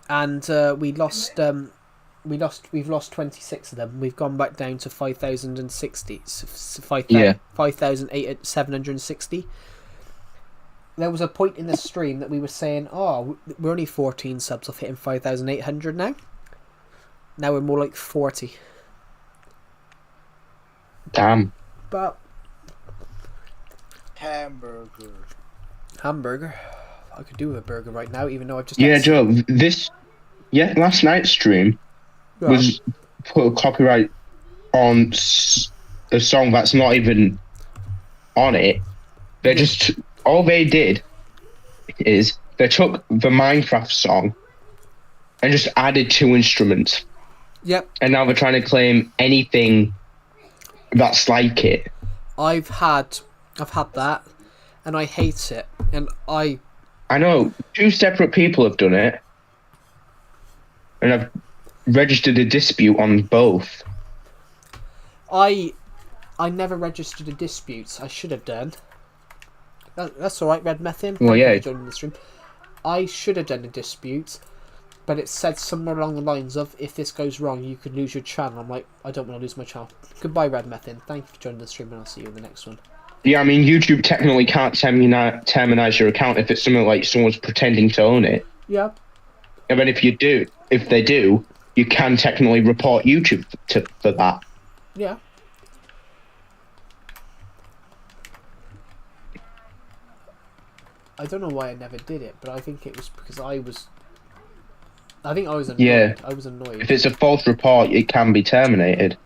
and we've lost 26 of them. We've gone back down to 5,060. 5,760. There was a point in the stream that we were saying, oh, we're only 14 subs off hitting 5,800 now. Now we're more like 40. Damn. But hamburger. I could do with a burger right now, even though I've just... Yeah, Joe, last night's stream was put a copyright on a song that's not even on it. All they did is they took the Minecraft song and just added 2 instruments. Yep. And now they're trying to claim anything that's like it. I've had that, and I hate it. And I know 2 separate people have done it, and registered a dispute on both. I never registered a dispute. I should have done. That's all right, Red Methane. Well, Thank you yeah. for joining the stream. I should have done a dispute, but it said somewhere along the lines of, if this goes wrong, you could lose your channel. I'm like, I don't want to lose my channel. Goodbye, Red Methane. Thank you for joining the stream, and I'll see you in the next one. Yeah, I mean, YouTube technically can't terminize your account if it's something like someone's pretending to own it. Yeah. And then if they do, you can technically report YouTube for that. Yeah. I don't know why I never did it, but I think it was because I think I was annoyed. Yeah. I was annoyed. If it's a false report, it can be terminated.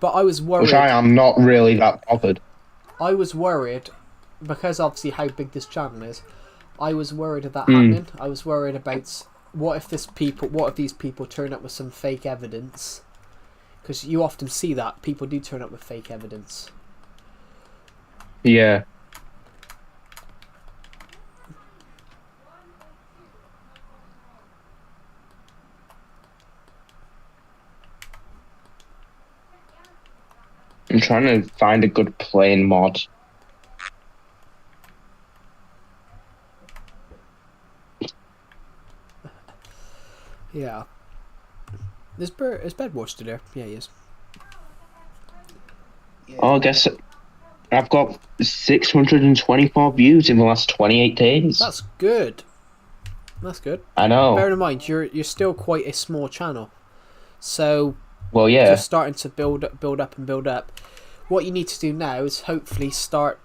But I was worried. Which I am not really that bothered. I was worried because obviously how big this channel is. I was worried of that happening. I was worried about what if these people turn up with some fake evidence? Because you often see that people do turn up with fake evidence. Yeah. I'm trying to find a good plane mod. Yeah. Is Bedrock still there? Yeah, he is. Yeah. Oh, I guess I've got 624 views in the last 28 days. That's good. That's good. I know. Bear in mind, you're still quite a small channel, so Well, yeah. just starting to build up. What you need to do now is hopefully start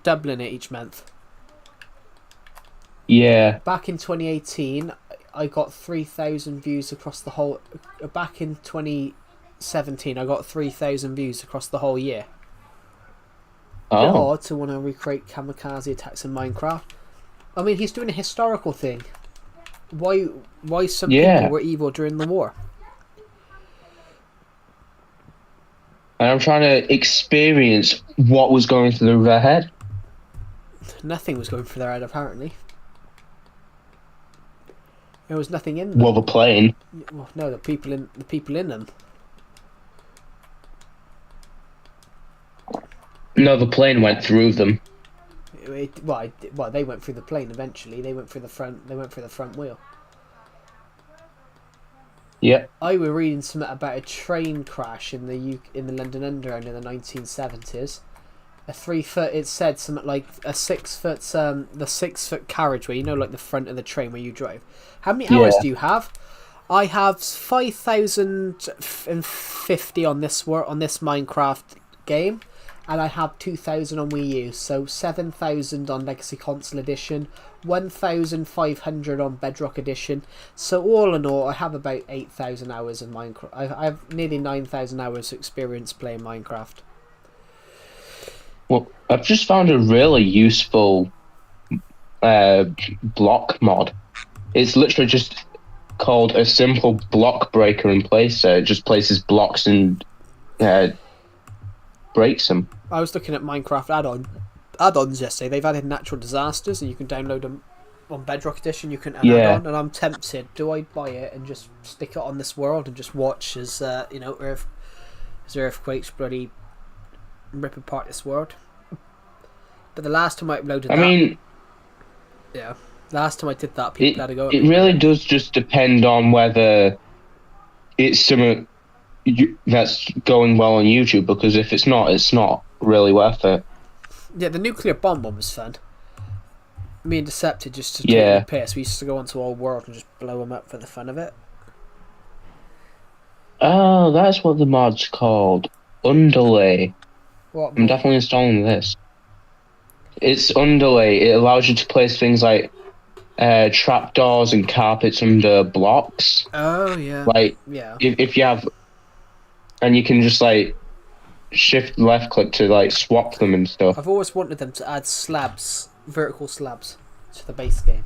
doubling it each month. Yeah. Back in 2018, I got 3,000 views across the whole. Back in 2017, I got 3,000 views across the whole year. Oh. Or to want to recreate kamikaze attacks in Minecraft. I mean, he's doing a historical thing. Why some people were evil during the war? And I'm trying to experience what was going through their head. Nothing was going through their head, apparently. There was nothing in them. Well, the plane. Well, no, the people in them. No, the plane went through them. Well, they went through the plane eventually. They went through the front. They went through the front wheel. Yeah. I was reading something about a train crash in the London Underground in the 1970s. A 3 foot. It said something like a 6 foot. The 6 foot carriageway. You know, like the front of the train where you drive. How many hours do you have? I have 5,050 on this Minecraft game, and I have 2,000 on Wii U. So 7,000 on Legacy Console Edition, 1,500 on Bedrock Edition. So all in all, I have about 8,000 hours in Minecraft. I have nearly 9,000 hours experience playing Minecraft. Well, I've just found a really useful block mod. It's literally just called a simple block breaker and placer. It just places blocks and breaks them. I was looking at Minecraft add-ons yesterday. They've added natural disasters, and you can download them on Bedrock Edition. You can add on, and I'm tempted. Do I buy it and just stick it on this world and just watch as earthquakes bloody rip apart this world? But the last time I uploaded last time I did that, people had to go. It really does just depend on whether it's something that's going well on YouTube, because if it's not really worth it. Yeah, the nuclear bomb one was fun. Me and Decepted just to take the piss. We used to go onto our world and just blow them up for the fun of it. Oh, that's what the mod's called. Underlay. What I'm definitely installing this. It's Underlay. It allows you to place things like trapdoors and carpets under blocks. Oh, yeah. If you have... And you can just, shift left click to, swap them and stuff. I've always wanted them to add slabs, vertical slabs, to the base game.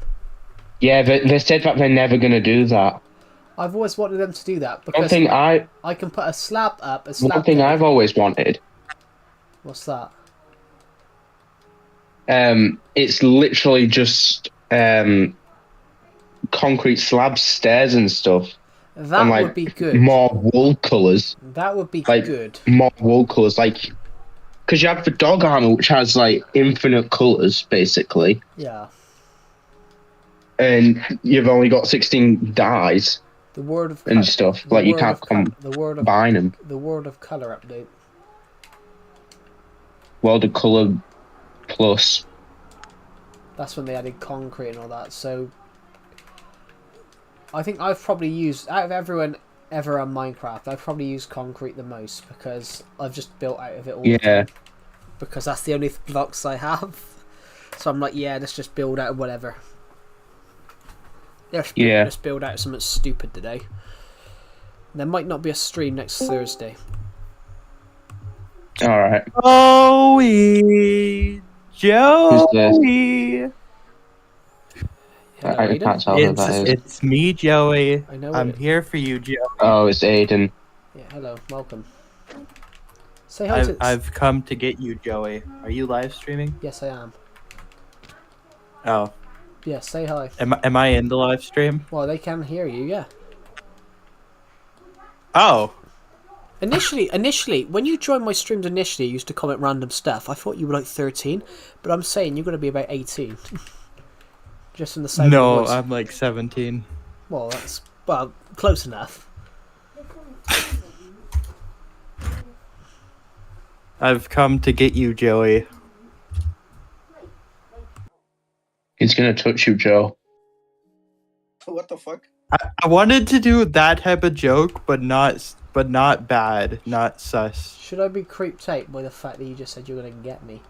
Yeah, they said that they're never going to do that. I've always wanted them to do that, because I can put a slab up, One thing I've always wanted... What's that? It's literally just concrete slabs, stairs and stuff. That and like would be good. more wool colours. That would be Like good. more wool colours, like because you have the dog armor, which has like infinite colours basically, Yeah. and you've only got 16 dyes The word of and stuff. the Like you word can't of the word of combine them. the word of color update. Well, the colour plus. That's when they added concrete and all that. So I think I've probably used, out of everyone ever on Minecraft, I've probably used concrete the most because I've just built out of it all the time. Because that's the only blocks I have. So I'm like, yeah, let's just build out of whatever. Let's build out something stupid today. There might not be a stream next Thursday. All right. Joey! Joey! Hello, I Aiden. can't tell who that is. It's me, Joey. I know I'm it. here for you, Joey. Oh, it's Aiden. Yeah, hello, welcome. Say hi to... I've come to get you, Joey. Are you live streaming? Yes, I am. Oh. Yeah, say hi. Am I in the live stream? Well, they can hear you, yeah. Oh. Initially, when you joined my streams initially, you used to comment random stuff. I thought you were like 13, but I'm saying you're going to be about 18. Just in the same No, voice. I'm like 17. Well, that's... Well, close enough. I've come to get you, Joey. He's gonna touch you, Joe. What the fuck? I wanted to do that type of joke, but not bad, not sus. Should I be creeped out by the fact that you just said you're going to get me?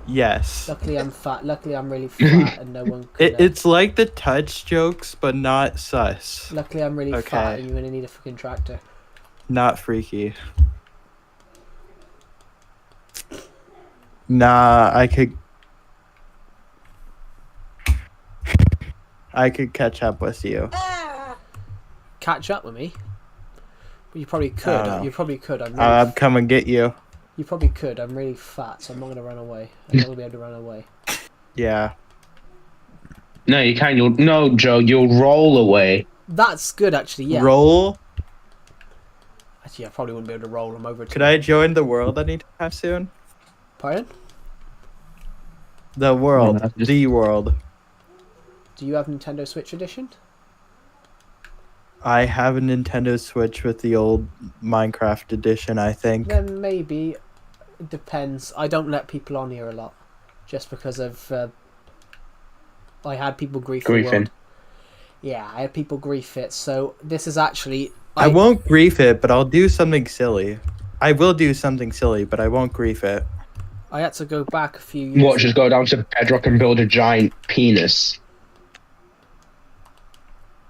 Yes. Luckily I'm fat. Luckily I'm really fat and no one could... It's like the touch jokes, but not sus. Luckily I'm really Okay. fat and you're going to need a fucking tractor. Not freaky. Nah, I could catch up with you. Catch up with me? Well, you probably could. know. You probably could. I'll come and get you. You probably could. I'm really fat, so I'm not going to run away. I'm not going to be able to run away. Yeah. No, you can't. No, Joe, you'll roll away. That's good, actually, yeah. Roll. Actually, I probably wouldn't be able to roll them over to... Could I join the world anytime soon? Pardon? The world. No, just- The world. Do you have Nintendo Switch Edition? I have a Nintendo Switch with the old Minecraft edition, I think. Then maybe. It depends. I don't let people on here a lot. Just because of... I had people grief the Griefing. world. Yeah, I had people grief it, so this is actually... I won't grief it, but I'll do something silly. I will do something silly, but I won't grief it. I had to go back a few years... What? Just go down to Bedrock and build a giant penis.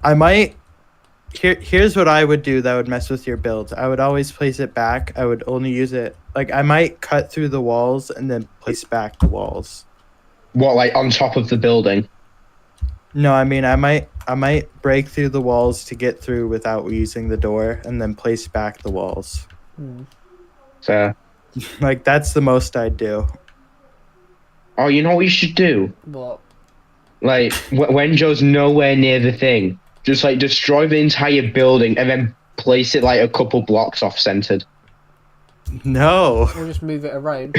I might... Here's what I would do that would mess with your builds. I would always place it back. I would only use it... Like, I might cut through the walls and then place back the walls. What, like on top of the building? No, I mean, I might break through the walls to get through without using the door and then place back the walls. So, Like, that's the most I'd do. oh, you know what you should do? What? Like, when Joe's nowhere near the thing, just like destroy the entire building and then place it like a couple blocks off centered. No. We'll just move it around.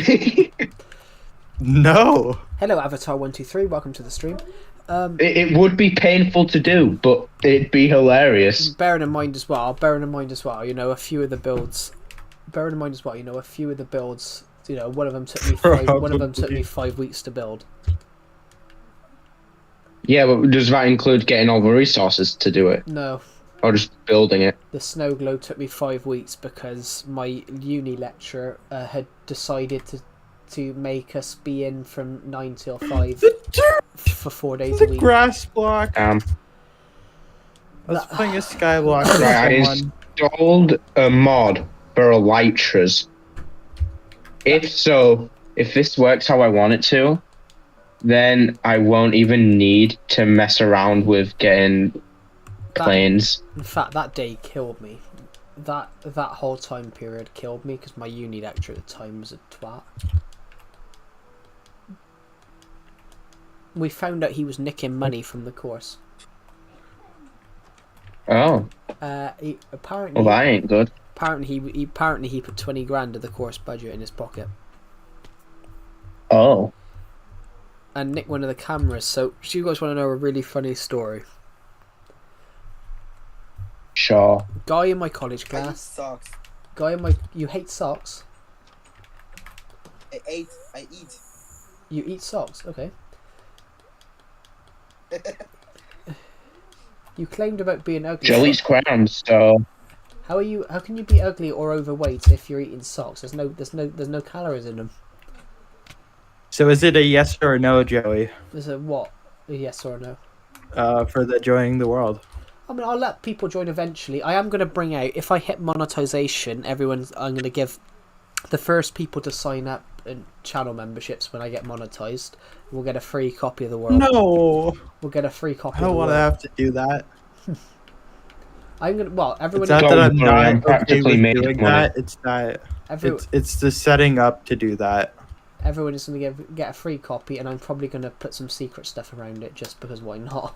No. Hello, Avatar123. Welcome to the stream. It would be painful to do, but it'd be hilarious. Bearing in mind as well, you know, a few of the builds, you know, one of them took me 5 weeks to build. Yeah, but does that include getting all the resources to do it? No, Or just building it? the snow globe took me 5 weeks because my uni lecturer had decided to make us be in from 9 till 5 for 4 days a The week. grass block. I Um, was playing a skyblock. Right, I one. installed a mod for Elytras. If this works how I want it to, then I won't even need to mess around with getting planes. In fact, that day killed me. That whole time period killed me because my uni lecturer at the time was a twat. We found out he was nicking money from the course. Oh, Apparently, well, that ain't good. apparently he put 20 grand of the course budget in his pocket Oh, and nicked one of the cameras. So, do you guys want to know a really funny story? sure. Guy in my college I eat class. socks. You hate socks? I eat. You eat socks? Okay. You claimed about being ugly. Joe eats crowns, so How can you be ugly or overweight if you're eating socks? There's no calories in them. So is it a yes or a no, Joey? There's a what? A yes or a no? For the joining the world? I mean, I'll let people join eventually. I am going to bring out, if I hit monetization, I'm going to give the first people to sign up and channel memberships when I get monetized. We'll get a free copy of the world. No, We'll get a free copy I don't of the want to world. have to do that. Everyone... It's not that I'm Don't worry, I'm not okay practically with making doing money. that. It's that it's the setting up to do that. Everyone is going to get a free copy, and I'm probably going to put some secret stuff around it just because why not?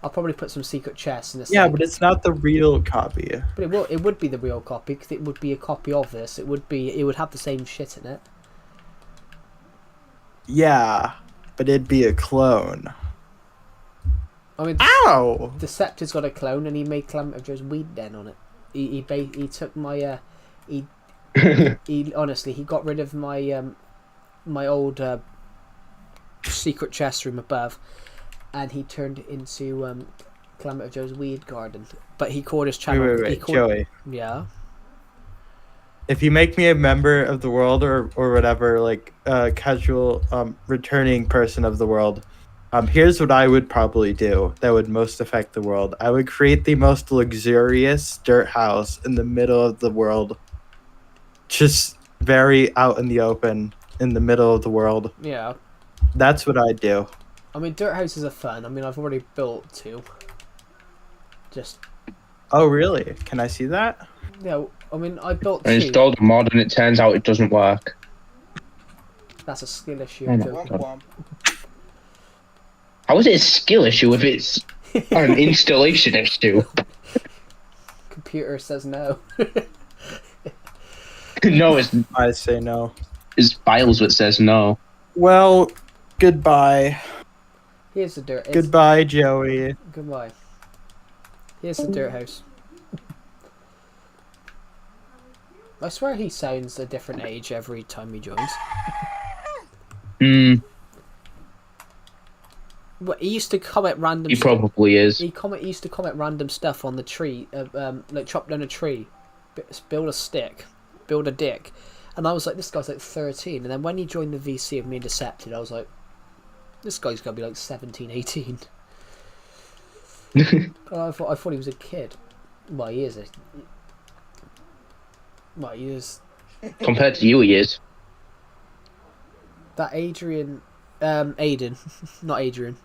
I'll probably put some secret chests in this. Yeah, but it's not the real copy. But it would be the real copy because it would be a copy of this. It would have the same shit in it. Yeah, but it'd be a clone. I mean, Ow! Deceptor's got a clone, and he made Clement of Joe's weed den on it. He took my he honestly he got rid of my my old secret chest room above, and he turned it into Clement of Joe's weed garden. But he called his channel. Wait, Joey. Yeah. If you make me a member of the world or whatever, like a casual returning person of the world, here's what I would probably do that would most affect the world. I would create the most luxurious dirt house in the middle of the world. Just very out in the open, in the middle of the world. Yeah. That's what I'd do. I mean, dirt houses are fun. I mean, I've already built 2. Just... Oh, really? Can I see that? Yeah, I mean, I built I 2. installed a mod and it turns out it doesn't work. That's a skill issue. Oh my Joe. Womp God. womp. How is it a skill issue if it's an installation issue? Computer says no. No, I say no. it's Biles that says no. Well, goodbye. Here's the dirt. Goodbye, Joey. Goodbye. Here's the dirt house. I swear he sounds a different age every time he joins. Hmm, But he used to comment random. he probably is. He used to comment random stuff on the tree, like chop down a tree, build a stick, build a dick, and I was like, this guy's like 13. And then when he joined the VC of me and Decepted, I was like, this guy's gonna be like 17, 18. I thought he was a kid. Well, he is. Well, he is. Compared to you, he is. That Aiden, not Adrian.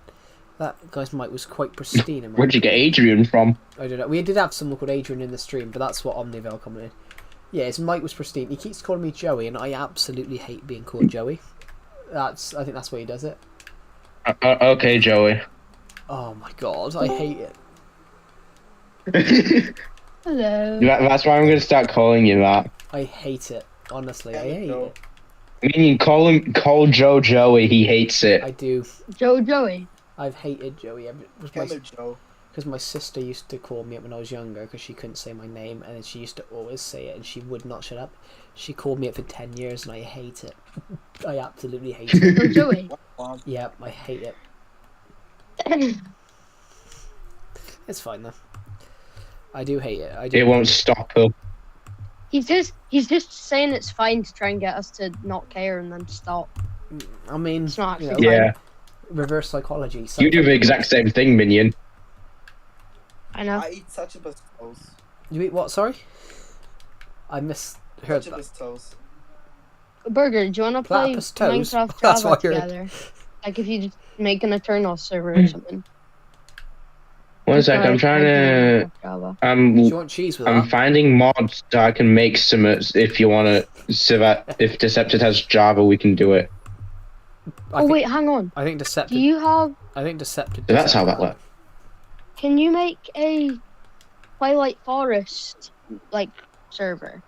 That guy's mic was quite pristine. In my Where'd you get Adrian from? I don't know. We did have someone called Adrian in the stream, but that's what Omnivale commented. Yeah, his mic was pristine. He keeps calling me Joey, and I absolutely hate being called Joey. I think that's why he does it. Okay, Joey. Oh my god, I hate it. Hello. That's why I'm going to start calling you that. I hate it. Honestly, I hate Hello. it. Meaning, call Joe Joey. He hates it. I do. Joey. I've hated Joey Camel Joe. because my sister used to call me up when I was younger because she couldn't say my name, and then she used to always say it, and she would not shut up. She called me up for 10 years, and I hate it. I absolutely hate it. Joey. Womp womp. Yeah, I hate it. It's fine though. I do hate it. I do. It won't stop him. He's just saying it's fine to try and get us to not care and then stop. I mean, It's not you actually know, Yeah. reverse psychology. You do the exact same thing, Minion. I know. I eat succubus toes. You eat what? Sorry, I misheard that. Succubus toes. Burger, do you want to play Platypus toes? Minecraft That's Java what I heard. together? Like if you just make an Eternal server or something. One sec, I'm trying to. Java. Do you want cheese with I'm that? finding mods so I can make some. If you want to, so that if Decepted has Java, we can do it. I Oh think, wait, hang on. I think Deceptive. Do you have? I think Deceptive. So that's how that works. Can you make a Twilight Forest like server.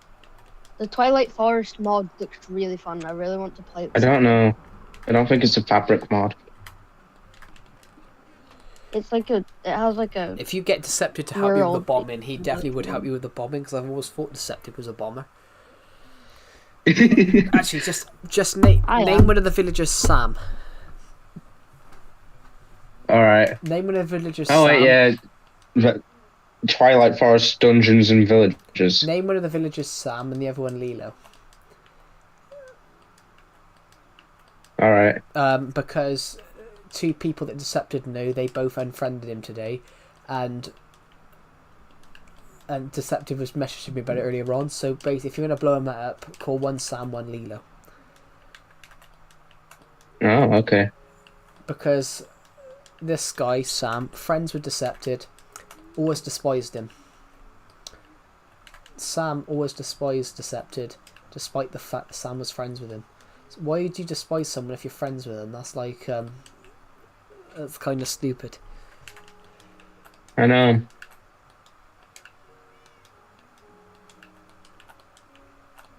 The Twilight Forest mod looks really fun. I really want to play it. I don't know. I don't think it's a fabric mod. It's like it has like a. If you get Decepted to help you with the World. bombing, he definitely would help you with the bombing, because I've always thought Decepted was a bomber. Actually, just name one of the villagers Sam. All right. Name one of the villagers Oh Sam. wait, yeah. The Twilight Forest dungeons and villages. Name one of the villagers Sam and the other one Lilo. All right. Because two people that Decepted know, they both unfriended him today, and Deceptive was messaging me about it earlier on. So basically, if you're gonna blow him up, call one Sam, one Lilo. Oh, okay. Because this guy Sam, friends with Decepted, always despised him. Sam always despised Decepted, despite the fact that Sam was friends with him. So why would you despise someone if you're friends with them? That's like that's kind of stupid. I know.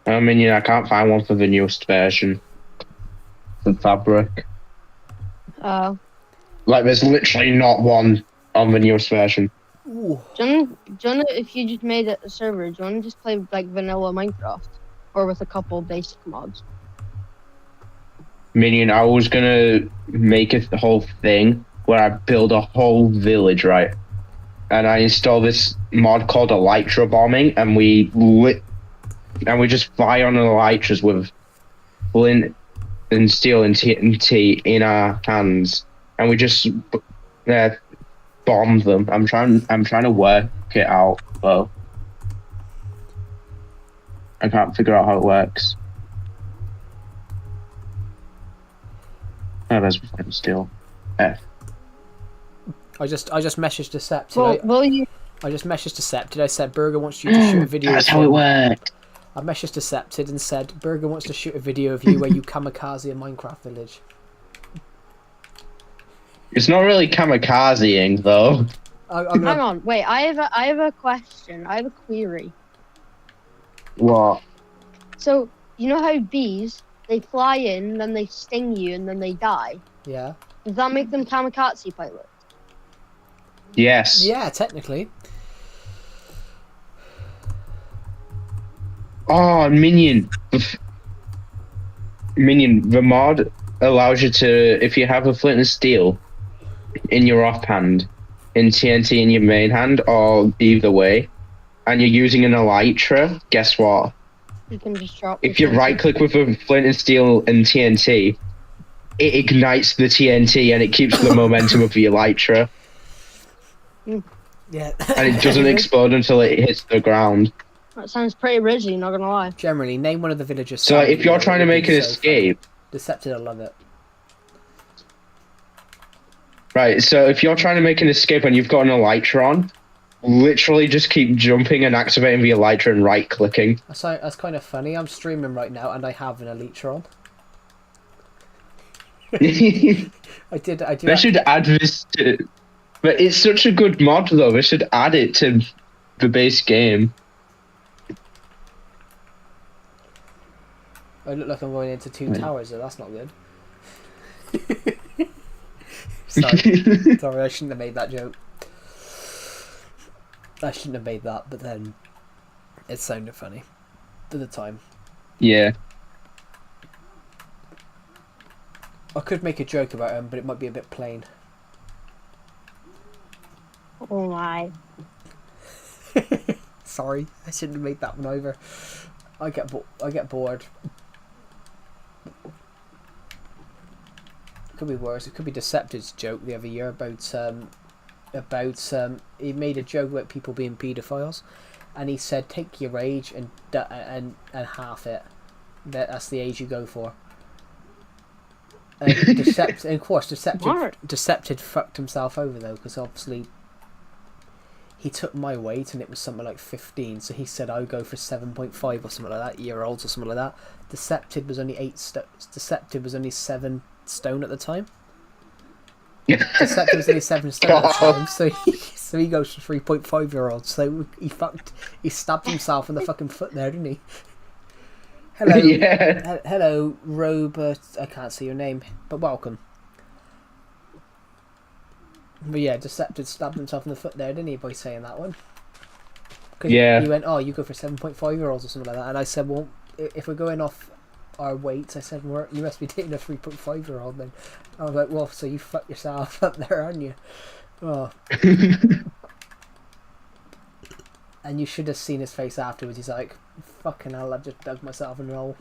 I mean, I can't find one for the newest version. The fabric. Like, there's literally not one on the newest version. Ooh. Do you wanna, if you just made it a server, do you want to just play like vanilla Minecraft, or with a couple basic mods? Minion, I was gonna make a whole thing where I build a whole village, right? And I install this mod called Elitra bombing, and we just fire on Elytras with flint and steel and TNT in our hands, and we just bomb them. I'm trying to work it out though. I can't figure out how it works. Oh, there's flint steel. F. I just messaged Decepted. Well, will you? I just messaged Decepted. I said Burger wants you to shoot a video. That's of how him. it worked. I messaged Decepted and said Burger wants to shoot a video of you where you kamikaze a Minecraft village. It's not really kamikazeing though. I'm Hang on, wait. I have a question. I have a query. What? So you know how bees, they fly in, then they sting you, and then they die. Yeah. Does that make them kamikaze pilots? Yes. Yeah, technically. Oh, Minion. Minion, the mod allows you to, if you have a flint and steel in your offhand, in TNT in your main hand, or either way, and you're using an Elytra, guess what? You can just drop. If you right click with a flint and steel and TNT, it ignites the TNT and it keeps the momentum of the Elytra. Yeah. And it doesn't explode until it hits the ground. That sounds pretty risky, not gonna lie. Generally, name one of the villagers. So if you're trying to make an escape, Decepted, I love it. right, so if you're trying to make an escape and you've got an Elytra on, literally just keep jumping and activating the Elytra and right clicking. That's kind of funny. I'm streaming right now and I have an Elitra on. I do. They should add this to... But it's such a good mod though, they should add it to the base game. I look like I'm going into two towers, so that's not good. Sorry, I shouldn't have made that joke. I shouldn't have made that, but then it sounded funny at the time. Yeah. I could make a joke about him, but it might be a bit plain. Oh my. Sorry, I shouldn't have made that one over. I get bored. Could be worse. It could be Deceptive's joke the other year about he made a joke about people being paedophiles, and he said take your age and half it. That's the age you go for. And of course, Decepted fucked himself over though, because obviously he took my weight and it was something like 15, so he said I'll go for 7.5 or something like that, year-olds or something like that. Decepted was only 7 stone at the time. Deceptive was only 7 stone at the time, So he goes for 3.5-year-olds. So he stabbed himself in the fucking foot there, didn't he? Hello. Yeah. Hello, Robert. I can't see your name, but welcome. But yeah, Decepted stabbed himself in the foot there, didn't he, by saying that one? Cause Yeah. He went, oh, you go for 7.5-year-olds or something like that. And I said, well, if we're going off our weights, I said, you must be taking a 3.5-year-old then. I was like, well, so you fucked yourself up there, aren't you? Oh. And you should have seen his face afterwards. He's like, fucking hell, I've just dug myself in a hole.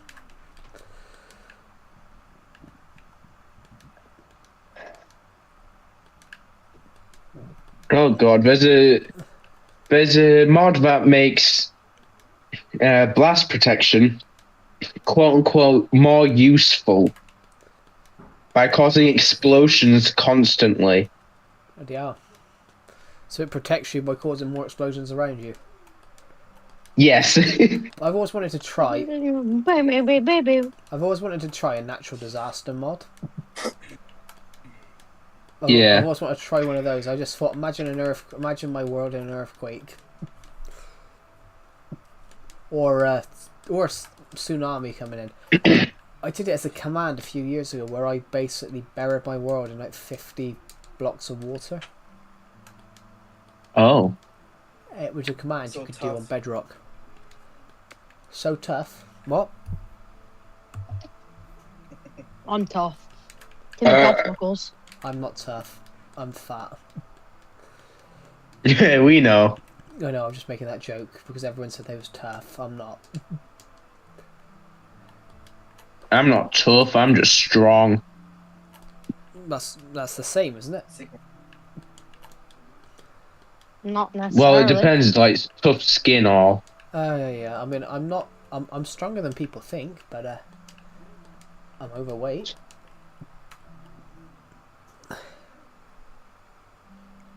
Oh god, there's a mod that makes blast protection, quote unquote, more useful by causing explosions constantly. Oh, yeah. So it protects you by causing more explosions around you. Yes. I've always wanted to try. I've always wanted to try a natural disaster mod. Yeah. I've always wanted to try one of those. I just thought, imagine my world in an earthquake, or tsunami coming in. I did it as a command a few years ago, where I basically buried my world in like 50 blocks of water. Oh. It was a command So you could tough. do on Bedrock. So tough. What? I'm tough. Give me tough knuckles. I'm not tough. I'm fat. Yeah, we know. I know, I'm just making that joke because everyone said they was tough. I'm not. I'm not tough, I'm just strong. That's the same, isn't it? Sigma. Not Well, necessarily. it depends, like tough skin or Yeah. I mean, I'm stronger than people think, but I'm overweight.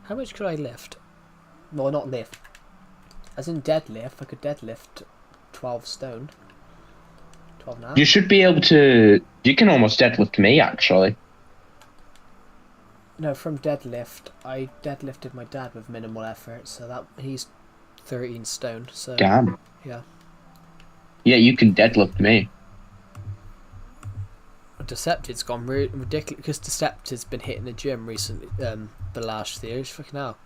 How much could I lift? Well, not lift. As in deadlift, I could deadlift 12 stone. 12 and a half. you should be able to. You can almost deadlift me, actually. No, from deadlift, I deadlifted my dad with minimal effort, so that he's 13 stone. So Damn. yeah. Yeah, you can deadlift me. Decepted's gone ridiculous because Decepted's been hitting the gym recently. The last year, it's fucking hell.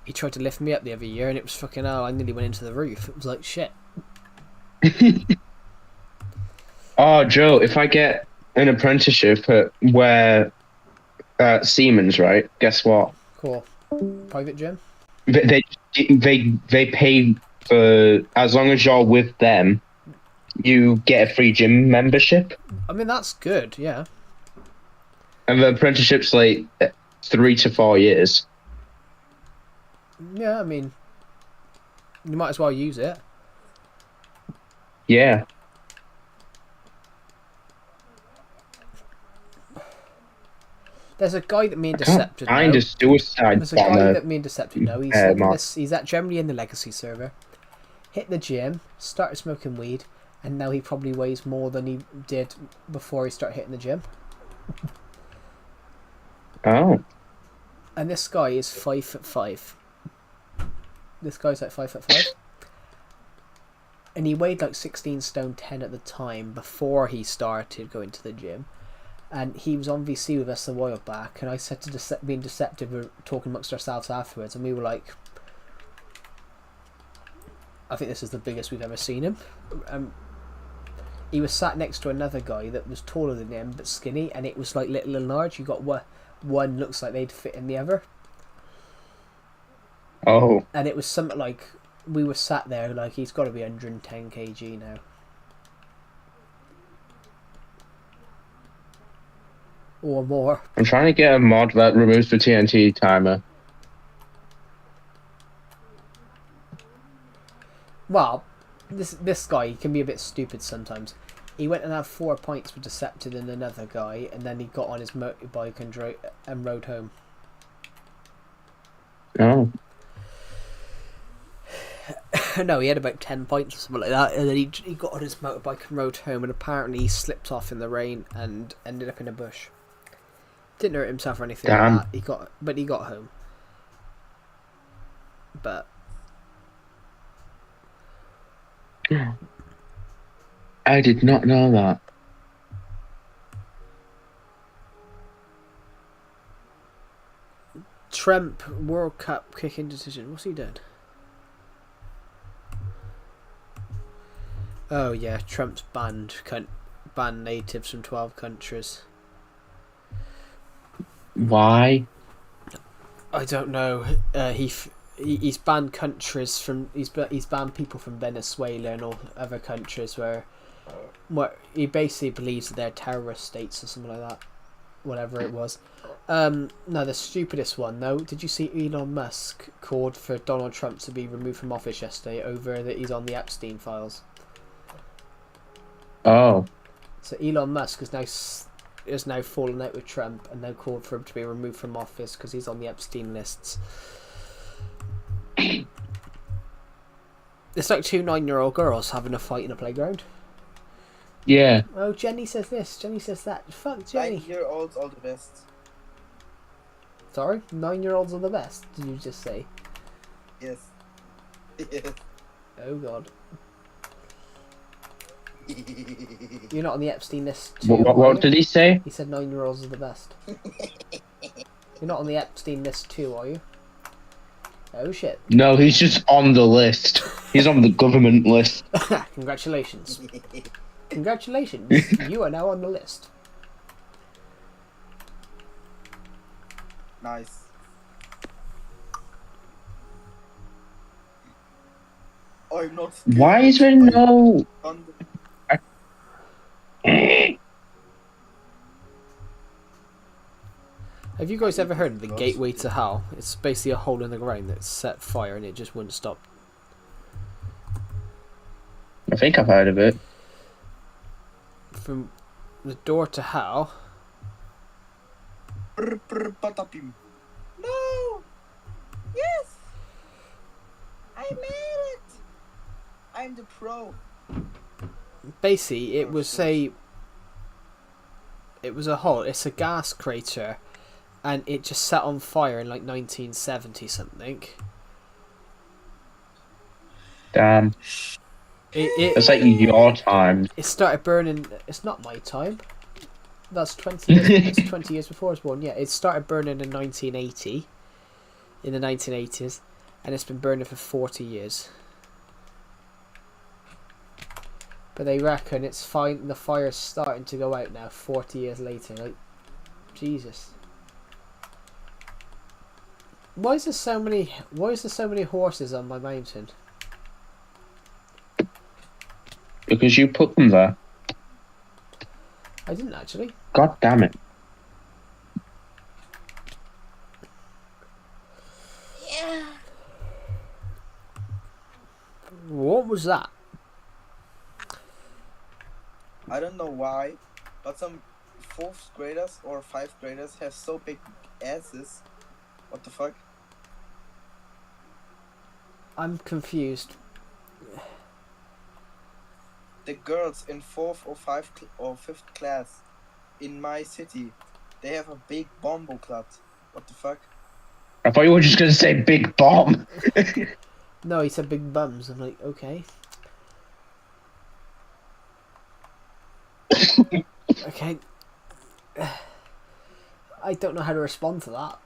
He tried to lift me up the other year, and it was fucking hell. I nearly went into the roof. It was like shit. Oh, Joe, if I get an apprenticeship at where Siemens, right? Guess what? Cool. Private gym. They pay for as long as you're with them, you get a free gym membership, I mean, that's good. Yeah. and the apprenticeship's like 3 to 4 years. Yeah. I mean, you might as well use it. Yeah. There's a guy that me and Decepted know. Kind of suicide There's a guy bomber. that me and Decepted know. He's Mark. he's at generally in the Legacy server. Hit the gym, started smoking weed, and now he probably weighs more than he did before he started hitting the gym. Oh. And this guy is 5'5". This guy's like 5'5". And he weighed like 16 stone 10 at the time before he started going to the gym. And he was on VC with us a while back, and I said to being Deceptive, we were talking amongst ourselves afterwards, and we were like, I think this is the biggest we've ever seen him. He was sat next to another guy that was taller than him but skinny, and it was like little and large. You got one looks like they'd fit in the other. Oh. And it was something like, we were sat there like, he's got to be 110 kg now. Or more. I'm trying to get a mod that removes the TNT timer. Well, this guy can be a bit stupid sometimes. He went and had 4 points with Decepted and another guy, and then he got on his motorbike and rode home. Oh. No, he had about 10 points or something like that, and then he got on his motorbike and rode home, and apparently he slipped off in the rain and ended up in a bush. Didn't hurt himself or anything Damn. like that. He got home. But I did not know that. Trump World Cup kicking decision. What's he doing? Oh yeah, Trump's banned natives from 12 countries. Why? I don't know. He's banned countries from. He's banned people from Venezuela and all other countries where he basically believes that they're terrorist states or something like that. Whatever it was. No, the stupidest one though. Did you see Elon Musk called for Donald Trump to be removed from office yesterday over that he's on the Epstein files? Oh. So Elon Musk is now fallen out with Trump and now called for him to be removed from office because he's on the Epstein lists. It's like 2 9-year-old girls having a fight in a playground. Yeah. Oh, Jenny says this, Jenny says that. Fuck Jenny. 9-year-olds are the best. Sorry? 9-year-olds are the best, did you just say? Yes. Yes. Oh god. You're not on the Epstein list too, What did he say? He said 9-year-olds are the best. You're not on the Epstein list too, are you? Oh shit. No, he's just on the list. He's on the government list. Congratulations. Congratulations. You are now on the list. Nice. I'm not. Why is there no? On the... Have you guys ever heard of the gateway to hell? It's basically a hole in the ground that's set fire and it just wouldn't stop. I think I've heard of it. From the door to hell. Patapim. No! Yes! I made it! I'm the pro. Basically, it was a hole. It's a gas crater, and it just set on fire in like 1970 something. Damn. It's like your time. It started burning. It's not my time. That's 20 years. It's 20 years before I was born. Yeah, it started burning in 1980. In the 1980s, and it's been burning for 40 years. But they reckon it's fine. The fire's starting to go out now. 40 years later, like Jesus. Why is there so many horses on my mountain? Because you put them there. I didn't actually. God damn it. Yeah. What was that? I don't know why, but some 4th graders or 5th graders have so big asses. What the fuck? I'm confused. The girls in 4th or 5th class in my city, they have a big bombo clat. What the fuck? I thought you were just going to say big bomb. No, he said big bums. I'm like, okay. Okay. I don't know how to respond to that.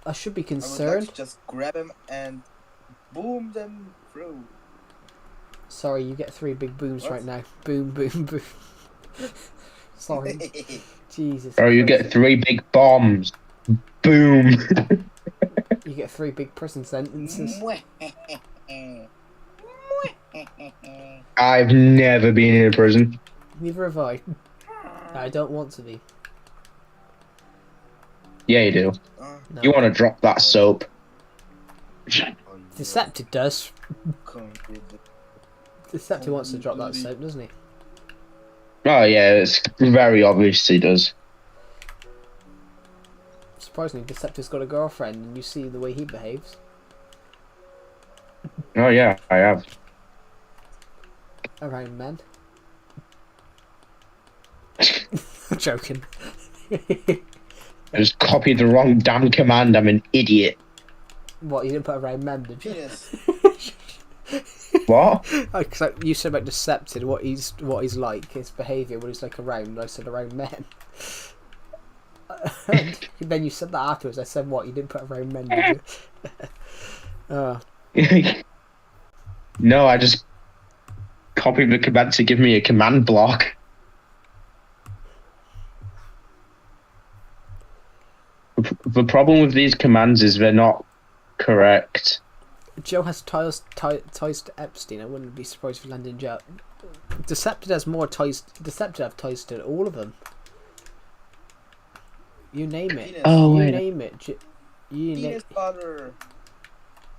I should be I would concerned. like to just grab them and boom them through. Sorry, you get 3 big booms What? right now. Boom, boom, boom. Sorry. Jesus. Or you Christ. get 3 big bombs. Boom. You get 3 big prison sentences. I've never been in a prison. Neither have I. I don't want to be. Yeah, you do. No. You want to drop that soap. Deceptive does. Deceptive wants to drop that soap, doesn't he? Oh, yeah, it's very obvious he does. Surprisingly, Deceptive's got a girlfriend, and you see the way he behaves. Oh, yeah, I have. Around men. I'm joking. I just copied the wrong damn command. I'm an idiot. What, you didn't put a round man, did you? Penis. What? Cause you said about decepted, what he's like, his behaviour when he's like around. I said around men. And then you said that afterwards. I said what? You didn't put around men, did you? No, I just copied the command to give me a command block. The problem with these commands is they're not correct. Joe has ties to Epstein. I wouldn't be surprised if he landed in jail. Decepted has more ties. Decepted have ties to all of them. You name it. Penis. Oh, You wait. name it. Penis butter.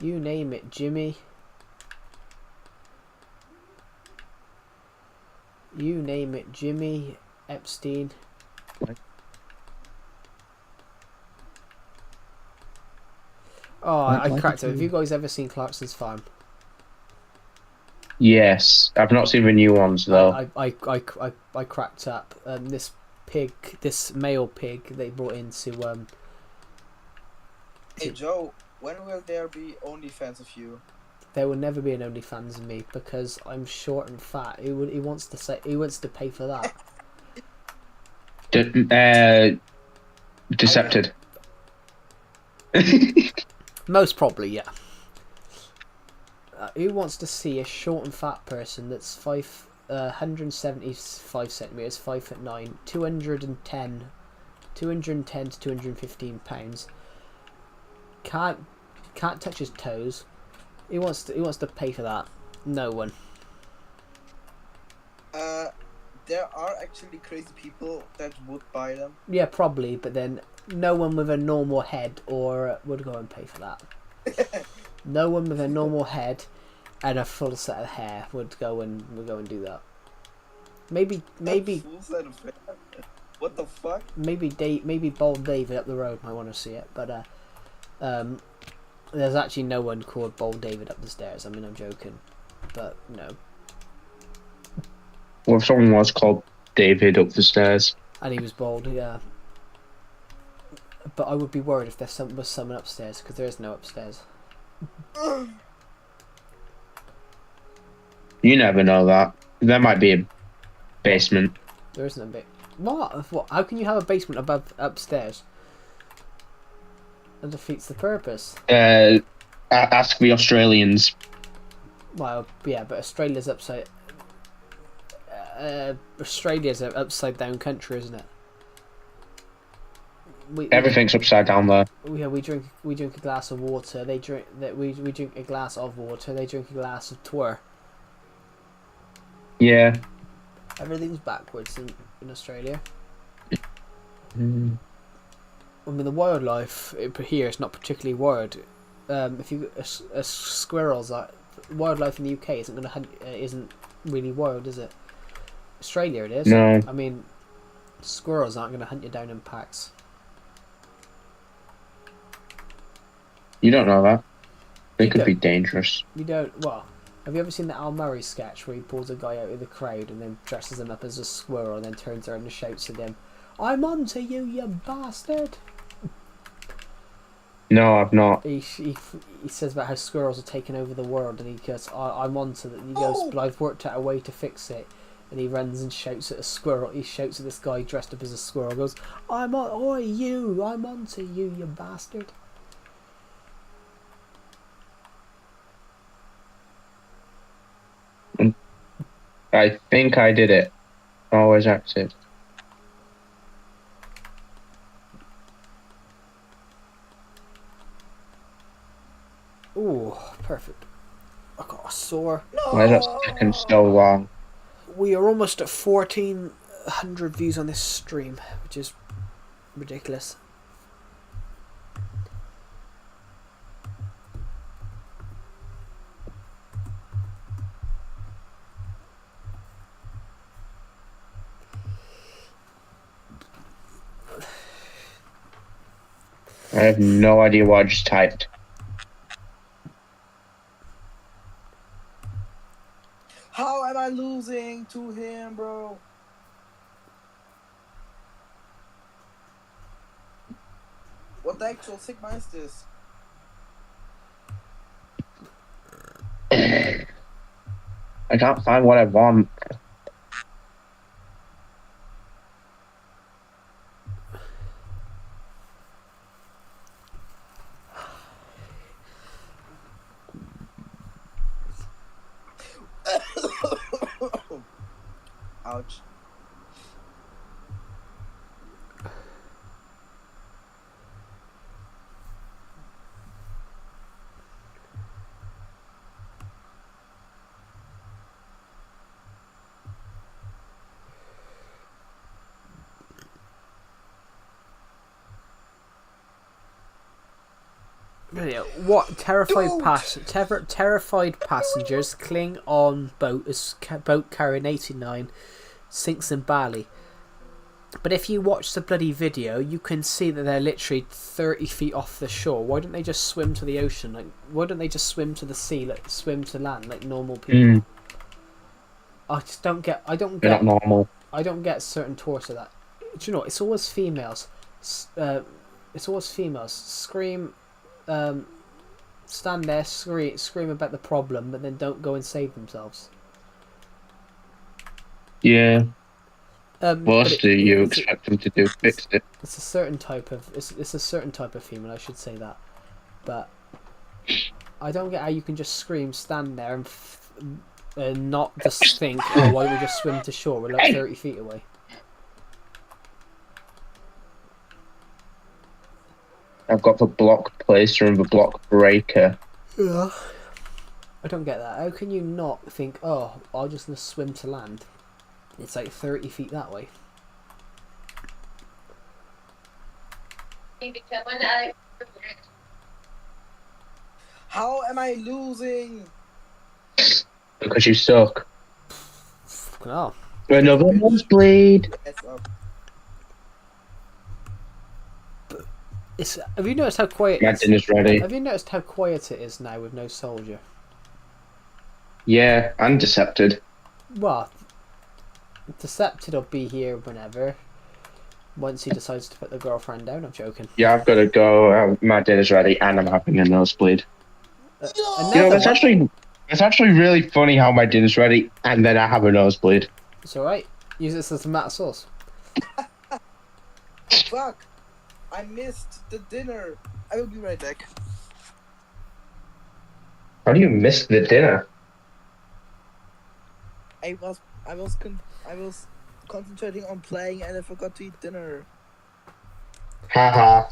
You name it, Jimmy. You name it, Jimmy Epstein. Oh, I cracked it. Have you guys ever seen Clarkson's Farm? Yes, I've not seen the new ones though. I cracked up. This male pig they brought into Hey Joe, when will there be OnlyFans of you? There will never be an OnlyFans of me because I'm short and fat. He wants to pay for that. Decepted. Most probably, yeah. Who wants to see a short and fat person that's 175 centimeters, 5'9", 210 to 215 pounds? Can't touch his toes. He wants to pay for that. No one. There are actually crazy people that would buy them. Yeah, probably, but then no one with a normal head would go and pay for that. No one with a normal head and a full set of hair would go and do that. Maybe Full set of hair? What the fuck? maybe Bald David up the road might want to see it, but there's actually no one called Bald David up the stairs. I mean, I'm joking, but no. Well, if someone was called David up the stairs. And he was bald, yeah. But I would be worried if there was someone upstairs, because there is no upstairs. You never know that. There might be a basement. There isn't a bit. What? How can you have a basement upstairs? That defeats the purpose. Ask the Australians. Well, yeah, but Australia's upside. Australia's an upside down country, isn't it? Everything's upside down there. Yeah, we drink a glass of water. We drink a glass of water. They drink a glass of twir. Yeah. Everything's backwards in Australia. Mm. I mean, the wildlife here is not particularly wild. If you squirrels, wildlife in the UK isn't really wild, is it? Australia it is. No. I mean, squirrels aren't going to hunt you down in packs. You don't know that. They You could don't. be dangerous. You don't. Well, have you ever seen the Al Murray sketch where he pulls a guy out of the crowd and then dresses him up as a squirrel and then turns around and shouts at him, "I'm on to you, you bastard!" No, I've not. He says about how squirrels are taking over the world, and he goes, "I'm on to that." He goes, "But I've worked out a way to fix it." And he runs and shouts at a squirrel. He shouts at this guy dressed up as a squirrel. Goes, I'm on to you, you bastard." I think I did it. Always active. Ooh, perfect. I got a sore. Why is that taking so long? We are almost at 1,400 views on this stream, which is ridiculous. I have no idea what I just typed. How am I losing to him, bro? What the actual Sigma is this? I can't find what I want. Ouch. What terrified Don't! terrified passengers cling on boat as boat carrying 89 sinks in Bali. But if you watch the bloody video, you can see that they're literally 30 feet off the shore. Why don't they just swim to the ocean? Like, why don't they just swim to the sea, like swim to land like normal people? I just don't get. They're not normal. I don't get certain tours of that. Do you know? It's always females. It's always females. Scream. Stand there, scream about the problem, but then don't go and save themselves. Yeah. What but else do you expect them to do? Fix it. It's a certain type of it's a certain type of female. I should say that, but I don't get how you can just scream, stand there, and not just think, oh, why don't we just swim to shore? We're like 30 feet away. I've got the block placer and the block breaker. Yeah. I don't get that. How can you not think, oh, I'll just swim to land? It's like 30 feet that way. How am I losing? Because you suck. Oh. Another nosebleed. It's up. Have you noticed how quiet My dinner's ready. Have you noticed how quiet it is now with no soldier? Yeah, and Decepted. Well, Decepted will be here whenever. Once he decides to put the girlfriend down, I'm joking. Yeah, I've got to go. My dinner's ready, and I'm having a nosebleed. You know, it's actually really funny how my dinner's ready, and then I have a nosebleed. It's alright. Use this as tomato sauce. Fuck! I missed the dinner. I will be right back. How do you miss the dinner? I was concentrating on playing and I forgot to eat dinner. Haha.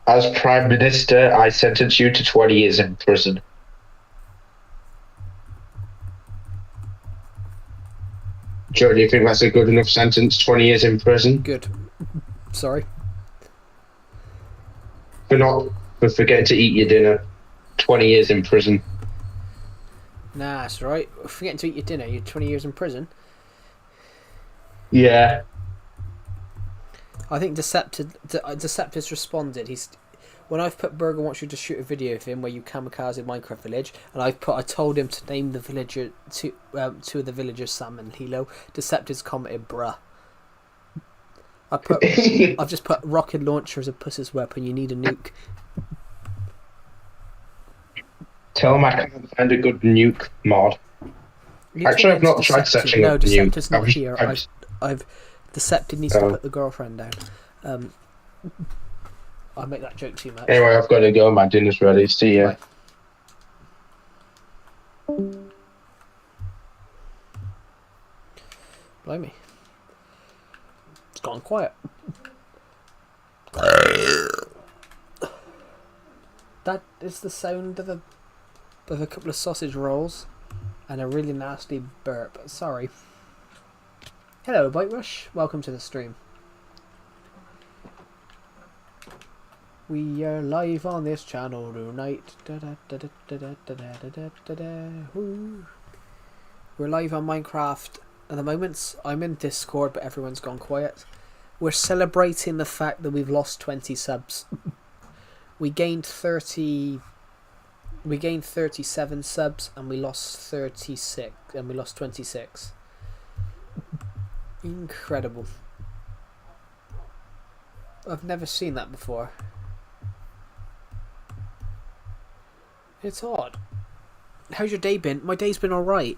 As Prime Minister, I sentence you to 20 years in prison. Joe, do you think that's a good enough sentence? 20 years in prison? Good. Sorry. For forgetting to eat your dinner. 20 years in prison. Nah, it's alright. Forgetting to eat your dinner, you're 20 years in prison. Yeah. I think Decepted's responded. When I've put Burger wants you to shoot a video of him where you kamikaze Minecraft village, and I told him to name the villager two of the villagers Sam and Hilo. Decepted's commented, bruh. I've just put rocket launcher as a pussy's weapon. You need a nuke. Tell him I can't find a good nuke mod. Actually, I've not tried setting up the nuke. Decepted's not here. I've Decepted needs to put the girlfriend down. I make that joke too much. Anyway, I've got to go. My dinner's ready. See ya. Blimey. It's gone quiet. That is the sound of a couple of sausage rolls and a really nasty burp. Sorry. Hello, Bite Rush. Welcome to the stream. We are live on this channel tonight. We're live on Minecraft at the moment. I'm in Discord, but everyone's gone quiet. We're celebrating the fact that we've lost 20 subs. We gained 37 subs, and we lost 36, and we lost 26. Incredible. I've never seen that before. It's odd. How's your day been? My day's been alright.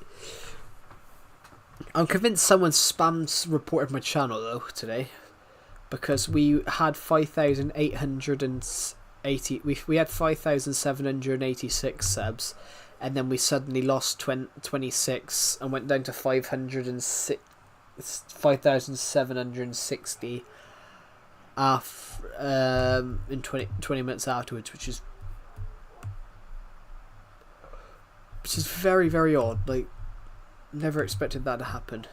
I'm convinced someone spams reported my channel though today, because we had 5,880. We had 5,786 subs, and then we suddenly lost 26 and went down to 5,760 in 20 minutes afterwards, which is very, very odd. Like, never expected that to happen.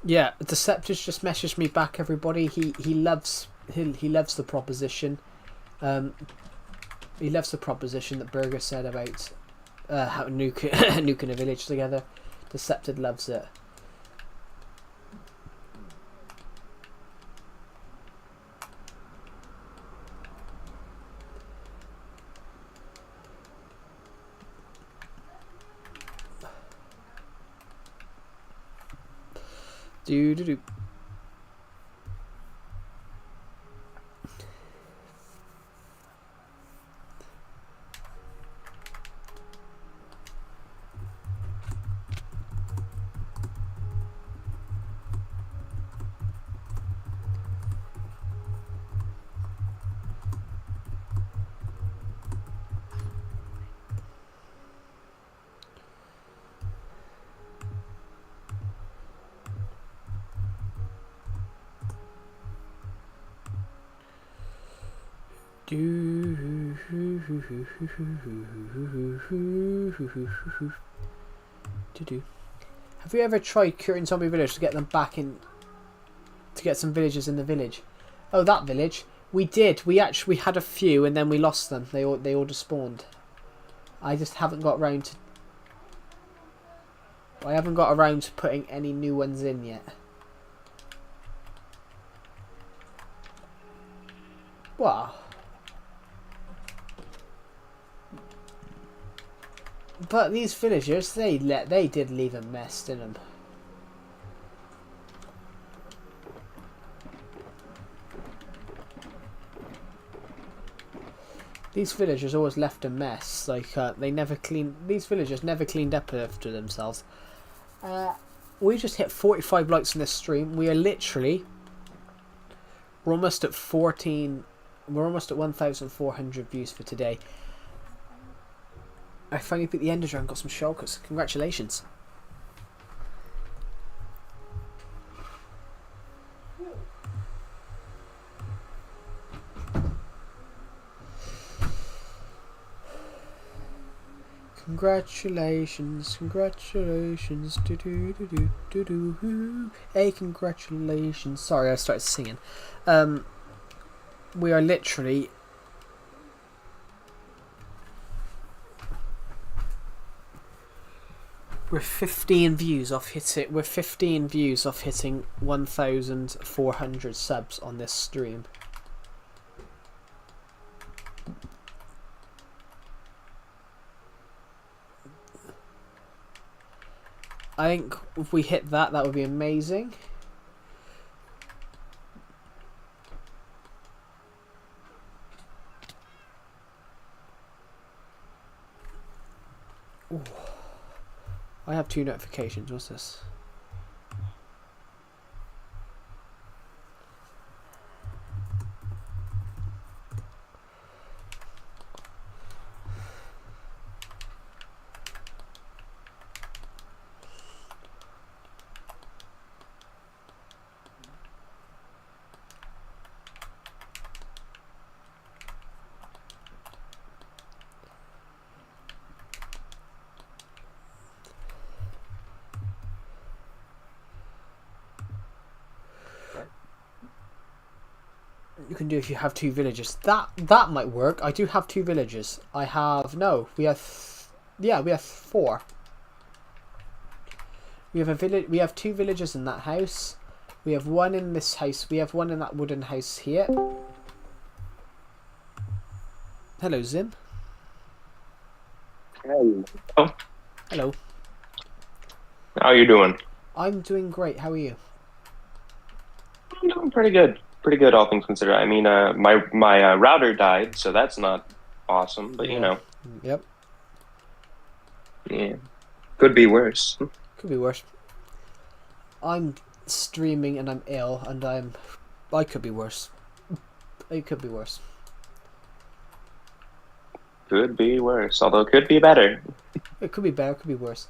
Yeah, Deceptus just messaged me back. Everybody, he loves the proposition. He loves the proposition that Burger said about how nuking a village together. Decepted loves it. Do do do. Have you ever tried curing zombie village to get them back in, to get some villagers in the village? Oh, that village. We did. We actually had a few and then we lost them. They all despawned. I just haven't got around to. I haven't got around to putting any new ones in yet. Wow. But these villagers, they did leave a mess in them. These villagers always left a mess. Like they never cleaned. These villagers never cleaned up after themselves. We just hit 45 likes in this stream. We are literally. We're almost at 14. We're almost at 1,400 views for today. I finally beat the Ender Dragon, got some shortcuts. Congratulations. Congratulations, congratulations, do do do do do do. Hey, congratulations. Sorry, I started singing. We are literally. We're 15 views off hitting. We're 15 views off hitting 1,400 subs on this stream. I think if we hit that, that would be amazing. Ooh. I have 2 notifications. What's this? You can do if you have 2 villagers. That might work. I do have 2 villagers. I have we have we have 4. We have a village. We have 2 villagers in that house. We have one in this house. We have one in that wooden house here. Hello, Zim. Hello. Hello. How you doing? I'm doing great. How are you? I'm doing pretty good. Pretty good, all things considered. I mean, my router died, so that's not awesome. But you know, Yep. yeah, could be worse. Could be worse. I'm streaming and I'm ill and I could be worse. It could be worse. Could be worse, although it could be better. It could be better, it could be worse.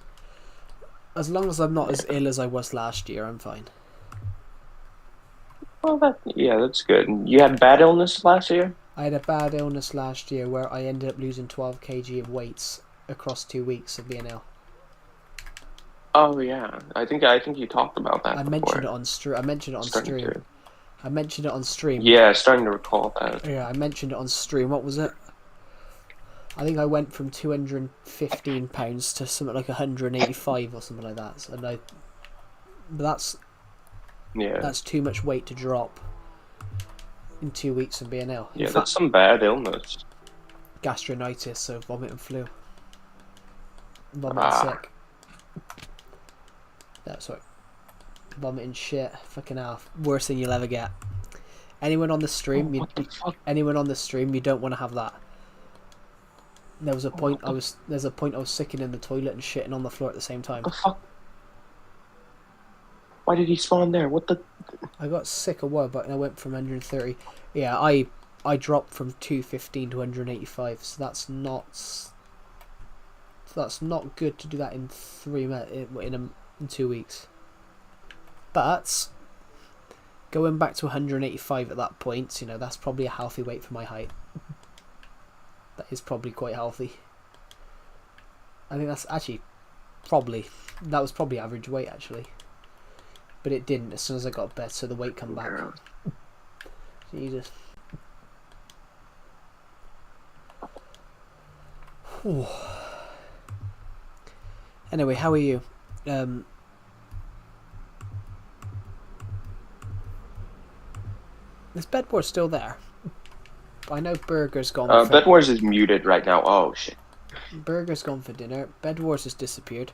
As long as I'm not as ill as I was last year, I'm fine. Well, that's good. You had bad illness last year? I had a bad illness last year where I ended up losing 12 kg of weights across 2 weeks of being ill. Oh yeah, I think you talked about that. I mentioned it on stream. I mentioned it on stream. Yeah, starting to recall that. Yeah, I mentioned it on stream. What was it? I think I went from £215 to something like 185 or something like that. And that's too much weight to drop in 2 weeks of being ill. Yeah, that's some bad illness. Gastronitis, so vomit and flu. Vomit and sick. That's right. Vomit and shit. Fucking hell. Worst thing you'll ever get. Anyone on the stream, you don't want to have that. There's a point I was sicking in the toilet and shitting on the floor at the same time. What the fuck? Why did he spawn there? What the? I got sick a while back and I went from 130. Yeah, I dropped from 215 to 185. So that's not good to do that in 2 weeks. But going back to 185 at that point, you know, that's probably a healthy weight for my height. That is probably quite healthy. I think that's actually that was probably average weight actually. But it didn't as soon as I got better, so the weight come back. Jesus. Whew. Anyway, how are you? Is Bedwars still there? I know Burger's gone. Bedwars is muted right now. Oh shit. Burger's gone for dinner. Bedwars has disappeared.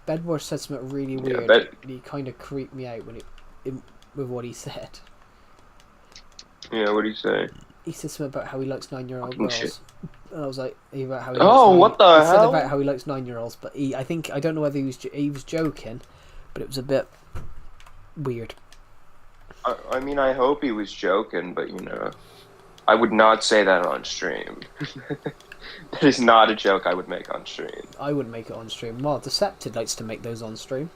Bedwars said something really weird. He kind of creeped me out with what he said. Yeah, what did he say? He said something about how he likes 9-year-old girls. Shit. And I was like, about how he what the hell? He said about how he likes 9-year-olds, but I don't know whether he was joking, but it was a bit weird. I mean, I hope he was joking, but you know, I would not say that on stream. That is not a joke I would make on stream. I wouldn't make it on stream. Well, Decepted likes to make those on stream.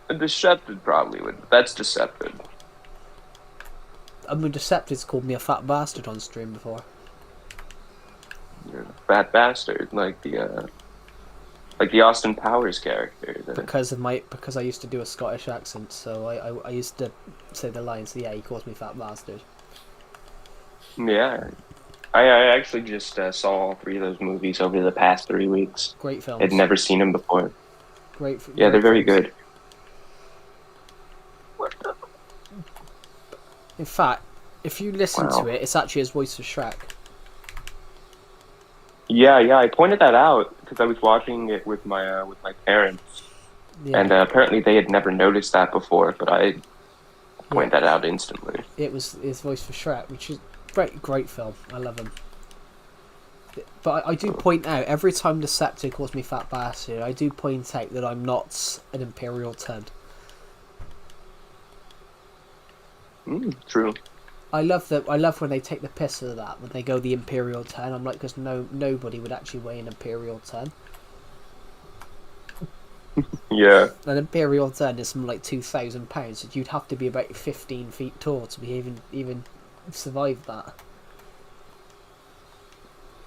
Decepted probably would. That's Decepted. I mean, Decepted's called me a fat bastard on stream before. You're a fat bastard, like the Austin Powers character. Because I used to do a Scottish accent, so I used to say the lines. So yeah, he calls me fat bastard. Yeah. I actually just saw all 3 of those movies over the past 3 weeks. Great films. I'd never seen them before. Yeah, they're very good. In fact, if you listen to it, it's actually his voice for Shrek. Yeah, I pointed that out because I was watching it with my parents, and apparently they had never noticed that before. But I pointed that out instantly. It was his voice for Shrek, which is great film. I love him. But I do point out every time Deceptive calls me fat bastard, I do point out that I'm not an Imperial 10. True. I love when they take the piss of that, when they go the Imperial 10. I'm like, because nobody would actually weigh an Imperial 10. Yeah. An Imperial 10 is something like 2,000 pounds. So you'd have to be about 15 feet tall to be even survive that.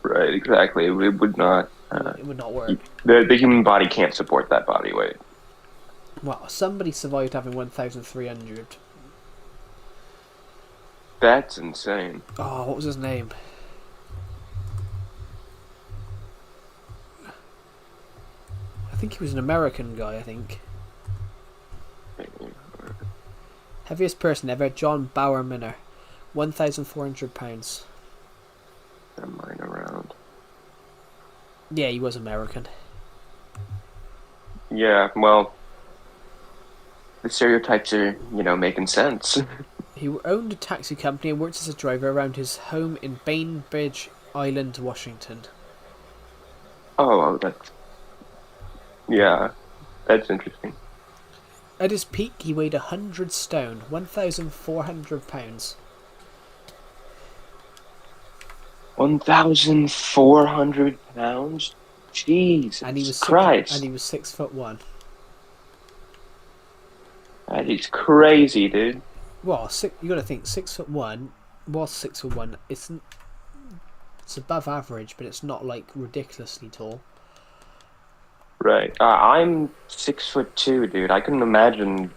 Right, exactly. It would not. It would not work. The human body can't support that body weight. Well, somebody survived having 1,300. That's insane. Oh, what was his name? I think he was an American guy, I think. Heaviest person ever, John Bowerminer, 1,400 pounds. Am mine around? Yeah, he was American. Yeah, well, the stereotypes are, making sense. He owned a taxi company and worked as a driver around his home in Bainbridge Island, Washington. Oh, that's interesting. At his peak, he weighed 100 stone, 1,400 pounds. 1,400 pounds? Jesus And he was Christ. and he was 6'1". That is crazy, dude. Well, you got to think 6'1". Was 6'1". It's above average, but it's not like ridiculously tall. Right. I'm 6'2", dude. I couldn't imagine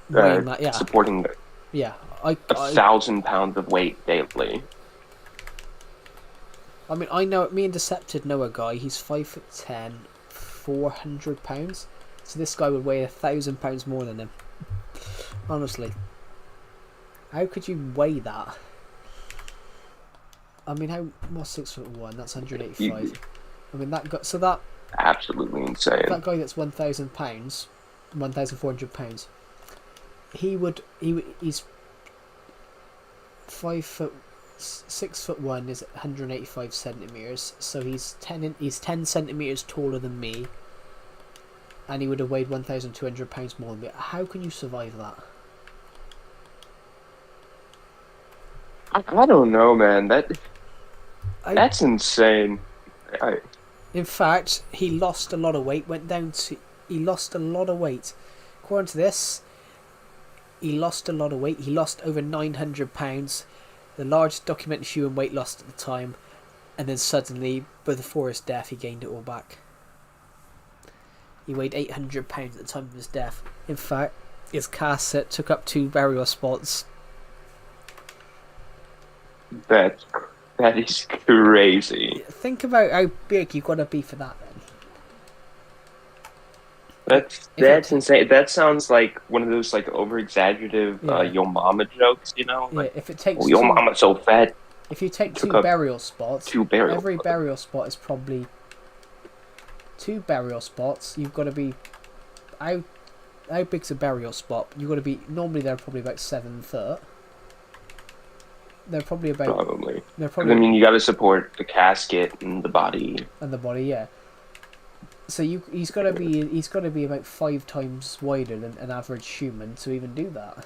Weighing that, yeah. supporting Yeah, 1,000 pounds of weight daily. I mean, me and Decepted know a guy. He's 5'10", 400 pounds. So this guy would weigh 1,000 pounds more than him. Honestly, how could you weigh that? I mean, what's 6'1"? That's 185. I mean, that guy. So that absolutely insane. that guy that's 1,000 pounds, 1,400 pounds. He's 6'1" is 185 centimeters. So he's 10 centimeters taller than me. And he would have weighed 1,200 pounds more than me. How can you survive that? I don't know, man. That's insane. In fact, he lost a lot of weight. He lost a lot of weight. According to this, he lost a lot of weight. He lost over 900 pounds, the largest documented human weight loss at the time. And then suddenly, before his death, he gained it all back. He weighed 800 pounds at the time of his death. In fact, his casket took up 2 burial spots. That is crazy. Think about how big you've got to be for that, then. That's insane. That sounds like one of those like over-exaggerative yo mama jokes, Yeah, like, if it takes your mama's so fat. If you take Took 2 up burial spots, 2 burial every spots. burial spot is probably 2 burial spots. You've got to be how big's a burial spot? You've got to be normally they're probably about 7 foot. They're probably about Probably. They're 'Cause, probably I mean, you got to support the casket and the body. and the body, yeah. So he's got to be about 5 times wider than an average human to even do that.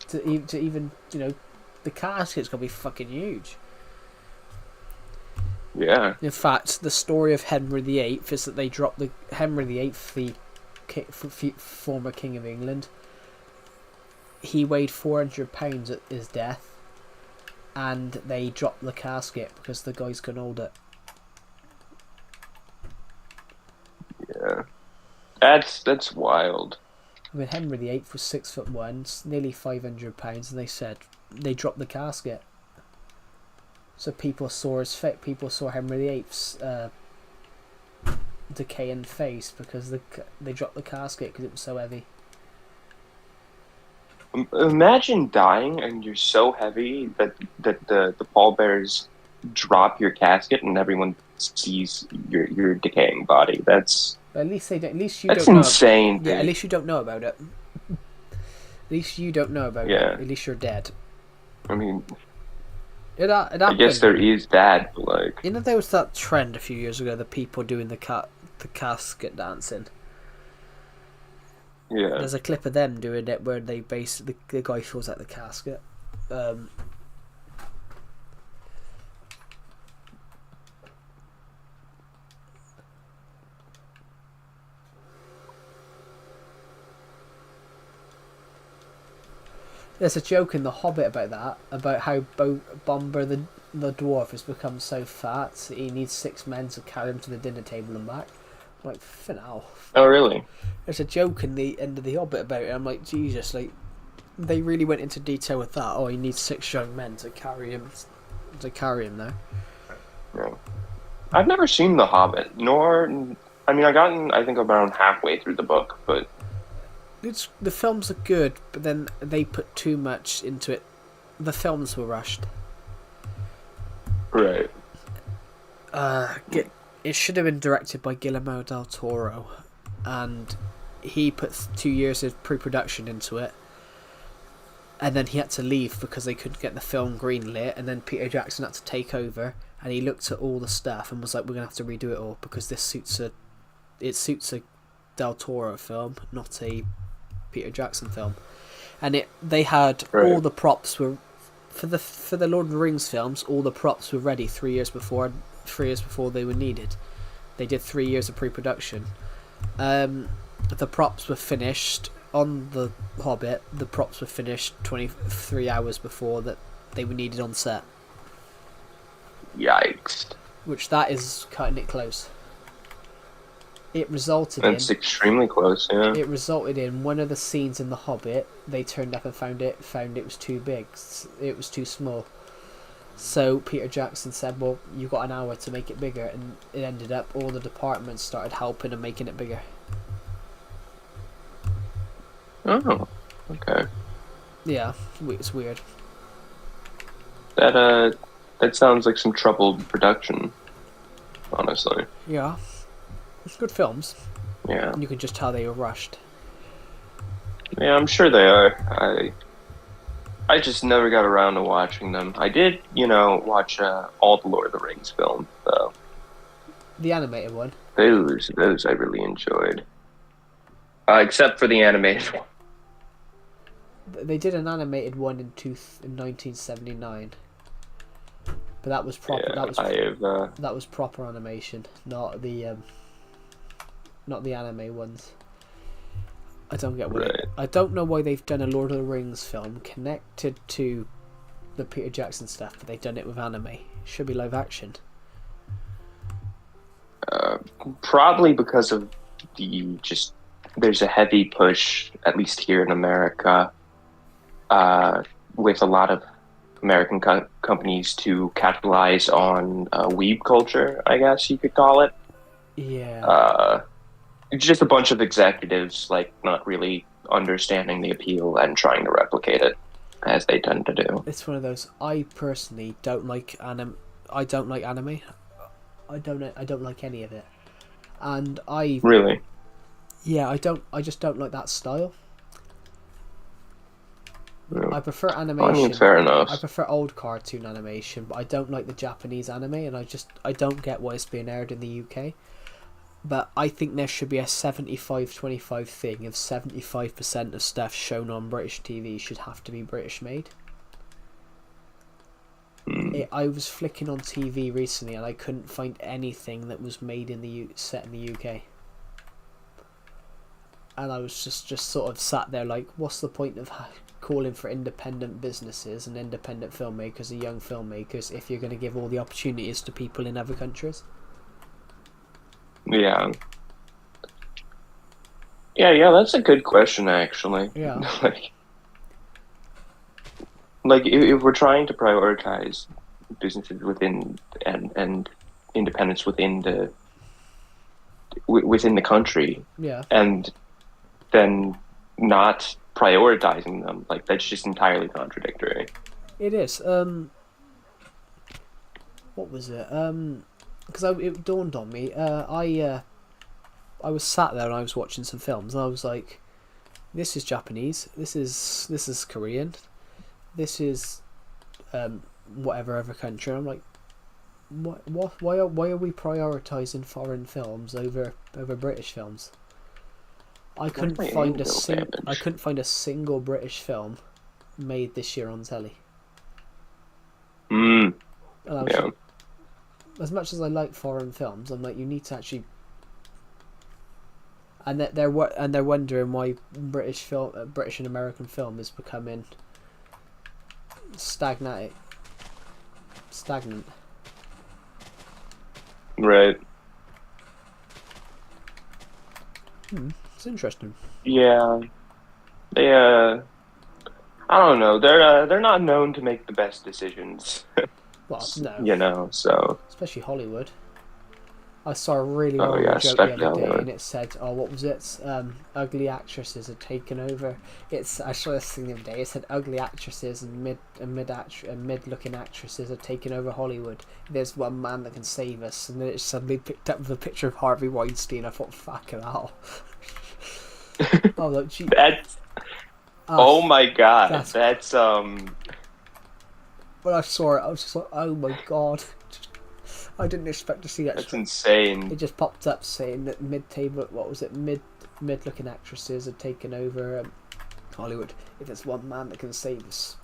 To even the casket's got to be fucking huge. Yeah. In fact, the story of Henry VIII is that they dropped Henry VIII, the former King of England. He weighed 400 pounds at his death, and they dropped the casket because the guys couldn't hold it. Yeah. That's wild. I mean, Henry VIII was 6'1", nearly 500 pounds, and they dropped the casket. So people saw people saw Henry VIII's decaying face because they dropped the casket because it was so heavy. Imagine dying and you're so heavy that the pallbearers drop your casket and everyone sees your decaying body. That's But at least you that's don't know. insane. Yeah, at dude. least you don't know about it. At least you don't know about Yeah. it. At least you're dead. I mean, It I guess happened. there is that, but like, There was that trend a few years ago, the people doing the casket dancing. yeah. There's a clip of them doing it where they basically the guy fills out the casket. There's a joke in The Hobbit about that, about how Bomber the dwarf has become so fat he needs 6 men to carry him to the dinner table and back. I'm like, finale. Oh, really? There's a joke in the end of The Hobbit about it. I'm like, Jesus, like they really went into detail with that. Oh, he needs 6 young men to carry him now. No. I've never seen The Hobbit, nor I mean, I think around halfway through the book, but The films are good, but then they put too much into it. The films were rushed. Right. It should have been directed by Guillermo del Toro, and he put 2 years of pre-production into it, and then he had to leave because they couldn't get the film greenlit, and then Peter Jackson had to take over, and he looked at all the stuff and was like, we're going to have to redo it all because this suits a Del Toro film, not a Peter Jackson film. And they had all the props were for the Lord of the Rings films, all the props were ready 3 years before they were needed. They did 3 years of pre-production. The props were finished on the Hobbit. The props were finished 23 hours before that they were needed on set. Yikes. Which that is cutting it close. It resulted That's extremely close, yeah. It resulted in one of the scenes in The Hobbit. They turned up and found it was too big. It was too small. So Peter Jackson said, "Well, you got an hour to make it bigger," and it ended up all the departments started helping and making it bigger. Oh, okay. Yeah, it's weird. That sounds like some troubled production, honestly. Yeah, it's good films. Yeah. And you can just tell they were rushed. Yeah, I'm sure they are. I just never got around to watching them. I did, watch all the Lord of the Rings films, though. The animated one. Those I really enjoyed. Except for the animated one. They did an animated one in 1979, but that was proper. Yeah, that was proper animation, not the anime ones. I don't get what I don't know why they've done a Lord of the Rings film connected to the Peter Jackson stuff, but they've done it with anime. It should be live action. Probably because of there's a heavy push, at least here in America, with a lot of American companies to capitalize on weeb culture, I guess you could call it. Yeah. Just a bunch of executives not really understanding the appeal and trying to replicate it, as they tend to do. It's one of those. I personally don't like anime. I don't like anime. I don't like any of it. And Really? Yeah, I just don't like that style. Yeah. I prefer animation. I mean, fair enough. I prefer old cartoon animation, but I don't like the Japanese anime, and I don't get why it's being aired in the UK. But I think there should be a 75-25 thing of 75% of stuff shown on British TV should have to be British made. I was flicking on TV recently and I couldn't find anything that was made in set in the UK. And I was just sort of sat there like, what's the point of calling for independent businesses and independent filmmakers and young filmmakers if you're going to give all the opportunities to people in other countries? Yeah. Yeah, that's a good question, actually. Yeah. If we're trying to prioritize businesses within and independence within the country, yeah, and then not prioritizing them, that's just entirely contradictory. It is. What was it? Because it dawned on me. I was sat there and I was watching some films and I was like, this is Japanese, this is Korean, this is whatever other country. And I'm like, why are we prioritizing foreign films over British films? I couldn't find a single British film made this year on telly. And I was like, as much as I like foreign films, I'm like, you need to actually. And they're wondering why British and American film is becoming stagnant. Right. It's interesting. Yeah. They I don't know. They're not known to make the best decisions. Well, no. So Especially Hollywood. I saw a really Oh, horrible yeah, joke the other spectacular. day, and it said, "Oh, what was it? Ugly actresses are taken over." I saw this thing the other day. It said, "Ugly actresses and mid-looking actresses are taking over Hollywood. There's one man that can save us." And then it suddenly picked up with a picture of Harvey Weinstein. I thought, "Fucking hell!" Oh look, gee. That's oh my god. that's- That's When I saw it, I was just like, "Oh my god!" I didn't expect to see that. that's insane. It just popped up saying that mid-looking actresses are taking over Hollywood. If there's one man that can save us,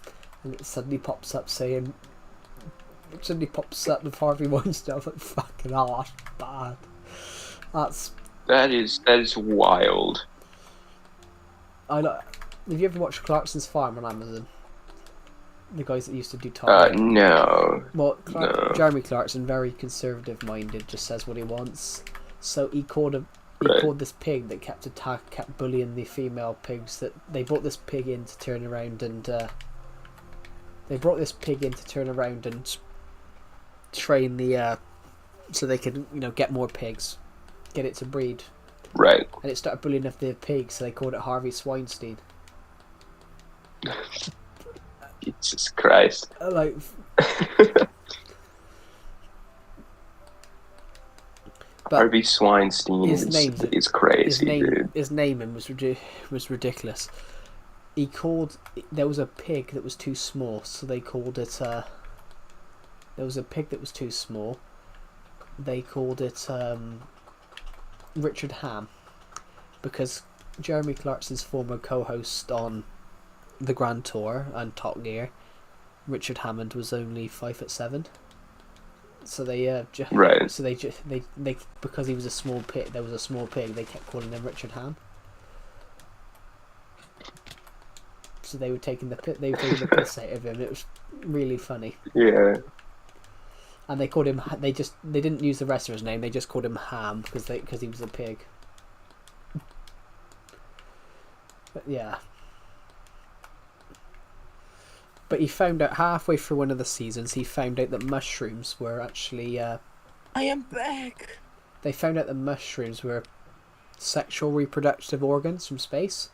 and it suddenly pops up with Harvey Weinstein. I was like, fucking hell, that's bad. That is wild. Have you ever watched Clarkson's Farm on Amazon? The guys that used to do Top Gear. No. Well, No. Jeremy Clarkson, very conservative-minded, just says what he wants. So he called this pig that kept bullying the female pigs. That they brought this pig in to turn around and train the so they could get more pigs, get it to breed. Right. And it started bullying off the pigs, so they called it Harvey Swinestein. Jesus Christ. Like. But Harvey Swinestein is crazy, dude. His naming was ridiculous. There was a pig that was too small, so they called it. There was a pig that was too small. They called it Richard Ham, because Jeremy Clarkson's former co-host on the Grand Tour and Top Gear, Richard Hammond, was only 5'7". So they Right. So they because he was a small pig, there was a small pig. They kept calling him Richard Ham. So they were taking the piss out of him. It was really funny. Yeah. And they called him. They didn't use the rest of his name. They just called him Ham because he was a pig. But yeah. But he found out halfway through one of the seasons. He found out that mushrooms were actually. I am back. They found out that mushrooms were sexual reproductive organs from space.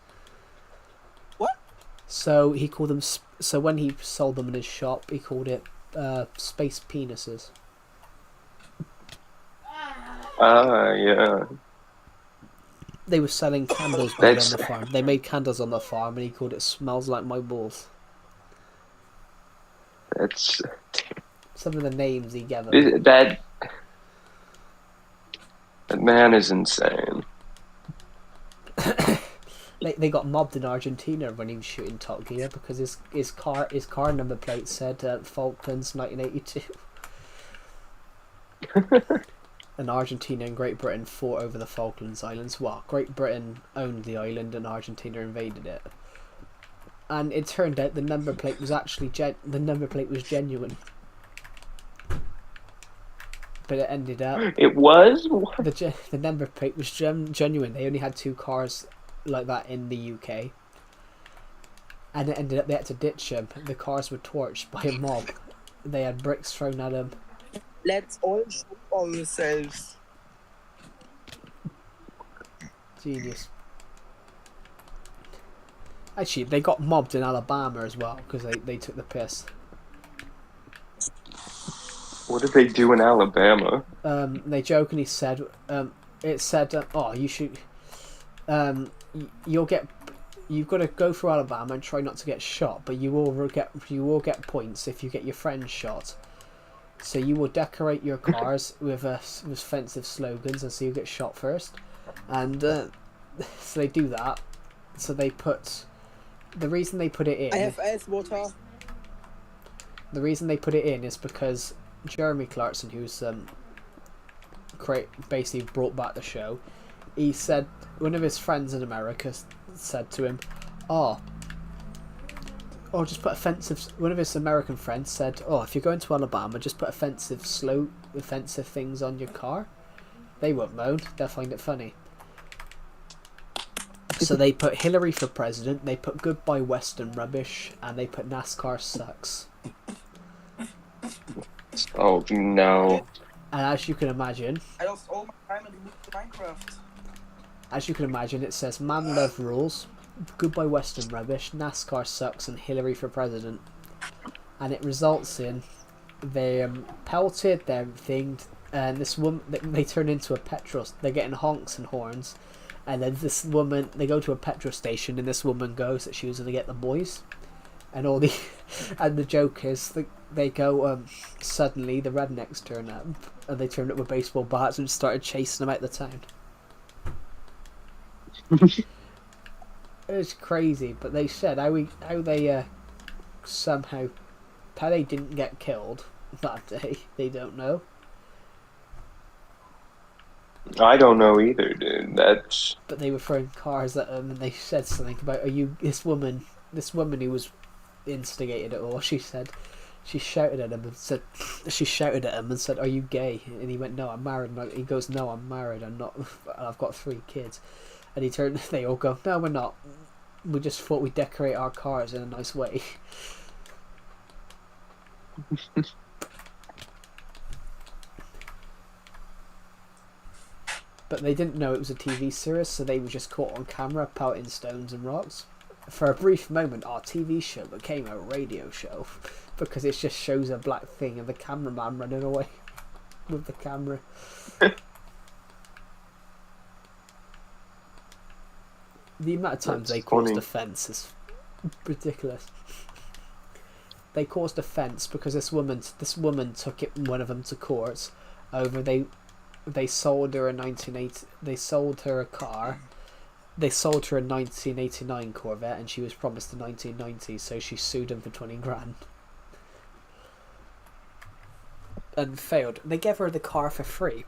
What? So he called them. So when he sold them in his shop, he called it space penises. Yeah. They were selling candles on the farm. They made candles on the farm, and he called it "Smells Like My Balls." That's Some of the names he gave them. that man is insane. They got mobbed in Argentina when he was shooting Top Gear because his car number plate said Falklands 1982. And Argentina and Great Britain fought over the Falklands Islands. Well, Great Britain owned the island and Argentina invaded it. And it turned out the number plate was actually genuine. But it ended up It was? the number plate was genuine. They only had 2 cars like that in the UK, and it ended up they had to ditch them. The cars were torched by a mob. They had bricks thrown at them. Let's all shoot ourselves. Genius. Actually, they got mobbed in Alabama as well because they took the piss. What did they do in Alabama? They jokingly said, it said, "Oh, you should, you've got to go through Alabama and try not to get shot, but you will get points if you get your friends shot. So you will decorate your cars with offensive slogans, and so you get shot first." And so they do that. So they put. The reason they put it in. I have ice water. The reason they put it in is because Jeremy Clarkson, who's basically brought back the show, he said one of his friends in America said to him, just put offensive. One of his American friends said, if you're going to Alabama, just put offensive things on your car. They won't moan. They'll find it funny. So they put Hillary for president, they put Goodbye Western rubbish, and they put NASCAR sucks. Oh no. And as you can imagine, I lost all my time and moved to Minecraft. As you can imagine, it says Man Love Rules, Goodbye Western Rubbish, NASCAR Sucks, and Hillary for President. And it results in they pelted their thing, and this woman, they turn into a petrol. They're getting honks and horns, and then this woman, they go to a petrol station, and this woman goes that she was going to get the boys, and all the, and the joke is they go suddenly the rednecks turn up, and they turn up with baseball bats and started chasing them out the town. It was crazy, but they said how they somehow how they didn't get killed that day. They don't know. I don't know either, dude. That's But they were throwing cars at them, and they said something about this woman who was instigated it all. She shouted at him and said, "Are you gay?" And he went, "No, I'm married." And he goes, "No, I'm married. I'm not. I've got 3 kids." And they all go, "No, we're not. We just thought we'd decorate our cars in a nice way." But they didn't know it was a TV series, so they were just caught on camera pelting stones and rocks. For a brief moment, our TV show became a radio show because it just shows a black thing and the cameraman running away with the camera. The amount of times That's they caused funny. offence is ridiculous. They caused offence because this woman took one of them to court over they sold her a 1980. They sold her a car. They sold her a 1989 Corvette, and she was promised a 1990. So she sued them for 20 grand. And failed. They gave her the car for free,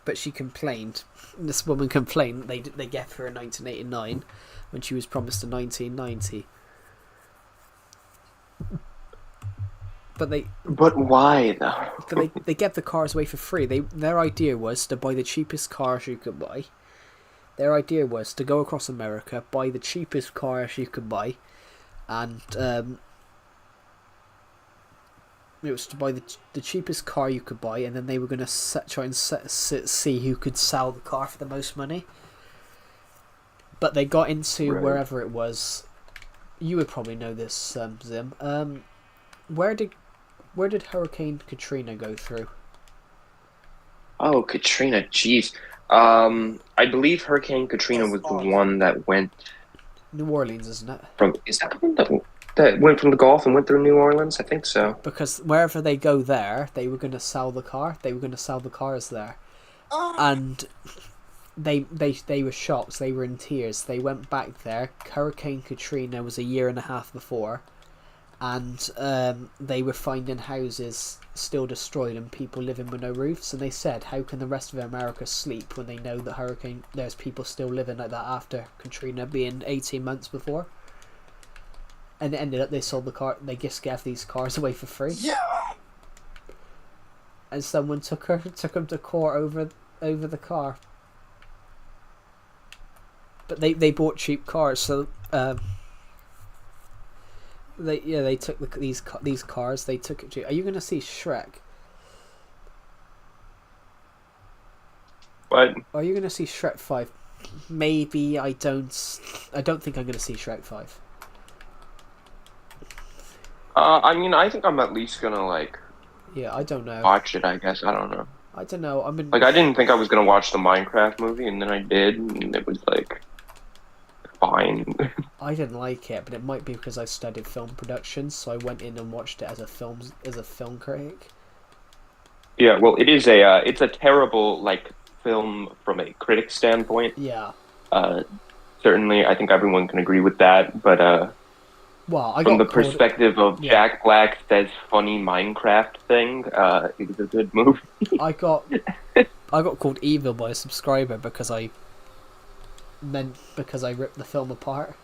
but she complained. This woman complained they gave her a 1989 when she was promised a 1990. But why though? But they gave the cars away for free. Their idea was to buy the cheapest cars you could buy. Their idea was to go across America, buy the cheapest cars you could buy, and it was to buy the cheapest car you could buy, and then they were going to try and see who could sell the car for the most money. But they got into Right. wherever it was. You would probably know this, Zim. Where did Hurricane Katrina go through? Oh, Katrina, jeez. I believe Hurricane Katrina was the one that went New Orleans, isn't it? from. Is that the one that went from the Gulf and went through New Orleans? I think so. Because wherever they go there, they were going to sell the car. They were going to sell the cars there, and they were shocked. They were in tears. They went back there. Hurricane Katrina was a year and a half before, and they were finding houses still destroyed and people living with no roofs. And they said, "How can the rest of America sleep when they know that there's people still living like that after Katrina being 18 months before?" And it ended up they sold the car. They just gave these cars away for free. Yeah. And someone took them to court over the car. But they bought cheap cars, so they took these cars. They took it to. Are you gonna see Shrek? But Are you gonna see Shrek 5? Maybe I don't think I'm gonna see Shrek 5. I mean, I think I'm at least gonna Yeah, I don't know. watch it. I guess I don't know. I don't know. I mean, I didn't think I was gonna watch the Minecraft movie, and then I did, and it was fine. I didn't like it, but it might be because I studied film production, so I went in and watched it as a film critic. Yeah, well, it's a terrible film from a critic standpoint. Yeah. Certainly, I think everyone can agree with that. But Well, I from got the perspective of Yeah. Jack Black says funny Minecraft thing, it was a good movie. I got called evil by a subscriber because I ripped the film apart.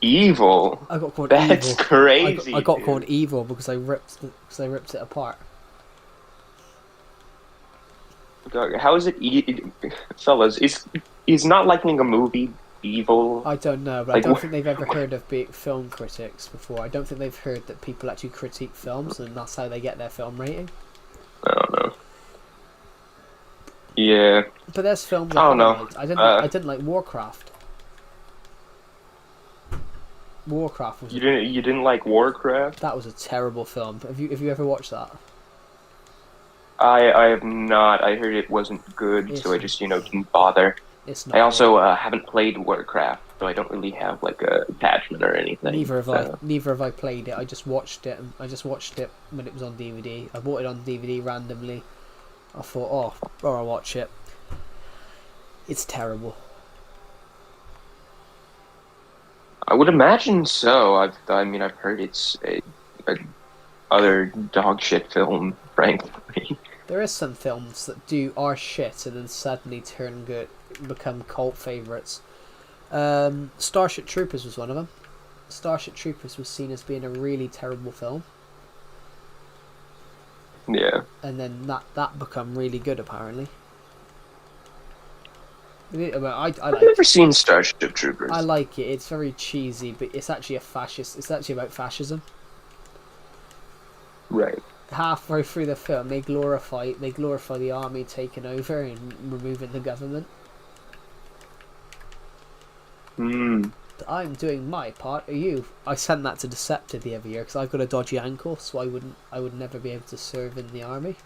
Evil. I got called That's evil. crazy. I got dude. called evil because I ripped it apart. How is it, fellas? Is not liking a movie evil? I don't know, but Like, I don't wh- think they've ever heard of film critics before. I don't think they've heard that people actually critique films, and that's how they get their film rating. I don't know. Yeah, But there's films I don't know. liked. I didn't like Warcraft. Warcraft was you didn't like Warcraft? that was a terrible film. Have you ever watched that? I have not. I heard it wasn't good, so I just didn't bother. It's not. I also haven't played Warcraft, so I don't really have like a attachment or anything. Neither have so. Neither have I played it. I just watched it. I just watched it when it was on DVD. I bought it on DVD randomly. I thought, I'll watch it. It's terrible. I would imagine so. I've heard it's a other dog shit film, frankly. There is some films that are shit and then suddenly turn good, become cult favourites. Starship Troopers was one of them. Starship Troopers was seen as being a really terrible film. Yeah. And then that become really good apparently. I've never seen Starship Troopers. I like it. It's very cheesy, but it's actually It's actually about fascism. Right. Halfway through the film, they glorify the army taking over and removing the government. I'm doing my part. Are you? I sent that to Deceptive the other year because I've got a dodgy ankle, so I would never be able to serve in the army.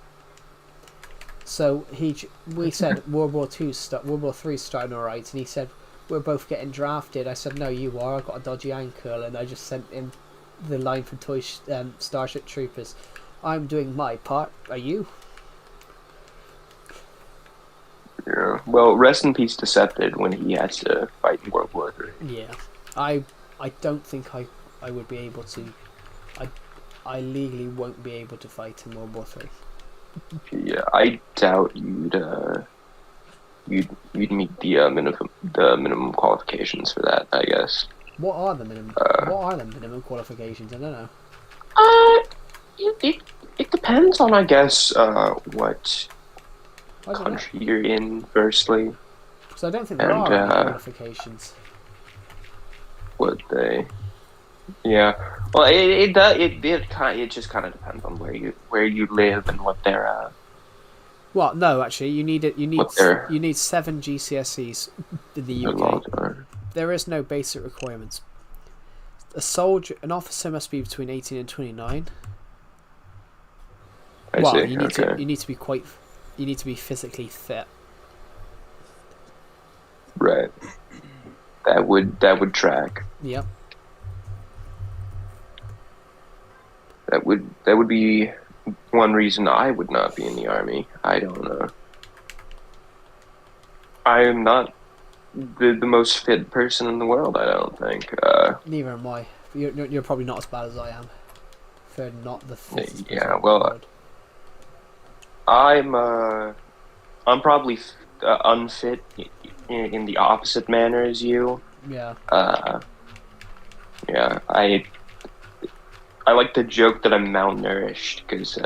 So we said World War III starting alright, and he said we're both getting drafted. I said no, you are. I've got a dodgy ankle, and I just sent him the line from Starship Troopers. I'm doing my part. Are you? Yeah. Well, rest in peace, Decepted, when he has to fight in World War III. Yeah. I don't think I would be able to. I legally won't be able to fight in World War III. Yeah, I doubt you'd meet the minimum qualifications for that. I guess. What are the minimum qualifications? I don't know. It depends on, I guess, what I don't country you're in. Firstly, because I don't think there are any qualifications. Would they? Yeah. Well, it just kind of depends on where you live and what their Well, no, actually, you need 7 GCSEs in the UK. laws are. There is no basic requirements. An officer must be between 18 and 29. I Well, see. you need Okay. you need to be physically fit. Right. That would track. Yep. That would be one reason I would not be in the army. I don't know. I am not the most fit person in the world. I don't think. Neither am I. You're probably not as bad as I am. They're not the fittest person Yeah, in the well, world. I'm probably unfit in the opposite manner as you. Yeah. Yeah. I like to joke that I'm malnourished because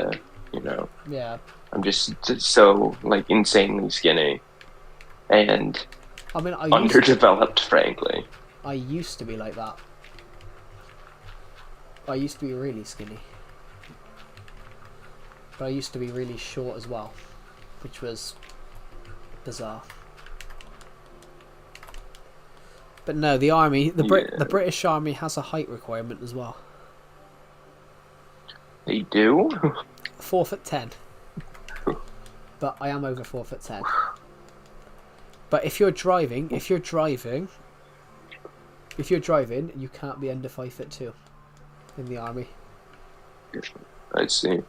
Yeah. I'm just so like insanely skinny and I mean, underdeveloped, frankly. I used to be like that. I used to be really skinny. But I used to be really short as well, which was bizarre. But no, the army, the British Army has a height requirement as well. They do? 4'10". But I am over 4'10". But if you're driving, you can't be under 5'2" in the army. I see.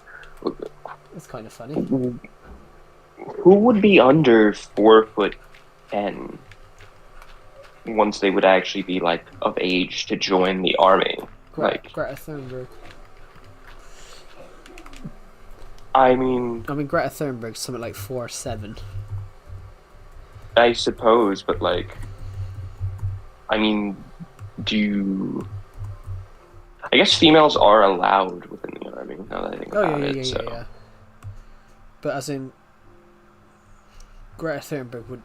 It's kind of funny. Who would be under 4'10" once they would actually be like of age to join the army? Greta Thunberg. I mean, Greta Thunberg's something like 4'7". I suppose, but like, I mean, I guess females are allowed within the army, now that I think about it. Yeah. But as in, Greta Thunberg would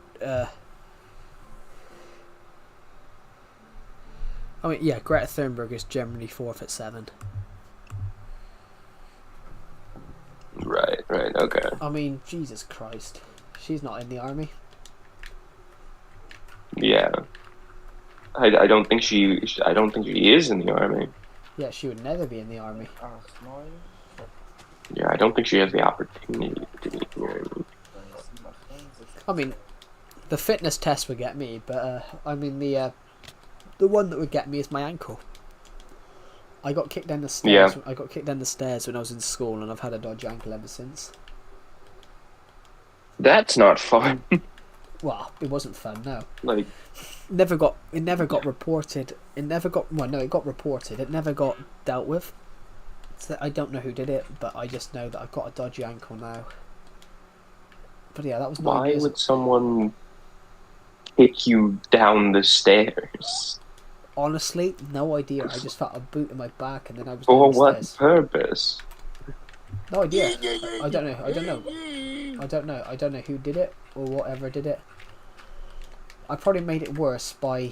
I mean, yeah, Greta Thunberg is generally 4'7". Right. Okay. I mean, Jesus Christ, she's not in the army. Yeah. I don't think she is in the army. Yeah, she would never be in the army. Ach, neun. Yeah, I don't think she has the opportunity to be in the army. 7, 8, 9, 6. I mean, the fitness test would get me, but I mean the one that would get me is my ankle. I got kicked down the stairs. Yeah. I got kicked down the stairs when I was in school, and I've had a dodgy ankle ever since. That's not fun. Well, it wasn't fun. No, Like, it never got reported. It got reported. It never got dealt with. So I don't know who did it, but I just know that I've got a dodgy ankle now. But yeah, that was 9 why years. would someone kick you down the stairs? Honestly, no idea. I just felt a boot in my back, and then I was For down the what stairs. purpose? No idea. I don't know. I don't know who did it or whatever did it. I probably made it worse by.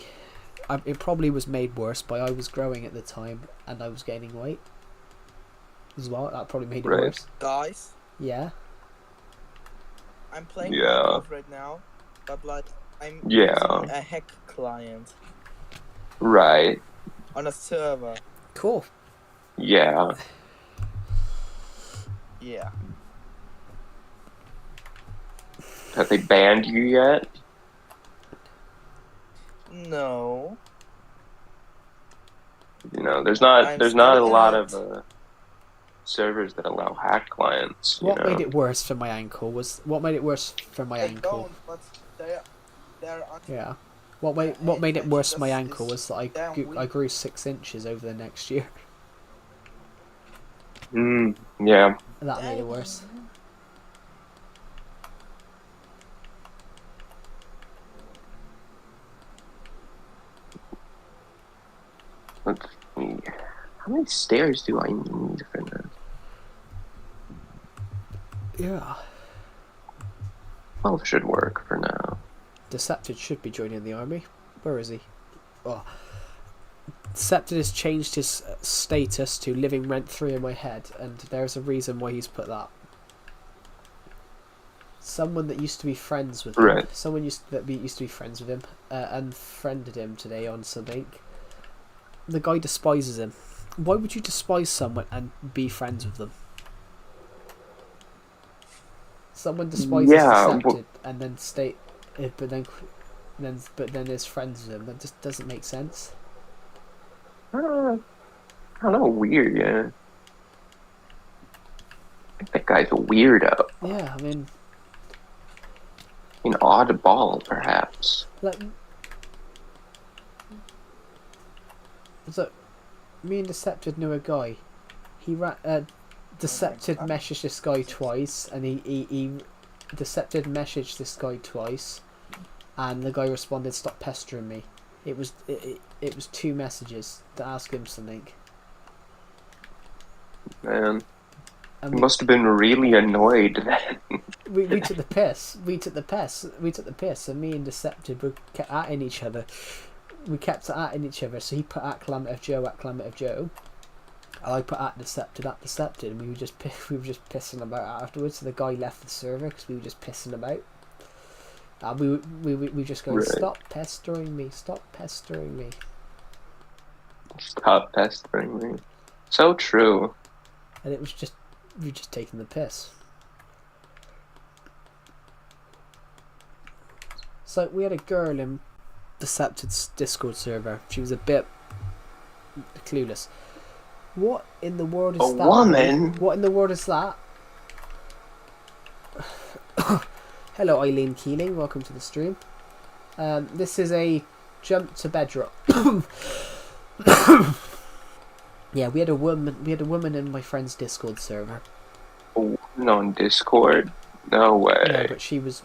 It probably was made worse by I was growing at the time and I was gaining weight as well. That probably made it Right. worse. Guys, Yeah. I'm playing Yeah. Minecraft right now, but like I'm Yeah. using a hack client Right. on a server. Cool. Yeah. Yeah. Have they banned you yet? No. You know, there's not I'm a lot still of servers that allow hack clients. What you know? made it worse for my ankle was what made it worse for my I ankle. don't, but they're Yeah. What made it worse for my Just- ankle was that I grew 6 inches over the next year. Yeah. That made it worse. Let's see. How many stairs do I need for this? Yeah. 12 should work for now. Decepted should be joining the army. Where is he? Oh. Decepted has changed his status to living rent-free in my head, and there's a reason why he's put that. Someone that used to be friends with him, Right. someone used to be friends with him, unfriended him today on something. The guy despises him. Why would you despise someone and be friends with them? Someone despises Decepted and then but then is friends with him. That just doesn't make sense. I don't know. Weird, yeah. I think that guy's a weirdo. Yeah, I mean, An oddball, perhaps. like, so me and Decepted knew a guy. Decepted messaged this guy twice, and he Decepted messaged this guy twice, and the guy responded, "Stop pestering me." It was 2 messages to ask him something. Man, And he we, must have been really annoyed then. we took the piss. We took the piss, and me and Decepted were kept atting each other. We kept atting each other. So he put at Calamity of Joe. I put at Decepted, and we were just pissing about afterwards. So the guy left the server because we were just pissing about. We just go, Right. Stop pestering me, stop pestering me. Stop pestering me. So true. And it was just, we were just taking the piss. So we had a girl in Decepted's Discord server. She was a bit clueless. What in the world is A that? woman? What in the world is that? Hello, Eileen Keeling. Welcome to the stream. This is a jump to Bedrock. Yeah, we had a woman in my friend's Discord server. A woman on Discord? No way. No, but she was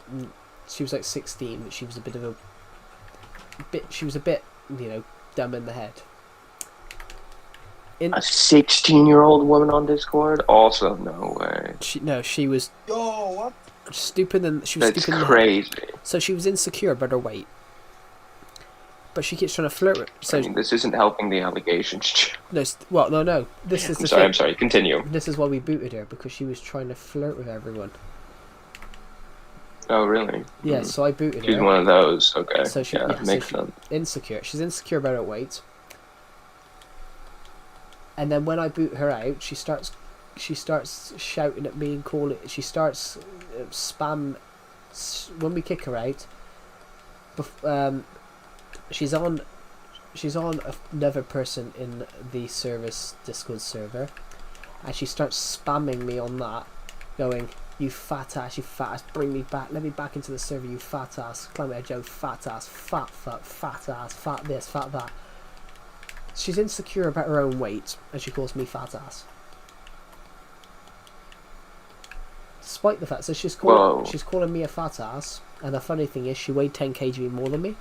like 16, but she was a bit, you know, dumb in the head. A 16-year-old woman on Discord? Also, no way. She was Yo, what? stupid, and she was That's stupid in the head. crazy. So she was insecure about her weight. But she keeps trying to flirt with. So I mean, this isn't helping the allegations. no. This is the thing. I'm sorry. Continue. This is why we booted her, because she was trying to flirt with everyone. Oh, really? Yeah, so I booted She's her. one of those. Okay. So she, Makes so sense. insecure. She's insecure about her weight. And then when I boot her out, she starts shouting at me and calling. She starts spam. When we kick her out, she's on another person in the service Discord server, and she starts spamming me on that, going, "You fat ass, bring me back, let me back into the server, you fat ass, climb out, Joe, fat ass, fat fuck, fat ass, fat this, fat that." She's insecure about her own weight, and she calls me fat ass. Despite the fact that she's calling me a fat ass, and the funny thing is, she weighed 10 kg more than me.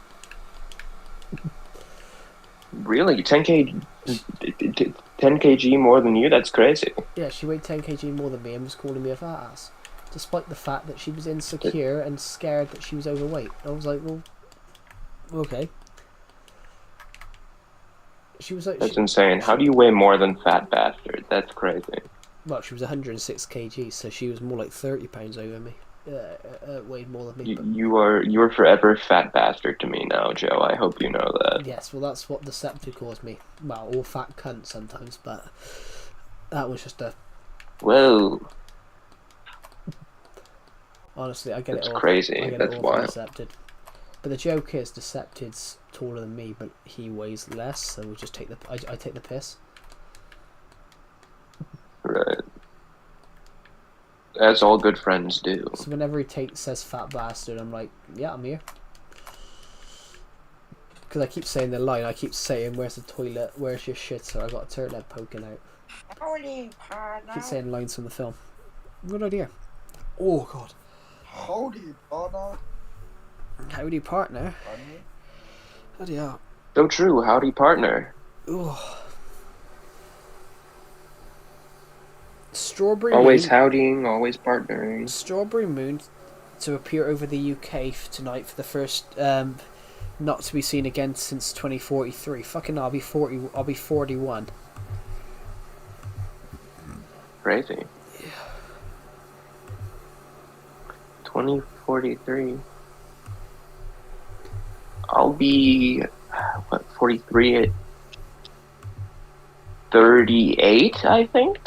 Really? 10 kg more than you? That's crazy. Yeah, she weighed 10 kg more than me and was calling me a fat ass. Despite the fact that she was insecure and scared that she was overweight. I was like, well, okay. She was like... That's insane. How do you weigh more than fat bastard? That's crazy. Well, she was 106 kg, so she was more like 30 pounds over me. Weighed more than me. You are forever fat bastard to me now, Joe. I hope you know that. Yes, well, that's what Deceptive calls me. Well, or fat cunt sometimes, but that was just a... Whoa. Honestly, I get That's it all. crazy. That's wild. Decepted. But the joke is, Decepted's taller than me, but he weighs less, so we'll just take the... I take the piss. Right. As all good friends do. So whenever he says fat bastard, I'm like, yeah, I'm here. Because I keep saying the line, I keep saying, where's the toilet, where's your shitter, I got a turtle poking out. Howdy, partner. I keep saying lines from the film. Good idea. Oh, God. Howdy, partner. Howdy, partner. Partner. Howdy, yeah. So true. Howdy, partner. Ooh. Strawberry Always Moon. howdying, always partnering. Strawberry Moon to appear over the UK tonight for the first not to be seen again since 2043. Fucking I'll be 41. Crazy. Yeah. 2043. I'll be 43 at 38, I think.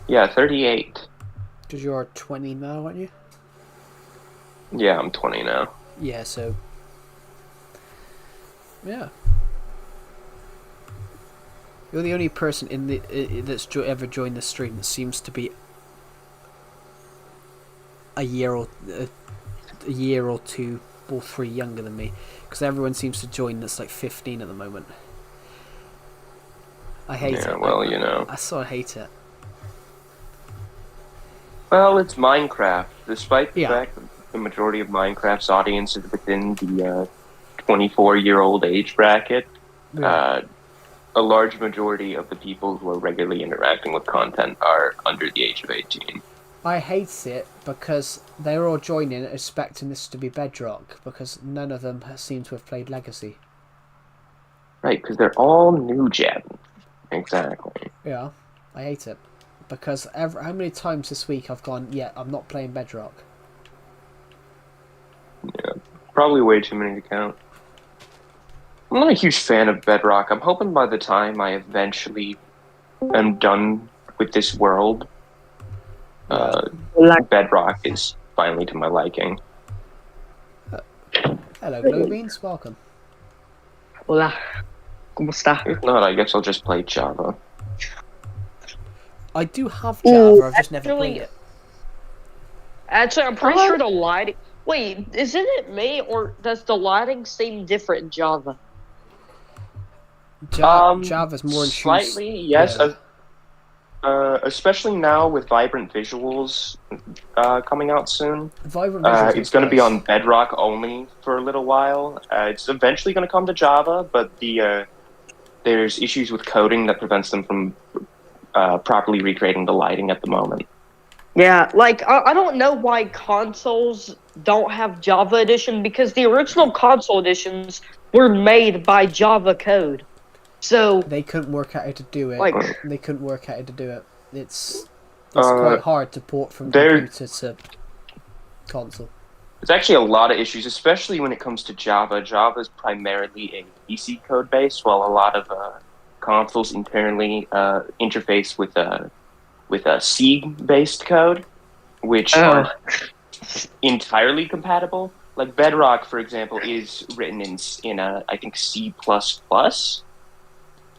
Yeah, 38. Because you're 20 now, aren't you? Yeah, I'm 20 now. Yeah, so... Yeah. You're the only person in the that's ever joined the stream that seems to be a year or two or three younger than me. Because everyone seems to join that's like 15 at the moment. I hate it. Yeah, well, you know. I sort of hate it. Well, it's Minecraft. Despite the Yeah. fact that the majority of Minecraft's audience is within the 24-year-old age bracket, Yeah. a large majority of the people who are regularly interacting with content are under the age of 18. I hate it because they're all joining expecting this to be Bedrock, because none of them seem to have played Legacy. Right, because they're all new gen. Exactly. Yeah, I hate it. Because how many times this week I've gone, yeah, I'm not playing Bedrock. Yeah, probably way too many to count. I'm not a huge fan of Bedrock. I'm hoping by the time I eventually am done with this world, Bedrock is finally to my liking. Hello, Blue Beans, welcome. Hola. ¿Cómo está? If not, I guess I'll just play Java. I do have Java, I've just never actually- played it. Actually, I'm pretty sure the lighting... Wait, isn't it me, or does the lighting seem different in Java? Java's more intrusive. Slightly, yes. Yeah. Especially now with Vibrant Visuals coming out soon. Vibrant Visuals It's going to be nice. on Bedrock only for a little while. It's eventually going to come to Java, but there's issues with coding that prevents them from properly recreating the lighting at the moment. Yeah, like, I don't know why consoles don't have Java Edition, because the original console editions were made by Java code. So They couldn't work out how to do it. like They couldn't work out how to do it. It's quite hard to port from there- computer to console. There's actually a lot of issues, especially when it comes to Java. Java is primarily a PC code base, while a lot of consoles internally interface with a C-based code, which aren't entirely compatible. Like Bedrock, for example, is written in I think C++,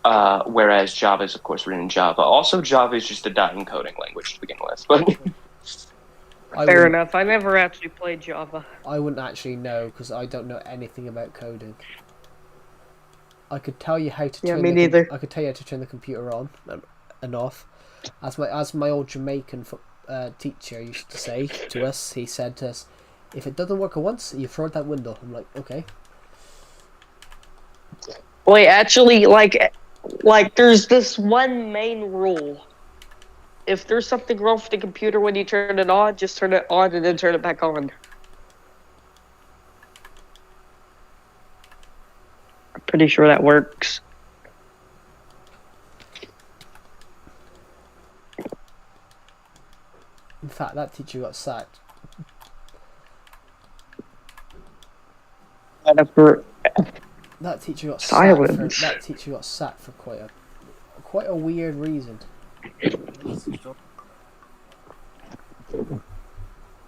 whereas Java is, of course, written in Java. Also, Java is just a dying coding language to begin with. But fair enough. I never actually played Java. I wouldn't actually know because I don't know anything about coding. I could tell you how to turn me neither. I could tell you how to turn the computer on and off. As my old Jamaican teacher used to say to us, he said to us, "If it doesn't work at once, you throw it out window." I'm like, okay. Wait, actually, like there's this one main rule. If there's something wrong with the computer when you turn it on, just turn it on and then turn it back on. I'm pretty sure that works. In fact, that teacher got sacked. That teacher got Silence. That teacher got sacked for quite a weird reason.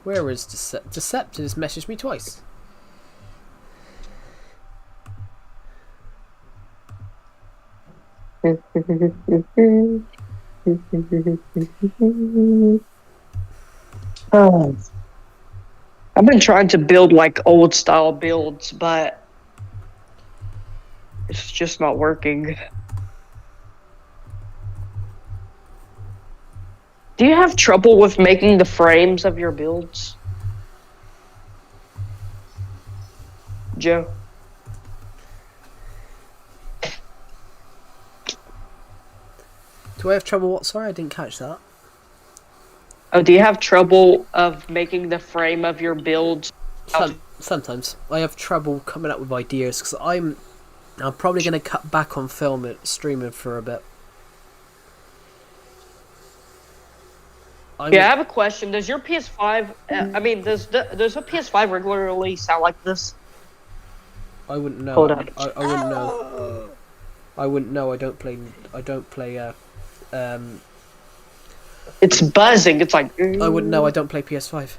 Where is Decepted has messaged me twice. I've been trying to build like old style builds, but it's just not working. Do you have trouble with making the frames of your builds, Joe? Do I have trouble? What? Sorry, I didn't catch that. Oh, do you have trouble of making the frame of your builds? Sometimes I have trouble coming up with ideas because I'm probably going to cut back on streaming for a bit. I have a question. Does your PS5? I mean, does a PS5 regularly sound like this? I wouldn't know. Hold up. I wouldn't know. I wouldn't know. I don't play. It's buzzing. It's like. I wouldn't know. I don't play PS5.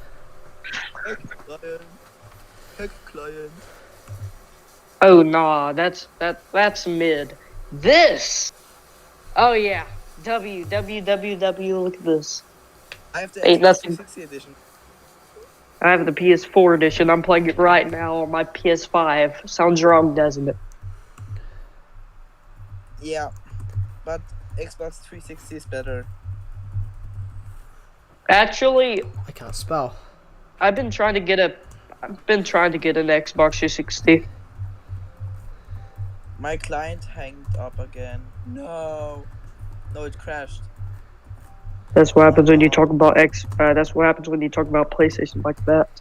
Heck client. Oh nah, that's mid. This. Oh yeah. W. Look at this. I have the Ain't Xbox nothing. 360 edition. I have the PS4 edition. I'm playing it right now on my PS5. Sounds wrong, doesn't it? Yeah, but Xbox 360 is better. Actually, I can't spell. I've been trying to get an Xbox 360. My client hanged up again. No, it crashed. That's what happens when you talk about that's what happens when you talk about PlayStation like that.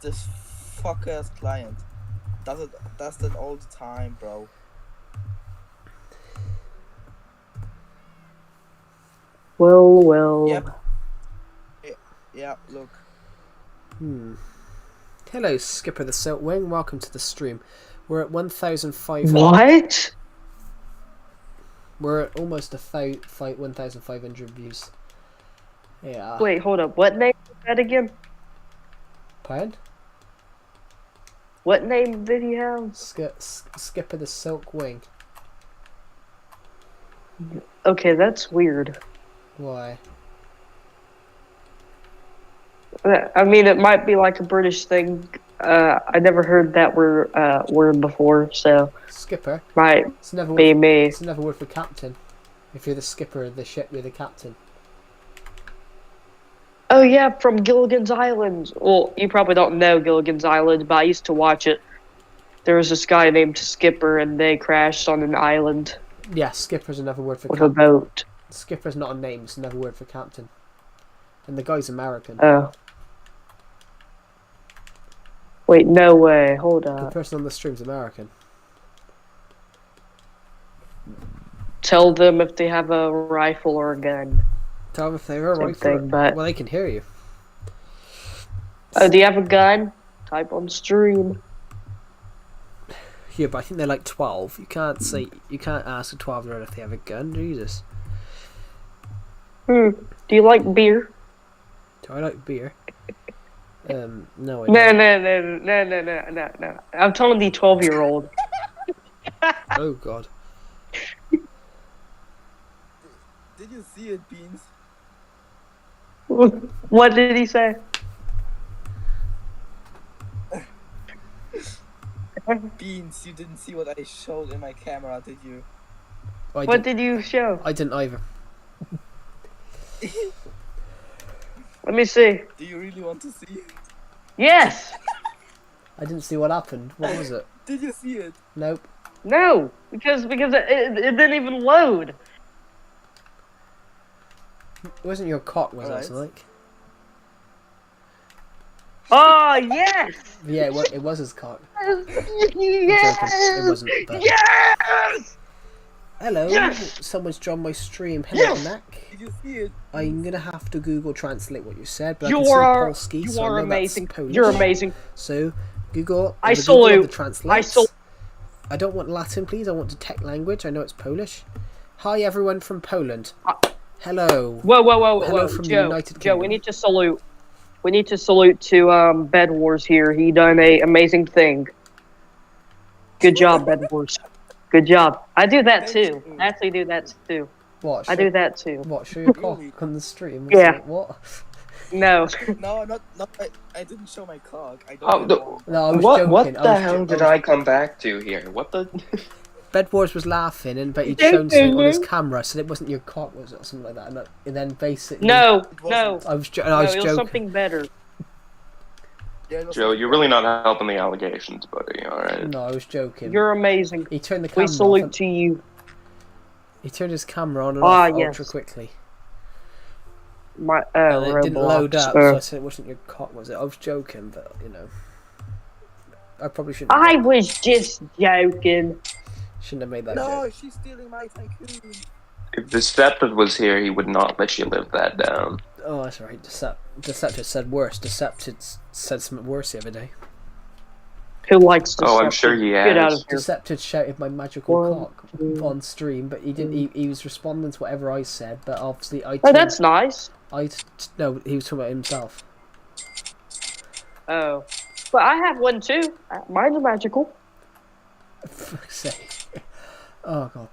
This fuck-ass client does that all the time, bro. Well. Yeah, look. Hello, Skipper the Silkwing. Welcome to the stream. We're at 1,500. What? We're at almost 1,500 views. Yeah. Wait, hold up. What name is that again? Pardon? What name did he have? Skipper the Silkwing. Okay, that's weird. Why? I mean, it might be like a British thing. I never heard that word before, so Skipper. might It's never be me. It's another word for captain. If you're the skipper of the ship, you're the captain. Oh yeah, from Gilligan's Island. Well, you probably don't know Gilligan's Island, but I used to watch it. There was this guy named Skipper, and they crashed on an island Yeah, skipper's another word for with a captain. boat. Skipper's not a name, it's another word for captain. And the guy's American. Oh. Wait, no way. Hold The up. person on the stream's American. Tell them if they have a rifle or a gun. Tell them if they were Same right for thing, it. but- Well, they can hear you. Oh, do you have a gun? Type on stream. Yeah, but I think they're like 12. You can't ask a 12-year-old if they have a gun. Jesus. Do you like beer? Do I like beer? No, I No, don't. no. I'm telling the 12-year-old. Oh, God. Did you see it, Beans? What did he say? Beans, you didn't see what I showed in my camera, did you? What did you show? I didn't either. Let me see. Do you really want to see? Yes! I didn't see what happened. What was it? Did you see it? Nope. No, because it didn't even load. It wasn't your cock, was Alright. it, like? Oh, yes! Yeah, it was his cock. Yes! It wasn't. But... Yes! Hello, Yes! someone's joined my stream. Hello, Yes! Mac. Did you see it? I'm gonna have to Google translate what you said, but I You can see are Polski, you so I are know that's amazing. Polish. You're amazing. So, Google. I the Google of salute. the translates. I salute. I don't want Latin, please. I want detect language. I know it's Polish. Hi, everyone from Poland. Hello. Whoa, Hello from the Joe. United Joe, we Kingdom. need to salute. We need to salute to Bed Wars here. He done a amazing thing. Good job, Bed Wars. Good job. I do that too. I actually do that too. What? I do that too. What? Show your cock on the stream? Yeah. What? No. No, not. I didn't show my cock. I Oh, don't. the, have one. No, I was what joking. what I the was hell did I come back to here? What the? Bed Wars was laughing, but he'd shown something on his camera, so it wasn't your cock, was it, or something like that? And then basically, No. I was, No, it was joking. something better. Yeah, it was Joe, you're really not helping the allegations, buddy. All right. No, I was joking. You're amazing. He turned the camera We salute off. to you. He turned his camera on and Ah, off ultra yes. quickly. My And it didn't load up, so I Roblox. said it wasn't your cock, was it? I was joking, but you know, I probably I was just joking. shouldn't have made that No, joke. she's stealing my tycoon. If Deceptive was here, he would not let you live that down. Oh, that's right. Deceptive said worse. Deceptive said something worse the other day. Who likes to? Oh, I'm sure he Get out has. of here. Deceptive shouted my magical One, cock two, on stream, but he didn't. He was responding to whatever I said, but obviously I. Oh, that's nice. No, he was talking about himself. Oh, but I have one too. Mine's magical. For fuck's sake. Oh god.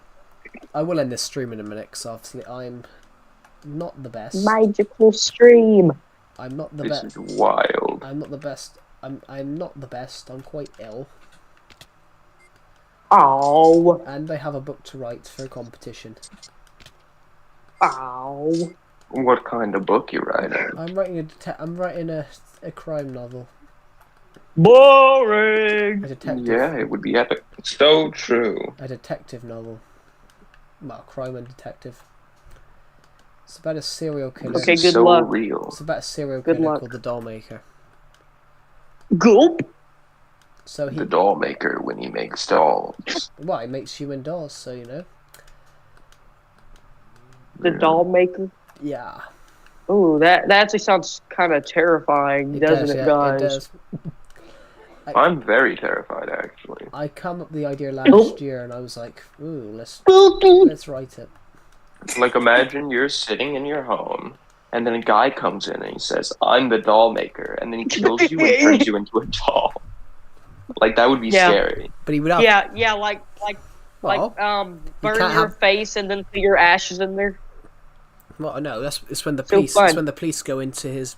I will end this stream in a minute, because obviously I'm not the best. Magical stream. I'm not the This best. is wild. I'm not the best. I'm not the best. I'm quite ill, Oh, and I have a book to write for a competition. oh. What kind of book you writing? I'm writing a crime novel. Boring. A detective. Yeah, it would be epic. So true. A detective novel. Well, crime and detective. It's about a serial killer. Okay, This good is so luck. real. It's about a serial Good killer luck. called the Doll Maker. Gulp. So he, The doll maker when he makes dolls. well, he makes human dolls. So you know. The doll maker. Yeah. Ooh, that actually sounds kind of terrifying, doesn't it, guys? It does. I'm very terrified, actually. I come up with the idea last year, and I was like, "Ooh, let's write it." Like, imagine you're sitting in your home, and then a guy comes in and he says, "I'm the doll maker," and then he kills you and turns you into a doll. Like, that would be Yeah. scary. But he would have. Yeah, like Well, burn can't your have- face and then put your ashes in there. well, no, it's when the So police. fun. It's when the police go into his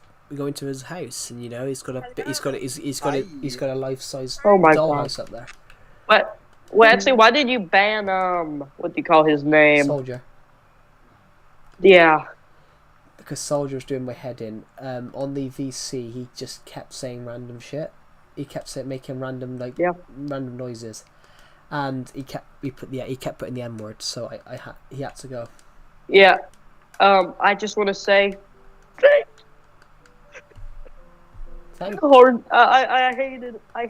house, and you know he's got a life size Oh my doll God. house up there. What? Well, actually, why did you ban what do you call his name? Soldier. Yeah. Because Soldier was doing my head in. On the VC, he just kept saying random shit. He kept making random random noises, and he kept putting the N word. So he had to go. Yeah. I just want to say, Thank. Hard. I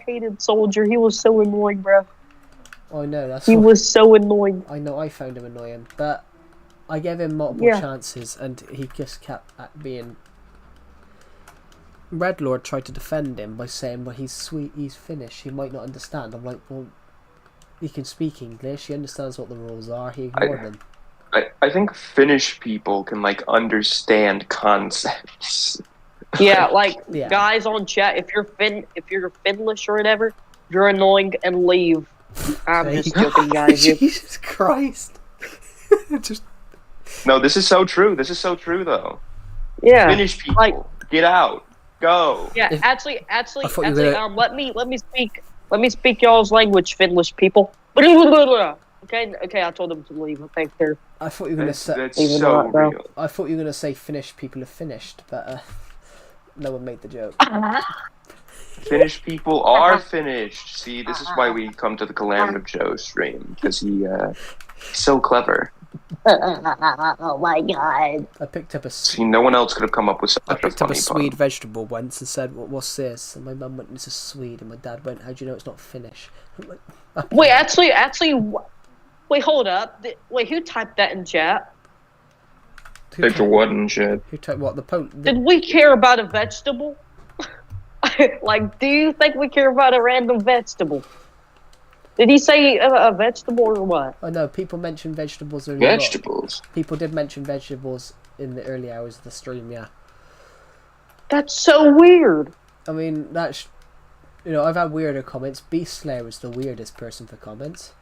hated Soldier. He was so annoying, bro. I know that's. He was so annoying. I know I found him annoying, but I gave him multiple chances, and he just kept being. Redlord tried to defend him by saying, "Well, he's sweet. He's Finnish. He might not understand." I'm like, "Well, he can speak English. He understands what the rules are. He ignored them." I think Finnish people can like understand concepts. Yeah, like Yeah. guys on chat, if you're Finnish or whatever, you're annoying and leave. I'm just joking, guys. Jesus Christ! Just No, this is so true. This is so true, though. Yeah, Finnish people, like get out, go. yeah. If- Actually, I thought you were gonna- let me speak y'all's language, Finnish people. Okay, I told them to leave. Okay, there. I thought you were gonna say. That's Even so that, bro. real. I thought you were gonna say Finnish people are finished, but no one made the joke. Finnish people are finished. See, this is why we come to the Calamity Joe stream, because he's so clever. Oh my god. I picked up a. See, no one else could have come up with such I a picked up a funny Swede pun. vegetable once and said, "What's this?" And my mum went, "This is Swede." And my dad went, "How do you know it's not Finnish?" I'm like, "Okay." Wait, wait, hold up. Wait, who typed that in chat? Who Take for typed- what and shit. Who typed what? The Did we care about a vegetable? Like, do you think we care about a random vegetable? Did he say a vegetable or what? I know people mentioned vegetables earlier. on. Vegetables. People did mention vegetables in the early hours of the stream. Yeah. That's so weird. I mean, that's. You know, I've had weirder comments. Beast Slayer was the weirdest person for comments.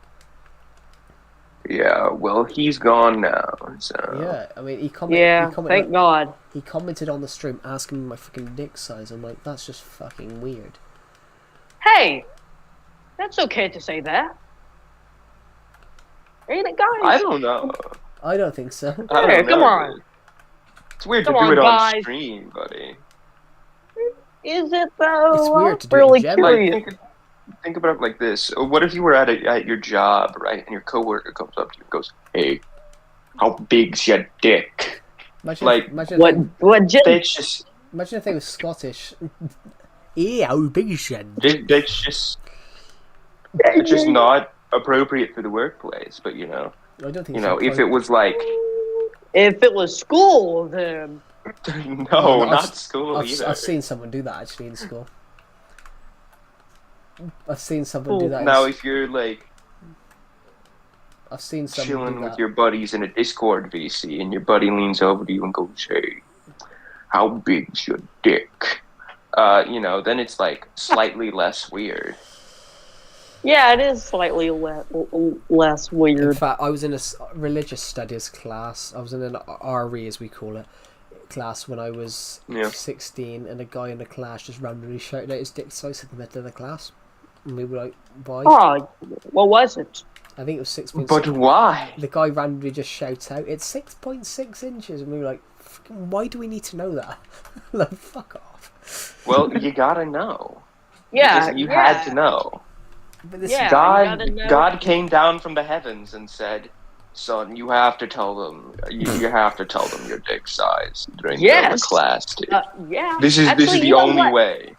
Yeah, well, he's gone now, so... Yeah, I mean, he commented. Yeah, thank God. He commented on the stream asking me my freaking dick size. I'm like, that's just fucking weird. Hey, that's okay to say that. Ain't it, guys? I don't know. I don't think so. I don't Hey, know, come on. dude. It's weird Come to do on, it on guys. stream, buddy. Is it though? It's weird I'm to do it in really general. Like, curious. think about it like this. What if you were at your job, right, and your coworker comes up to you and goes, "Hey, how big's your dick?" Imagine, Like, That's just... imagine if they were Scottish. Yeah, how big is your dick? That's just... It's just not appropriate for the workplace, but, you know... I don't think. You it's know, if appropriate. it was like... If it was school, then No, I've- not school I've, either. I've seen someone do that actually in school. I've seen someone do that. Now, if you're, like, I've seen someone chilling do with that. your buddies in a Discord VC, and your buddy leans over to you and goes, "Hey, how big's your dick?" You know, then it's like slightly less weird. yeah, it is slightly less In weird. fact, I was in a religious studies class. I was in an RE, as we call it, class when I was Yeah. 16, and a guy in the class just randomly shouted out his dick size in the middle of the class. And we were like, why? Oh, what was it? I think it was 6.6. But why? The guy randomly just shouts out, it's 6.6 inches. And we were like, why do we need to know that? Like, fuck off. Well, you gotta know. Yeah, You yeah. had to know. But this Yeah. you God, gotta know. God came down from the heavens and said, "Son, you have to tell them. You have to tell them your dick size during the Yes. class, dude. Yeah. This is Actually, the you know only what? way."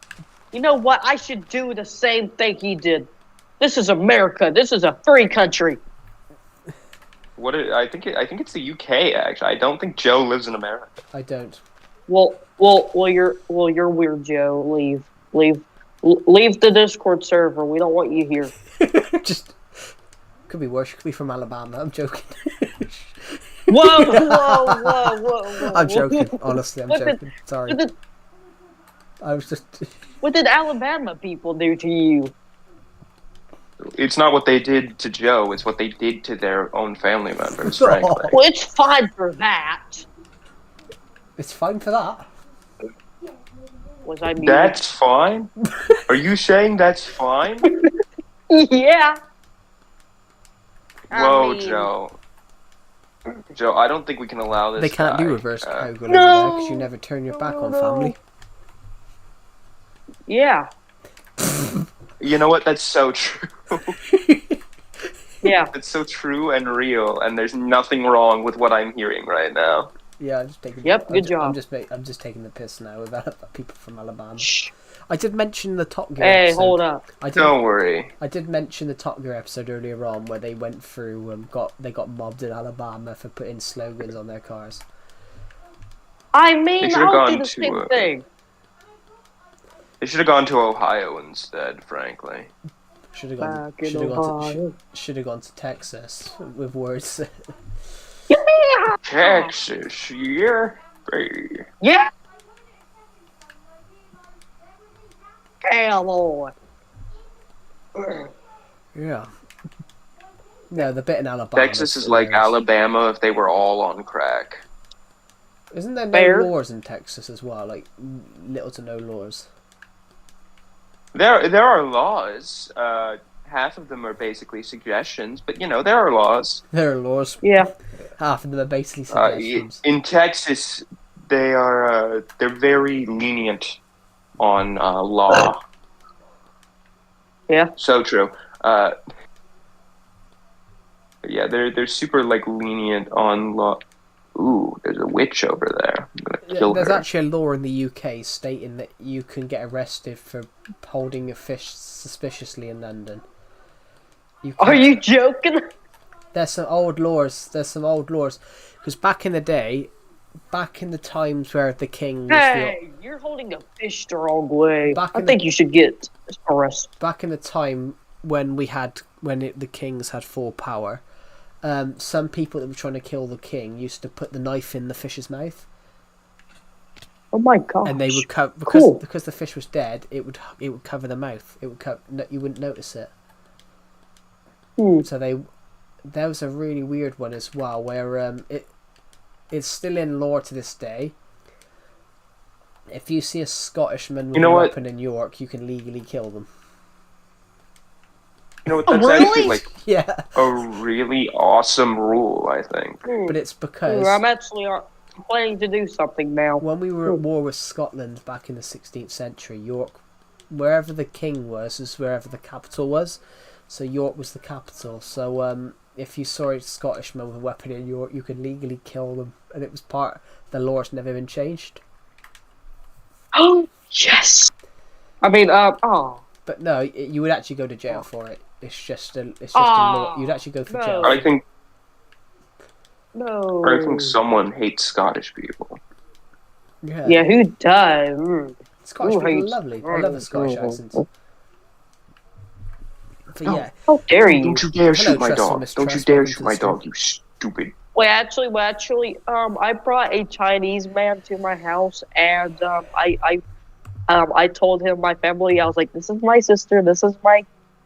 You know what? I should do the same thing he did. This is America. This is a free country. I think it's the UK actually. I don't think Joe lives in America. I don't. Well, you're weird, Joe. Leave the Discord server. We don't want you here. Just could be worse. Could be from Alabama. I'm joking. Whoa. I'm joking. Honestly, I'm What did- joking. Sorry. What did, I was just. what did Alabama people do to you? It's not what they did to Joe. It's what they did to their own family members. Frankly, Well, it's fine for that. It's fine for that. Was I muted? that's fine. Are you saying that's fine? Yeah. Whoa, I mean, Joe. Joe, I don't think we can allow this. They can't do guy. reverse cowgirl No. because you never turn your back on family. Yeah. You know what? That's so true. Yeah. It's so true and real, and there's nothing wrong with what I'm hearing right now. Yeah, I'm just taking. Yep, good job. I'm just taking the piss now about people from Alabama. Shh. I did mention the Top Gear Hey, episode. hold up. Don't worry. I did mention the Top Gear episode earlier on where they went through they got mobbed in Alabama for putting slogans on their cars. I They mean, should have I'll do gone the to, same thing. They should have gone to Ohio instead, frankly. Should have gone. Back in Should have gone Ohio. should have gone to Texas with words. Yeah. Texas, yeah. Hey. Yeah. Hell on. Yeah. No, the bit in Alabama. Texas is like Alabama if they were all on crack. Isn't there no Fair. laws in Texas as well? Like little to no laws. There are laws. Half of them are basically suggestions, but there are laws. There are laws. Yeah. Half of them are basically suggestions. In Texas, they're very lenient on law. Yeah. So true. Yeah, they're super like lenient on law. Ooh, there's a witch over there. I'm gonna kill There's her. actually a law in the UK stating that you can get arrested for holding a fish suspiciously in London. Are you joking? There's some old laws. Because back in the day, back in the times where the king was Hey, you're holding a fish the wrong way. Back I in think you should get arrested. back in the time when the kings had full power, some people that were trying to kill the king used to put the knife in the fish's mouth, Oh my god. and they would Cool. because the fish was dead. It would cover the mouth. You wouldn't notice it. So there was a really weird one as well where it's still in lore to this day. If you see a Scottishman with a weapon in York, you can legally kill them. You know what? That's Really? actually like Yeah, a really awesome rule, I think. but it's because I'm actually planning to do something now. when we were at war with Scotland back in the 16th century, York, wherever the king was wherever the capital was. So York was the capital. So if you saw a Scottishman with a weapon in York, you could legally kill them, and it was the law's never been changed. Oh yes. I mean, But no, you would actually go to jail for it. It's just a law. You'd actually go for no. jail. I think no. someone hates Scottish people. Yeah, who does? Mm. Scottish Ooh, people are hates- lovely. I love the Scottish accents. But yeah, How dare you? Don't you dare Hello, shoot my Trustful dog! Miss Don't you Trust, dare welcome shoot to my the dog! You stupid. Well, actually, I brought a Chinese man to my house, and I told him my family. I was like, "This is my sister, this is my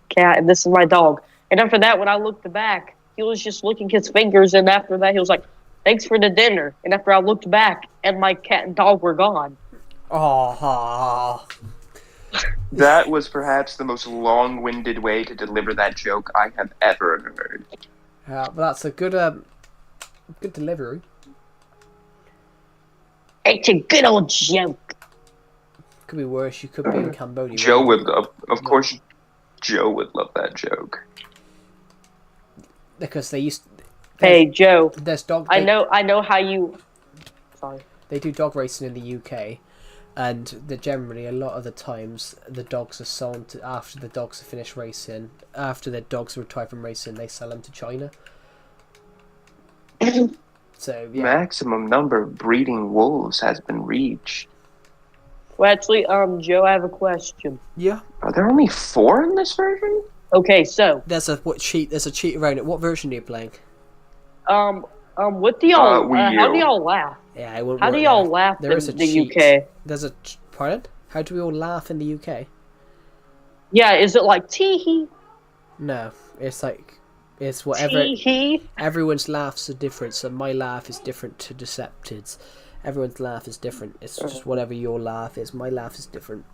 cat, and this is my dog." And after that, when I looked back, he was just licking his fingers, and after that, he was like, "Thanks for the dinner." And after I looked back, and my cat and dog were gone. oh, That was perhaps the most long-winded way to deliver that joke I have ever heard. yeah, but that's a good delivery. It's a good old joke. Could be worse. You could be in Cambodia. Joe would, of course, Joe would love that joke. Because they used. Hey, Joe. There's dog. I know how you. Sorry. They do dog racing in the UK, and generally a lot of the times the dogs are sold after the dogs are finished racing. After the dogs are retired from racing, they sell them to China. So yeah, Maximum number of breeding wolves has been reached. Well, actually, Joe, I have a question. yeah. Are there only 4 in this version? Okay, so, There's a cheat around it. What version are you playing? what do y'all? Wii How U. do y'all laugh? Yeah, it won't How work do y'all there. laugh There in is a the cheat. UK? There's a pardon? How do we all laugh in the UK? Yeah, is it like tee hee? No, it's like it's whatever. Tee hee? Everyone's laughs are different, so my laugh is different to Decepted's. Everyone's laugh is different. It's just whatever your laugh is. My laugh is different.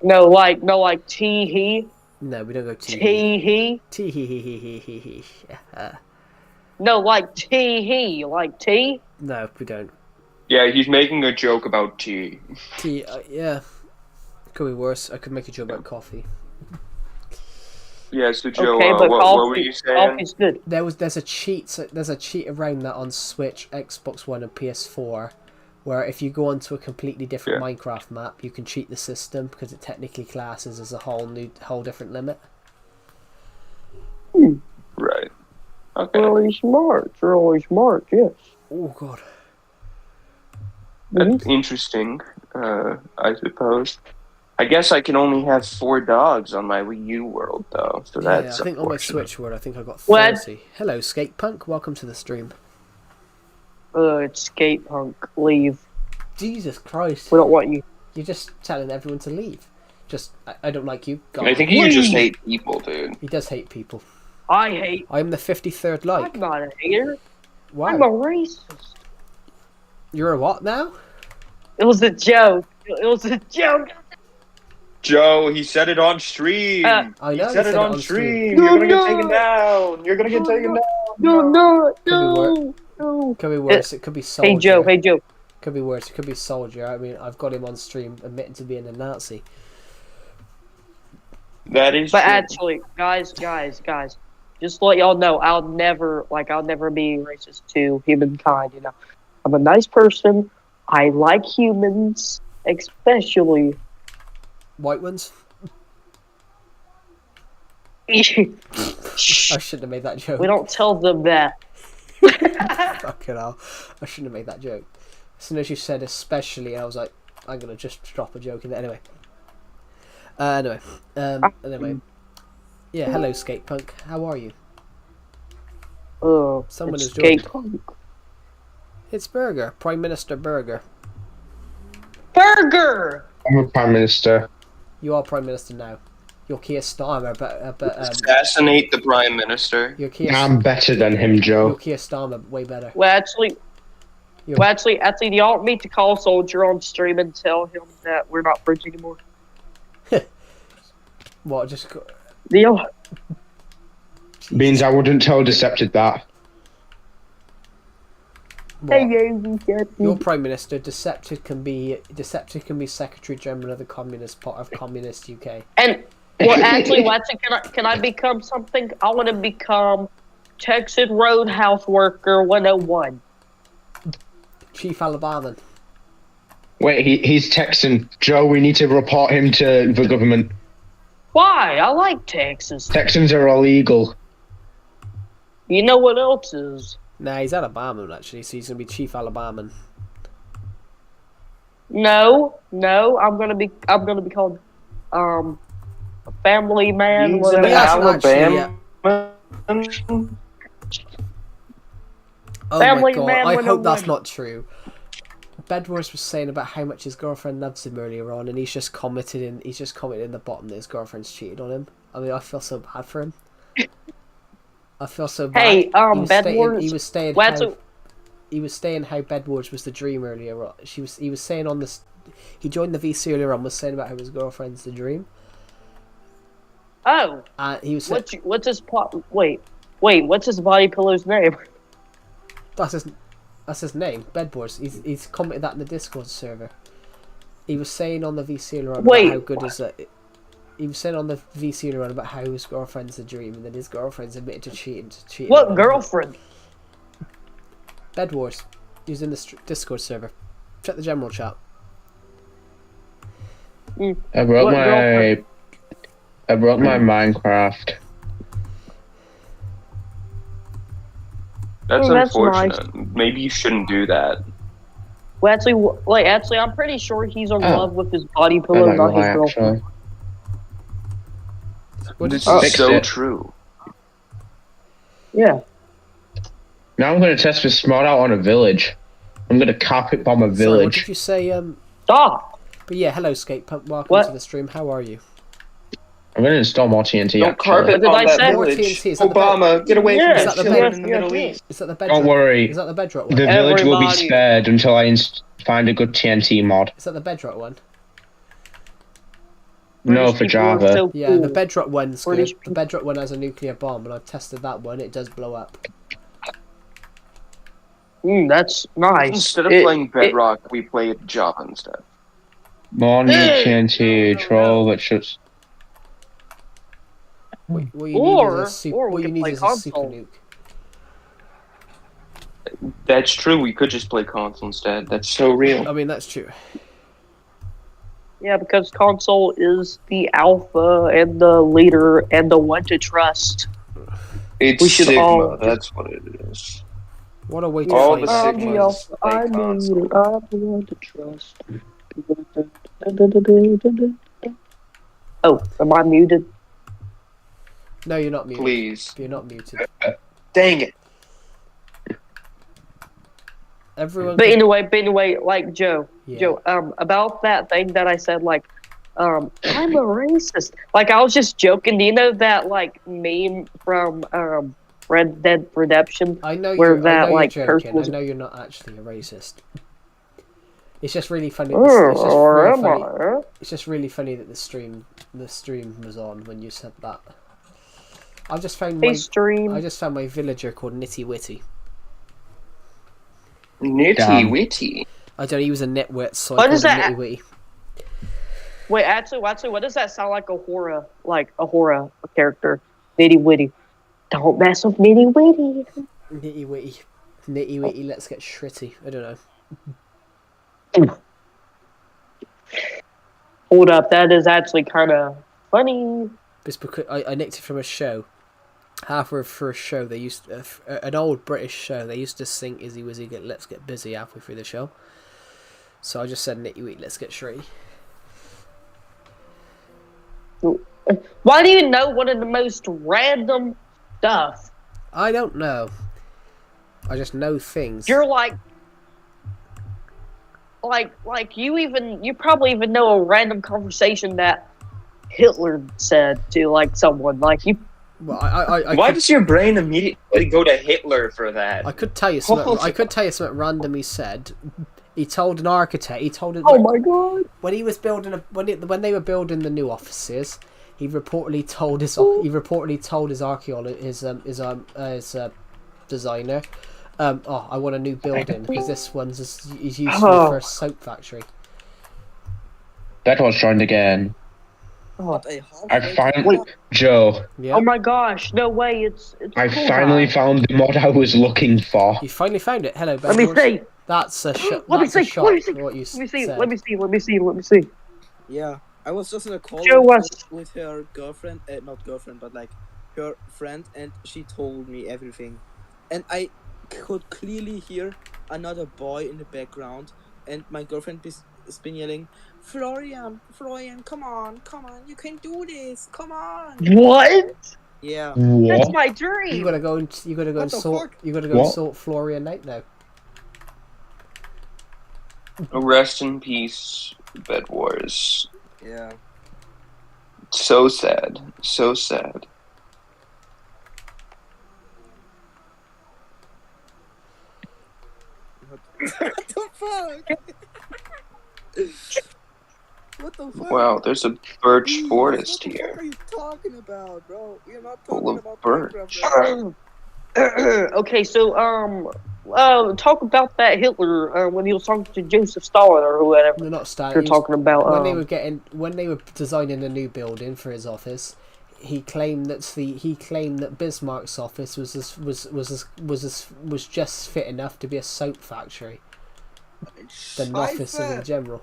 No, like tee hee? No, we don't go tee Tee hee? tee hee hee hee hee hee hee. No, like tee hee, like tea? No, we don't. Yeah, he's making a joke about tea. Tea, yeah. Could be worse. I could make a joke about coffee. Yeah, so Joe, Okay, but what were you saying? coffee's good. There's a cheat around that on Switch, Xbox One, and PS4, where if you go onto a completely different Minecraft map, you can cheat the system because it technically classes as a whole different limit. Right. Okay. Really smart. Yes. Oh god. That's interesting, I suppose. I guess I can only have 4 dogs on my Wii U world, though, so Yeah, that's I think on my unfortunate. Switch world, I think I got 30. What? Hello, Skate Punk. Welcome to the stream. It's skate punk. Leave. Jesus Christ. We don't want you. You're just telling everyone to leave. I don't like you. Go I on. think you just hate people, dude. He does hate people. I hate. I am the 53rd like. I'm not a hater. Wow. I'm a racist. You're a what now? It was a joke. It was a joke. Joe, he said it on stream. I know. He you said it on stream. No, You're gonna no. get taken down. You're gonna get taken down. No. Could be worse. It could be Soldier. Hey Joe. Could be worse. It could be Soldier. I mean, I've got him on stream admitting to being a Nazi. That is But true. actually, guys, just to let y'all know, I'll never be racist to humankind. You know, I'm a nice person. I like humans, especially. White ones? I shouldn't have made that joke. We don't tell them that. Fucking hell. I shouldn't have made that joke. As soon as you said especially, I was like, I'm going to just drop a joke in there. Anyway. Anyway. Yeah, hello, Skate Punk. How are you? Someone it's is joined. skate punk. It's Burger. Prime Minister Burger. Burger. I'm a prime minister. You are Prime Minister now. You're Keir Starmer, but Assassinate the Prime Minister. you're Keir, I'm better than him, you're Joe. Keir Starmer, way better. Well, actually, Yo. do you want me to call Soldier on stream and tell him that we're not friends anymore? What? Just Deal. Means I wouldn't tell Decepted that. what? Hey, You're Prime Minister. Decepted can be Secretary General of the Communist Part of Communist UK. And well, actually, can I become something? I want to become Texas Roadhouse Worker 101. Chief Alabaman. Wait, he's Texan. Joe, we need to report him to the government. Why? I like Texas. Texans are illegal. You know what else is? Nah, he's Alabaman actually, so he's gonna be Chief Alabaman. No, I'm gonna be called a family man. He's Whatever. an Alabama. Alabama. Oh Family my god, man I when hope I that's win. not true. Bedwars was saying about how much his girlfriend loves him earlier on, and he's just commented in the bottom that his girlfriend's cheated on him. I mean, I feel so bad for him. I feel so bad. Hey, Bedwars. Bedwars. He was saying how Bedwars was the dream earlier on. He was saying on this. He joined the VC earlier on. Was saying about how his girlfriend's the dream. Oh, He was saying, what's his Wait, what's his body pillow's name? That's his name, Bedwars. He's commented that in the Discord server. He was saying on the VC earlier on about how good is it. He was saying on the VC earlier on about how his girlfriend's the dream, and then his girlfriend's admitted to cheating. What on him. girlfriend? Bedwars. He was in the Discord server. Check the general chat. I brought What my Minecraft. That's That's unfortunate. Maybe you shouldn't do that. Well, actually, I'm pretty sure he's in love with his body I pillow, don't not know his why, girlfriend. actually. What did This you is Fix so it. true. Yeah. Now I'm going to test this mod out on a village. I'm going to carpet bomb a Sorry, what village. did you say? Stop. But yeah, hello, Skate Pump. Welcome What? to the stream. How are you? I'm going to install more TNT. Don't actually. carpet What did bomb I that say? More village. TNT, is that the Obama, get away Yeah. from Is us that the children bed- in the Middle East. Is that the Bedrock? Don't worry. Is that the Bedrock The one? village will be Everybody. spared until I find a good TNT mod. Is that the Bedrock one? No, British for people are Java. so Yeah, cool. the Bedrock one's good. British The Bedrock one has a nuclear bomb, and I've tested that one. It does blow up. That's nice. Instead of It- playing Bedrock, we play Java instead. More new Hey! TNT, troll that shoots. What you need is a super, or we what you can need play is a super console. nuke. That's true. We could just play console instead. That's so real. I mean, that's true. Yeah, because console is the alpha and the leader and the one to trust. It's We should Sigma. all That's what it is. What a way to All fight the back. I'm the Sigmas alpha, play I'm the console. leader, I'm the one to trust. Oh, am I muted? No, you're not muted. Please. You're not muted. Dang it. Everyone. But can- anyway, like Joe, about that thing that I said, like, I'm a racist. Like, I was just joking. Do you know that, like, meme from Red Dead Redemption? I know where you're. that, I know like, you're joking. I person know you're not actually a racist. It's just really funny. Or am I? It's just really funny that the stream was on when you said that. I just found Hey, my stream. I just found my villager called Nitty Witty. Nitty Damn. witty. I don't know, he was a nitwit, so I What called is him that? Nitty Witty. Wait, actually, what does that sound like? A horror character? Nitty Witty. Don't mess with Nitty Witty. Nitty Witty. Nitty Witty, let's get shritty. I don't know. Hold up, that is actually kind of funny. It's because I nicked it from a show. Halfway through a show, they used an old British show. They used to sing "Izzy Wizzy, Let's Get Busy" halfway through the show. So I just said "Nitty Witty, let's get shritty." Why do you know one of the most random stuff? I don't know. I just know things. You're like you probably even know a random conversation that Hitler said to like someone. Like you. Well, I Why could, does your brain immediately go to Hitler for that? I could tell you something. I could tell you something random he said. He told an architect. He told Oh my god! when he was building when they were building the new offices. He reportedly told his designer, I want a new building because this one's is useful for a soap factory. That was joined again. What a I finally, Joe. Yeah. Oh my gosh! No way! It's I cool finally guy. found the mod I was looking for. You finally found it. Hello, Ben. Let me see. That's a shot. Let me That's a see. shot. Let me see. For what you Let me see. said. Let me see. Yeah, I was just in a call Joe was- with her girlfriend, not girlfriend, but like her friend, and she told me everything. And I could clearly hear another boy in the background, and my girlfriend has been yelling, Florian, come on, you can do this, come on. What? Yeah. That's What? my dream. You gotta go and What the sort. fuck? You gotta go and What? sort Florian out now. Rest in peace, Bed Wars. Yeah. So sad. So sad. What the fuck? What the fuck? Wow, there's a birch Jeez, forest what the here. fuck are you talking about, bro? You're not Full talking of about birch. Minecraft right Okay, so talk about that Hitler when he was talking to Joseph Stalin or whatever. They're not starting. You're talking about when they were designing a new building for his office. He claimed that Bismarck's office was just fit enough to be a soap factory than an office in general.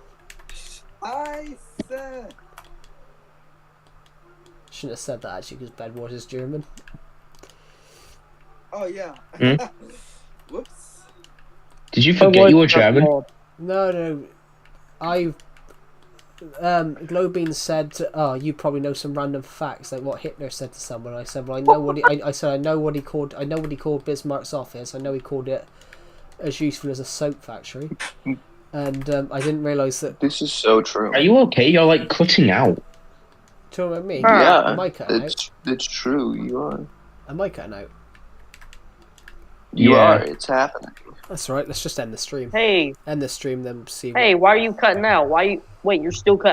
I said. Shouldn't have said that actually because Ben Wars is German. Oh yeah. Hmm? Whoops. Did you forget you were German? No. Globin said, "Oh, you probably know some random facts like what Hitler said to someone." I said, "Well, I know what he." I said, "I know what he called. I know what he called Bismarck's office. I know he called it as useful as a soap factory." And I didn't realise that. This is so true. Are you okay? You're like cutting out. Talking about me? Yeah, Am I cutting out? it's true. You are. Am I cutting out? You Yeah. are. It's happening. That's right. Let's just end the stream. Hey, End the stream, then see. why are you cutting out? Wait, you're still cutting.